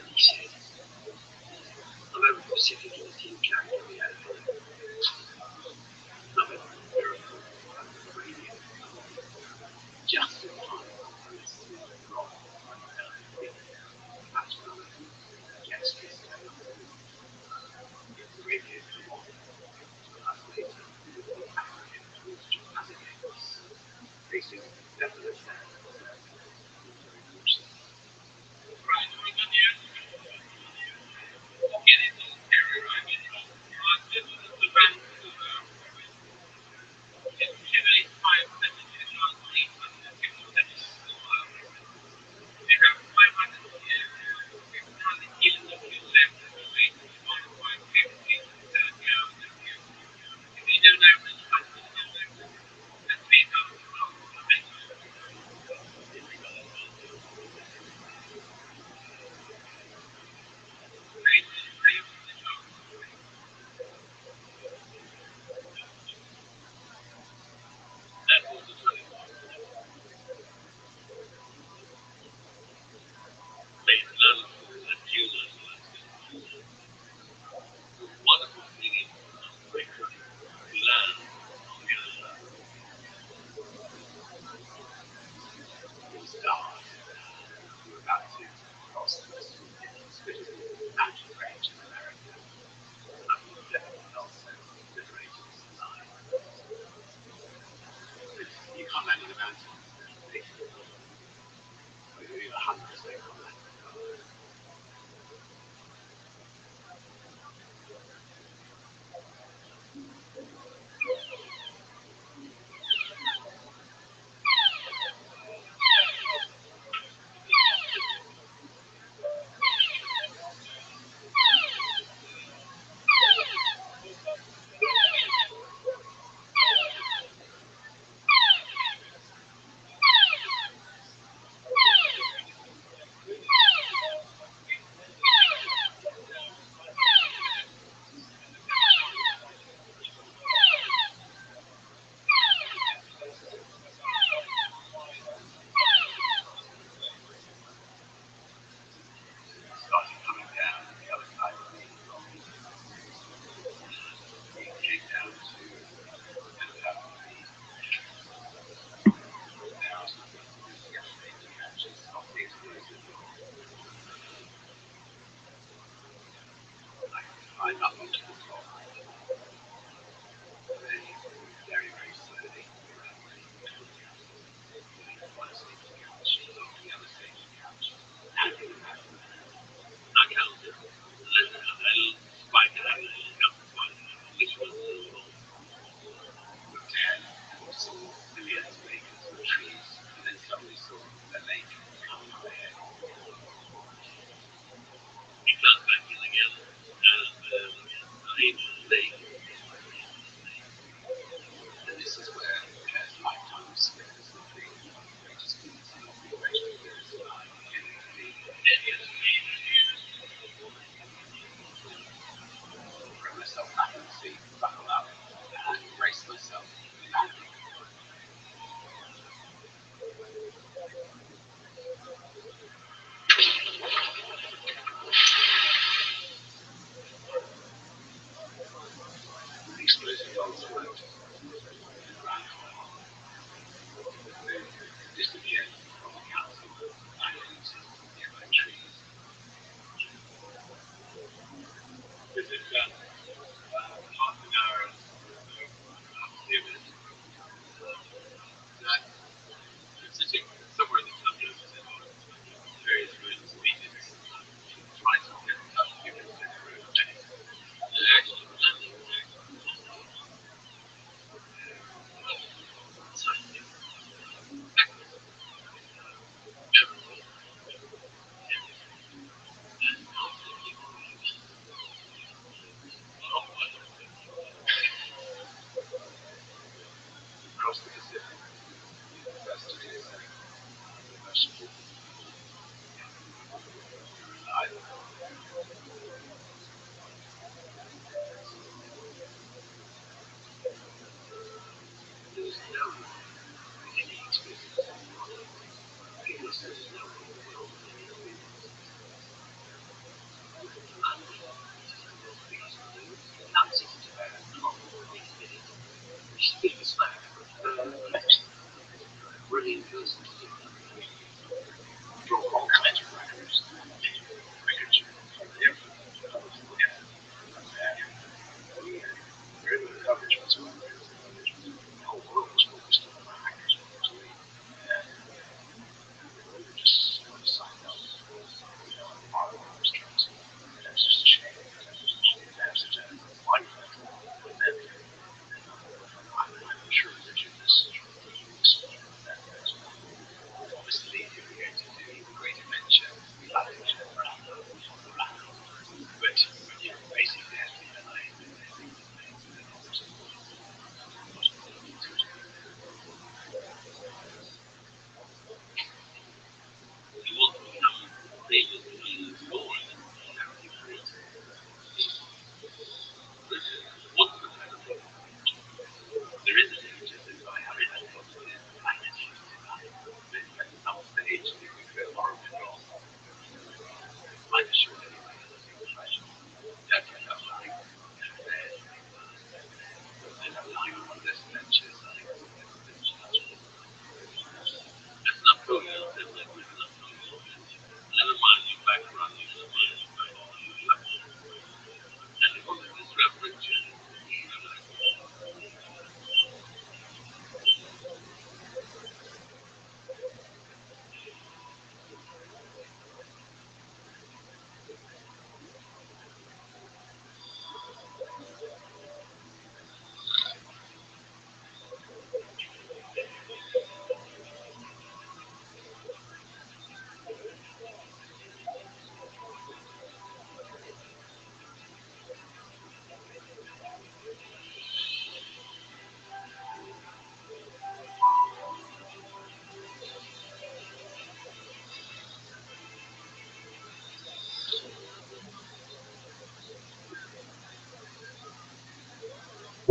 he said, I'm over Pacific in the team captain we had for I'm over the radio. Just in time to listen to the rock. That's when I guess this is the radio come on. That's later. As it is. They soon definitely stand.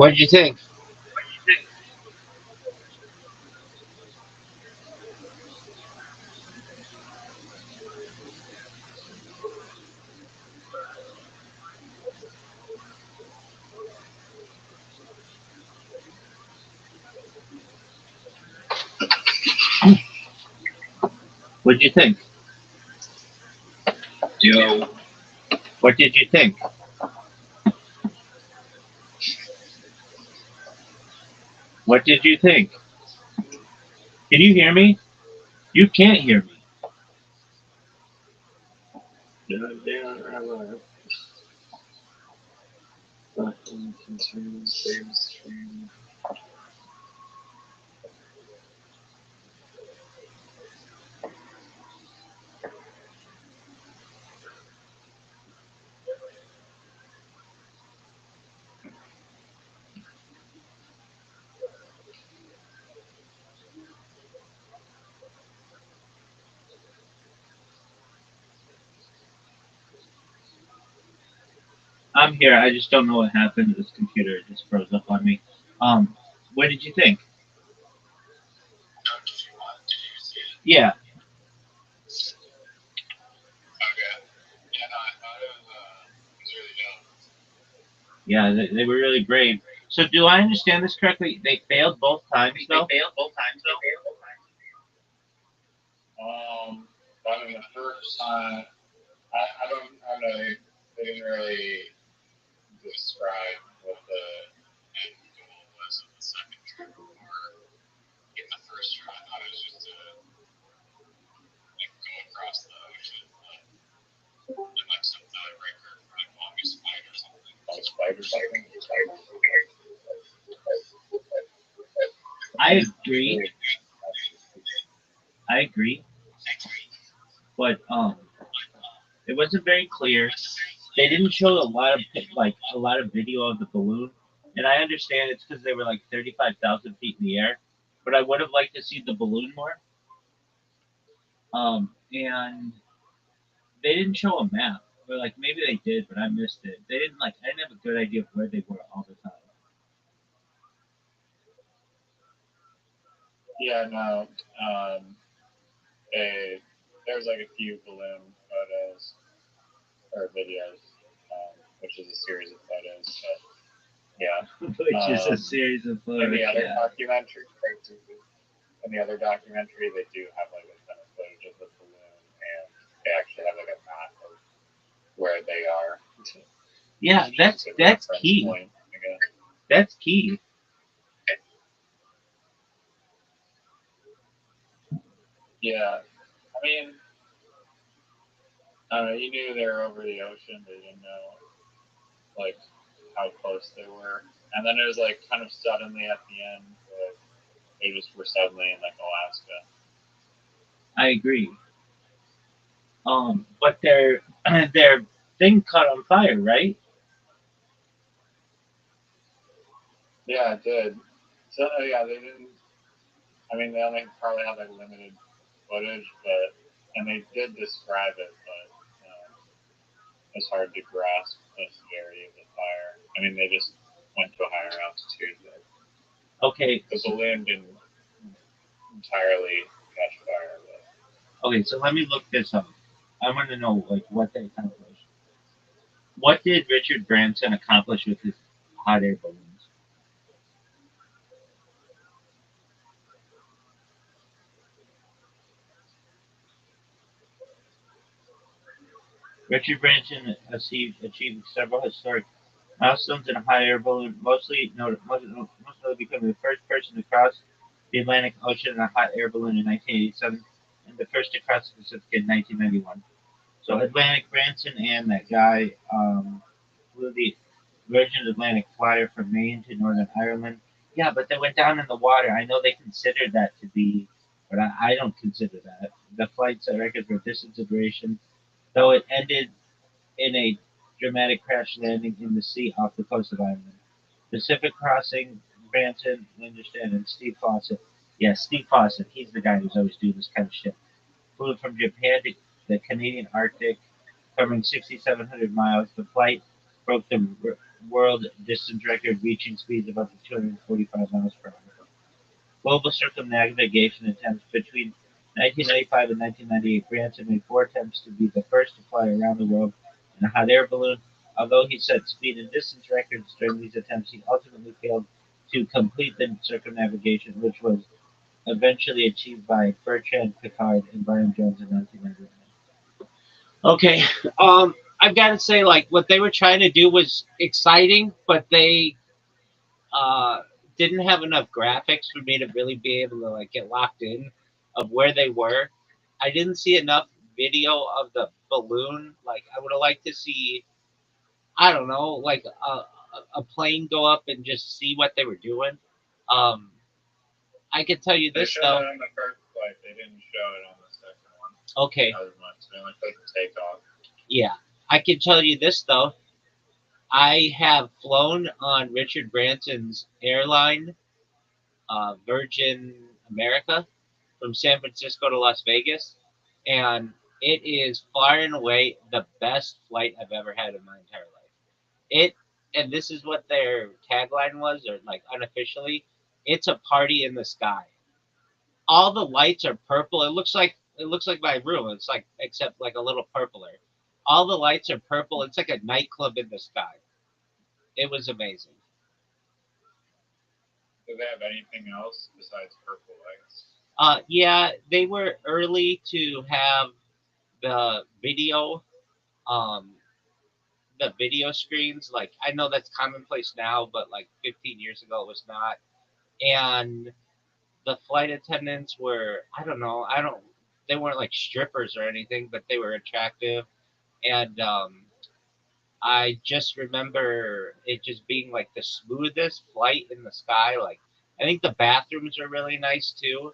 What did you think? What did you think? Yo, What did you think? What did you think? Can you hear me? You can't hear me. They don't have a platform concerning same stream. I'm here. I just don't know what happened to this computer. It just froze up on me. What did you think? Did you want? Did you see it? Yeah, Okay. Yeah, no, I thought it was really dope. yeah, they were really great. So, do I understand this correctly? They failed both times, though. failed both times, though. But in the first time, I don't know, they didn't really describe what the And goal was in the second try, or in the first try. I thought it was just to like go across the ocean and like some record for like longest flight or something. spider something. I agree. I agree. But it wasn't very clear. They didn't show a lot of video of the balloon, and I understand it's because they were like 35,000 feet in the air. But I would have liked to see the balloon more. And they didn't show a map, or like maybe they did, but I missed it. They didn't like. I didn't have a good idea of where they were all the time. Yeah, no. There was like a few balloon photos or videos, which is a series of photos. But yeah, Which is a series of photos. in the other Yeah. documentary, they do have like a ton of footage of the balloon, and they actually have like a map of where they are. Yeah, that's key. Point, I guess. That's key. Yeah, I mean, I don't know. You knew they were over the ocean, but you didn't know like how close they were. And then it was like kind of suddenly at the end, like, they just were suddenly in like Alaska. I agree. But their thing caught on fire, right? Yeah, it did. So yeah, they didn't. I mean, they only probably had like limited footage, and they did describe it, but it's hard to grasp the severity of the fire. I mean, they just went to a higher altitude. But Okay. the balloon didn't entirely catch fire. But Okay, so let me look this up. I want to know like what they accomplished. What did Richard Branson accomplish with his hot air balloons? Richard Branson achieved several historic milestones in a hot air balloon, most notably becoming the first person to cross the Atlantic Ocean in a hot air balloon in 1987 and the first to cross the Pacific in 1991. So Atlantic Branson and that guy flew the Virgin Atlantic flyer from Maine to Northern Ireland. Yeah, but they went down in the water. I know they considered that to be, but I don't consider that. The flight set record for distance and duration, though it ended in a dramatic crash landing in the sea off the coast of Ireland. Pacific Crossing, Branson, Linderstan, and Steve Fawcett. Yeah, Steve Fawcett. He's the guy who's always doing this kind of shit. Flew from Japan to the Canadian Arctic, covering 6,700 miles. The flight broke the world distance record, reaching speeds of up to 245 miles per hour. Global circumnavigation attempts between 1995 and 1998. Branson made 4 attempts to be the first to fly around the world in a hot air balloon. Although he set speed and distance records during these attempts, he ultimately failed to complete the circumnavigation, which was eventually achieved by Bertrand Piccard and Brian Jones in 1999. Okay, I've got to say, like, what they were trying to do was exciting, but they uh, didn't have enough graphics for me to really be able to like get locked in of where they were. I didn't see enough video of the balloon. Like, I would have liked to see, I don't know, like a plane go up and just see what they were doing. Um, I can tell you They this showed though. it on the first flight. They didn't show it on the second one Okay, as much. They only showed the takeoff. yeah, I can tell you this though. I have flown on Richard Branson's airline, Virgin America, from San Francisco to Las Vegas, and it is far and away the best flight I've ever had in my entire life. It, and this is what their tagline was, or like unofficially, it's a party in the sky. All the lights are purple. It looks like my room. It's like except like a little purpler. All the lights are purple. It's like a nightclub in the sky. It was amazing. Do they have anything else besides purple lights? Yeah, they were early to have the video, um, the video screens. Like I know that's commonplace now, but like 15 years ago it was not. And the flight attendants were, I don't know, I don't, they weren't like strippers or anything, but they were attractive. And I just remember it just being like the smoothest flight in the sky. Like I think the bathrooms are really nice too.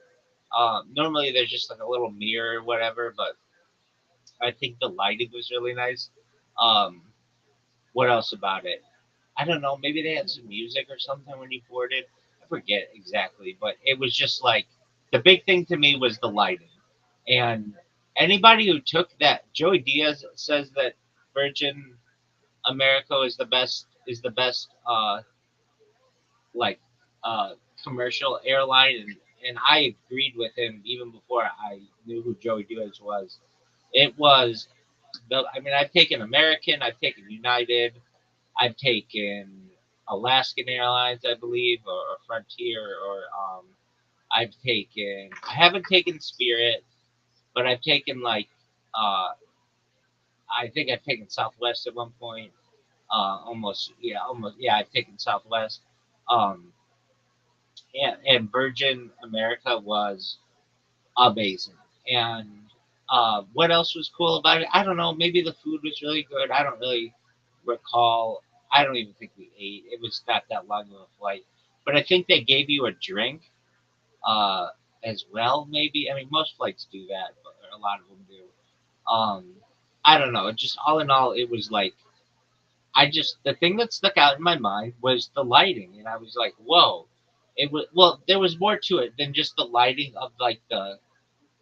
Normally there's just like a little mirror or whatever, but I think the lighting was really nice. Um, what else about it? I don't know. Maybe they had some music or something when you boarded. I forget exactly, but it was just like the big thing to me was the lighting. And anybody who took that, Joey Diaz says that Virgin America is the best like commercial airline, and I agreed with him even before I knew who Joey Diaz was. It was I mean, I've taken American, I've taken United, I've taken Alaskan Airlines, I believe, or Frontier, or I haven't taken Spirit, but I've taken like, uh, I think I've taken Southwest at one point. Almost, yeah, I've taken Southwest. Um, and Virgin America was amazing. And what else was cool about it? I don't know. Maybe the food was really good. I don't really recall. I don't even think we ate. It was not that long of a flight. But I think they gave you a drink uh, as well, maybe. I mean, most flights do that, but a lot of them do. Um, I don't know. Just all in all, it was like, the thing that stuck out in my mind was the lighting. And I was like, whoa. Well, there was more to it than just the lighting of like the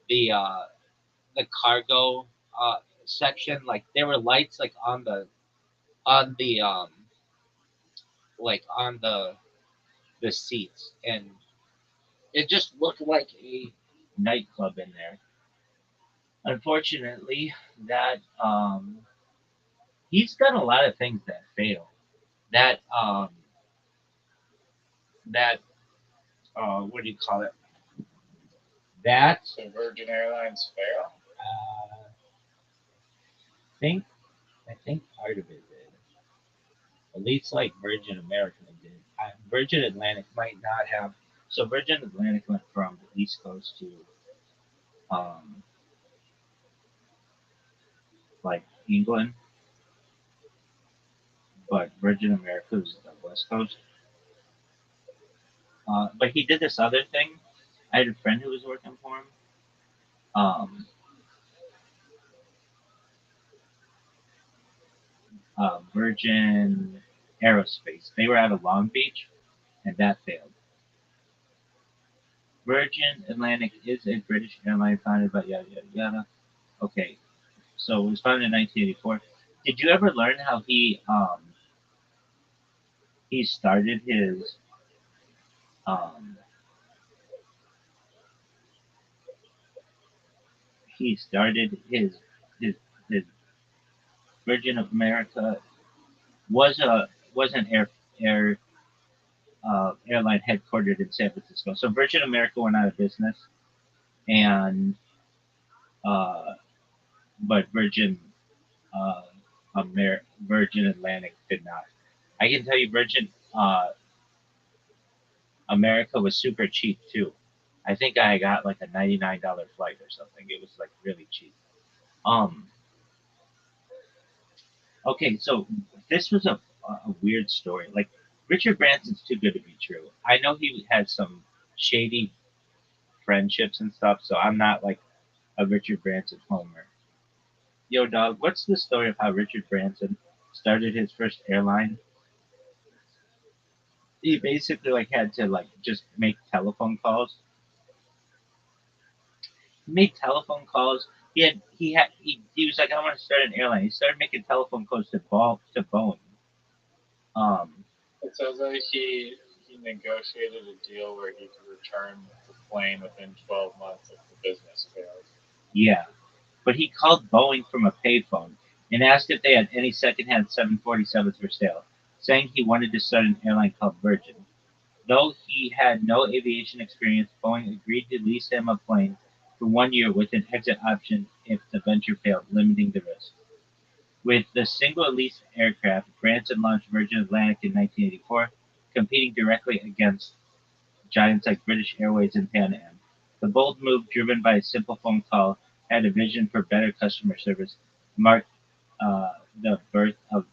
the cargo section. Like there were lights like on the like on the seats, and it just looked like a nightclub in there. Unfortunately, that he's done a lot of things that fail. That that what do you call it? That So Virgin Airlines fail? think I think part of it did. At least like Virgin America did. Virgin Atlantic might not have. So Virgin Atlantic went from the East Coast to um, like England, but Virgin America was the West Coast. But he did this other thing. I had a friend who was working for him. Um, Virgin Aerospace. They were out of Long Beach, and that failed. Virgin Atlantic is a British airline founded by yada yada yada. Okay, so it was founded in 1984. Did you ever learn how he he started his um, he started his his Virgin of America was an airline headquartered in San Francisco. So Virgin America went out of business, and uh, but uh, Virgin Atlantic did not. I can tell you, Virgin America was super cheap too. I think I got like a $99 flight or something. It was like really cheap. Um, okay, so this was a weird story. Like Richard Branson's too good to be true. I know he had some shady friendships and stuff, so I'm not like a Richard Branson homer. Yo, dog, what's the story of how Richard Branson started his first airline? He basically like had to like just make telephone calls. He made telephone calls. He was like, I want to start an airline. He started making telephone calls to Boeing. Um, It says that he negotiated a deal where he could return the plane within 12 months if the business failed. yeah, but he called Boeing from a payphone and asked if they had any secondhand 747s for sale, saying he wanted to start an airline called Virgin. Though he had no aviation experience, Boeing agreed to lease him a plane for 1 year with an exit option if the venture failed, limiting the risk. With the single leased aircraft, Branson launched Virgin Atlantic in 1984, competing directly against giants like British Airways and Pan Am. The bold move, driven by a simple phone call, had a vision for better customer service, marked the birth of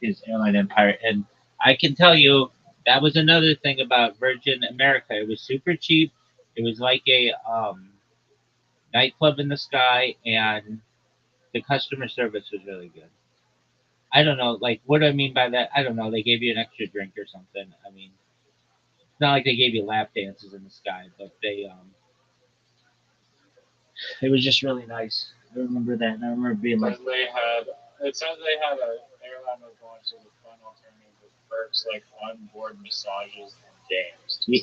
his airline empire. And I can tell you that was another thing about Virgin America. It was super cheap. It was like a nightclub in the sky, and the customer service was really good. I don't know, like what do I mean by that? I don't know. They gave you an extra drink or something. I mean, it's not like they gave you lap dances in the sky, but it was just really nice. I remember that, and I remember being like, It says they had an airline was launched as a fun alternative with perks like onboard massages and games. yeah,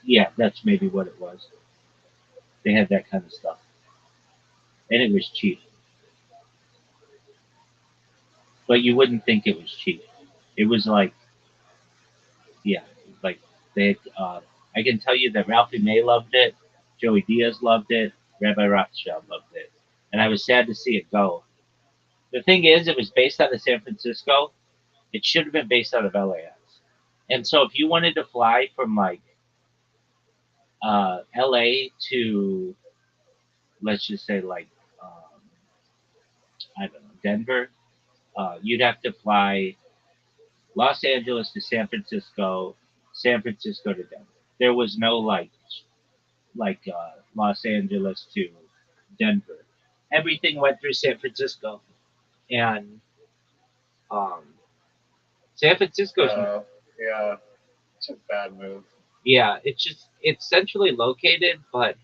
yeah, that's maybe what it was. They had that kind of stuff, and it was cheap. But you wouldn't think it was cheap. It was like, yeah, like they. I can tell you that Ralphie May loved it, Joey Diaz loved it, Rabbi Rothschild loved it, and I was sad to see it go. The thing is, it was based out of San Francisco. It should have been based out of LAX. And so, if you wanted to fly from like LA to, let's just say, like I don't know, Denver, you'd have to fly Los Angeles to San Francisco to Denver. There was no like Los Angeles to Denver. Everything went through San Francisco, and um, San Francisco's Yeah, it's a bad move. yeah, it's centrally located, but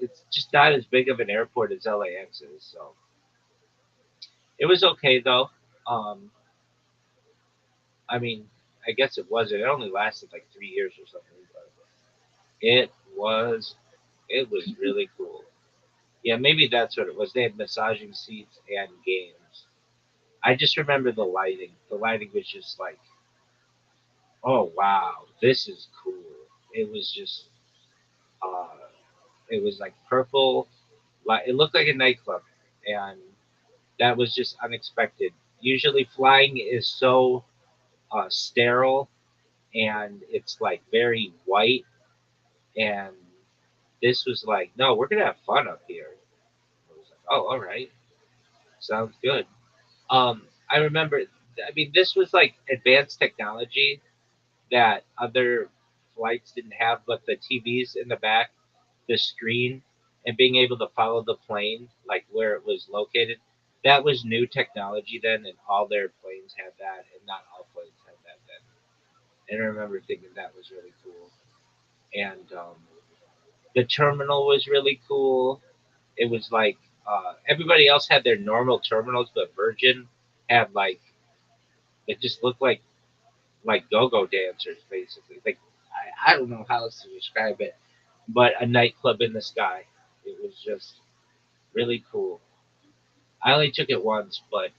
it's just not as big of an airport as LAX is. So it was okay though. Um, I mean, I guess it wasn't. It only lasted like 3 years or something, but it was it was really cool. Yeah, maybe that's what it was. They had massaging seats and games. I just remember the lighting. The lighting was just like, oh wow, this is cool. It was just, uh, it was like purple. Like it looked like a nightclub, and that was just unexpected. Usually, flying is so sterile and it's like very white, and this was like, no, we're gonna have fun up here. I was like, oh, all right, sounds good. I remember, I mean, this was like advanced technology that other flights didn't have, but the TVs in the back, the screen, and being able to follow the plane, like where it was located, that was new technology then, and all their planes had that, and not all planes had that then. And I remember thinking that was really cool. And the terminal was really cool. It was like everybody else had their normal terminals, but Virgin had like it just looked like go-go dancers, basically. Like I don't know how else to describe it, but a nightclub in the sky. It was just really cool. I only took it once, but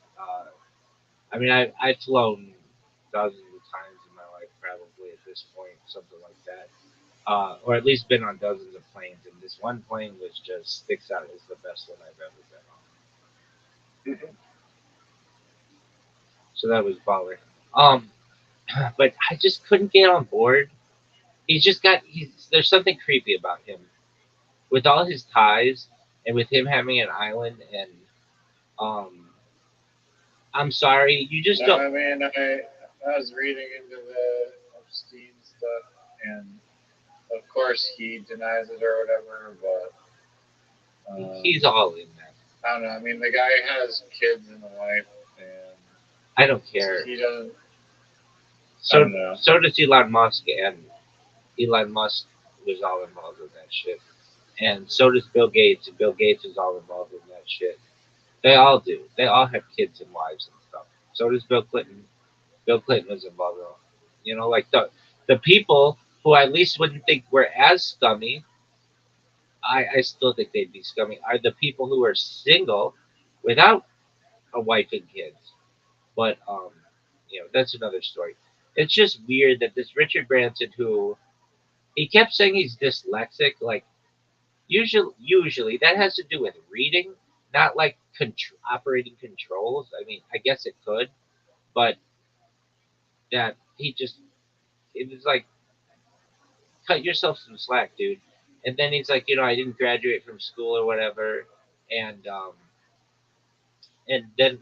I mean, I've flown dozens of times in my life, probably at this point, something like that, or at least been on dozens of planes. And this one plane was just sticks out as the best one I've ever been on. So that was baller. Um, but I just couldn't get on board. There's something creepy about him with all his ties and with him having an island and um I'm sorry, you just No, don't. I mean, I was reading into the Epstein stuff, and of course he denies it or whatever, but He's all in that. I don't know. I mean, the guy has kids and a wife, and I don't care. he doesn't. So I don't know. so does Elon Musk, and Elon Musk was all involved in that shit. And so does Bill Gates, and Bill Gates is all involved in that shit. They all do. They all have kids and wives and stuff. So does Bill Clinton. Bill Clinton was involved in all. Like the people who I at least wouldn't think were as scummy. I still think they'd be scummy. Are the people who are single without a wife and kids? But that's another story. It's just weird that this Richard Branson, who he kept saying he's dyslexic, like usually that has to do with reading, not like operating controls. I mean, I guess it could, but that it was like cut yourself some slack, dude. And then he's like, I didn't graduate from school or whatever, and then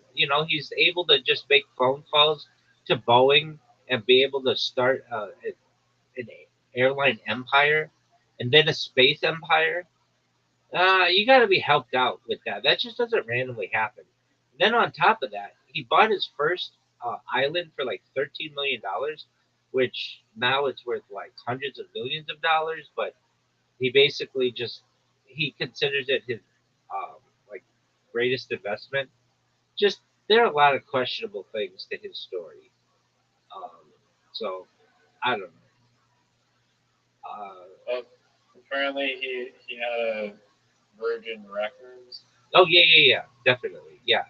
he's able to just make phone calls to Boeing and be able to start an airline empire and then a space empire. You got to be helped out with that. That just doesn't randomly happen. Then on top of that, he bought his first island for like $13 million, which now it's worth like hundreds of millions of dollars. But he basically he considers it his like greatest investment. Just there are a lot of questionable things to his story. Um, so I don't know. Well, apparently he had a Virgin Records. Oh yeah, definitely, yeah.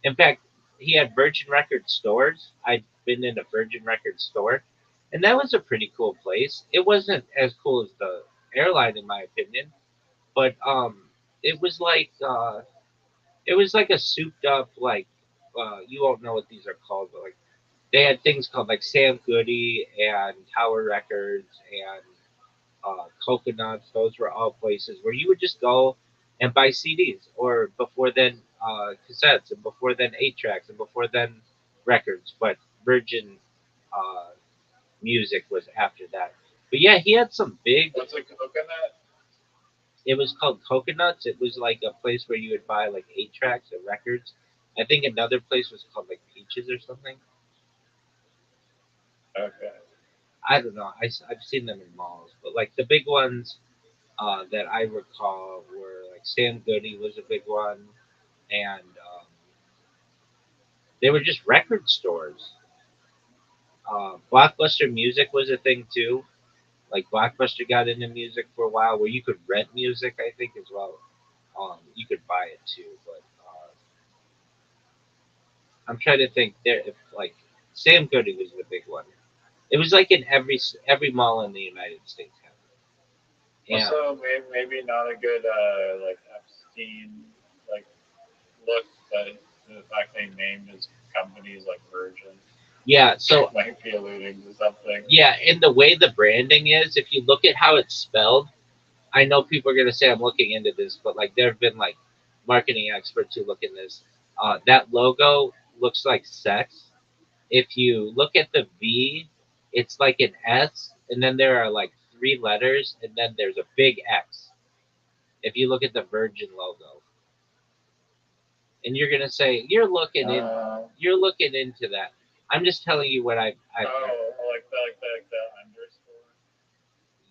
In fact, he had Virgin Record stores. I'd been in a Virgin Record store, and that was a pretty cool place. It wasn't as cool as the airline, in my opinion, but it was like a souped up like you won't know what these are called, but like they had things called like Sam Goody and Tower Records and Coconuts. Those were all places where you would just go and buy CDs, or before then cassettes, and before then 8 tracks, and before then records. But Virgin uh, Music was after that. But yeah, he had some big. What's a coconut? It was called Coconuts. It was like a place where you would buy like 8 tracks of records. I think another place was called like Peaches or something. Okay. I don't know. I've seen them in malls, but like the big ones that I recall were like Sam Goody was a big one, and they were just record stores. Blockbuster Music was a thing too. Like Blockbuster got into music for a while, where you could rent music, I think, as well. You could buy it too, but I'm trying to think there if like Sam Goody was the big one. It was like in every mall in the United States had it. And Also, maybe not a good like Epstein like look, but the fact they named his companies like Virgin yeah, so might be alluding to something. yeah, and the way the branding is, if you look at how it's spelled, I know people are gonna say I'm looking into this, but like there have been like marketing experts who look in this. That logo looks like sex. If you look at the V, it's like an S, and then there are like 3 letters, and then there's a big X. If you look at the Virgin logo, and you're gonna say you're looking into that. I'm just telling you what I've heard. Like the underscore.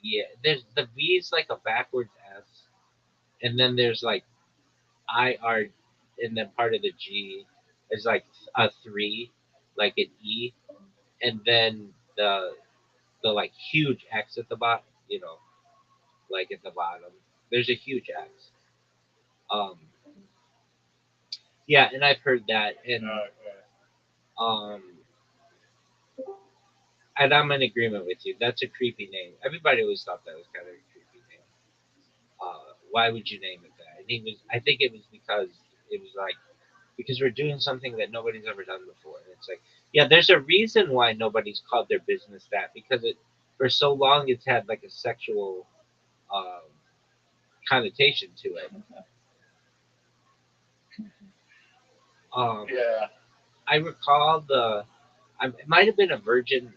Yeah, there's the V is like a backwards S, and then there's like IR, and then part of the G is like a 3, like an E, and then the like huge X at the bottom, you know, like at the bottom. There's a huge X. Um, yeah, and I've heard that, Okay. um, and I'm in agreement with you. That's a creepy name. Everybody always thought that was kind of a creepy name. Why would you name it that? And he was. I think it was because it was like because we're doing something that nobody's ever done before. And it's like, yeah, there's a reason why nobody's called their business that because it for so long it's had like a sexual um, connotation to it. Yeah. I recall it might have been a Virgin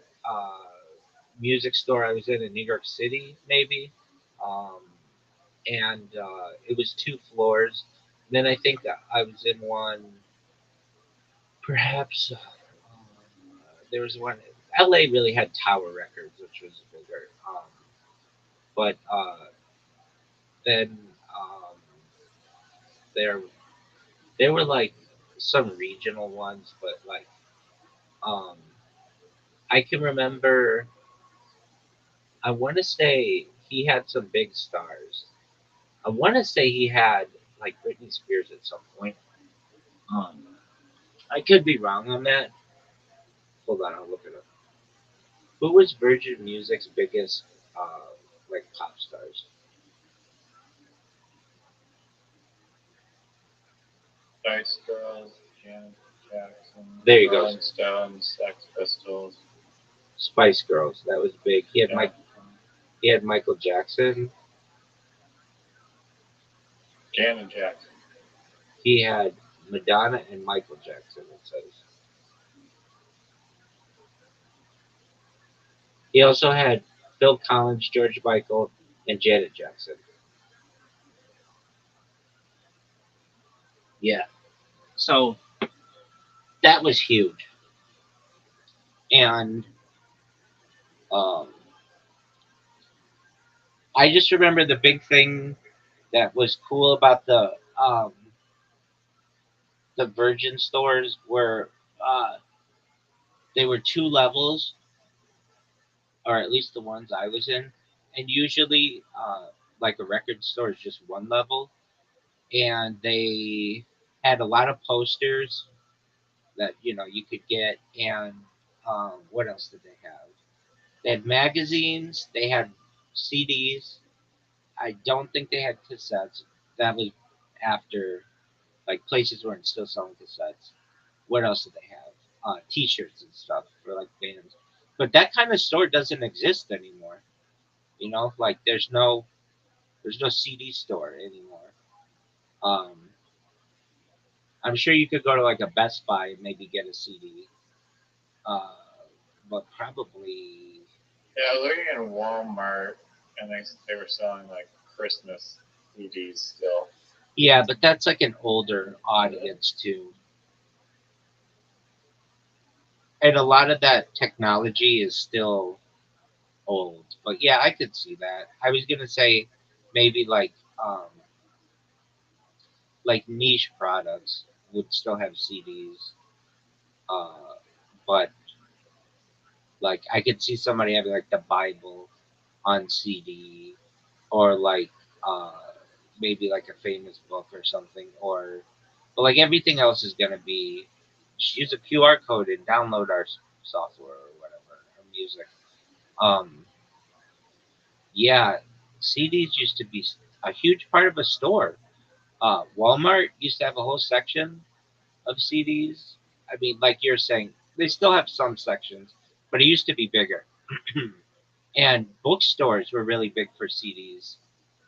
music store I was in New York City, maybe, um, and it was 2 floors. And then I think I was in one, perhaps there was one. LA really had Tower Records, which was bigger, but then there there were like some regional ones, but like um, I can remember I want to say he had some big stars. I want to say he had like Britney Spears at some point. Um, I could be wrong on that. Hold on, I'll look it up. Who was Virgin Music's biggest like pop stars? Spice Girls, Janet Jackson, There you go. Rolling Stones, Sex Pistols. Spice Girls. That was big. He had Yeah. He had Michael Jackson. Janet Jackson. He had Madonna and Michael Jackson. It says. He also had Phil Collins, George Michael, and Janet Jackson. Yeah. So that was huge. And um, I just remember the big thing that was cool about the Virgin stores were they were 2 levels, or at least the ones I was in, and usually like a record store is just 1 level, and they had a lot of posters that you could get, and what else did they have? They had magazines, they had CDs. I don't think they had cassettes. That was after like places weren't still selling cassettes. What else did they have? T-shirts and stuff for like bands. But that kind of store doesn't exist anymore. Like there's no CD store anymore. Um, I'm sure you could go to like a Best Buy and maybe get a CD, uh, but probably Yeah, I was looking in Walmart, and they were selling like Christmas CDs still. yeah. But that's like an older audience too, and a lot of that technology is still old. But yeah, I could see that. I was gonna say maybe like niche products would still have CDs, but like I could see somebody having like the Bible on CD, or like uh, maybe like a famous book or something, or but like everything else is gonna be just use a QR code and download our software or whatever, our music. Um, yeah, CDs used to be a huge part of a store. Walmart used to have a whole section of CDs. I mean, like you're saying, they still have some sections, but it used to be bigger. And bookstores were really big for CDs,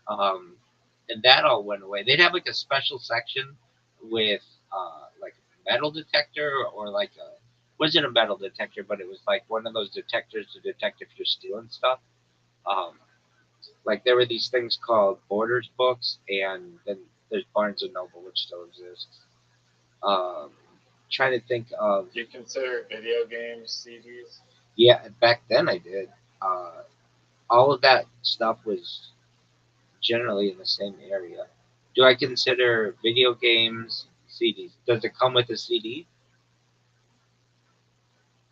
um, and that all went away. They'd have like a special section with like a metal detector, or like a wasn't a metal detector, but it was like one of those detectors to detect if you're stealing stuff. Um, like there were these things called Borders books, and then there's Barnes and Noble, which still exists. Um, Trying to think of. Do you consider video games CDs? Yeah, back then I did. Uh, all of that stuff was generally in the same area. Do I consider video games CDs? Does it come with a CD?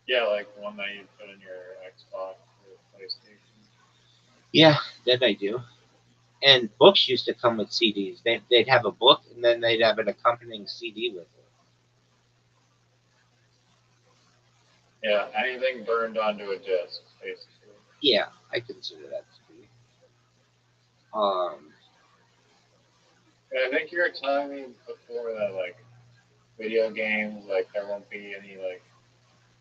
Yeah, like one that you put in your Xbox or PlayStation. Yeah, that I do. And books used to come with CDs. They'd have a book and then they'd have an accompanying CD with it. Yeah, anything burned onto a disc, basically. Yeah, I consider that to be. Um, And I think you were telling me before that like video games, like there won't be any like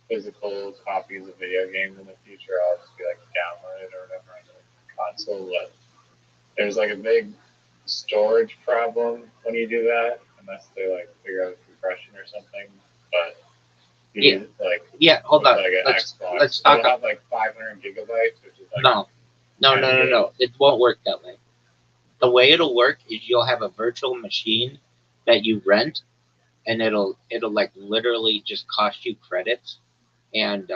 physical copies of video games in the future. I'll just be like downloaded or whatever on the console. But there's like a big storage problem when you do that, unless they like figure out compression or something. But you need, like hold on. like an Xbox, Let's talk it'll have like 500 gigabytes, which is like No. It won't work that way. The way it'll work is you'll have a virtual machine that you rent, and it'll like literally just cost you credits, and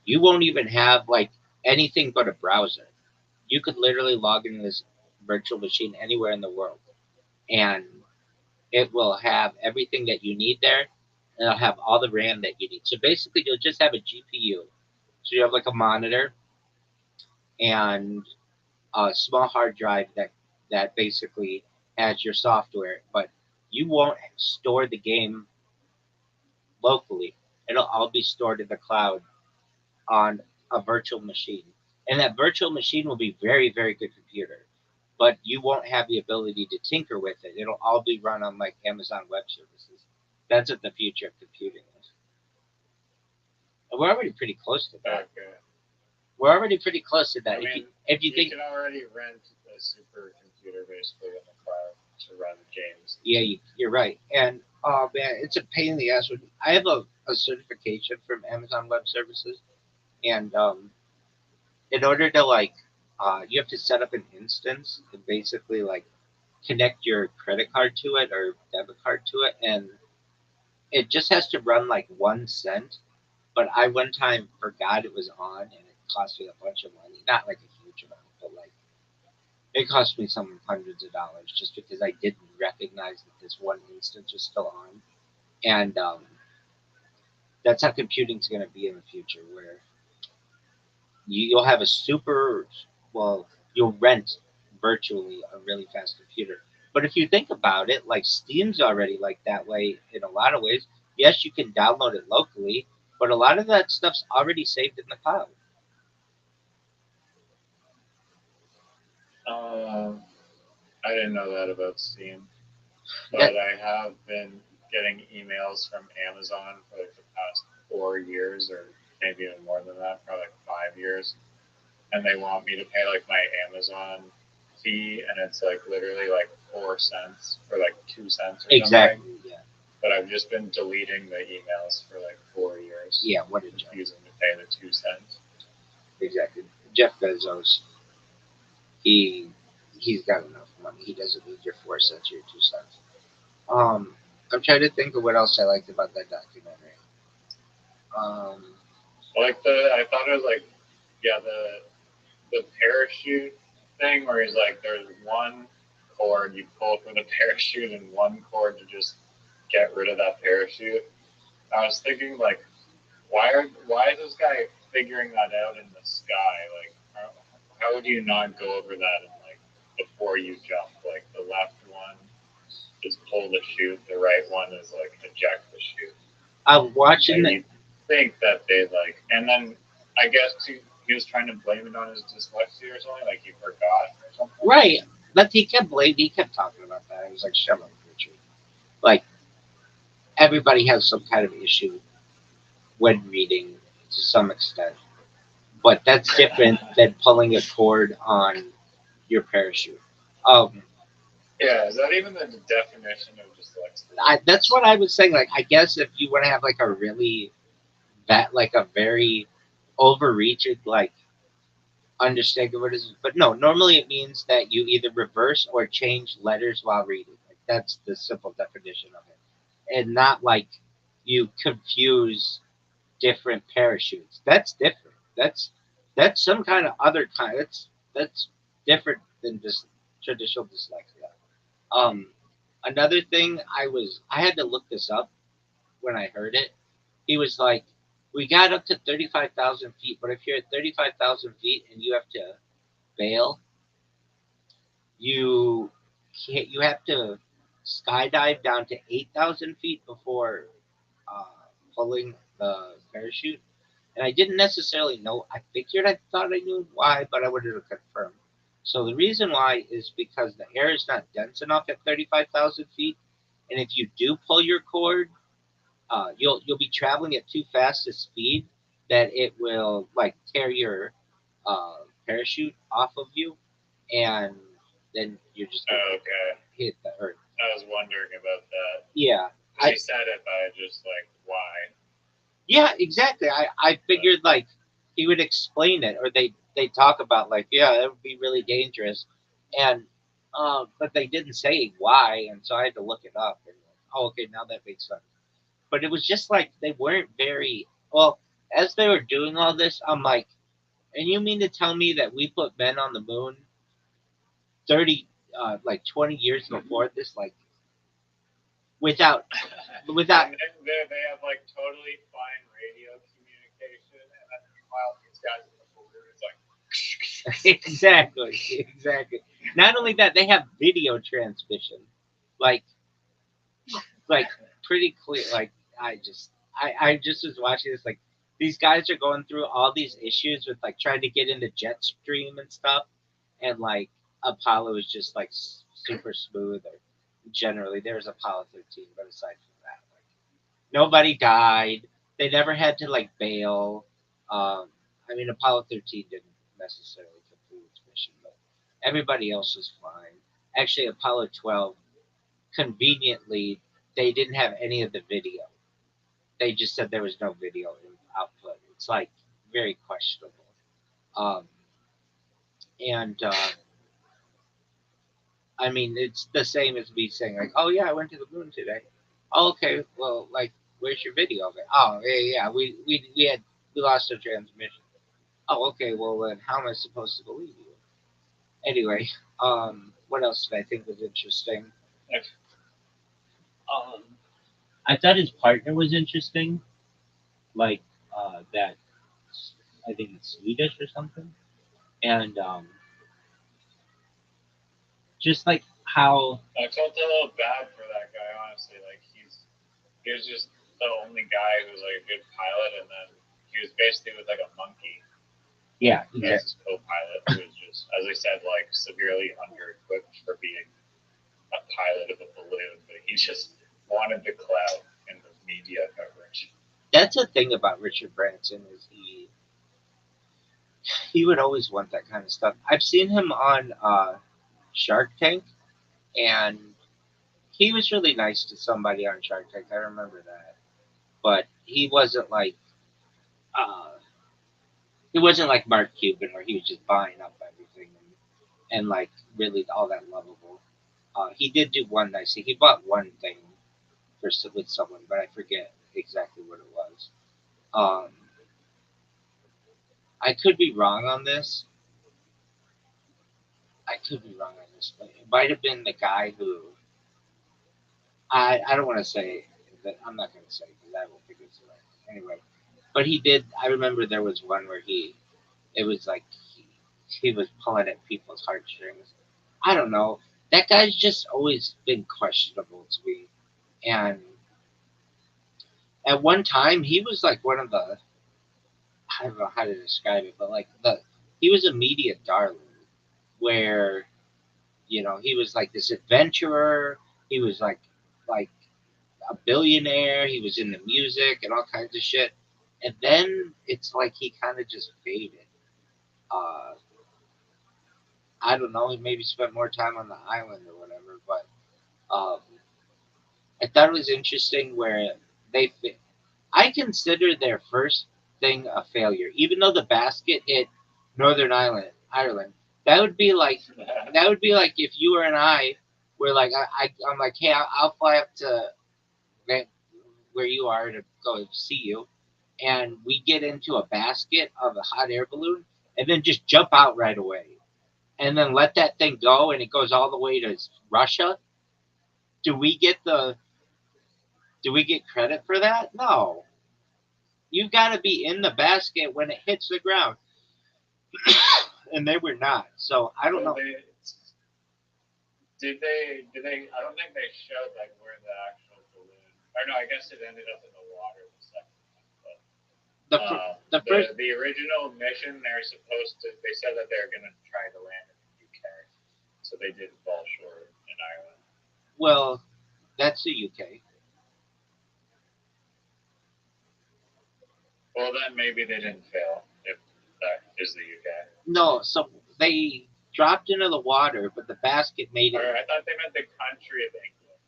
you won't even have like anything but a browser. You could literally log into this virtual machine anywhere in the world, and it will have everything that you need there, and it'll have all the RAM that you need. So basically, you'll just have a GPU. So you have like a monitor and a small hard drive that basically has your software, but you won't store the game locally. It'll all be stored in the cloud on a virtual machine. And that virtual machine will be very, very good computer. But you won't have the ability to tinker with it. It'll all be run on like Amazon Web Services. That's what the future of computing is. And we're already pretty close to that. Okay. We're already pretty close to that. I mean, if you you think can already rent a supercomputer basically in the cloud to run games. Yeah, you're right. And oh man, it's a pain in the ass. I have a certification from Amazon Web Services, and in order to like, you have to set up an instance and basically like connect your credit card to it or debit card to it, and it just has to run like 1 cent. But I one time forgot it was on, and it cost me a bunch of money. Not like a huge amount, but like it cost me some hundreds of dollars just because I didn't recognize that this one instance was still on. And that's how computing's going to be in the future, where you'll have a you'll rent virtually a really fast computer. But if you think about it, like Steam's already like that way in a lot of ways. Yes, you can download it locally, but a lot of that stuff's already saved in the cloud. I didn't know that about Steam, but I have been getting emails from Amazon for like the past 4 years, or maybe even more than that, for like 5 years, and they want me to pay like my Amazon fee, and it's like literally like 4 cents or like 2 cents or Exactly. something. Yeah. But I've just been deleting the emails for like 4 years. Yeah. What a joke. Using to pay the 2 cents. Exactly. Jeff Bezos, he's got enough money. He doesn't need your 4 cents or your 2 cents. I'm trying to think of what else I liked about that documentary. Like I thought it was like, yeah, the parachute thing where he's like, there's one cord you pull for the parachute and one cord to just get rid of that parachute. I was thinking like, why is this guy figuring that out in the sky? Like, how would you not go over that and like before you jump? Like the left one is pull the chute, the right one is like eject the chute. I'm watching you think that they like, and then I guess he was trying to blame it on his dyslexia or something, like he forgot or something. Right. But he kept talking about that. I was like, shut up, Richard. Like, everybody has some kind of issue when reading to some extent. But that's different than pulling a cord on your parachute. Yeah, is that even the definition of dyslexia? That's what I was saying. Like, I guess if you want to have like a really like a very overreaching like understanding what it is, but no. Normally, it means that you either reverse or change letters while reading. Like that's the simple definition of it, and not like you confuse different parachutes. That's different. That's some kind of other kind. That's different than just traditional dyslexia. Um, Another thing I had to look this up when I heard it. He was like, We got up to 35,000 feet, but if you're at 35,000 feet and you have to bail, you you have to skydive down to 8,000 feet before uh, pulling the parachute. And I didn't necessarily know. I thought I knew why, but I wanted to confirm. So the reason why is because the air is not dense enough at 35,000 feet, and if you do pull your cord, you'll be traveling at too fast a speed that it will like tear your uh, parachute off of you, and then you're just gonna Okay. hit the earth. I was wondering about that. Yeah, She said it, but I just like, why? yeah, exactly. I figured like he would explain it, or they talk about like, yeah, it would be really dangerous, and but they didn't say why, and so I had to look it up. And oh, okay, now that makes sense. But it was just like they weren't very well as they were doing all this. I'm like, and you mean to tell me that we put men on the moon 30, like 20 years before this, like without And they have like totally fine radio communication, and then meanwhile these guys in the balloon, it's like. exactly. Not only that, they have video transmission, like like pretty clear. Like I just was watching this. Like these guys are going through all these issues with like trying to get into Jetstream and stuff, and like Apollo is just like super smooth. Or generally, there's Apollo 13, but aside from that, like nobody died. They never had to like bail. I mean, Apollo 13 didn't necessarily complete its mission, but everybody else was fine. Actually, Apollo 12, conveniently, they didn't have any of the video. They just said there was no video output. It's like very questionable. Um, and I mean, it's the same as me saying like, "Oh yeah, I went to the moon today." Oh, okay, well, like, where's your video of it? Oh, yeah, we lost our transmission. Oh, okay, well then, how am I supposed to believe you? Anyway, what else did I think was interesting? Um, I thought his partner was interesting, like that. I think it's Swedish or something, and just like how I felt a little bad for that guy, honestly. Like he was just the only guy who was like a good pilot, and then he was basically with like a monkey. yeah, As his co-pilot, who was just, as I said, like severely under-equipped for being a pilot of a balloon, but he just wanted the clout and the media coverage. That's the thing about Richard Branson is he would always want that kind of stuff. I've seen him on Shark Tank, and he was really nice to somebody on Shark Tank. I remember that, but uh, he wasn't like Mark Cuban, where he was just buying up everything and like really all that lovable. He did do one nice thing. He bought one thing with someone, but I forget exactly what it was. Um, I could be wrong on this. But it might have been the guy who I don't want to say that. I'm not going to say because I will think it's right anyway. But he did. I remember there was one where it was like he was pulling at people's heartstrings. I don't know. That guy's just always been questionable to me. And at one time, he was like one of the, I don't know how to describe it, but like he was a media darling where, he was like this adventurer. He was like a billionaire. He was into music and all kinds of shit. And then it's like he kind of just faded. Uh, I don't know. He maybe spent more time on the island or whatever. But I thought it was interesting where they. I consider their first thing a failure, even though the basket hit Northern Ireland. That would be like if you and I were like I'm like, hey, I'll fly up to where you are to go see you, and we get into a basket of a hot air balloon, and then just jump out right away, and then let that thing go, and it goes all the way to Russia. Do we get credit for that? No. You got to be in the basket when it hits the ground. And they were not. So I don't know. Did they? I don't think they showed like where the actual balloon. Or no, I guess it ended up in the water the second time. But the original mission, they're supposed to. They said that they're going to try to land in the UK, so they didn't fall short in Ireland. Well, that's the UK. Well, then maybe they didn't fail if that is the UK. No, so they dropped into the water, but the basket made it. Or I thought they meant the country of England.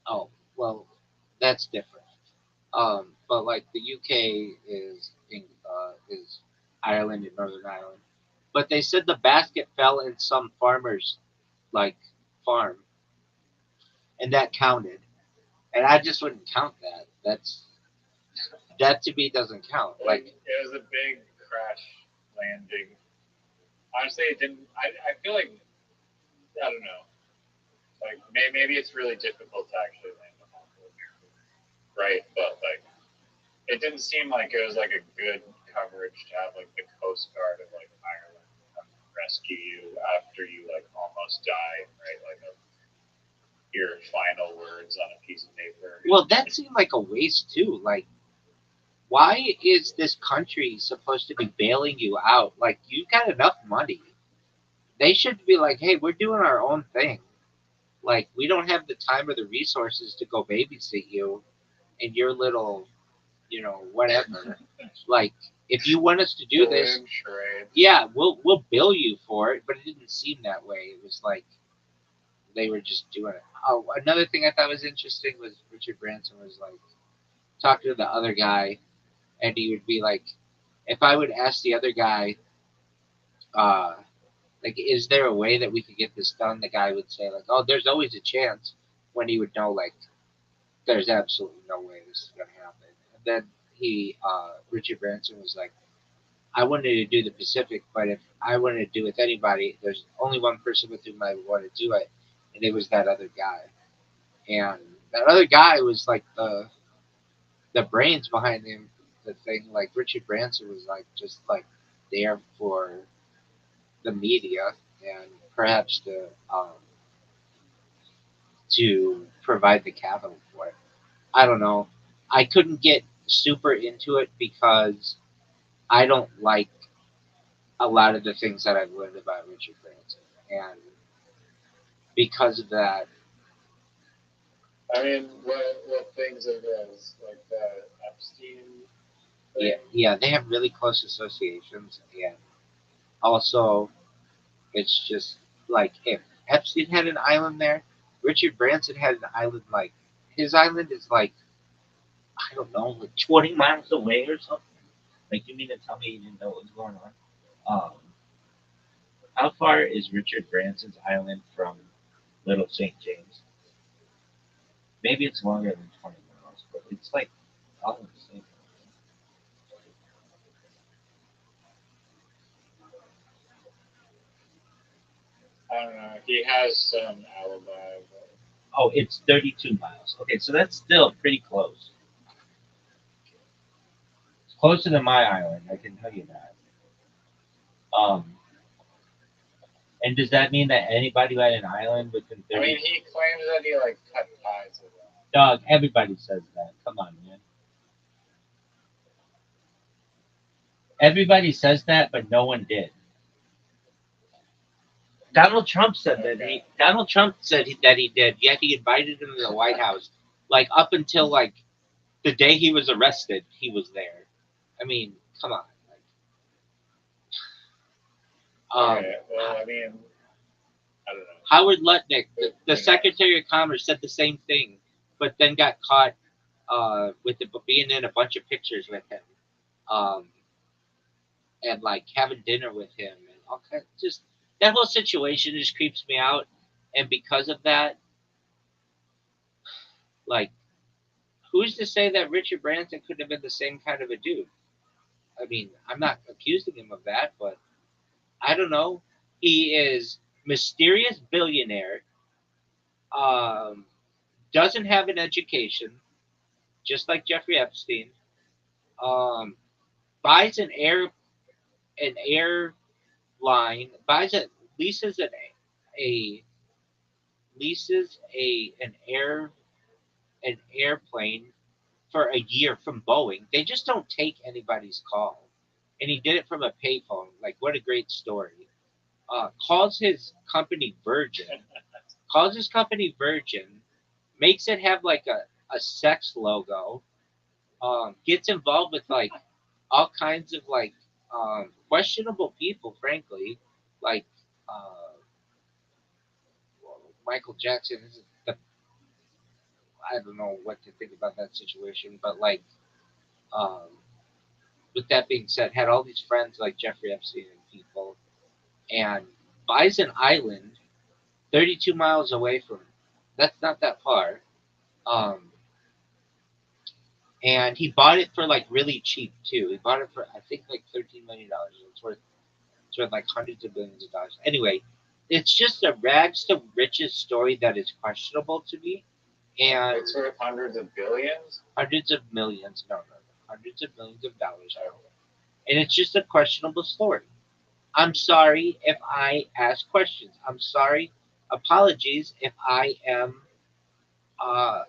Oh, well, that's different. But like the UK is Ireland and Northern Ireland. But they said the basket fell in some farmer's like farm, and that counted. And I just wouldn't count that. That to me doesn't count. Like it was a big crash landing. Honestly, it didn't. I feel like I don't know. Like maybe it's really difficult to actually land on that, right? But like, it didn't seem like it was like a good coverage to have like the Coast Guard of like Ireland come rescue you after you like almost die, right? Like your final words on a piece of paper. Well, that seemed like a waste too. Like, why is this country supposed to be bailing you out? Like, you got enough money. They should be like, hey, we're doing our own thing. Like, we don't have the time or the resources to go babysit you and your little, whatever. Like, if you want us to do this, yeah, we'll bill you for it. But it didn't seem that way. It was like they were just doing it. Oh, another thing I thought was interesting was Richard Branson was like talking to the other guy, and he would be like, if I would ask the other guy, like, is there a way that we could get this done? The guy would say like, oh, there's always a chance, when he would know like, there's absolutely no way this is gonna happen. And then Richard Branson was like, I wanted to do the Pacific, but if I wanted to do it with anybody, there's only one person with whom I would want to do it, and it was that other guy. And that other guy was like the brains behind the thing. Like Richard Branson was like just like there for the media and perhaps to provide the capital for it. I don't know. I couldn't get super into it because I don't like a lot of the things that I've learned about Richard Branson, and because of that, I mean, what things are those? Like the Epstein thing? Yeah, they have really close associations, and also it's just like if Epstein had an island there, Richard Branson had an island like his island is like, I don't know, like 20 miles away or something. Like, you mean to tell me you didn't know what was going on? How far is Richard Branson's island from Little St. James? Maybe it's longer than 20 miles, but it's like all in the same. I don't know. He has some alibi. But... Oh, it's 32 miles. Okay, so that's still pretty close. It's closer than my island, I can tell you that. And does that mean that anybody who had an island within 30? I mean, he claims that he like cut ties with them. Dog, everybody says that. Come on, man. Everybody says that, but no one did. Donald Trump said that he. Donald Trump said that he did. Yet he invited him to the White House, like up until like the day he was arrested. He was there. I mean, come on. Well, I mean, I don't know. Howard Lutnick, the Secretary of Commerce, said the same thing, but then got caught with being in a bunch of pictures with him, and like having dinner with him, and all kinds. Just that whole situation just creeps me out, and because of that, like, who's to say that Richard Branson couldn't have been the same kind of a dude? I mean, I'm not accusing him of that, but I don't know. He is mysterious billionaire. Doesn't have an education, just like Jeffrey Epstein. buys an airline, buys a leases a leases a an airplane for a year from Boeing. They just don't take anybody's call, and he did it from a payphone. Like, what a great story! Calls his company Virgin. Calls his company Virgin. Makes it have like a sex logo. Gets involved with like all kinds of like questionable people, frankly, like uh, Michael Jackson. Is the I don't know what to think about that situation, but like um, with that being said, had all these friends like Jeffrey Epstein and people, and buys an island 32 miles away from. That's not that far. Um, and he bought it for like really cheap too. He bought it for I think like $13 million. It's worth like hundreds of billions of dollars. Anyway, it's just a rags to riches story that is questionable to me, and It's worth hundreds of billions. hundreds of millions, no, hundreds of millions of dollars. And it's just a questionable story. I'm sorry if I ask questions. I'm sorry. Apologies if I am uh,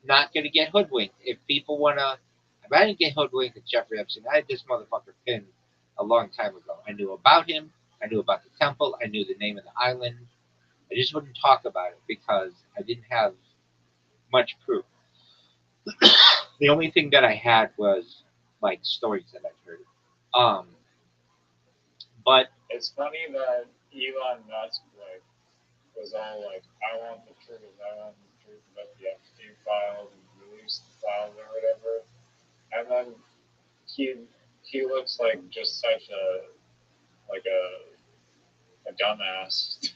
not going to get hoodwinked. If people want to, if I didn't get hoodwinked with Jeffrey Epstein, I had this motherfucker pinned a long time ago. I knew about him. I knew about the temple. I knew the name of the island. I just wouldn't talk about it because I didn't have much proof. The only thing that I had was like stories that I'd heard. Um, but It's funny that Elon Musk like was all like, "I want the truth. I want the truth about the Epstein files and release the files or whatever," and then he looks like just such a dumbass.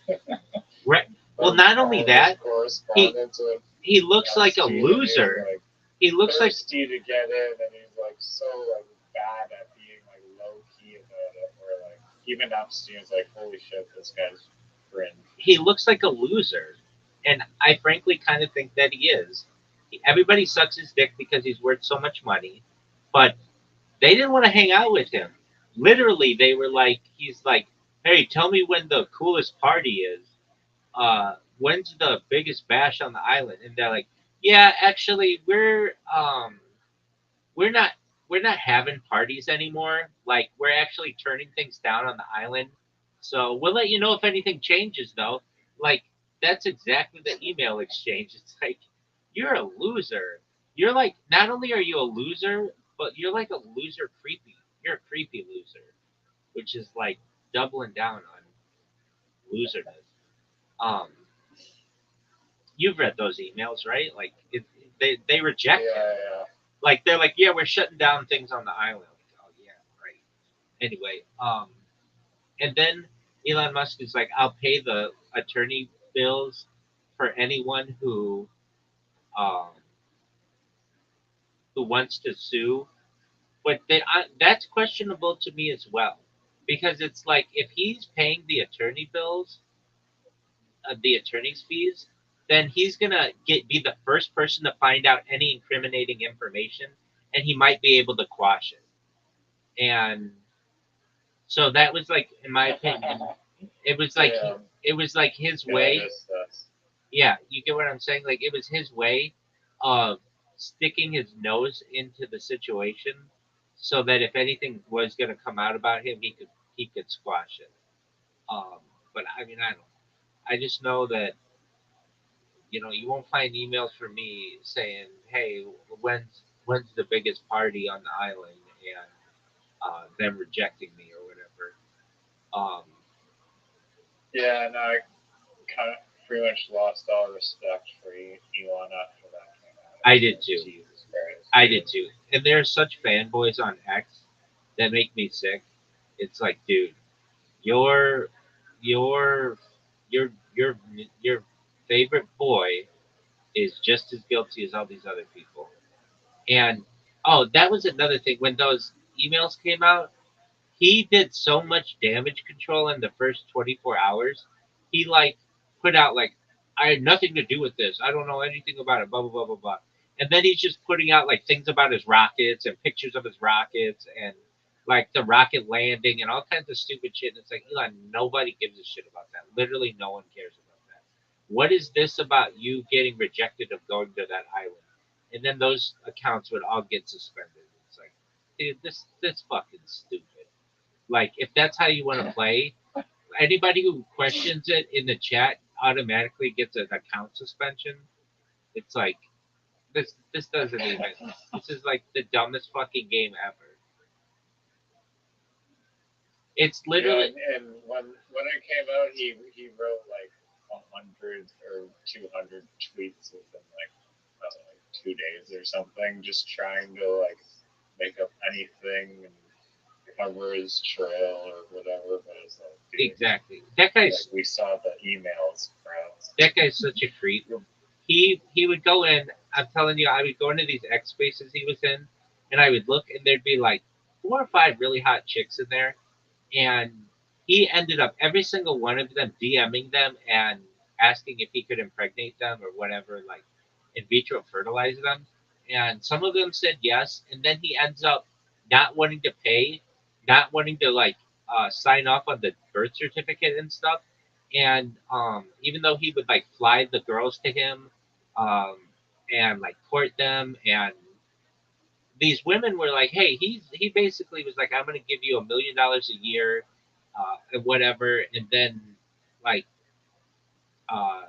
right. Well, not only that, correspondence with he looks like a Epstein, loser. Like, He looks like thirsty to get in, and he's like so like bad at being like low key about it. Where like even Epstein's like, "Holy shit, this guy's cringe." he looks like a loser, and I frankly kind of think that he is. Everybody sucks his dick because he's worth so much money, but they didn't want to hang out with him. Literally, they were like, he's like, "Hey, tell me when the coolest party is. When's the biggest bash on the island?" And they're like, "Yeah, actually, we're not we're not having parties anymore. Like, we're actually turning things down on the island. So we'll let you know if anything changes, though." Like, that's exactly the email exchange. It's like, you're a loser. You're like, not only are you a loser, but you're like a loser creepy. You're a creepy loser, which is like doubling down on loserness. Um, you've read those emails, right? Like, they reject it. Yeah. Like, they're like, yeah, we're shutting down things on the island. Like, oh yeah, right. Anyway, and then Elon Musk is like, I'll pay the attorney bills for anyone um, who wants to sue. But that's questionable to me as well, because it's like if he's paying the attorney bills, the attorney's fees, then he's gonna be the first person to find out any incriminating information, and he might be able to quash it. And so that was like, in my opinion, it was like Yeah. it was like his Yeah, way. that's Yeah, you get what I'm saying? Like, it was his way of sticking his nose into the situation, so that if anything was going to come out about him, he could squash it. Um, but I mean, I don't. I just know that you won't find emails from me saying, "Hey, when's the biggest party on the island?" and them rejecting me or whatever. Um, yeah. No, I kind of pretty much lost all respect for Elon after that came out. I did too. Jesus Christ. I did too. And there's such fanboys on X that make me sick. It's like, dude, your your your your favorite boy is just as guilty as all these other people. And oh, that was another thing. When those emails came out, he did so much damage control in the first 24 hours. He like put out like, I had nothing to do with this. I don't know anything about it. Blah blah blah blah blah. And then he's just putting out like things about his rockets and pictures of his rockets and like the rocket landing and all kinds of stupid shit. And it's like, Elon, nobody gives a shit about that. Literally, no one cares about that. What is this about you getting rejected of going to that island? And then those accounts would all get suspended. It's like, dude, this fucking stupid. Like, if that's how you want to play, anybody who questions it in the chat automatically gets an account suspension. It's like this doesn't even. This is like the dumbest fucking game ever. It's literally. Yeah, and when it came out, he wrote like 100 or 200 tweets within like 2 days or something, just trying to like make up anything and cover his trail or whatever. But it's like, dude, Exactly. That guy's. like, we saw the emails, bro. That guy's such a creep. He would go in. I'm telling you, I would go into these X spaces he was in, and I would look, and there'd be like 4 or 5 really hot chicks in there, and he ended up every single one of them DMing them and asking if he could impregnate them or whatever, like in vitro fertilize them. And some of them said yes, and then he ends up not wanting to pay, not wanting to like sign off on the birth certificate and stuff. And even though he would like fly the girls to him um, and like court them, and these women were like, hey, he basically was like, I'm gonna give you $1 million a year, and whatever. And then like uh,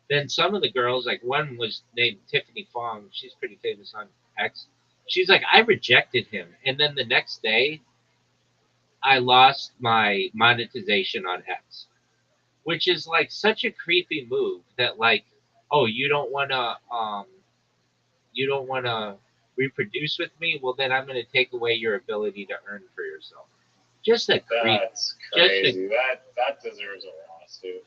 then some of the girls, like one was named Tiffany Fong, she's pretty famous on X. She's like, I rejected him, and then the next day, I lost my monetization on X, which is like such a creepy move that like, oh, you don't wanna reproduce with me, well then I'm gonna take away your ability to earn for yourself. Just a creep. That's crazy. That deserves a lawsuit.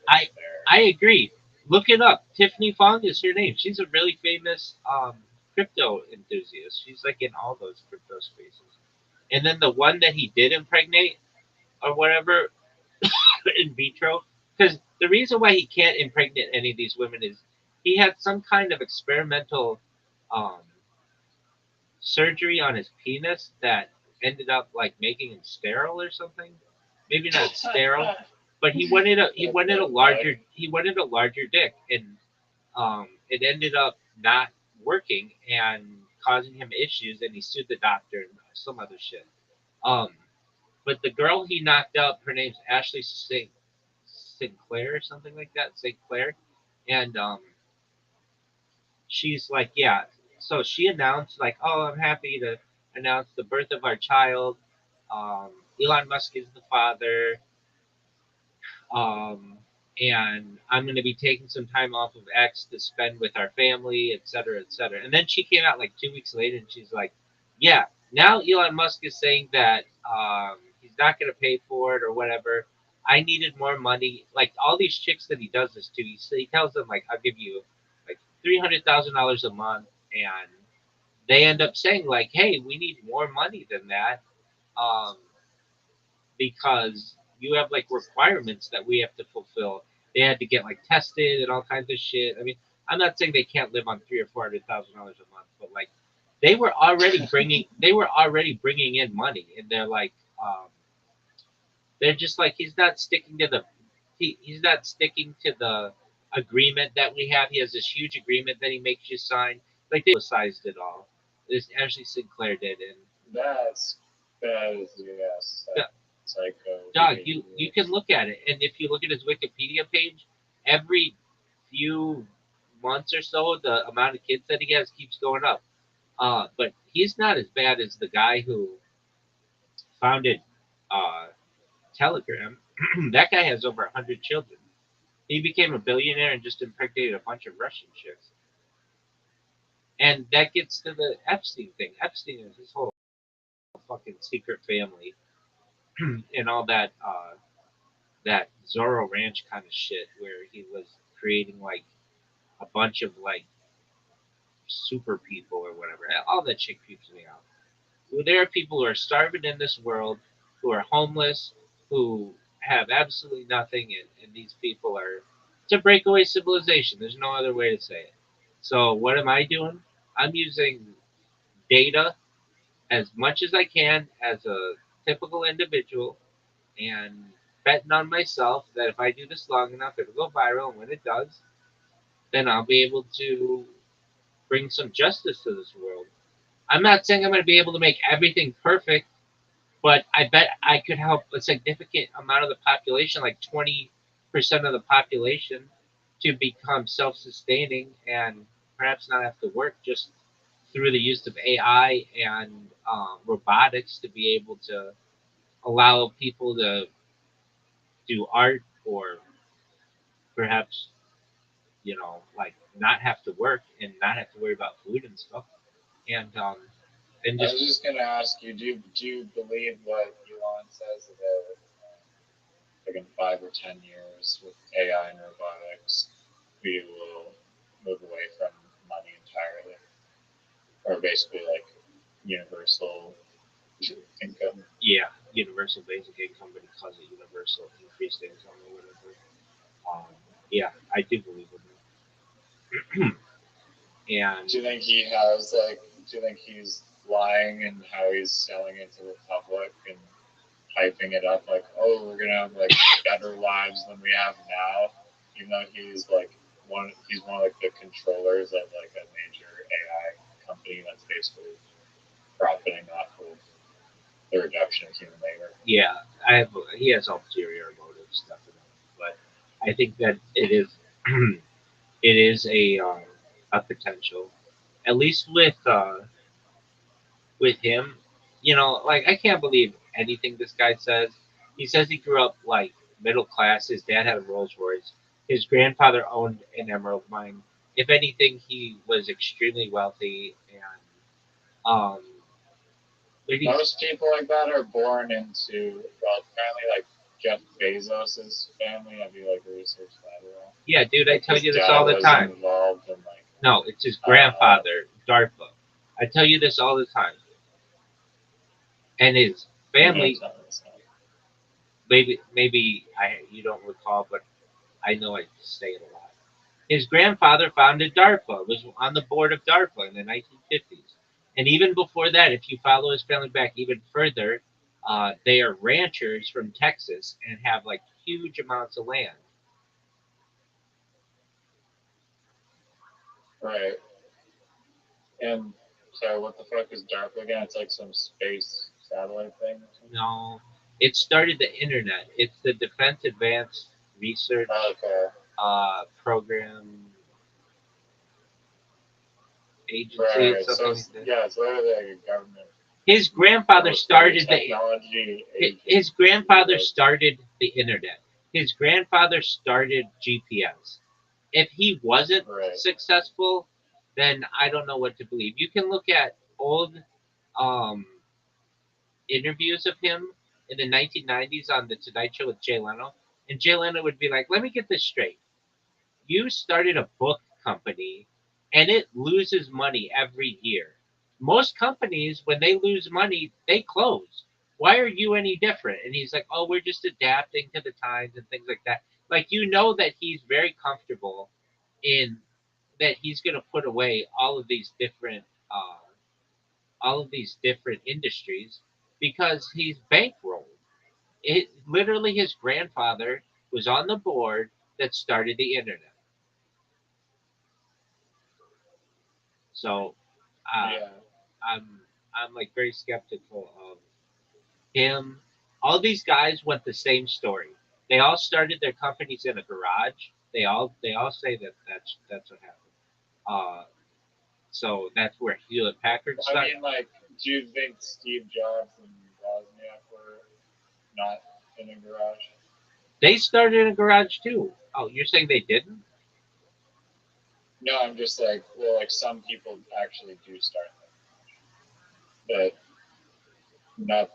I agree. Look it up. Tiffany Fong is her name. She's a really famous crypto enthusiast. She's like in all those crypto spaces. And then the one that he did impregnate or whatever in vitro, because the reason why he can't impregnate any of these women is he had some kind of experimental um, surgery on his penis that ended up like making him sterile or something. Maybe not sterile, but he wanted a larger dick, and it ended up not working and causing him issues, and he sued the doctor and some other shit. Um, but the girl he knocked up, her name's Ashley Sinclair or something like that, St. Clair, and she's like, yeah. So she announced like, oh, I'm happy to announce the birth of our child. Um, Elon Musk is the father. Um, and I'm going to be taking some time off of X to spend with our family, et cetera, et cetera. And then she came out like 2 weeks later and she's like, yeah, now Elon Musk is saying that he's not going to pay for it or whatever. I needed more money. Like all these chicks that he does this to, he tells them like, I'll give you like $300,000 a month. And they end up saying like, hey, we need more money than that. Because you have like requirements that we have to fulfill. They had to get like tested and all kinds of shit. I mean, I'm not saying they can't live on $300,000 or $400,000 a month, but like they were already bringing in money, and they're like, they're just like he's not sticking to the agreement that we have. He has this huge agreement that he makes you sign. Like they publicized it all. This Ashley Sinclair did, and that is yes. Psycho. Dog, you can look at it, and if you look at his Wikipedia page, every few months or so, the amount of kids that he has keeps going up. But he's not as bad as the guy who founded Telegram. That guy has over 100 children. He became a billionaire and just impregnated a bunch of Russian chicks. And that gets to the Epstein thing. Epstein is his whole fucking secret family and all that that Zorro Ranch kind of shit where he was creating like a bunch of like super people or whatever. All that shit creeps me out. There are people who are starving in this world, who are homeless, who have absolutely nothing, and these people are. It's a breakaway civilization. There's no other way to say it. So what am I doing? I'm using data as much as I can as a typical individual, and betting on myself that if I do this long enough, it'll go viral. And when it does, then I'll be able to bring some justice to this world. I'm not saying I'm going to be able to make everything perfect, but I bet I could help a significant amount of the population, like 20% of the population, to become self sustaining and perhaps not have to work just through the use of AI and robotics to be able to allow people to do art or perhaps, like not have to work and not have to worry about food and stuff. And I just was just gonna ask you, do you believe what Elon says about like in 5 or 10 years with AI and robotics, we will move away from money entirely, or basically like universal income? yeah, universal basic income, but he calls it universal increased income or whatever. Yeah, I do believe in that. And Do you think he has like? Do you think he's lying in how he's selling it to the public and hyping it up like, oh, we're gonna have like better lives than we have now, even though he's one of like the controllers of like a major AI company that's basically profiting off of the reduction of human labor. yeah, he has ulterior motives, definitely. But I think that it is it is a potential, at least with him. Like I can't believe anything this guy says. He says he grew up like middle class. His dad had a Rolls Royce. His grandfather owned an emerald mine. If anything, he was extremely wealthy, and maybe Most people like that are born into, well, apparently like Jeff Bezos's family. Have you like researched that at all? yeah, dude. I Like tell his you this dad all the was time. involved in like No, it's his grandfather, DARPA. I tell you this all the time. And his family, maybe you don't recall, but I know I say it a lot. His grandfather founded DARPA, was on the board of DARPA in the 1950s. And even before that, if you follow his family back even further, they are ranchers from Texas and have like huge amounts of land. Right. And so what the fuck is DARPA again? It's like some space satellite thing. No, it started the internet. It's the Defense Advanced Research Okay. Program agency. Right. It's So something like that. yeah, it's literally like a government. His grandfather started technology. his grandfather started the internet. His grandfather started GPS. If he wasn't Right. successful, then I don't know what to believe. You can look at old um, interviews of him in the 1990s on the Tonight Show with Jay Leno, and Jay Leno would be like, "Let me get this straight. You started a book company and it loses money every year. Most companies, when they lose money, they close. Why are you any different?" And he's like, "Oh, we're just adapting to the times and things like that." Like, that he's very comfortable in that he's going to put away all of these different industries because he's bankrolled. Literally, his grandfather was on the board that started the internet. So, Yeah. I'm like very skeptical of him. All these guys went the same story. They all started their companies in a garage. They all say that that's what happened. So that's where Hewlett Packard I started. mean, like, do you think Steve Jobs and Wozniak were not in a garage? They started in a garage too. Oh, you're saying they didn't? No, I'm just like, well, like some people actually do start in a garage, but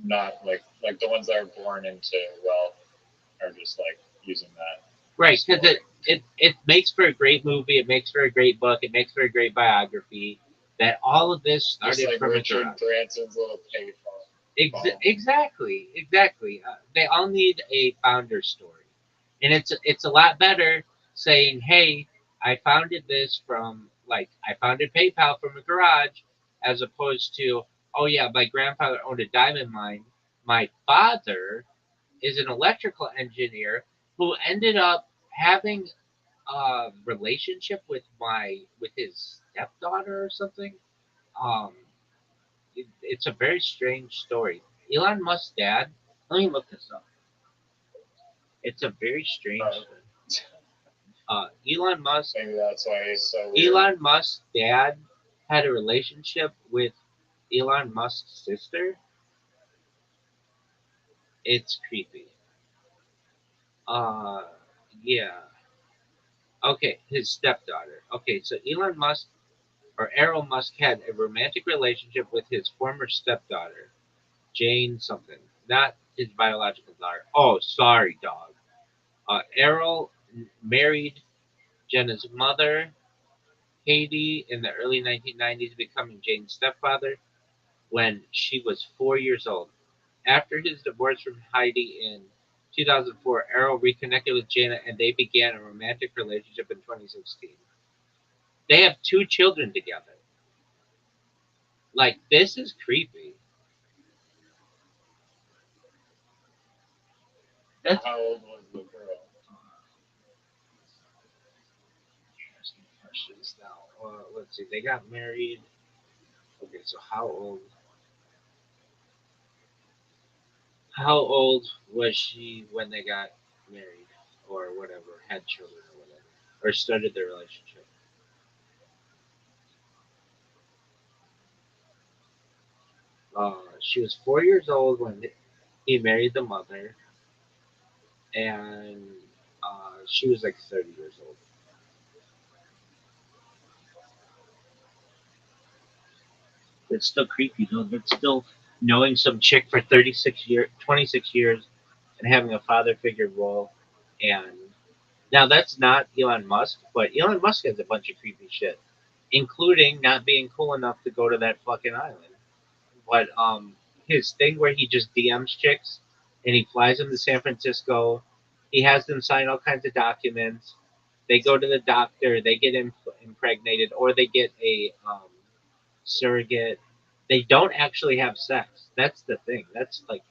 not like the ones that are born into wealth are just like using that. Right, because it makes for a great movie. It makes for a great book. It makes for a great biography. That all of this started just like from Richard a garage. Branson's little payphone. Exactly. They all need a founder story, and it's a lot better saying, "Hey, I founded this from like I found a PayPal from a garage, as opposed to, oh yeah, my grandfather owned a diamond mine. My father is an electrical engineer who ended up having a relationship with his stepdaughter or something. Um, it's a very strange story. Elon Musk's dad. Let me look this up. It's a very strange story. Elon Musk. Maybe that's why he's so weird. Elon Musk's dad had a relationship with Elon Musk's sister. It's creepy. Uh, yeah. Okay, his stepdaughter. Okay, so Elon Musk or Errol Musk had a romantic relationship with his former stepdaughter, Jane something, not his biological daughter. Oh, sorry, dog. Errol married Jenna's mother, Katie, in the early 1990s, becoming Jane's stepfather when she was 4 years old. After his divorce from Heidi in 2004, Errol reconnected with Jana and they began a romantic relationship in 2016. They have 2 children together. Like, this is creepy. That's How old was the girl? interesting questions now. Let's see. They got married. Okay, so how old? How old was she when they got married, or whatever, had children, or whatever, or started their relationship? She was 4 years old when he married the mother, and she was like 30 years old. It's still creepy though. It's still knowing some chick for 26 years, and having a father figure role. And now that's not Elon Musk, but Elon Musk has a bunch of creepy shit, including not being cool enough to go to that fucking island. But his thing where he just DMs chicks and he flies them to San Francisco. He has them sign all kinds of documents. They go to the doctor. They get impregnated, or they get a surrogate. They don't actually have sex. That's the thing. That's like,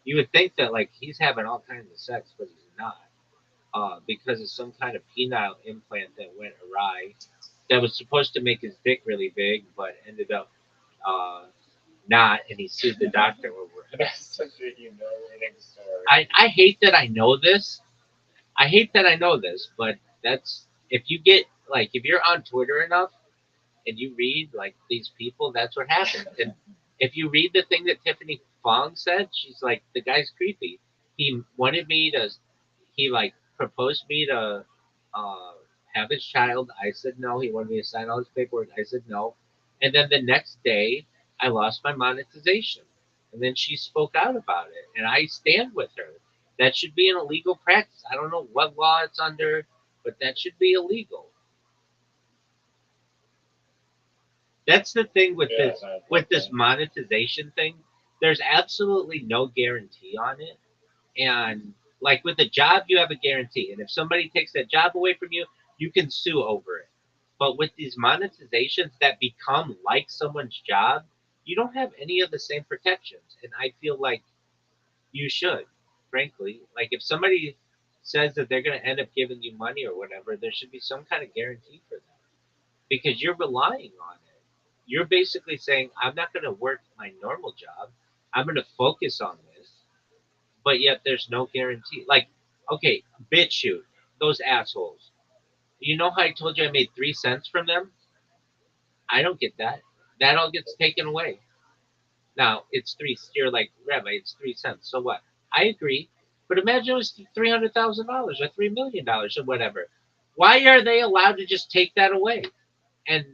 you would think that like he's having all kinds of sex, but he's not. Because of some kind of penile implant that went awry. That was supposed to make his dick really big, but ended up uh, not, and he sued the doctor over it. That's such a humiliating story. I hate that I know this. I hate that I know this, but that's, if you get, like, if you're on Twitter enough and you read like these people, that's what happens. And if you read the thing that Tiffany Fong said, she's like, the guy's creepy. He wanted me to, he like proposed me to uh, have his child. I said no. He wanted me to sign all his paperwork. I said no. And then the next day, I lost my monetization. And then she spoke out about it, and I stand with her. That should be an illegal practice. I don't know what law it's under, but that should be illegal. That's the thing with this monetization thing. There's absolutely no guarantee on it. And like with a job, you have a guarantee. And if somebody takes that job away from you, you can sue over it. But with these monetizations that become like someone's job, you don't have any of the same protections. And I feel like you should, frankly. Like if somebody says that they're going to end up giving you money or whatever, there should be some kind of guarantee for that, because you're relying on it. You're basically saying, I'm not going to work my normal job. I'm going to focus on this, but yet there's no guarantee. Like, okay, BitChute, those assholes. You know how I told you I made 3 cents from them? I don't get that. That all gets taken away. Now it's three. You're like, Rabbi, it's 3 cents. So what? I agree, but imagine it was $300,000 or $3 million or whatever. Why are they allowed to just take that away? And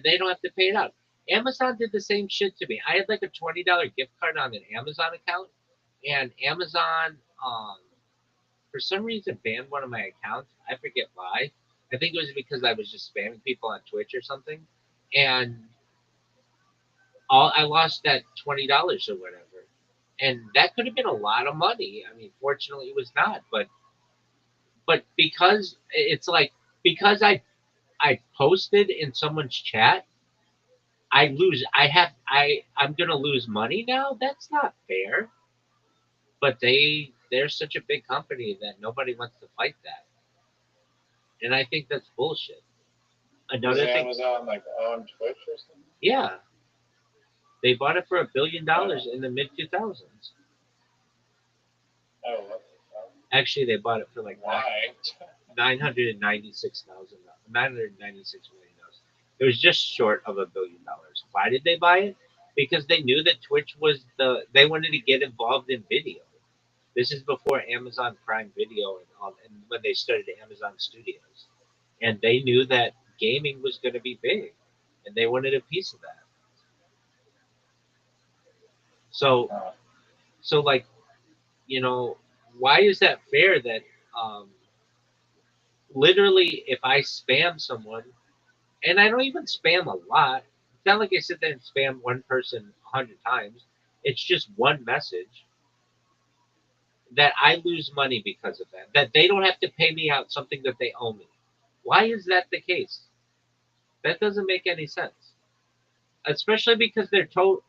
they don't have to pay it out. Amazon did the same shit to me. I had like a $20 gift card on an Amazon account, and Amazon, for some reason, banned one of my accounts. I forget why. I think it was because I was just spamming people on Twitch or something, and I lost that $20 or whatever, and that could have been a lot of money. I mean, fortunately, it was not, but because it's like, because I posted in someone's chat, I'm gonna lose money now. That's not fair. But they're such a big company that nobody wants to fight that, and I think that's bullshit. Was Another thing, Amazon like on Twitch or something? yeah, they bought it for $1 billion in the mid 2000s. Oh, what the fuck? Actually, they bought it for like Why? $996 million. It was just short of $1 billion. Why did they buy it? Because they knew that Twitch was they wanted to get involved in video. This is before Amazon Prime Video and when they started Amazon Studios, and they knew that gaming was going to be big, and they wanted a piece of that. So, like, why is that fair that literally if I spam someone, and I don't even spam a lot, it's not like I sit there and spam one person 100 times. It's just one message that I lose money because of that. That they don't have to pay me out something that they owe me. Why is that the case? That doesn't make any sense. Especially because they're two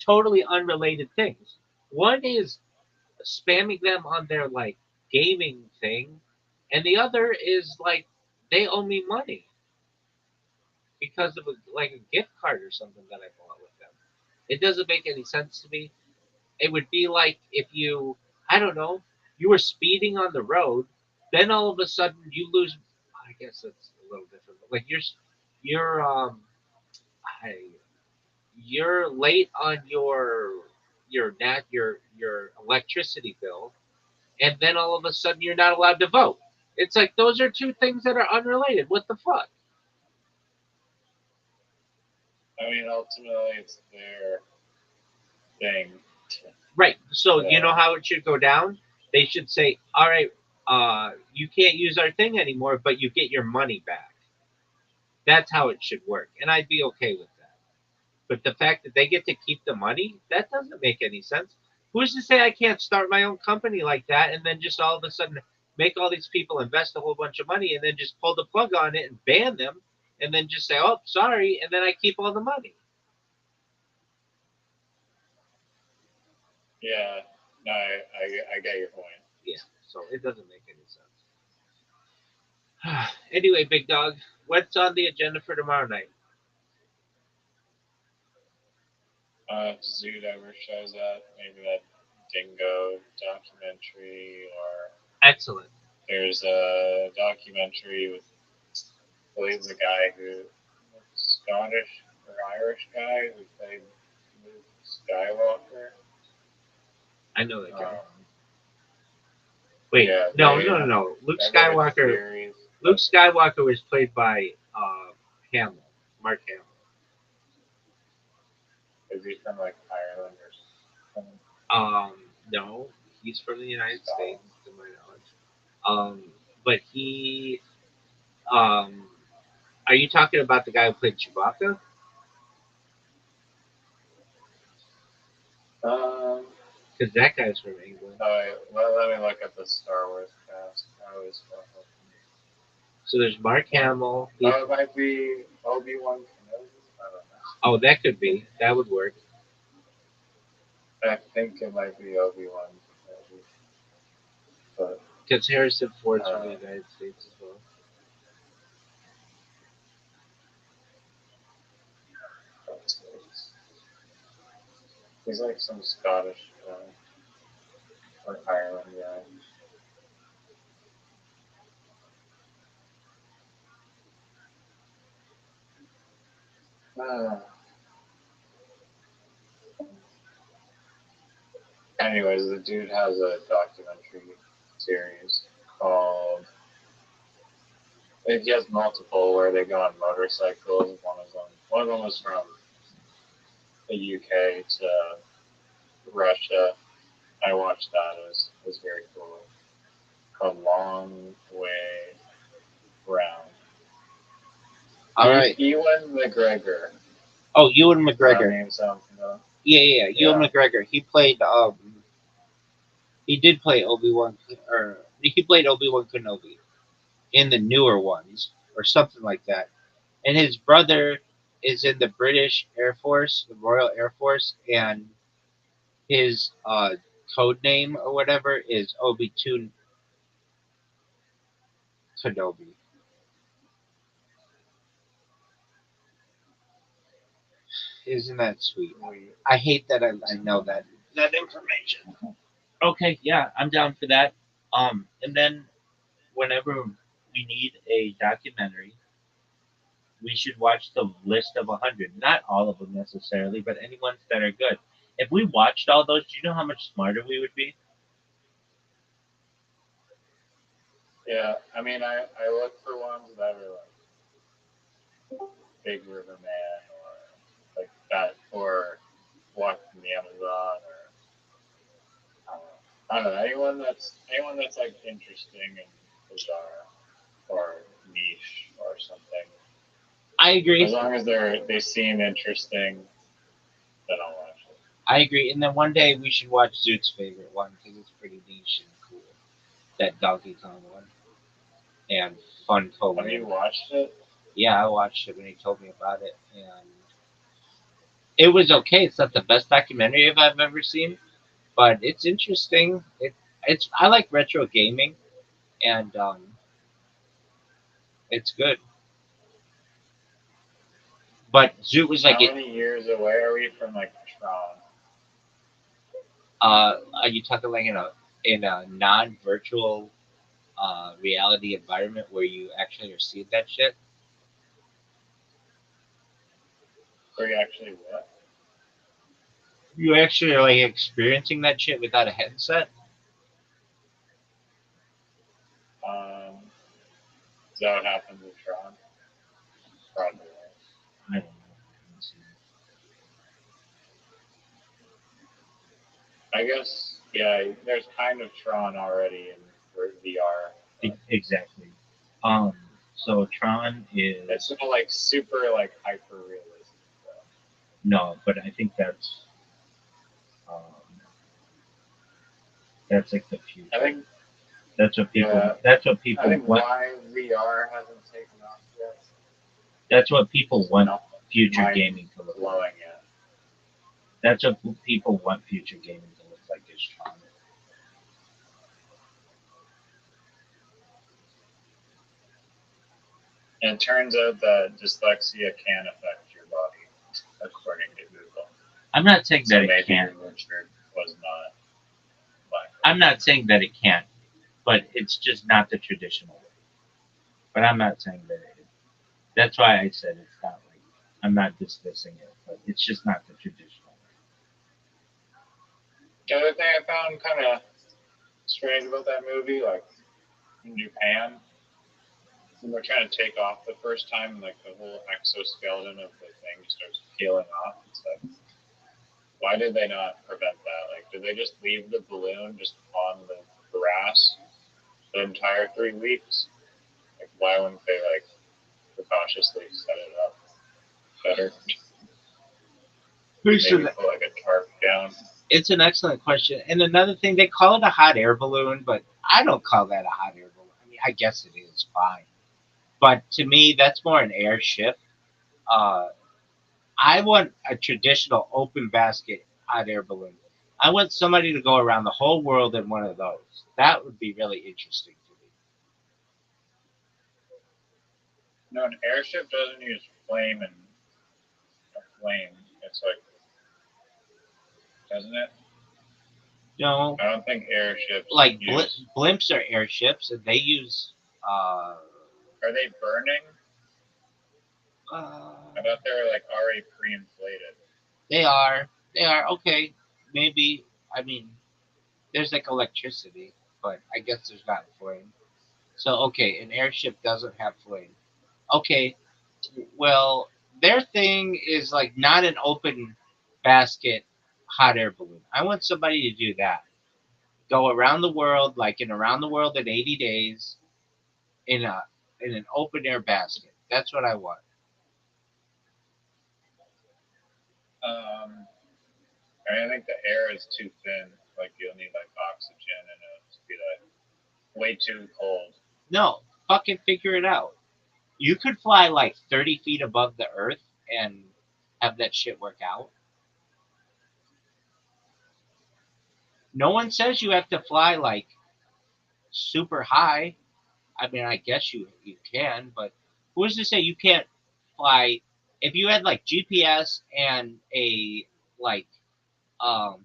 totally unrelated things. One is spamming them on their like gaming thing, and the other is like they owe me money because of a gift card or something that I bought with them. It doesn't make any sense to me. It would be like if I don't know, you were speeding on the road, then all of a sudden you lose. I guess that's a little different. Like you're you're late on your electricity bill, and then all of a sudden you're not allowed to vote. It's like those are two things that are unrelated. What the fuck? I mean, ultimately, it's their thing. Right. So you know how it should go down? They should say, all right, you can't use our thing anymore, but you get your money back. That's how it should work. And I'd be okay with that. But the fact that they get to keep the money, that doesn't make any sense. Who's to say I can't start my own company like that and then just all of a sudden make all these people invest a whole bunch of money and then just pull the plug on it and ban them and then just say, oh, sorry, and then I keep all the money? Yeah, no, I get your point. Yeah, so it doesn't make any sense. Anyway, big dog, what's on the agenda for tomorrow night? If Zoot ever shows up, maybe that dingo documentary, or Excellent. there's a documentary with, I believe, the guy who, Scottish or Irish guy who played Luke Skywalker. I know that guy. Wait, Yeah, no. Luke Skywalker was played by Hamill, Mark Hamill. Is he from like Ireland or something? No, he's from the United States, to my knowledge. But he, are you talking about the guy who played Chewbacca? Because that guy's from England. Let me look at the Star Wars cast. So there's Mark Hamill. It might be Obi-Wan Kenobi. I don't know. Oh, that could be. That would work. I think it might be Obi-Wan Kenobi. But because Harrison Ford's from the United States as well. He's like some Scottish or Ireland guy. Anyways, the dude has a documentary series called. He has multiple where they go on motorcycles. One of them was from the UK to Russia. I watched that. It was very cool. Called Long Way Round. All right. Ewan McGregor. Oh, Ewan McGregor. Name sounds familiar. Yeah. Ewan McGregor. He played. He did play Obi-Wan, or he played Obi-Wan Kenobi in the newer ones. or something like that. And his brother is in the British Air Force, the Royal Air Force, and his code name or whatever is Obi-Toon Kenobi. Isn't that sweet? I hate that I know that information. Okay, yeah, I'm down for that. And then whenever we need a documentary, we should watch the list of 100. Not all of them necessarily, but any ones that are good. If we watched all those, do you know how much smarter we would be? Yeah, I mean, I look for ones that are like Big River Man or like that, or Walk from the Amazon, or I don't know, anyone that's like interesting and bizarre or niche or something. I agree. As long as they seem interesting, then I'll watch it. I agree. And then one day we should watch Zoot's favorite one because it's pretty niche and cool. That Donkey Kong one. And fun co Have you watched it? Yeah, I watched it when he told me about it, and it was okay. It's not the best documentary I've ever seen, but it's interesting. It's I like retro gaming, and it's good. But Zoot was like, How many years away are we from like Tron? are you talking like in a non-virtual reality environment where you actually are seeing that shit? Are you actually what? You actually are like experiencing that shit without a headset? Is that what happens with Tron? Probably. I don't know. I guess, yeah, there's kind of Tron already in VR. Exactly. So Tron is It's not like super like hyper realistic though. no, but I think that's like the future. I think that's what people. yeah, That's what people I think want. why VR hasn't taken off yet. That's what people want. Not Future mind gaming to look like. blowing it. That's what people want future gaming to look like. Is Tron. And it turns out that dyslexia can affect your body, according to Google. I'm not saying So that it maybe can't. Richard was not black. I'm not saying that it can't, but it's just not the traditional way. But I'm not saying that it is. That's why I said it's not like I'm not dismissing it, but it's just not the traditional way. The other thing I found kind of strange about that movie, like in Japan, when they're trying to take off the first time, and like the whole exoskeleton of the thing starts peeling off. It's like, why did they not prevent that? Like, did they just leave the balloon just on the grass the entire 3 weeks? Like, why wouldn't they like precautiously set it up better? Maybe put like a tarp down. It's an excellent question. And another thing, they call it a hot air balloon, but I don't call that a hot air balloon. I mean, I guess it is fine. But to me, that's more an airship. I want a traditional open basket hot air balloon. I want somebody to go around the whole world in one of those. That would be really interesting to me. No, an airship doesn't use flame and a flame. It's like, doesn't it? No, I don't think airships like use. blimps are airships, and they use. Are they burning? I thought they were like already pre-inflated. They are. They are okay. Maybe. I mean, there's like electricity, but I guess there's not flame. So okay, an airship doesn't have flame. Okay, well, their thing is like not an open basket hot air balloon. I want somebody to do that. Go around the world, like in around the world in 80 days, in an open air basket. That's what I want. I think the air is too thin. Like you'll need like oxygen, and it'll just be like way too cold. No, fucking figure it out. You could fly like 30 feet above the earth and have that shit work out. No one says you have to fly like super high. I mean, I guess you can, but who's to say you can't fly if you had like GPS and a like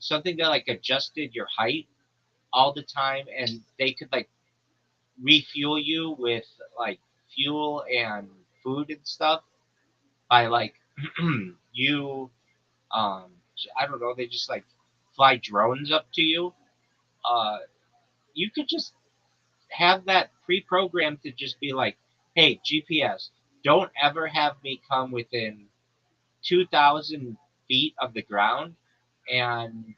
something that like adjusted your height all the time, and they could like refuel you with like fuel and food and stuff by like you I don't know, they just like fly drones up to you. Uh, you could just have that pre-programmed to just be like, hey, GPS, don't ever have me come within 2,000 feet of the ground, and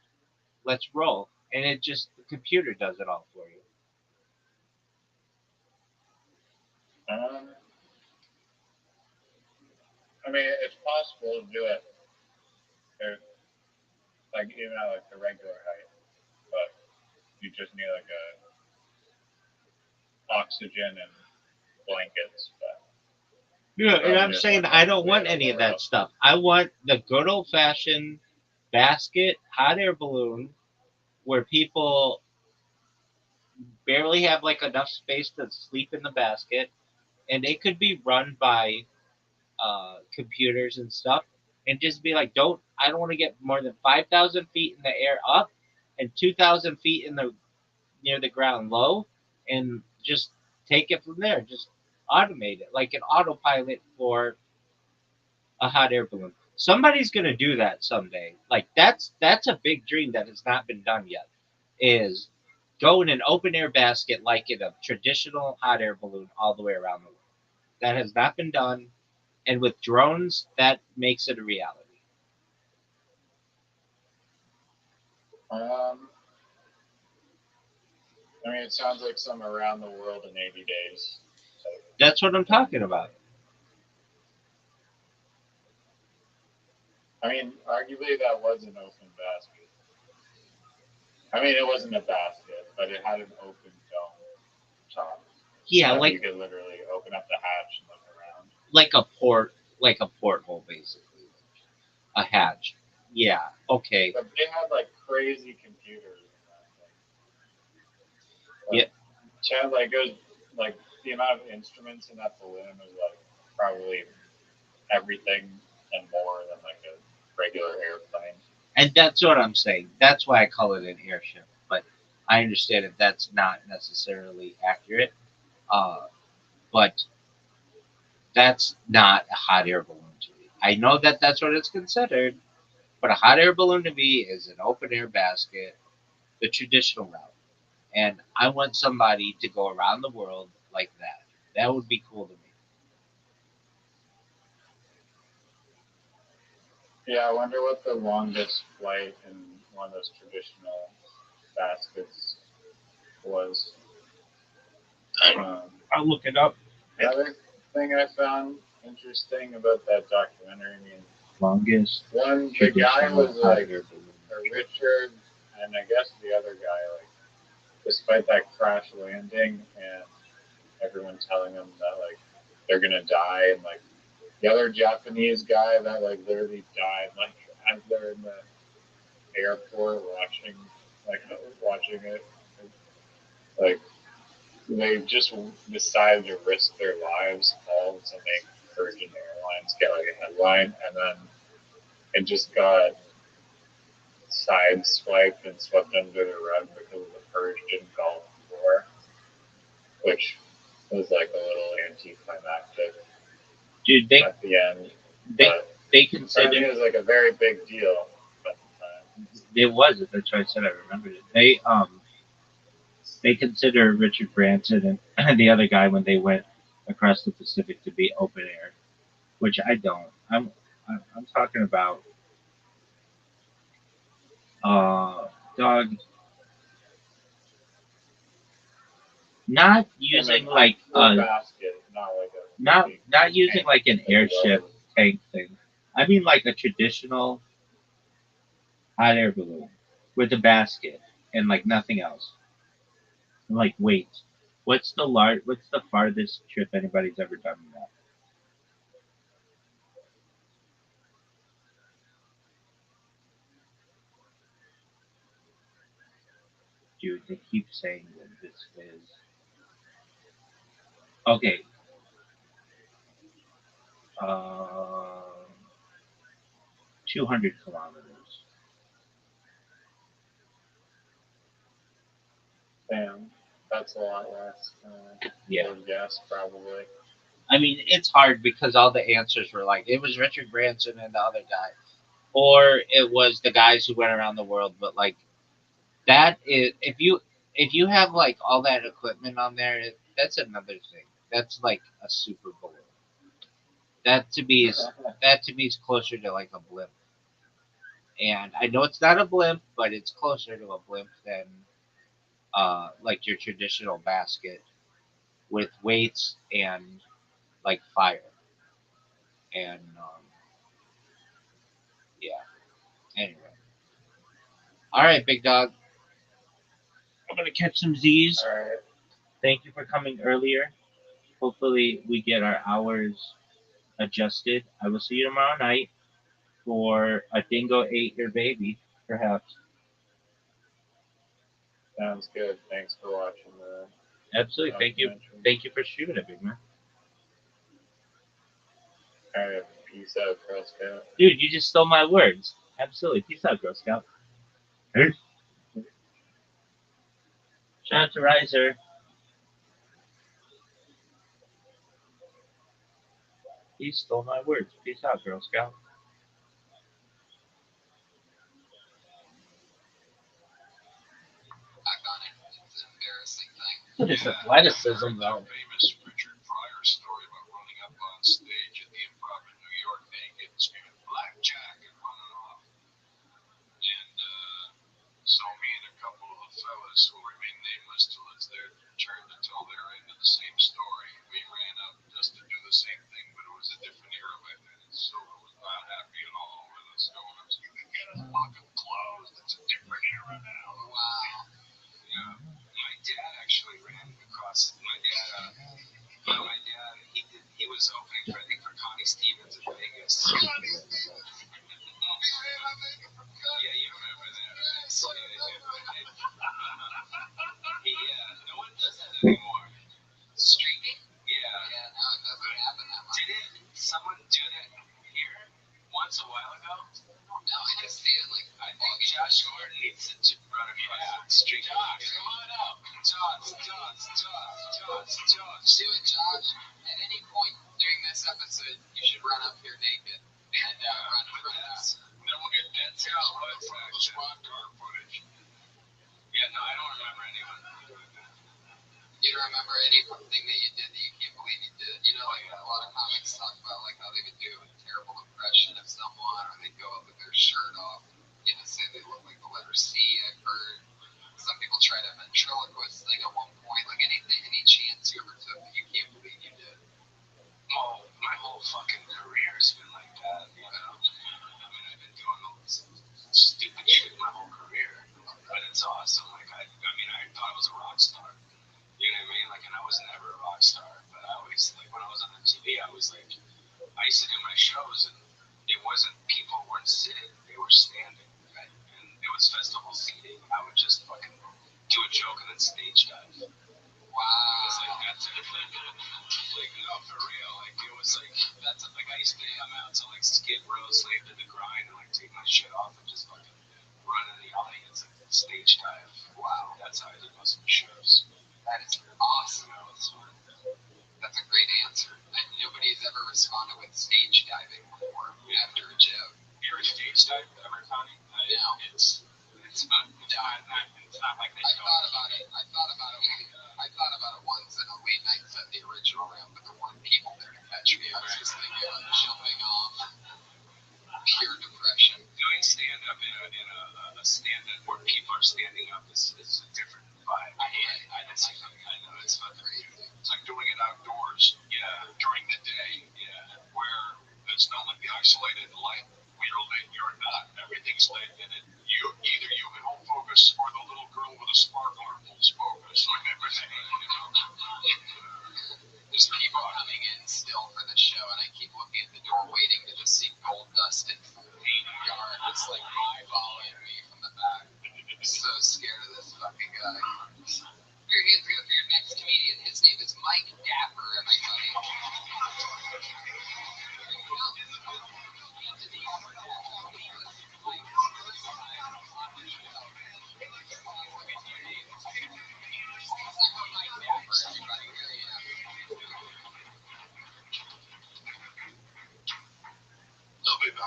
let's roll. And it just, the computer does it all for you. I mean, it's possible to do it, like even at like the regular height, but you just need like a oxygen and blankets. But Yeah, and I'm saying I don't want any of that stuff. I want the good old fashioned basket hot air balloon where people barely have like enough space to sleep in the basket, and it could be run by computers and stuff, and just be like, I don't want to get more than 5,000 feet in the air up, and 2,000 feet in the near the ground low, and just take it from there. Just automate it like an autopilot for a hot air balloon. Somebody's gonna do that someday. Like that's a big dream that has not been done yet. Is go in an open air basket like in a traditional hot air balloon all the way around the world. That has not been done, and with drones, that makes it a reality. I mean, it sounds like some around the world in 80 days. That's what I'm talking about. I mean, arguably that was an open basket. I mean, it wasn't a basket, but it had an open dome top. Yeah, so like you could literally open up the hatch and look around. Like a porthole, basically, a hatch. Yeah. Okay. But they had like crazy computers in that thing. Yeah. Chad, like it was like the amount of instruments in that balloon was like probably everything and more than like a regular airplane. And that's what I'm saying. That's why I call it an airship. But I understand if that's not necessarily accurate. But that's not a hot air balloon to me. I know that that's what it's considered, but a hot air balloon to me is an open air basket, the traditional route. And I want somebody to go around the world like that. That would be cool to me. Yeah, I wonder what the longest flight in one of those traditional baskets was. I'll look it up. The other thing I found interesting about that documentary, I mean, Longest. the guy was like a Richard, and I guess the other guy, like, despite that crash landing and everyone telling them that like they're gonna die, and like the other Japanese guy that like literally died, like as they're in the airport watching it, like they just decided to risk their lives all to make Virgin Airlines get like a headline, and then it just got sideswiped and swept under the rug because of the Persian Gulf War, which was like a little anticlimactic. Dude, at the end. They considered it was like a very big deal at the time. It was. That's why I said I remembered it. They consider Richard Branson and the other guy when they went across the Pacific to be open air, which I don't. I'm talking about dog. Not using like a basket, not like a not using like an airship tank thing. I mean like a traditional hot air balloon with a basket and like nothing else. I'm like, wait, what's the farthest trip anybody's ever done in that? Dude, they keep saying that this is okay. 200 kilometers. Damn, that's a lot less. Yeah. I would guess probably. I mean, it's hard because all the answers were like it was Richard Branson and the other guy, or it was the guys who went around the world. But like that is if you have like all that equipment on there, that's another thing. That's like a super balloon. That to me is closer to like a blimp. And I know it's not a blimp, but it's closer to a blimp than like your traditional basket with weights and like fire. And yeah. Anyway. All right, big dog. I'm gonna catch some Z's. All right. Thank you for coming earlier. Hopefully, we get our hours adjusted. I will see you tomorrow night for a dingo ate your baby, perhaps. Sounds good. Thanks for watching the Absolutely. Thank you. documentary. Thank you for shooting it, big man. All right. Peace out, Girl Scout. Dude, you just stole my words. Absolutely. Peace out, Girl Scout. Peace. Shout out to Riser. He stole my words. Peace out, Girl Scout. Back on it. It's an embarrassing thing. Look at this athleticism, though. Famous Richard Pryor story about running up on stage at the Improv in New York naked, screaming blackjack and running off. And so me and a couple of the fellas who remain nameless till it's their turn to tell their end of the same story, we ran up just to do the same thing, but it was a different era back then. So it was not happy at all with us going up. You can get us fucking closed. It's a different era now. Wow. Yeah. My dad actually ran across. My dad, he was opening for, I think, for Connie Stevens in Vegas. Connie Stevens. Yeah, you remember that. Yeah, no one does that anymore. Streaming? Yeah. Yeah, no, it doesn't happen that much. Didn't someone do that here once a while ago? No, I just see it like I think Josh Gordon needs to run across the street. Josh, come on up. Josh. Do it, Josh. At any point during this episode, you should run up here naked and run from this. Then we'll get that tail right from the squad car footage. Yeah, no, I don't remember anyone doing that. You don't remember anything that you did that you can't believe you did? You know, like a lot of comics talk about like how they would do a terrible impression of someone, or they'd go up with their shirt off, you know, say they look like the letter C. I've heard some people try to ventriloquist thing at one point, like any chance you ever took that you can't believe you did. Oh, my whole fucking career's been like that, you know. I mean, I've been doing all this stupid shit my whole career, but it's awesome. Like, I thought I was a rock star. You know what I mean? Like, and I was never a rock star, but I always, like, when I was on the TV, I was like, I used to do my shows, and it wasn't, people weren't sitting, they were standing, right? And it was festival seating. I would just fucking do a joke and then stage dive. Wow. It was like, that's it. Like, no, for real. Like, it was like, that's like, I used to come out to like Skid Row, Slave to the Grind, and like take my shit off and just fucking run in the audience and stage dive. Wow. That's how I did most of the shows. That is awesome. You know, it's fun. That's a great answer. And nobody's ever responded with stage diving before after a joke. You're a stage dive ever, Connie? No. It's not like they I thought about it. I thought about it once in a late night set, the original round, but there weren't people there to catch me. I was just thinking of jumping off. Pure depression. Doing stand up in a stand up where people are standing up is a different vibe. I know it's fucking crazy. It's like doing it outdoors. Yeah. During the day. Yeah. Where it's not like the isolated light. You're lit, you're not. Everything's lit, and either you can hold focus or the little girl with a sparkler pulls focus. Like everything, you know. There's people coming in still for the show, and I keep looking at the door waiting to just see Gold Dust in full yard, just like eyeballing me from the back. I'm so scared of this fucking guy.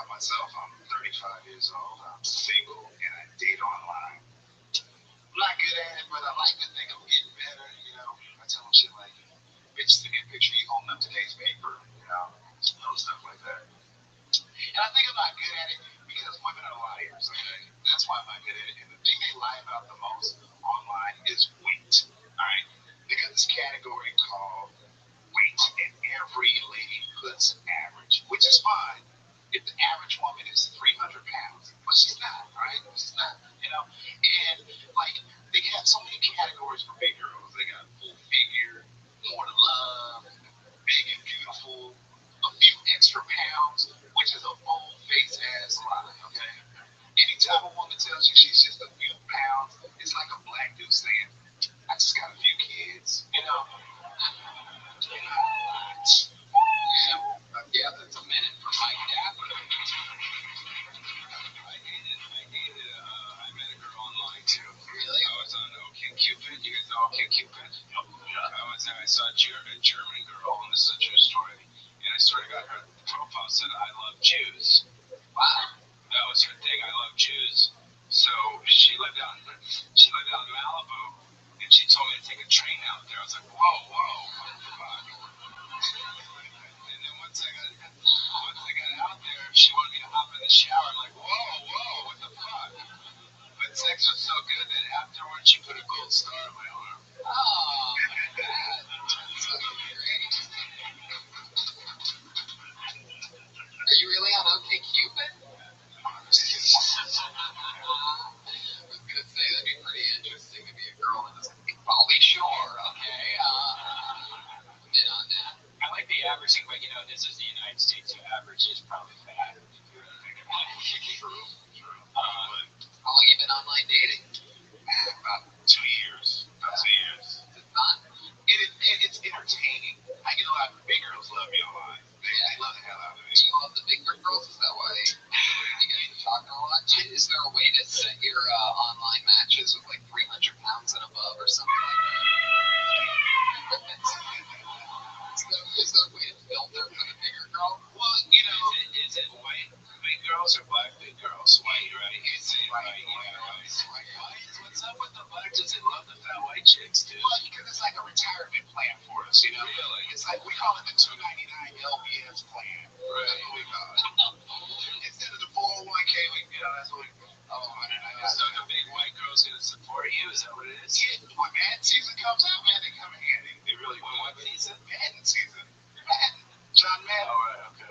about myself. I'm 35 years old. I'm single and I date online. I'm not good at it, but I like to think I'm getting better. You know, I tell them shit like, bitch, send me a picture of you holding up today's paper. You know, little stuff like that. And I think I'm not good at it because women are liars, okay? That's why I'm not good at it. And the thing they lie about the most online is weight, all right? They got this category called weight, and every lady puts average, which is fine if the average woman is 300 pounds. But she's not, right? She's not, you know? And, like, they have so many categories for big girls. They got full figure, more to love, big and beautiful, a few extra pounds, which is a bold-faced ass lie, okay? Anytime a woman tells you she's just a few pounds, it's like a black dude saying, I just got a few kids, you know? Yeah, that's a minute for Mike Dapper. I met a girl online too. Really? I was on OkCupid. You guys know OkCupid? Yeah. I saw a German girl, and this is a true story. And I sort of got her profile said, I love Jews. Wow. That was her thing. I love Jews. So she lived out in Malibu, and she told me to take a train out there. I was like, whoa, what the fuck? And then once I got out there, she wanted me to hop in the shower. I'm like, whoa, what the fuck? But sex was so good that afterwards she put a gold star on my arm. Oh, my God. That's so great. Are you really on OkCupid? I was gonna say that'd be pretty interesting to be a girl in this Bali Shore. Okay, been on that. I like the averaging, but you know, this is the United States, so average is probably fat. True. How long you been online dating? About 2 years. Is it fun? It's entertaining. I get a lot of big girls love me online. They love the hell out of me. Do you love the bigger girls? Is that why you guys are talking a lot? Is there a way to set your online matches with like 300 pounds and above or something like that? Is there a way to filter for the bigger girl? Well, you know, Is it white big girls or black big girls? White, right? It's white. What's up with the black dudes? They love the fat white chicks, dude. well, because it's like a retirement plan for us, you know? Really? It's like, we call it the $299 LBS plan. Right. That's what we call it. Instead of the 401k, that's what we So the big white girls gonna support you? Is that what it is? Yeah, when Madden season comes out, man, they come in handy. They really want what season? Madden season. Madden. John Madden. Oh, right, okay.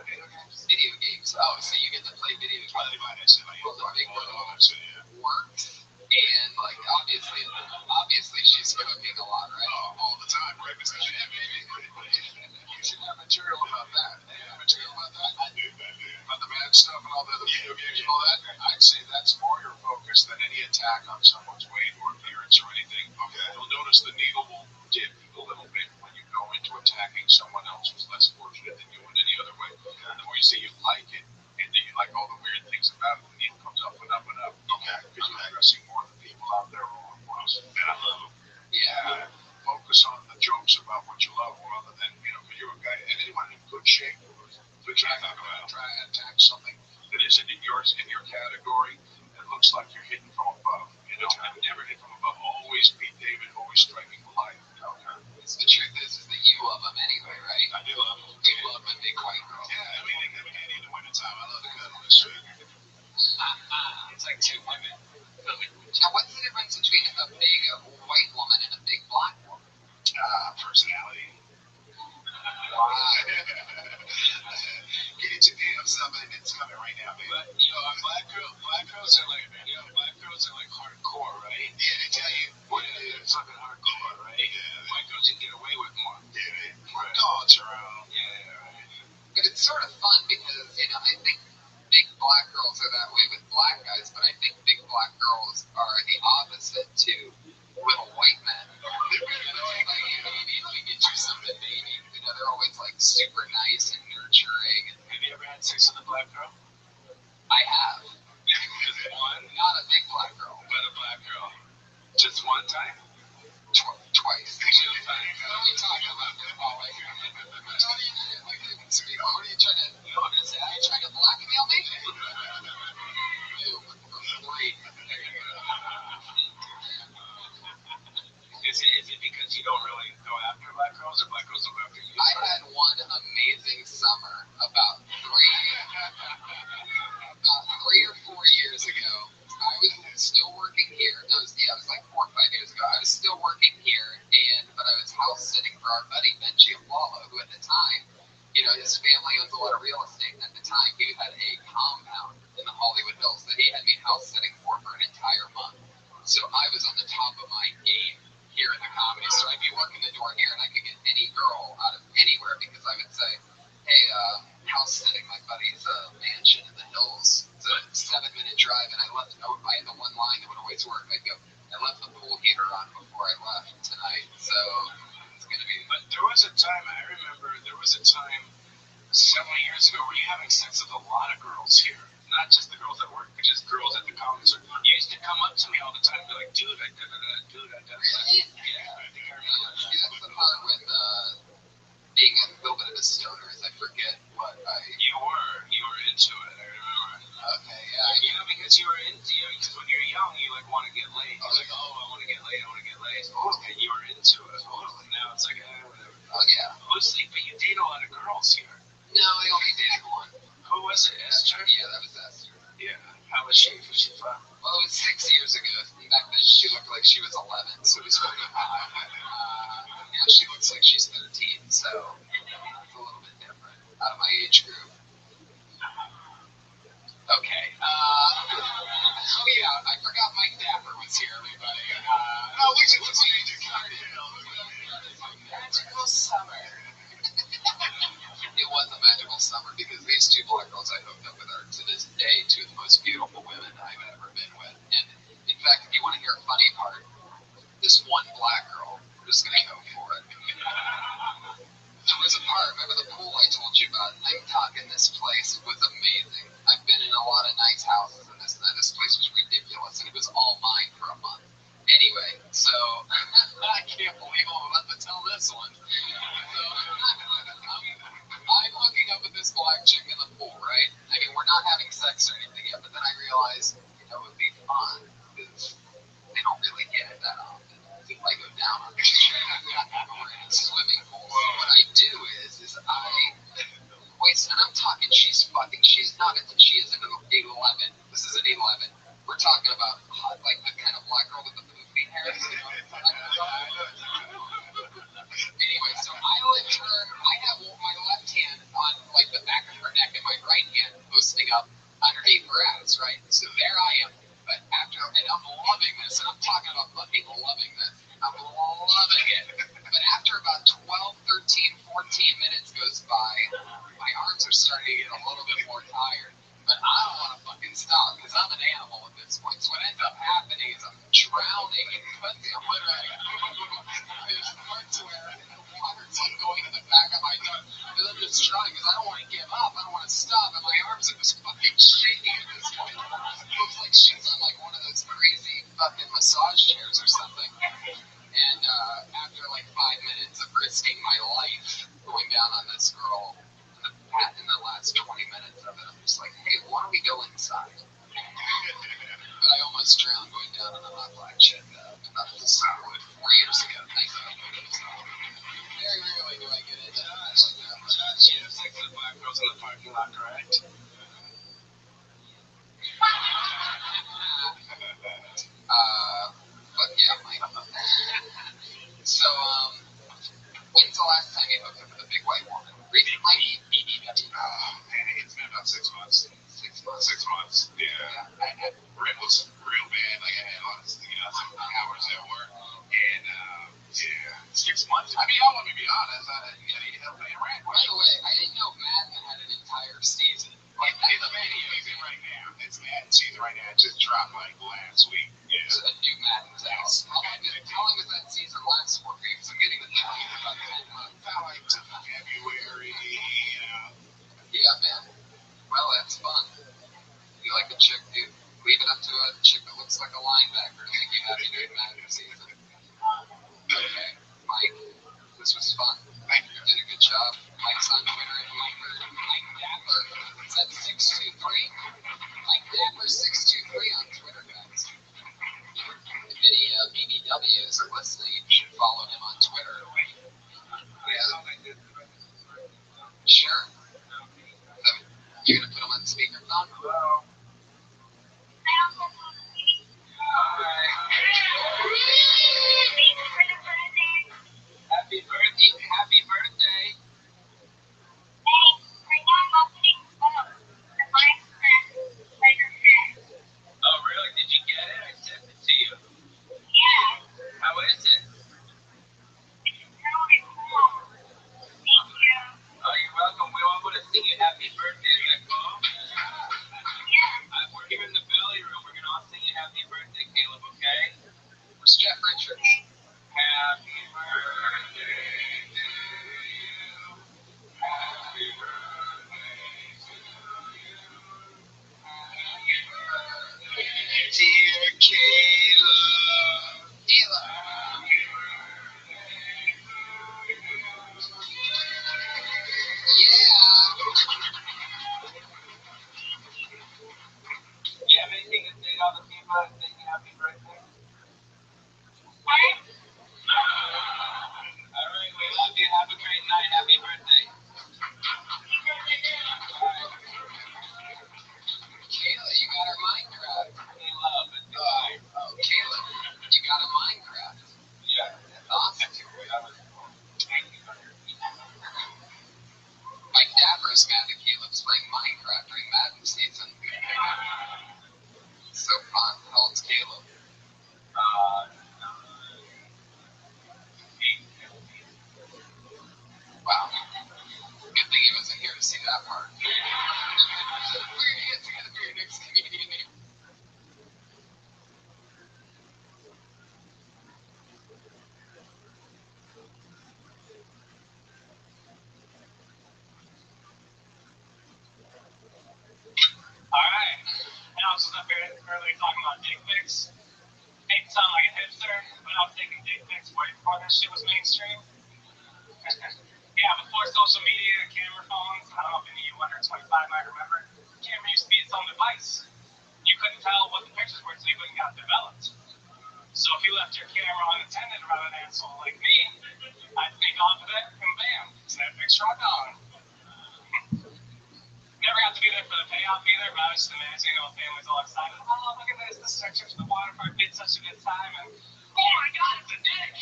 Video games. Oh, so you get to play video games. Probably buy that shit like Well, the big girl yeah. works, and like obviously she's cooking a lot, right? Oh, all the time, breakfast and shit, baby. You should have material about that. You have material about that? I do. About the Madden stuff and all the other video games and all that? I'd say that's more your focus than any attack on someone's weight or appearance or anything. Okay. You'll notice the needle will dip a little bit when you go into attacking someone else who's less fortunate than you in any other way. Okay. The more you say you like it, and then you like all the weird things about it, the needle comes up and up and up. Okay. Because you're addressing more of the people out there who are worse. And I love them. Yeah. Focus on the jokes about what you love rather than, because you're a guy, and anyone in good shape who's trying to attack something that is in your category, it looks like you're hitting from above. I've never hit from above. Always Pete David, always striking the light. Okay. The truth is that you love them anyway, right? I do love them. You love a big white girl. Yeah, I mean, they come in handy in the wintertime. I love the cuddle and shit. It's like two women. Now, what's the difference between a big white woman and a big black woman? Personality. Get it to damn something that's coming right now, baby. But black girls are like hardcore, right? Yeah, they tell you what it is. Fucking hardcore, right? Yeah. White girls you can get away with more. Yeah, right. Dogs around. Yeah, right. But it's sort of fun because, I think big black girls are that way with black guys, but I think big black girls are the opposite to little white men. We get you something, baby. They're always like super nice and nurturing. Have you ever had sex with a black girl? I have. One? Not a big black girl. But a black girl. Just one time? Twice. What are we talking about? What are you trying to blackmail me? really go after black girls, or black girls go after you? I had one amazing summer about 3 or 4 years ago. I was still working here. It was like 4 or 5 years ago. I was still working here, but I was house sitting for our buddy Ben Giampaolo, who at the time, his family owns a lot of real estate. And at the time, he had a compound in the Hollywood Hills that he had me house sitting for an entire month. So I was on the top of my game here in the comedy store. I'd be working the door here, and I could get any girl out of anywhere because I would say, hey, house sitting my buddy's mansion in the hills. It's a 7-minute drive, and I had the one line that would always work. I'd go, I left the pool heater on before I left tonight, so it's going to be... But there was a time several years ago where you having sex with a lot of girls here. Not just the girls at work, but just girls at the comedy store. You used to come up to me all the time and be like, dude, I did that. Really? Yeah, I think I remember. See, that's the part with being a little bit of a stoner is I forget what I... You were into it, I remember. Okay, yeah. Because you were into it. Because when you're young, you want to get laid. You're like, oh, I want to get laid. And you were into it. Totally. Now it's like, whatever. Oh, yeah. Mostly, but you date a lot of girls here. No, I only dated one. Who was it? Esther? Yeah, that was Esther. Yeah. How was she? Was she fun? Well, it was 6 years ago. Back then, she looked like she was 11, so it was pretty hot. Now she looks like she's 13, so it's a little bit different. Out of my age group. Okay. Oh, yeah, I forgot Mike Dapper was here, everybody. What's the age of Magical summer. It was a magical summer because these 2 black girls I hooked up with are, to this day, 2 of the most beautiful women I've ever been with. And in fact, if you want to hear a funny part, this one black girl, I'm just going to go for it. There was a part, remember the pool I told you about? I'm talking this place was amazing. I've been in a lot of nice houses and this and that. This place was ridiculous, and it was all mine for a month. Anyway, so I can't believe I'm about to tell this one. So I'm hooking up with this black chick in the pool, right? I mean, we're not having sex or anything yet, but then I realized, it would be fun because they don't really get it that often. If I go down on this chick, we're in a swimming pool. So what I do is I waste, and I'm talking, she is an 11. This is an 11. We're talking about like the kind of black girl with the poofy hair. Anyway, so I lift her. I have my left hand on like the back of her neck and my right hand posting up underneath her ass, right? So there I am. But and I'm loving this, and I'm talking about fucking loving this. I'm loving it. But after about 12, 13, 14 minutes goes by, my arms are starting to get a little bit more tired. But I don't want to fucking stop because I'm an animal at this point. So what ends up happening is I'm drowning in pussy. I'm literally, there's parts where the water's like going in the back of my neck. And I'm just trying because I don't want to give up. I don't want to stop. And my arms are just fucking shaking at this point. It looks like she's on like one of those crazy fucking massage chairs or something. And after like 5 minutes of risking my life going down on this girl, in the last 20 minutes of it, I'm just like, hey, why don't we go inside? But I almost drowned going down on a hot black chick about 4 years ago. Thank you. Very rarely do I get into that. She has sex with black girls in the parking lot, correct? But yeah, Mike. So, when's the last time you hooked up with a big white woman? Recently? It's been about 6 months. 6 months. 6 months, yeah. It was real bad. Like, I had some hours at work. And, 6 months. I mean, y'all want me to be honest. You need help paying rent. By the way, I didn't know Madden had an entire season. Like, it's a Madden season right now. It's Madden season right now. It just dropped, like, last week. Yeah. It's a new Madden's out. How long does that season last for? Because I'm getting the feeling it's about 10 months. About, like, to February, Yeah, man. Well, that's fun. You like a chick, dude? Leave it up to a chick that looks like a linebacker to make you happy during Madden season. Okay, Mike, this was fun. Thank you. You did a good job. Mike's on Twitter at Mike Dapper. Is that 623? Mike Dapper 623 on Twitter, guys. If any BBWs are listening, you should followed him on Twitter. Yeah. Sure. You're gonna put him on speakerphone? Happy birthday! Happy birthday! Oh, really? Did you get it? I sent it to you. How is it? Oh, you're welcome. We all want to sing you happy birthday. Is that cool? We're here in the belly room. We're gonna all sing you happy birthday, Caleb. Okay? Where's Jeff Richards? Happy birthday to you. Happy birthday to you. Happy birthday, dear Caleb. Caleb. Happy birthday to you. Yeah. Do you have anything to say to all the people that sing you happy birthday? All right, we love you. Have a great night. Happy birthday. Kayla, you got our Minecraft. We love it. Oh, Kayla, you got a Minecraft. Yeah, that's awesome. Mike Dapper's mad that Caleb's playing Minecraft during Madden season. So fun. How old's Caleb? Wow. Good thing he wasn't here to see that part. We're gonna get together for your next community name. Alright. And I was just up here earlier talking about dick pics. Hate to sound like a hipster, but I was taking dick pics way before that shit was mainstream. Yeah, before social media and camera phones, I don't know if any of you under 25 might remember, camera used to be its own device. You couldn't tell what the pictures were until you went and got developed. So if you left your camera unattended around an asshole like me, I'd take off of it and bam, snap picture on gone. Never got to be there for the payoff either, but I was just imagining all families all excited. Oh, look at this. This is our trip to the waterpark. We had such a good time. And oh my God, it's a dick.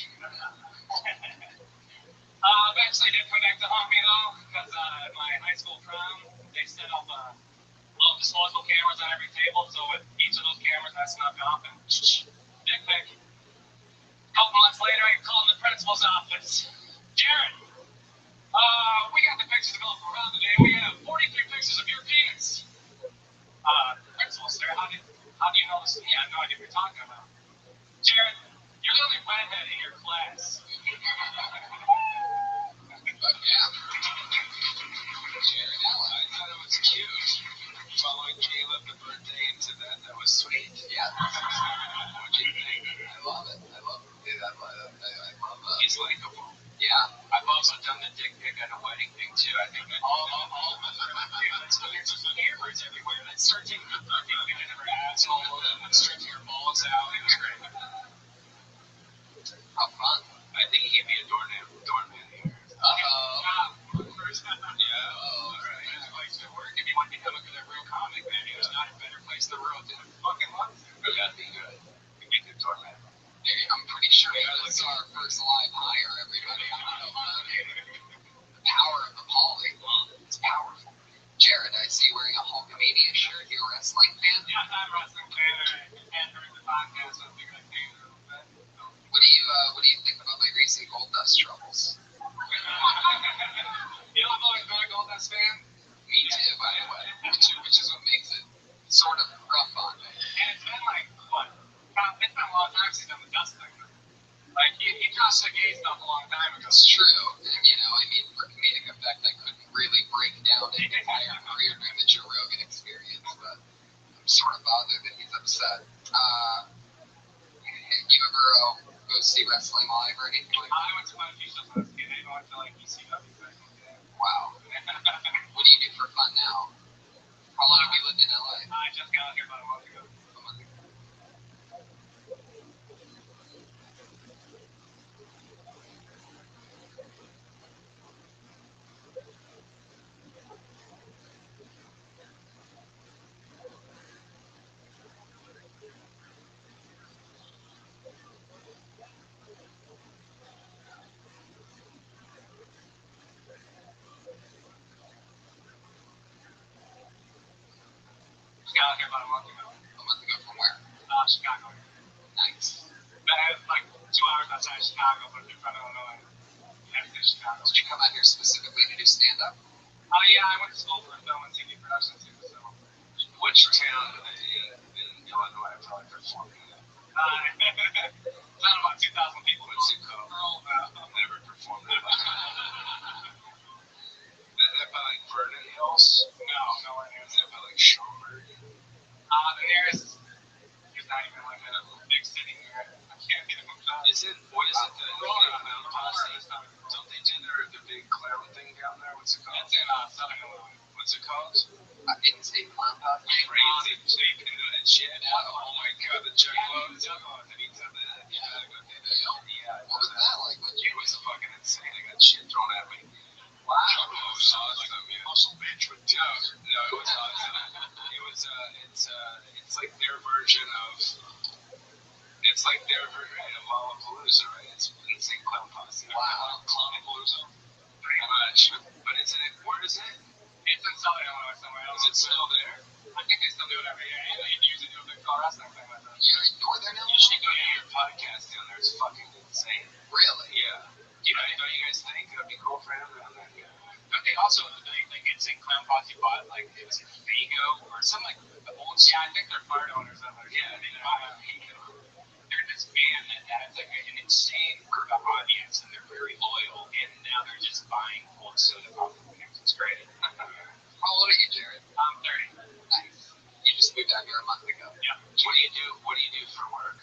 Eventually did come back to haunt me though, because at my high school prom, they set up little disposable cameras on every table. So with each of those cameras, I snuck off and dick pic. A couple months later, I called the principal's office. Jared, we got the pictures going around today. We have 43 pictures of your penis. Principal, sir, how do you know this? Yeah, I have no idea what you're talking about. Jared, you're the only redhead in your class. Yeah. Jared Ella, I thought it was cute. Following Caleb the birthday into that was sweet. Yeah. What do you think? I love it. I love it. I love it. He's likable. Yeah. I've also done the dick pic at a wedding thing too. I think that all there's just cameras everywhere that start taking the dick pic in every asshole and stretching your balls out. It was great. How fun. I think he gave me a doorman here. First time. Yeah. Oh, alright. It's a place to work. If you want to become a real comic, man, there's not a better place in the world to fucking love. That'd be good. You get the doorman. I'm pretty sure that's our first live hire, everybody. I don't know about it. The power of the poly. It's powerful. Jared, I see you wearing a Hulkamania shirt. You're a wrestling fan? Yeah, I'm a wrestling fan. And during the podcast, I figured I'd came a little bit. What do you think about my recent Gold Dust troubles? You know, I've always been a Gold Dust fan. Me too, by the way. Which is what makes it sort of rough on me. And it's been like, what? It's been a long time since I've done the Dust thing. Like, he crossed the gay stuff a long time ago. It's true. And, you know, I mean, for comedic effect, I couldn't really break down his entire career during the Joe Rogan experience, but I'm sort of bothered that he's upset. You ever go see wrestling live or anything like that? I went to quite a few shows when I was a kid. I went to, like, ECW back in the day. Wow. What do you do for fun now? How long have you lived in LA? I just got out here about a month ago. got here about a month ago. A month ago from where? Chicago. Nice. But I was like 2 hours outside Chicago, but in front of Illinois. After Chicago. Did you come out here specifically to do stand-up? Oh yeah, I went to school for film and TV production too. So. Which town in Illinois probably performed in? Not about 2,000 people. What's it called? I've never performed there. Is that by like Vernon Hills? No, nowhere near. Is that by like Schaumburg? The nearest is not even like a big city here. I can't get it from What is it, the clown posse? Don't they do the big clown thing down there? What's it called? It's in Southern Illinois. What's it called? Insane Clown Posse. Crazy shape into that shit. Oh my god, the Juggalos. Have you done that? Yeah. Yeah. What was that like? It was fucking insane. I got shit thrown at me. Wow. Juggalos. Awesome. Muscle bitch with tits. No, it was awesome. It was, it's like their version of, Lollapalooza, right? It's Insane Clown Posse. Wow. Clownapalooza? Pretty much. But where is it? It's in Southern Illinois somewhere. Is it still there? I think they still do it every year. They usually do a big car wrestling thing like that. You're in Northern Illinois? You should go to your podcast down there. It's fucking insane. Really? Yeah. Don't you guys think it would be cool for him down there? Yeah. But they also, like Insane Clown Posse bought, like, it was Vigo or something like the old. Yeah, I think they're part owners of it. Yeah, they bought Vigo. They're this band that has like an insane audience and they're very loyal. And now they're just buying old soda pop companies. It's great. How old are you, Jared? I'm 30. Nice. You just moved out here a month ago. Yeah. What do you do for work?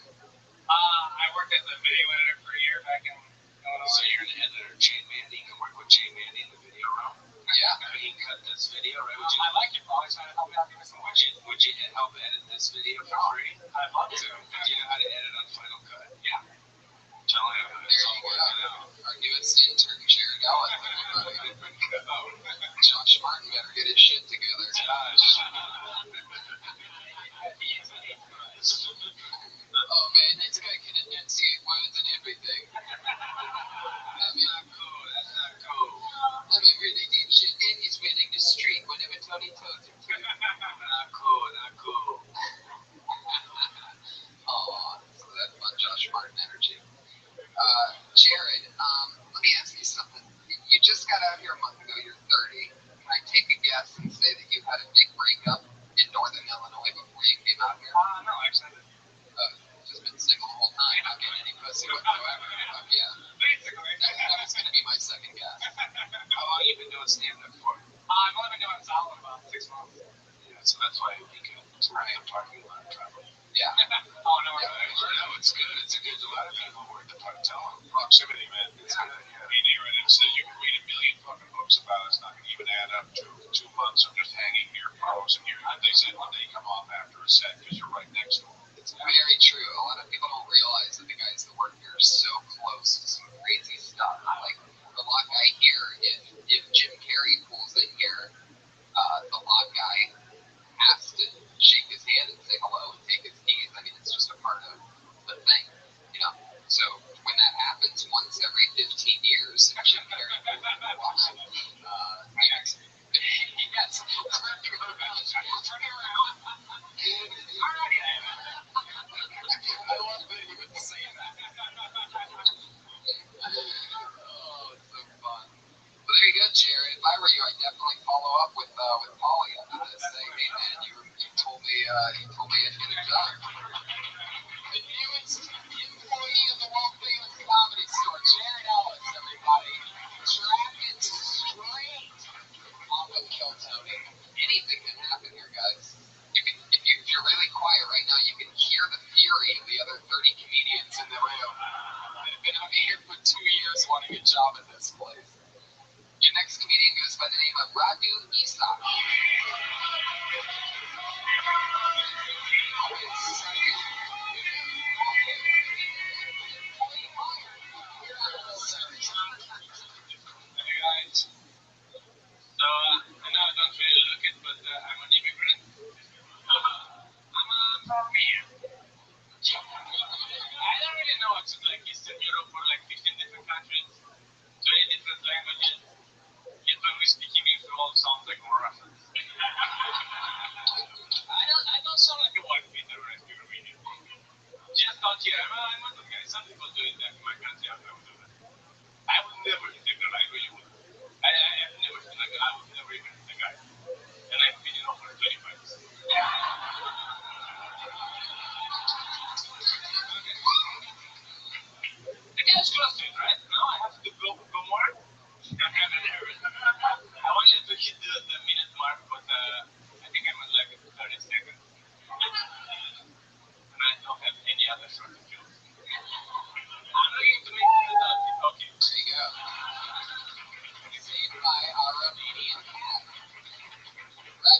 I worked as a video editor for a year back in Illinois. So you're an editor, Jane Mandy. You can work with Jane Mandy in the video room. Yeah. He can cut this video, right? I like your products. Trying to help me out. Give me some Would you help edit this video for free? I'd love to. Do you know how to edit on Final Cut? Yeah. Tell him. There you go. Our newest intern, Jared Allen. Josh Martin better get his shit together. Oh man, this guy can enunciate words and everything. That's not cool. I mean, really deep shit. And he's willing to streak whenever Tony tells him to. Not cool. Oh, so that fun Josh Martin energy. Jared, let me ask you something. You just got out here a month ago. You're 30. Can I take a guess and say that you had a big breakup in Northern Illinois before you came out here? No, actually. Just been single the whole time, not getting any pussy whatsoever. Yeah. Basically. That was going to be my second guess. How long have you been doing stand-up for? I've only been doing solid about 6 months. Yeah, so that's why it'd be good. It's right. I'm talking a lot of trouble. Yeah. Oh, no, Yeah, no, it's good. It's a good. A lot of people work the proximity, man. It's good. Yeah. Being here, and it's, you can read a million fucking books about it. It's not going to even add up to 2 months of just hanging near pros. And they said when they come off after a set because you're right next to them. It's very true. A lot of people don't realize that the guys that work here are so close to some crazy stuff. Like the lock guy here, if Jim Carrey pulls in here, the lock guy has to shake his hand and say hello and take his keys. I mean, it's just a part of the thing, you know. So when that happens once every 15 years, Jim Carrey walks in, yes. Turn around. I love that you would say that. Oh, it's so fun. Well, there you go, Jared. If I were you, I'd definitely follow up with Polly after this. Say, hey man, you told me I'd get a job. The newest employee of the world famous comedy store, Jared Ellis, everybody. Track it straight off of Kill Tony. Anything can happen here, guys. If you're really quiet right now, you can hear the fury of the other 30 comedians in the room that have been out here for 2 years wanting a job at this place. Your next comedian goes by the name of Rabbi. Hey guys. So, I know I don't really look it, but I'm an immigrant. I'm from here. I don't really know what's like Eastern Europe or like 15 different countries, 20 different languages. Yet when we speak English, it all sounds like more Russian.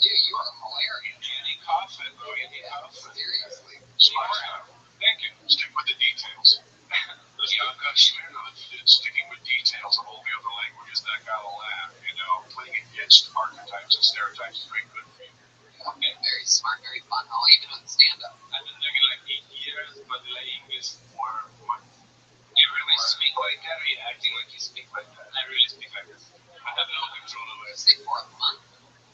Dude, you are hilarious. Andy Coffin, bro. Andy Coffin. Seriously. Smart stuff. Thank you. Stick with the details. Yaka Smirnov did sticking with details of all the other languages that got a laugh. You know, playing against archetypes and stereotypes is very good for you. Okay, very smart, very fun. I'll even on stand-up. I've been doing it like 8 years, but like English for months. You really speak like that, or you acting like you speak like that? I really speak like this. I have no control over it. Say for a month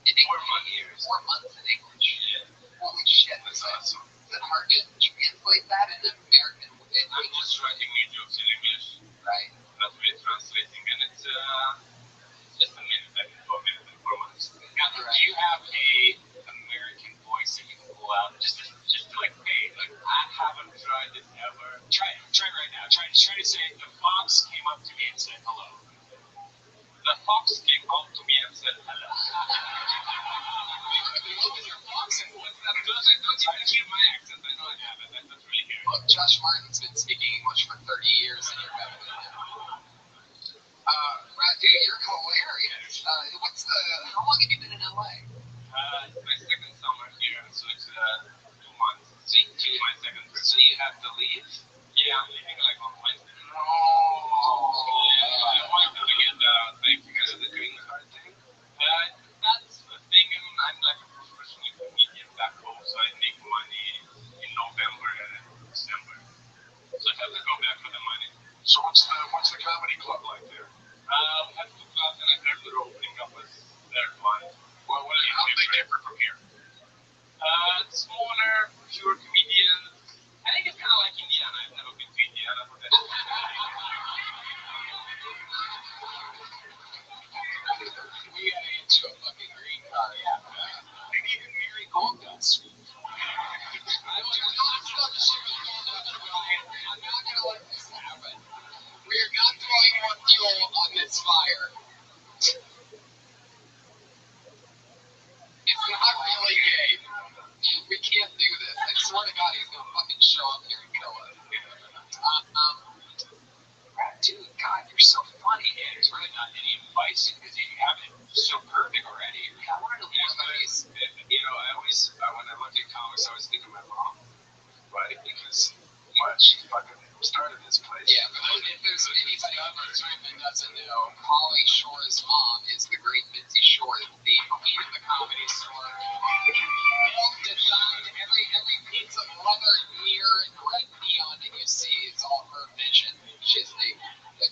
in English. 4 months in English. Yeah. Holy shit. That's awesome. Is it hard to translate that in American? I'm just writing new jokes in English. Right. Not really translating, and it's just a minute, like 4 minutes and 4 months. Now, do you have a American voice that you can pull out just like, hey, like I haven't tried this ever. Try right now. Try to say the fox came up to me and said hello. The fox came up to me and said hello. What was your fox voice? Don't try to keep my accent. I know I have it. That's really good. Look, Josh Martin's been speaking English for 30 years and you're better than him. Dude, you're hilarious. How long have you been in LA? It's my second summer here, so it's 2 months. So my second. So you have to leave? Yeah, I'm leaving like on Wednesday. No. I wanted to get like because of the green card thing. That's the thing. I mean, I'm like a professional comedian back home, so I make money in November and December. So I have to go back for the money. So what's the comedy club like there? I have 2 clubs and I heard they're opening up a third one. Well, how do they differ from here? Smaller, pure comedians. I think it's kind of like Indiana. I've never been to Indiana, but that's We gotta get you a fucking green card. Yeah. maybe you can marry gold dust. I'm not gonna let this happen. We are not throwing more fuel on this fire. It's not really gay. We can't do this. I swear to God, he's gonna fucking show up here and kill us. Dude, God, you're so funny. And there's really not any advice because you have it so perfect already. I want to know more about these. You know, when I look at comics, I always think of my mom, right? Because she fucking started this place. Yeah, but if there's anybody out there that doesn't know, Holly Shore's mom is the great Mitzi Shore, the queen of the comedy store. Designed every piece of leather, mirror, and red neon that you see is all her vision. She's a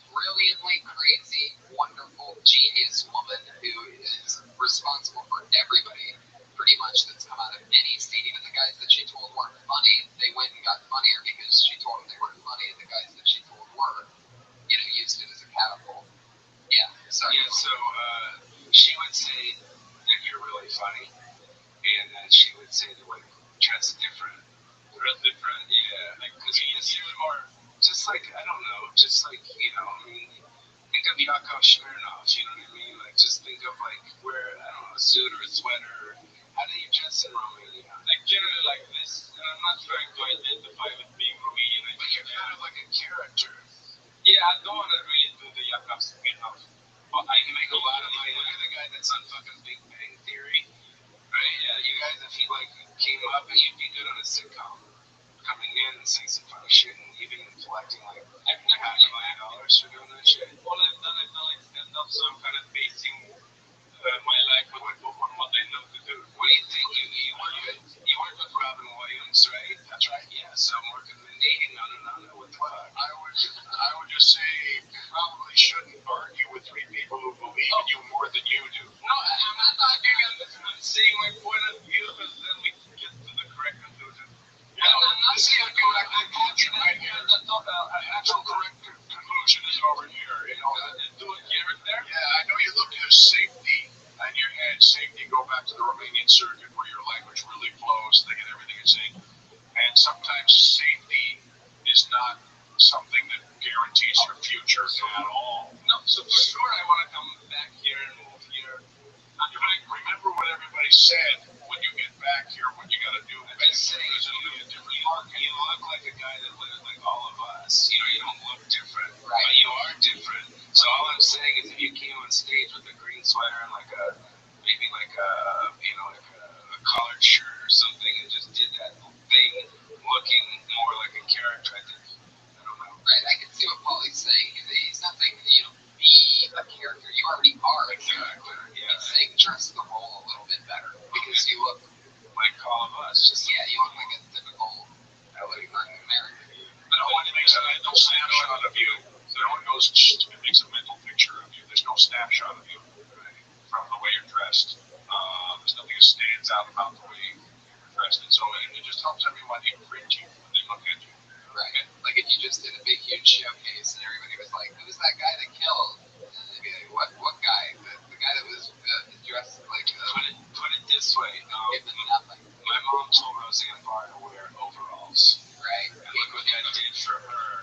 brilliantly crazy, wonderful, genius woman who is responsible for everybody, pretty much, that's come out of any scene. Even the guys that she told weren't funny, they went and got funnier because she told them they weren't funny, and the guys that she told were, used it as a catapult. Yeah, sorry. Yeah, so she would say that you're really funny, and then she would say the way dress different. Dress different, yeah. Like, because you're more, just like, I don't know, just like, I mean, think of Yakov Smirnov, you know what I mean? Like, just think of, like, wear, I don't know, a suit or a sweater. How do you dress in Romania? Like, generally like this, and I'm not trying to identify with being Romanian. But you're kind of like a character. Yeah, I don't want to really do the Yakov Smirnov. But I can make a lot of money. Look at the guy that's on fucking Big Bang Theory. Right? Yeah, you guys, if he, like, came up and you'd be good on a sitcom. Coming in and saying some funny shit and even collecting like $500 million for doing that shit. Well, I've done like stand-up, so I'm kind of basing my life on what I know to do. What do you think? You worked with Robin Williams, right? That's right. Yeah. So I'm working with Nate. No. What the fuck? I would just say you probably shouldn't argue with 3 people who believe in you more than you do. No, I'm not arguing. I'm saying my point of view, and then we can get to the correct conclusion. I'm not saying correct conclusion right here. An actual correct conclusion is over here. Do a character. Yeah, I know you look at safety on your head. Safety, go back to the Romanian circuit where your language really flows. They get everything you're saying. And sometimes safety is not something that guarantees your future at all. No, so for sure I want to come back here and move here. Remember what everybody said when you get back here, what you got to do. I'm just saying, it'll be a different market. You look like a guy that lives like all of us. You don't look different, right? But you are different. So all I'm saying is if you came on stage with a green sweater and like a maybe like a collared shirt or something, and just did that thing looking more like a character. I think. I don't know. Right, I can see what Paulie's saying. He's not saying that you don't be a character. You already are a character. Yeah. He's saying dress the role a little bit better because you look Like all of us. Just you look like a typical American. But no one makes a mental snapshot of you. So no one goes, it makes a mental picture of you. There's no snapshot of you from the way you're dressed. There's nothing that stands out about the way you're dressed. And so it just helps everyone imprint you when they look at you. Right. Like if you just did a big, huge showcase and everybody was like, who's that guy that killed? And they'd be like, what guy? The guy that was dressed like... Put it this way. Given nothing. My mom told Roseanne Barr to wear overalls. Right. And look what that did for her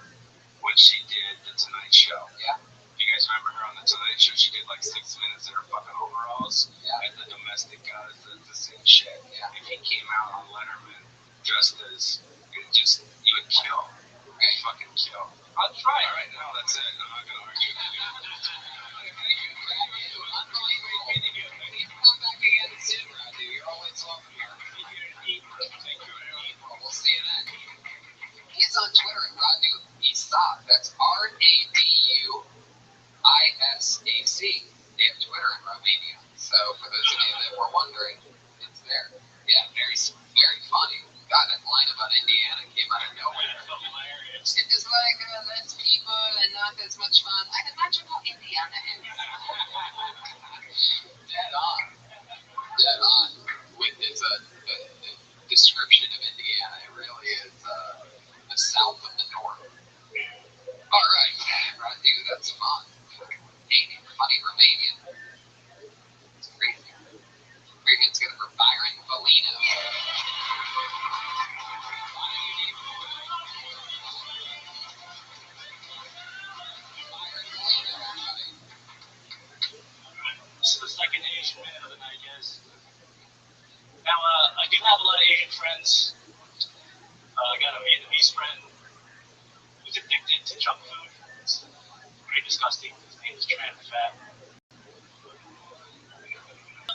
when she did The Tonight Show. Yeah. You guys remember her on The Tonight Show? She did like 6 minutes in her fucking overalls. Yeah. And the domestic guys, the same shit. Yeah. If he came out on Letterman dressed as, you would kill. Right. Fucking kill. I'll try it right now. That's it. I'm not going to argue with you. Come back again soon, Radu. You're always welcome here. We'll see you then. He's on Twitter at Radu Isak. That's RADUISAC. They have Twitter in Romania. So for those of you that were wondering, it's there. Yeah, very, very funny. God, that line about Indiana came out of nowhere. It is like less people and not as much fun. I'd imagine how Indiana is. Dead on with his description of Indiana. It really is the south of the north. All right, Radu, that's fun. Hey, funny Romanian. It's crazy. Romanian's good for Byron Valino. This is the second Asian man of the night, guys. Now, I do have a lot of Asian friends. I got a Vietnamese friend who's addicted to junk food. It's pretty disgusting. His name is Tran Fat.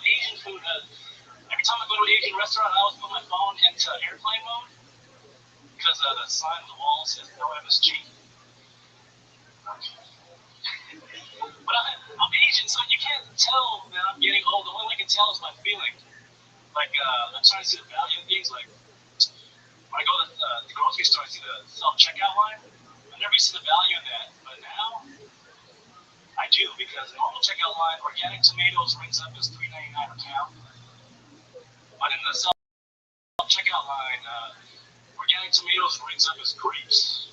Asian food, every time I go to an Asian restaurant, I always put my phone into airplane mode because the sign on the wall says no MSG. But I'm Asian, so you can't tell that I'm getting old. The only way I can tell is my feeling. Like, I'm trying to see the value of things. Like, when I go to the grocery store, I see the self-checkout line. I never used to see the value of that. But now, I do, because the normal checkout line, organic tomatoes rings up as $3.99 a pound. But in the self-checkout line, organic tomatoes rings up as grapes.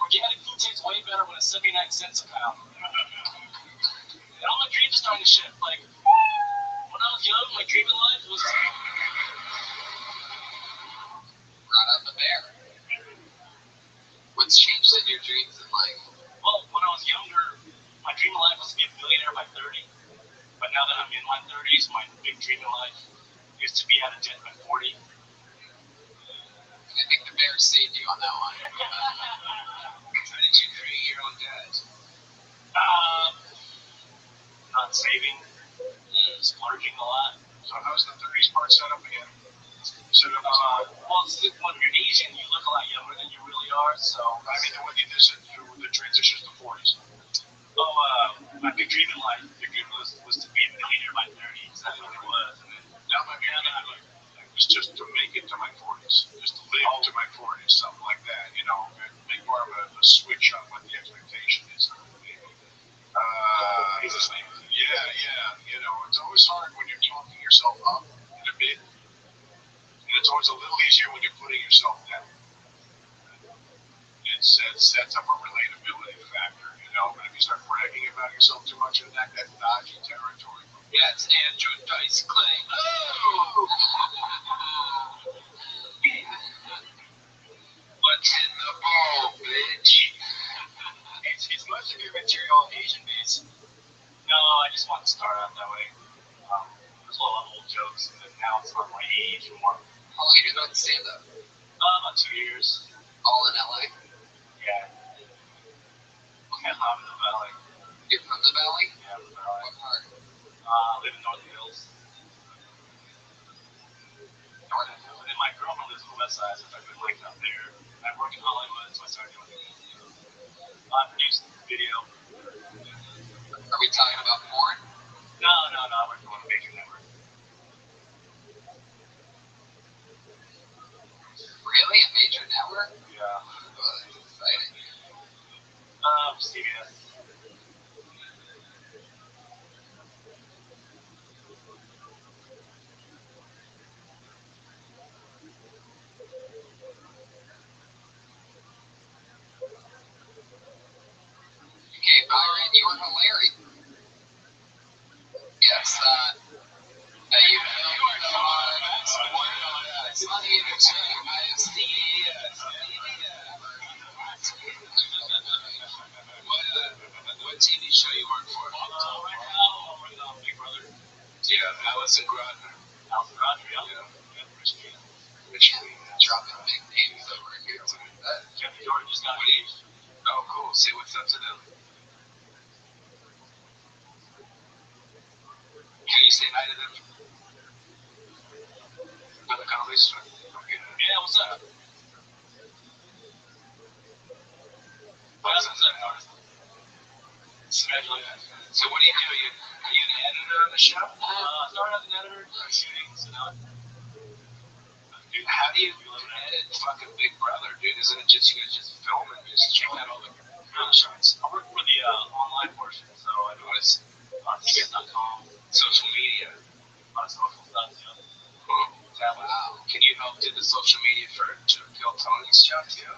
Organic food tastes way better when it's 79 cents a pound. And all my dreams are starting to shift. Like, when I was young, my dream in life was... Brought up a bear. What's changed in your dreams in life? Well, when I was younger, my dream in life was to be a billionaire by 30. But now that I'm in my 30s, my big dream in life is to be out of debt by 40. I think the bear saved you on that one. How did you create your own debt? Not saving, splurging a lot. So how's the 30s part set up again? Well, when you're Asian, you look a lot younger than you really are. So I mean, when you listen to the transitions to 40s. My big dream in life, was to be a millionaire by 30. That's what it was. And then now my big dream in life was just to make it to my 40s, just to live to my 40s, something like that. You know, and make more of a switch on what the expectation is. Yeah. You know, it's always hard when you're talking yourself up in a bit. And it's always a little easier when you're putting yourself down. It sets up a relatability factor, you know. But if you start bragging about yourself too much, that's dodgy territory. Yeah, it's Andrew Dice Clay. Oh! What's in the bowl, bitch? It's most of your material Asian based. No, I just want to start out that way. There's a lot of old jokes, and now it's not my age anymore. How long have you been doing stand-up? About 2 years. All in LA? Yeah. Okay, I'm in the valley. You're from the Valley? Yeah, from the Valley. What part? Live in North Hills. And my girlfriend lives on the west side, so I could like up there. I work in Hollywood, so I started doing produced video. Are we talking about porn? No, I work on a major network. Really? A major network? Yeah. Oh, that's exciting. CBS. Okay, Byron, you were hilarious. Yes, you it's funny even too. I have CBS. What TV show you work for? Right now, I'm working on Big Brother. Yeah, Allison Grodner. Allison Grodner, Yeah. Rich Dropping big names over here. Look at that. Jeffrey Jordan just got engaged. Oh, cool. Say what's up to them. Can you say hi to them? On the comedy store? Okay. Yeah, what's up? What's up? So what do you do? Are you an editor on the show? Started as an editor, shooting, so now How do you edit fucking Big Brother, dude? Isn't it just you guys just film and just check out all the shots? I work for the online portion, so I do it on CBS.com, social media, social stuff, you know. Wow. Can you help do the social media to fill Tony's show too?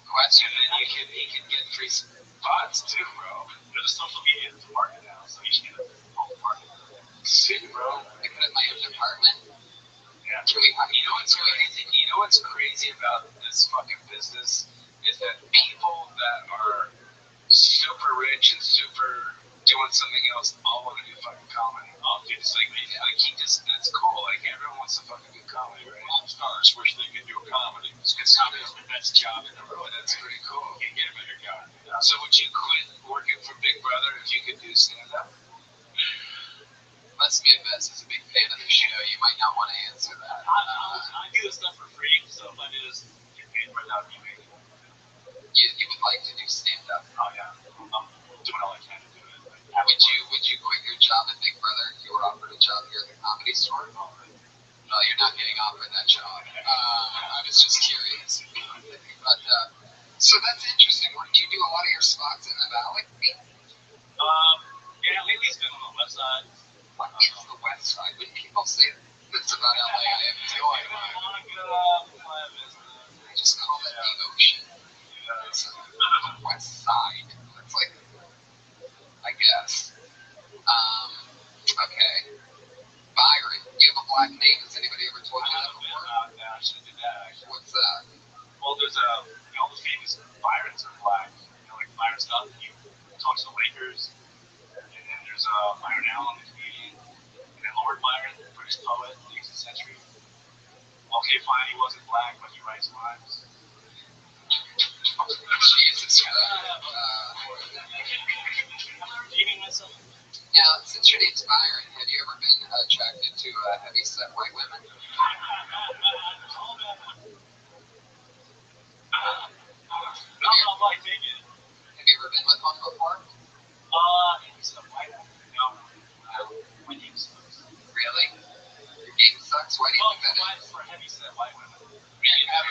Question, and you can get free spots too, bro. There's a social media department now, so you should get a whole department. Sick, bro. I put in my own department. Yeah. You know what's crazy? You know what's crazy about this fucking business is that people that are super rich and super doing something else all want to do fucking comedy. Oh, dude, it's like he just, that's cool. Like, everyone wants to fucking do comedy, right? Pop stars wish they could do comedy. It's comedy is the best job in the world. That's pretty cool. You can't get a better job. So would you quit working for Big Brother if you could do stand-up? Let's be honest, as a big fan of the show, you might not want to answer that. I do this stuff for free, so if I do this, get paid for that, you make it. You would like to do stand-up? Oh, yeah. I'm doing all I can to do it. Would you quit your job at Big Brother if you were offered a job here at the Comedy Store? No, you're not getting offered that job. I was just curious. But, so that's interesting. Do you do a lot of your spots in the Valley? Yeah, maybe it's been on the west side. What is the west side? When people say it's about LA, I have no idea. I just call it the ocean. It's the west side. It's like, I guess. Okay. Byron, you have a black name. Has anybody ever told you that before? Yeah, I should do that, actually. What's that? Well, there's all the famous Byrons are black. You know, like Byron stuff. He talks to the Lakers. And then there's Byron Allen, the comedian. And then Lord Byron, the British poet, 18th century. Okay, fine, he wasn't black, but he writes rhymes. Jesus. Redeeming myself? Now, since your name's Byron, have you ever been attracted to heavy-set white women? Have you ever been with one before? Really? Your game sucks? Why do you think that is? For heavy-set white women. You have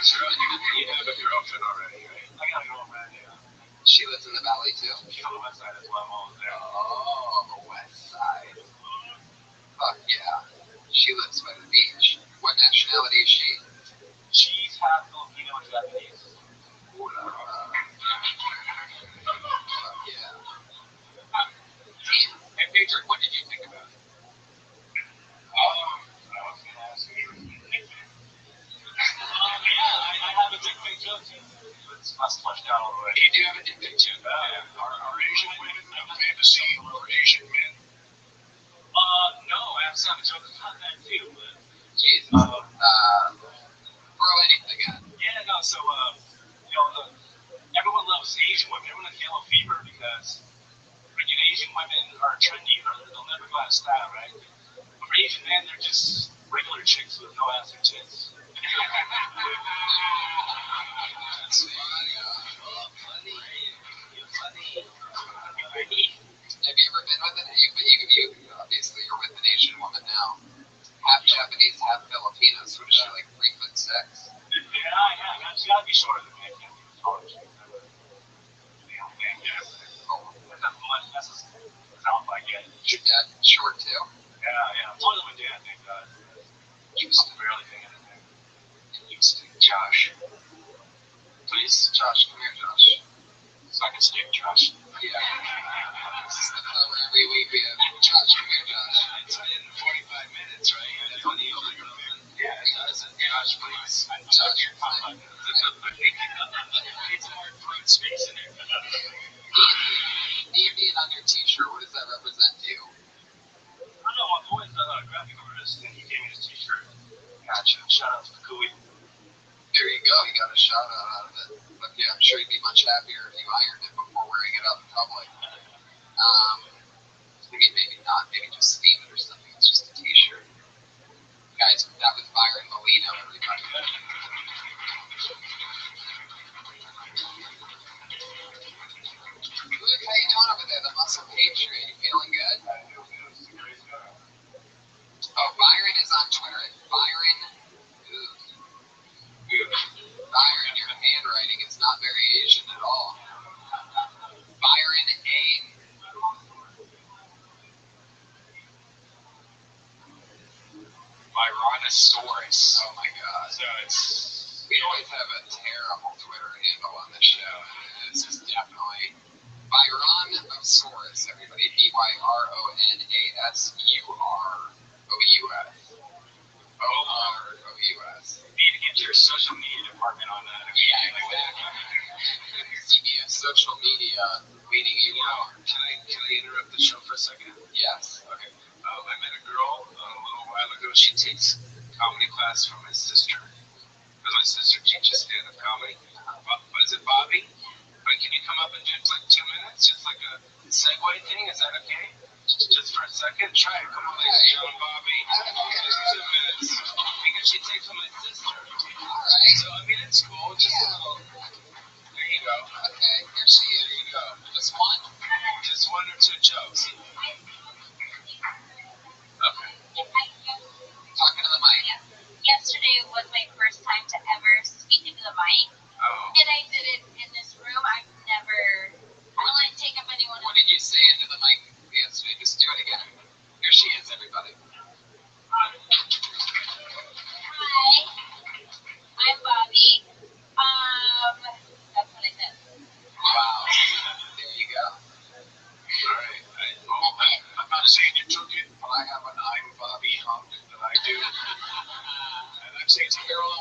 a girlfriend already, right? I got a girlfriend, yeah. She lives in the Valley, too? She's on the west side as well. I'm always there. Oh, the west side. Fuck yeah. She lives by the beach. What nationality is she? She's She's half Filipino and Japanese. Yeah. And Patrick, what did you think about it? I was going to ask you. I have a dick pic too. It's not flushed out all the way. You do have a dick pic too. Yeah. Are Asian women a fantasy for Asian men? No, I have some jokes about that too, but. Jesus. Throw anything at. Yeah, no, so, everyone loves Asian women. Everyone has yellow fever because Asian women are trendy. They'll never go out of style, right? But for Asian men, they're just regular chicks with no ass or tits. That's funny. Have you ever been with you obviously you're with an Asian woman now. Half Japanese, half Filipino, so is she like 3'6"? Yeah, she's gotta be shorter than me. Your dad short too? Yeah. I'm taller than my dad, thank God. Houston. Barely think anything. Houston. Josh. Please? Josh, come here, Josh. So I can stick Josh. Yeah. This is the part where every week we have Josh, come here, Josh. It's in 45 minutes, right? That's when you yeah, it does. Josh, please. Josh, It's more fruit space in there. Indian on your t-shirt, what does that represent to you? I don't know, my boy's a graphic artist, and he gave me this t-shirt. Gotcha. Shout out to the Kui. There you go, you got a shout out of it. But yeah, I'm sure you'd be much happier if you ironed it before wearing it out in public. Maybe not, maybe just steam it or something. It's just a t-shirt. Guys, that was Byron Molino, everybody. Luke, how you doing over there? The Muscle Patriot, you feeling good? Oh, Byron is on Twitter at Byron. Byron, your handwriting is not very Asian at all. Byron A. Byronosaurus. Oh my God. So it's. We always have a terrible Twitter handle on this show. This is definitely Byronosaurus. Everybody, Byronasaurous. O-R-O-U-S. You need to get your social media department on that. Yeah, exactly. CBS social media leading you on. Can I interrupt the show for a second? Yes. Okay. I met a girl a little while ago. She takes comedy class from my sister. Because my sister teaches stand-up comedy. Is it Bobby? But can you come up and do like 2 minutes? Just like a segue thing? Is that okay? Just for a second? Try it. Come on, ladies and gentlemen, Bobby. Just 2 minutes. Because she takes from my sister. Alright. So, I mean, it's cool. Just a little. There you go. Okay, here she is. There you go. Just one? Just 1 or 2 jokes. Okay. Talking to the mic. Yesterday was my first time to ever speak into the mic, Oh. and I did it in this room. I don't want to take up anyone What else. did you say into the mic yesterday? Just do it again. Here she is, everybody. Hi, I'm Bobby. That's what I said. Wow. There you go. Alright. I'm not saying you took it, but I have an I'm Bobby hump that I do. And I'm saying to Carol,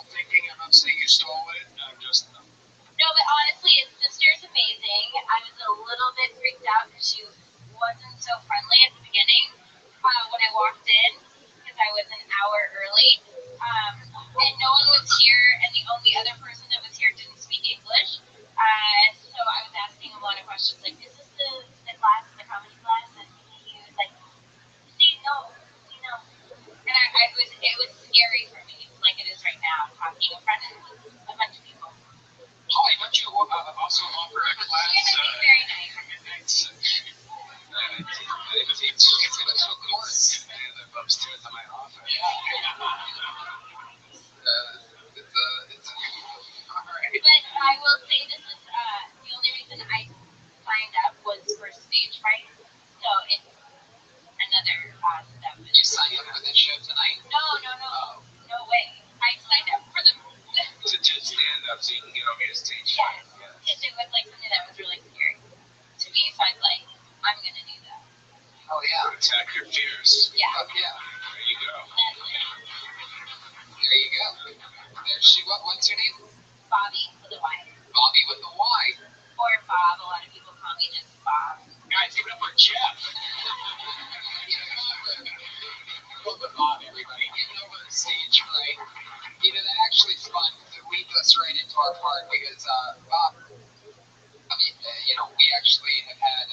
up so you can get over your stage. Yes, because it was like something that was really scary to me. So I was like, I'm gonna do that. Oh yeah. Attack your fears. Yeah. Fuck yeah. There you go. There you go. There she. What's her name? Bobby with a Y. Bobby with the Y. Or Bob. A lot of people call me just Bob. Guys, give it up for Jeff. Well, the Bob, everybody getting over the stage fright. You know, that actually is fun because it leads us right into our part because Bob, I mean, we actually have had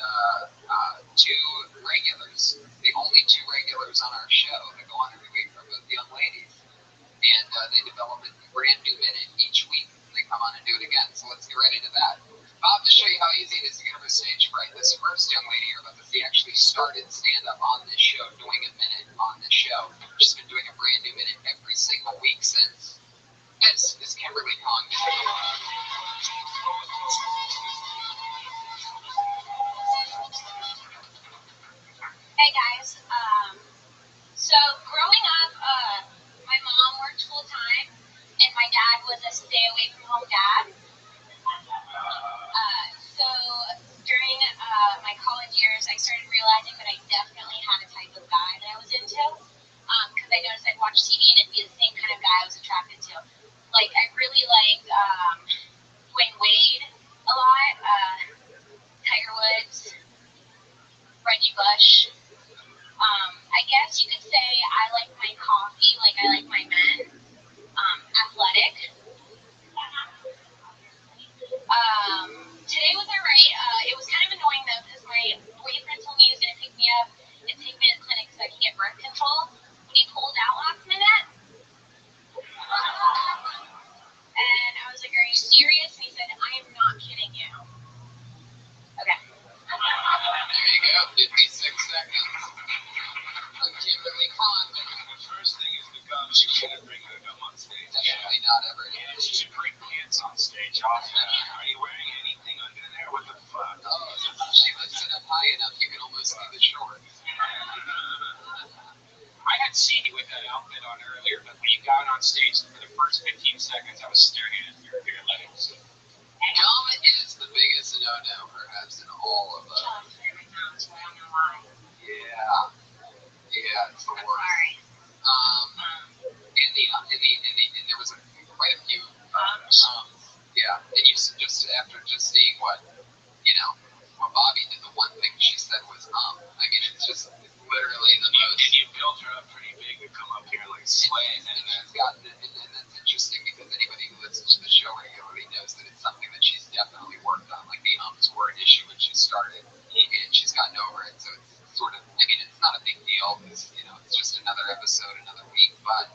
two regulars, the only two regulars on our show that go on every week are both young ladies. And they develop a brand new minute each week. They come on and do it again. So let's get right into that. Bob, to show you how easy it is to get over stage fright, this first young lady you're about to see actually started stand-up on this show, doing a minute on this show. She's been doing a brand new minute every single week since. This is Kimberly Congdon. Hey guys. So growing up, my mom worked full time, and my dad was a stay away from home dad. So during my college years, I started realizing that I definitely had a type of guy that I was into. Because I noticed I'd watch TV and it'd be the same kind of guy I was attracted to. Like I really liked Dwayne Wade a lot, Tiger Woods, Reggie Bush. I guess you could say I like my coffee like I like my men. Athletic. Today was alright. It was kind of annoying though because my boyfriend told me he was going to pick me up and take me to the clinic so I could get birth control. But he pulled out last minute. And I was like, are you serious? And he said, I am not kidding you. Okay. There you go, 56 seconds. Kimberly Congdon. The first thing is the gums. You shouldn't bring the gum on stage. Definitely not ever. Yeah, you should bring pants on stage often. Are you wearing anything under there? What the fuck? Oh, she lifts it up high enough you can almost see the shorts. I had seen you with that outfit on earlier, but when you got on stage for the first 15 seconds, I was staring at your legs. Gum is the biggest no-no, perhaps, in all of us. Yeah, it's the worst. And there was quite a few. Yeah, and you just after just seeing what Bobby did, the one thing she said was I mean, it's literally the most. And you built her up pretty big to come up here like slaying, and that's interesting because anybody who listens to the show regularly knows that it's something that she's definitely worked on. Like the were an issue when she started, and she's gotten over it. So it's sort of, I mean, it's not a big deal because it's just another episode, another week. But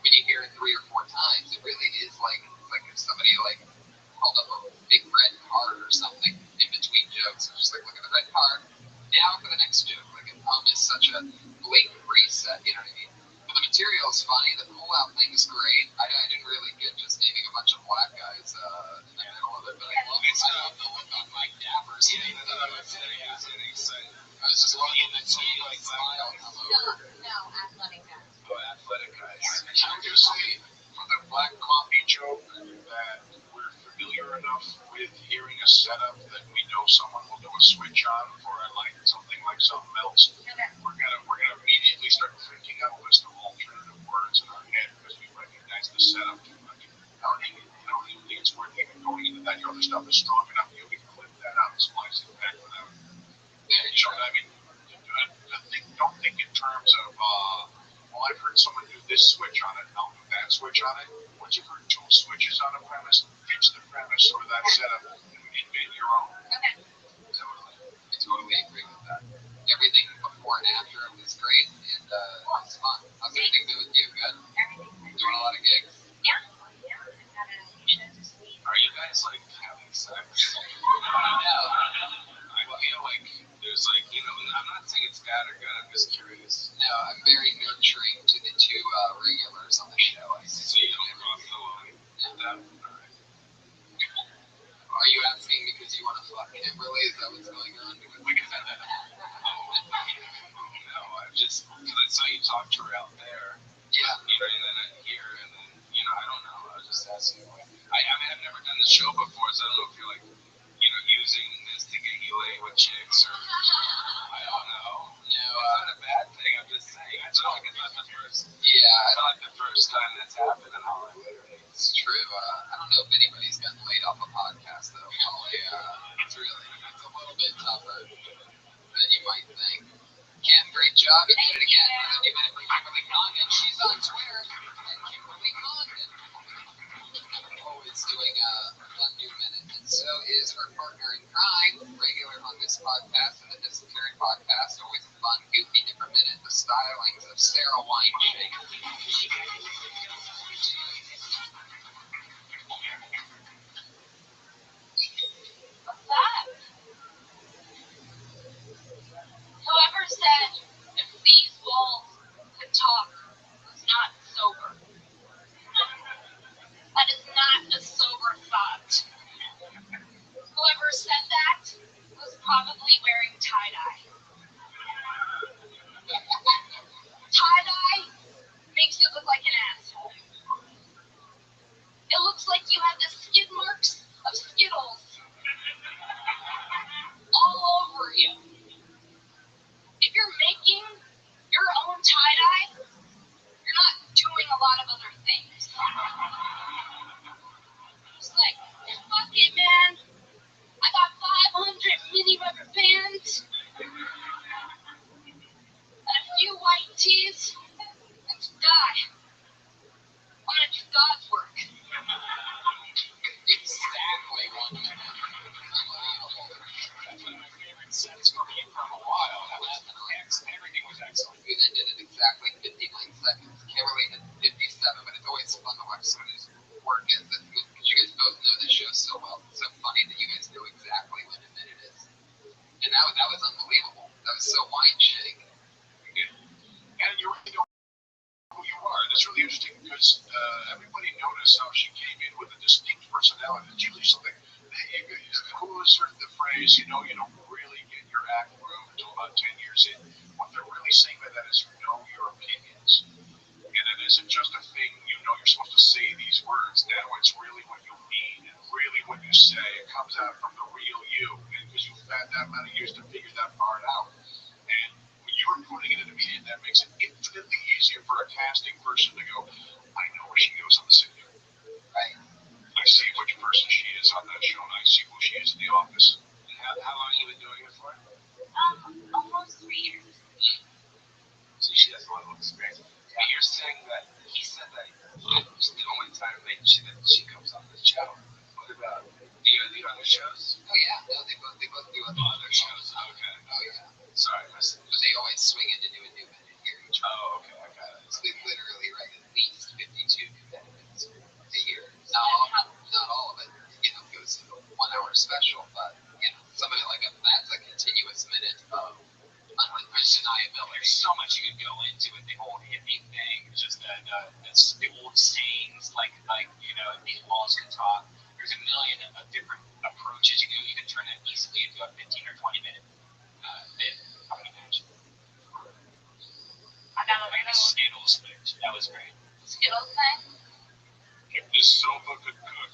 when you hear it 3 or 4 times, it really is like if somebody held up a big red card or something in between jokes. It's just like, look at the red card. Now for the next joke. Like is such a blatant reset. You know what I mean? But the material's funny. The pull-out thing is great. I didn't really get just naming a bunch of black guys in the middle of it, but I love the look on Mike Dapper's face. I was just looking at some smile come over. No, athletic guys. Oh, athletic guys. I would just say for the black coffee joke that we're familiar enough with hearing a setup that we know someone will do a switch on for something like something else. Okay. We're gonna immediately start thinking out a list of alternative words in our head because we recognize the setup too much. I don't even think it's worth even going into that. Your other stuff is strong enough. You can clip that out and splice it back without. I mean, don't think in terms of I've heard someone do this switch on it, I'll do that switch on it. Once you've heard 2 switches on a premise, pitch the premise or that setup and invent your own. Okay. I totally agree with that. Everything before and after it was great, and it's fun. How's everything been with you? Good? Doing a lot of gigs? Yeah. I've got a few shows this week. Are you guys having sex? No. I feel like there's I'm not saying it's bad or good, I'm just curious. No, I'm very nurturing to the 2 regulars on the show. So you don't cross the line? Yeah. Alright. Are you asking because you want to fuck Kimberly? Is that what's going on? No, I'm just, because I saw you talk to her out there. Yeah. And then here, and then, I don't know. I was just asking. I mean, I've show before, so I don't know if you're like, using this to get you laid with chicks or I don't know. No, it's not a bad thing. I'm just saying. It's not like the first. Yeah, it's not like the first time that's happened in Hollywood. It's true. I don't know if anybody's gotten laid off a podcast though. It's a little bit tougher than you might think. Cam, great job. You did it again. Another new minute for Kimberly Condon. She's on Twitter at Kimberly Condon. Always doing a fun new minute. And so is her partner in crime, regular on this podcast and the Disappearing podcast. Always a fun, goofy, different minute. The stylings of Sarah Wineshake. Whoever said if these walls could talk was not sober. That is not a sober thought. Whoever said that was probably wearing tie-dye. Tie-dye makes you look like an asshole. It looks like you have the skid marks of Skittles all over you. If you're making your own tie-dye, you're not doing a lot of other things. It's like, fuck it, man. I got 500 mini rubber bands and a few white tees and some dye. I'm gonna do God's work. Exactly 1 minute. Unbelievable. That's one of my favorite sets from you for a while. Everything was excellent. We ended at exactly 59 seconds. Kimberly had 57, but it's always fun to watch somebody's work is. Because you guys both know this show so well. It's so funny that you guys know exactly when a minute is. And that was unbelievable. That was so Wineshake. And you really don't know who you are. That's really interesting because everybody noticed how she came in with a distinct personality. It's usually something who has heard the phrase, you don't really get your act room until about 10 years in. What they're really saying by that is know your opinions. And it isn't just a thing, you're supposed to say these words. Now it's really what you mean and really what you say. It comes out from the real you. And because you've had that amount of years to figure that part out. And when you're putting it in a medium, that makes it infinitely easier for a casting person to go, I know where she goes on the set. Right. I see which person she is on that show, and I see who she is in the office. And how long have you been doing it for? Almost 3 years. So she has a lot of experience. And you're saying that he said that it's the only time that she comes on the show. What about the other shows? Oh yeah, no, they both do other shows. Okay. Oh yeah. Sorry, I missed it. But they always swing in to do a new minute here each week. Oh, okay, I got it. So they literally write at least 52 new minutes a year. Not all of it, goes to the 1 hour special, but some of it that's a continuous minute of undeniability. There's so much you could go into it. The whole hippie thing, just the old sayings, like these walls can talk. There's a million of different approaches you can turn that easily into a 15 or 20 minute bit. I would imagine. I got Like the Skittles thing. That was great. Skittles thing? If this sofa could cook.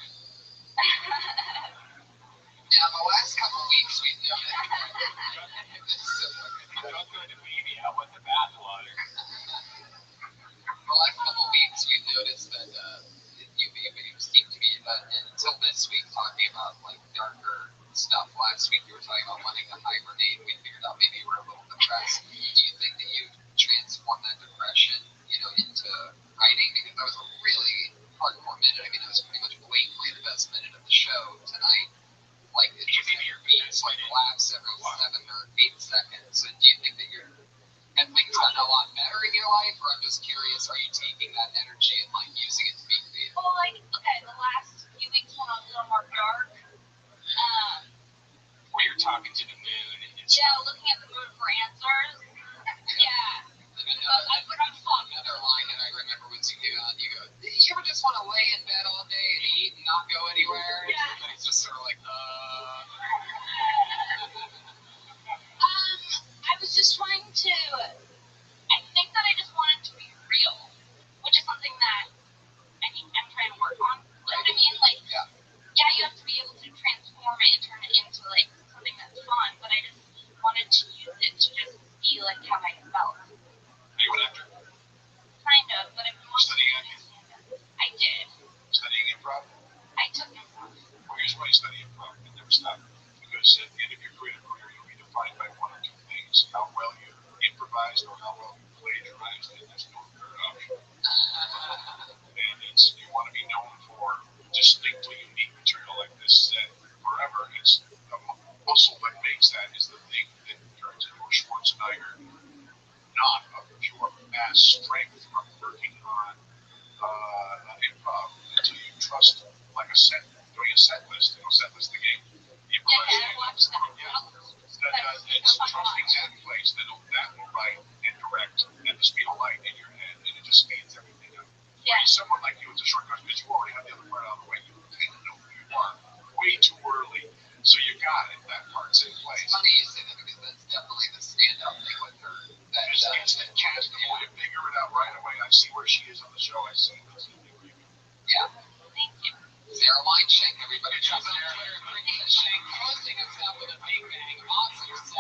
Now, the last couple of weeks we've noticed Don't throw the baby out with the bathwater. the last couple of weeks we've noticed that you seem to be until this week talking about darker stuff. Last week you were talking about wanting to hibernate. We figured out maybe you were a little depressed. Do you think that you transformed that depression, into writing? Because that was a really hardcore minute. I mean, it was pretty much blatantly the best minute of the show tonight. It's just your beats collapse every 7 or 8 seconds. So do you think that have things gotten a lot better in your life, or I'm just curious, are you taking that energy and using it to be creative? Well, the last few weeks when I was a little more dark, Where you're talking to the moon and looking at the moon for answers. Yeah. I put on fun. Another line that I remember was you go, you ever just want to lay in bed all day and eat and not go anywhere? Yeah. And it's just sort of I was just trying to, I think that I just wanted to be real, which is something that I'm trying to work on. You know what I mean? Yeah, you have stop. Because at the end of your creative career, you'll be defined by one or two things: how well you improvised or how well you plagiarized, and there's no third option. And it's you want to be known for distinctly unique material like this that forever. It's the muscle that makes that is the thing that turns into a Schwarzenegger, not a pure mass strength from working on improv until you trust like a set, doing a set list, set list the game. I watched that. It's trusting that place that will write and direct at the speed of light in your head, and it just speeds everything up. Yeah. Someone like you, it's a shortcut because you already have the other part out of the way. You kind of know who you are way too early, so you got it. That part's in place. It's funny you say that because that's definitely the standout thing with her. That It's the chance to figure it out right away. I see where she is on the show. I see where you go. Yeah. Thank you. Sarah Weinshank, everybody. She's on Twitter. Bringing Shank hosting us up with a big bang. Awesome. So,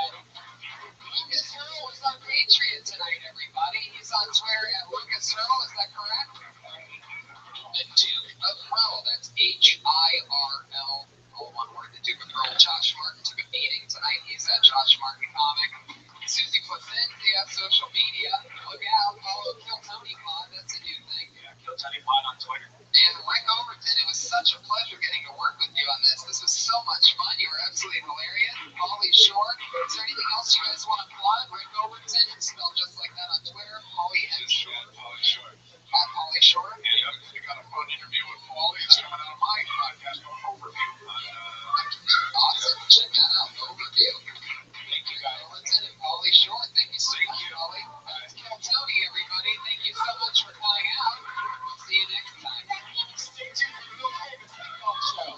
Lucas Hurl is on Patriot tonight, everybody. He's on Twitter at Lucas Hurl. Is that correct? The Duke of Hurl. That's Hirl. All one word. The Duke of Hurl. Josh Martin took a beating tonight. He's at Josh Martin Comic. Susie Placencia, social media. Look out. Follow Kill Tony Pod. That's a new thing. Yeah, Kill Tony Pod on Twitter. And Rick Overton, it was such a pleasure getting to work with you on this. This was so much fun. You were absolutely hilarious. Pauly Shore. Is there anything else you guys want to plug? Rick Overton, spelled just like that on Twitter. Pauly and Shore. Pauly Shore. At Pauly Shore. And we got a fun interview with Pauly. It's coming out of my podcast called Overview. Awesome. Check that out. Overview. Thank you, guys. Overton and Pauly Shore. Thank you so much, Pauly. Kill Tony, everybody. Thank you so much for coming out. We'll see you next time. Stay tuned for the Bill Davis Kickoff Show.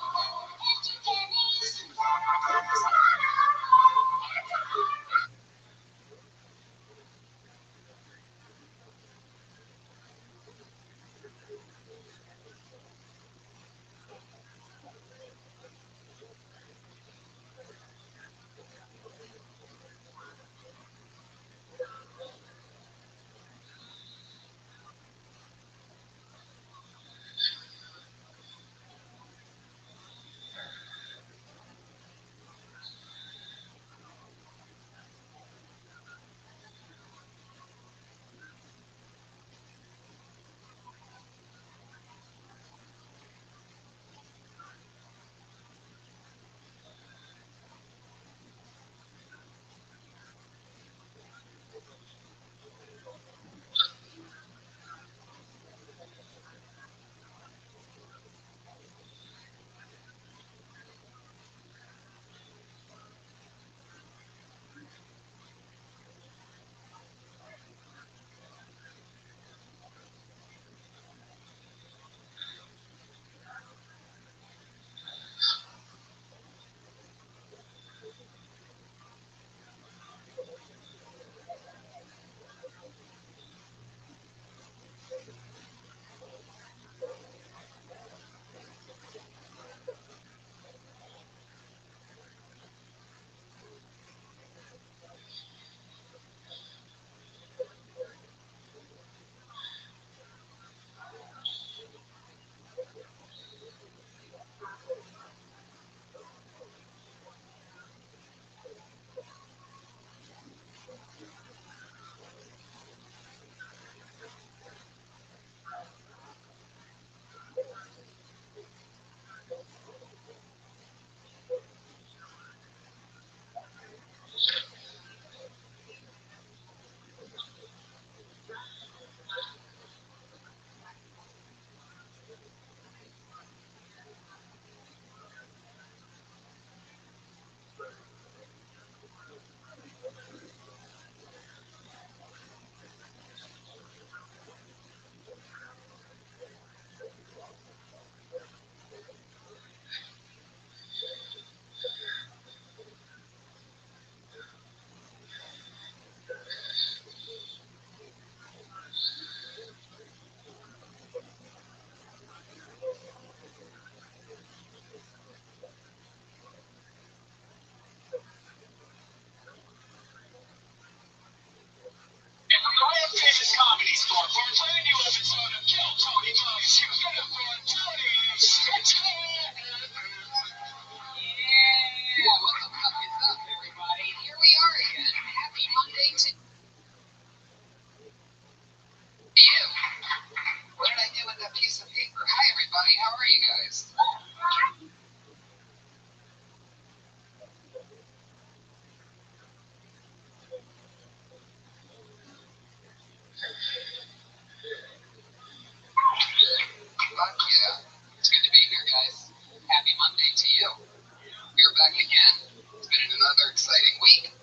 back again. It's been another exciting week.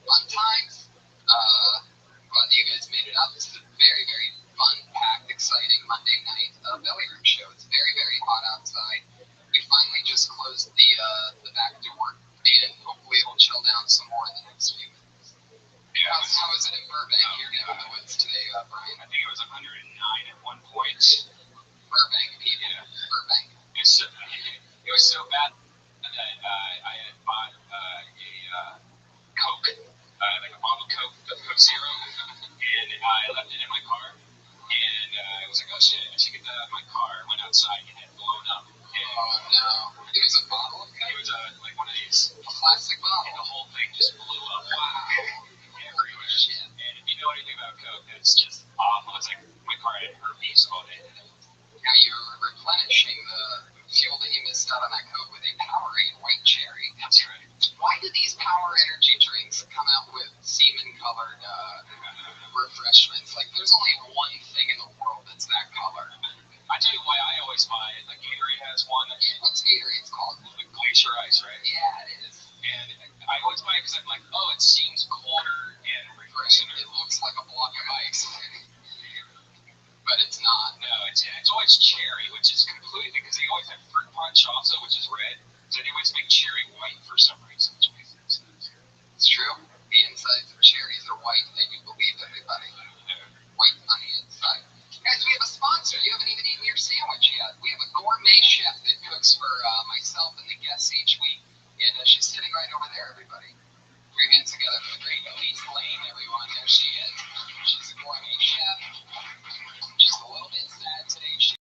Fun times. Glad you guys made it up. This is a very, very fun, packed, exciting Monday night belly room show. It's very, very hot outside. We finally just closed the back door, and hopefully it'll chill down some more in the next few minutes. Yeah. How is it in Burbank here in the woods today, Brian? I think it was 109 at one point. Burbank, people. Yeah. Burbank. It was so bad that I had bought a Coke, like a bottle of Coke Zero, and I left it in my car. And I was like, oh shit, I should get that out of my car. I went outside and it had blown up. And Oh no. It was a bottle of Coke? it was like one of these, A plastic and bottle? the whole thing just blew up. Wow. Everywhere. Shit. And if you know anything about Coke, it's just awful. It's like my car had herpes on it. Now you're replenishing the fuel that you missed out on that Coke with a Powerade white cherry. That's right. Why do these power energy drinks come out with semen-colored refreshments? Like, there's only one thing in the world that's that color. I tell you why I always buy it. Like Gatorade has one. What's Gatorade's called? Like Glacier Ice, right? Yeah, it is. And I always buy it because I'm like, oh, it seems colder and refreshing. It looks like a block of ice. But it's not. No, it's always cherry, which is completely, because they always have fruit punch also, which is red. So they always make cherry white for some reason, which makes no sense. It's true. The insides of cherries are white, and you believe everybody. White on the inside. Guys, we have a sponsor. You haven't even eaten your sandwich yet. We have a gourmet chef that cooks for myself and the guests each week. And she's sitting right over there, everybody. Put your hands together for the great Elise Lane, everyone. There she is. She's a gourmet chef. She's a little bit sad today. She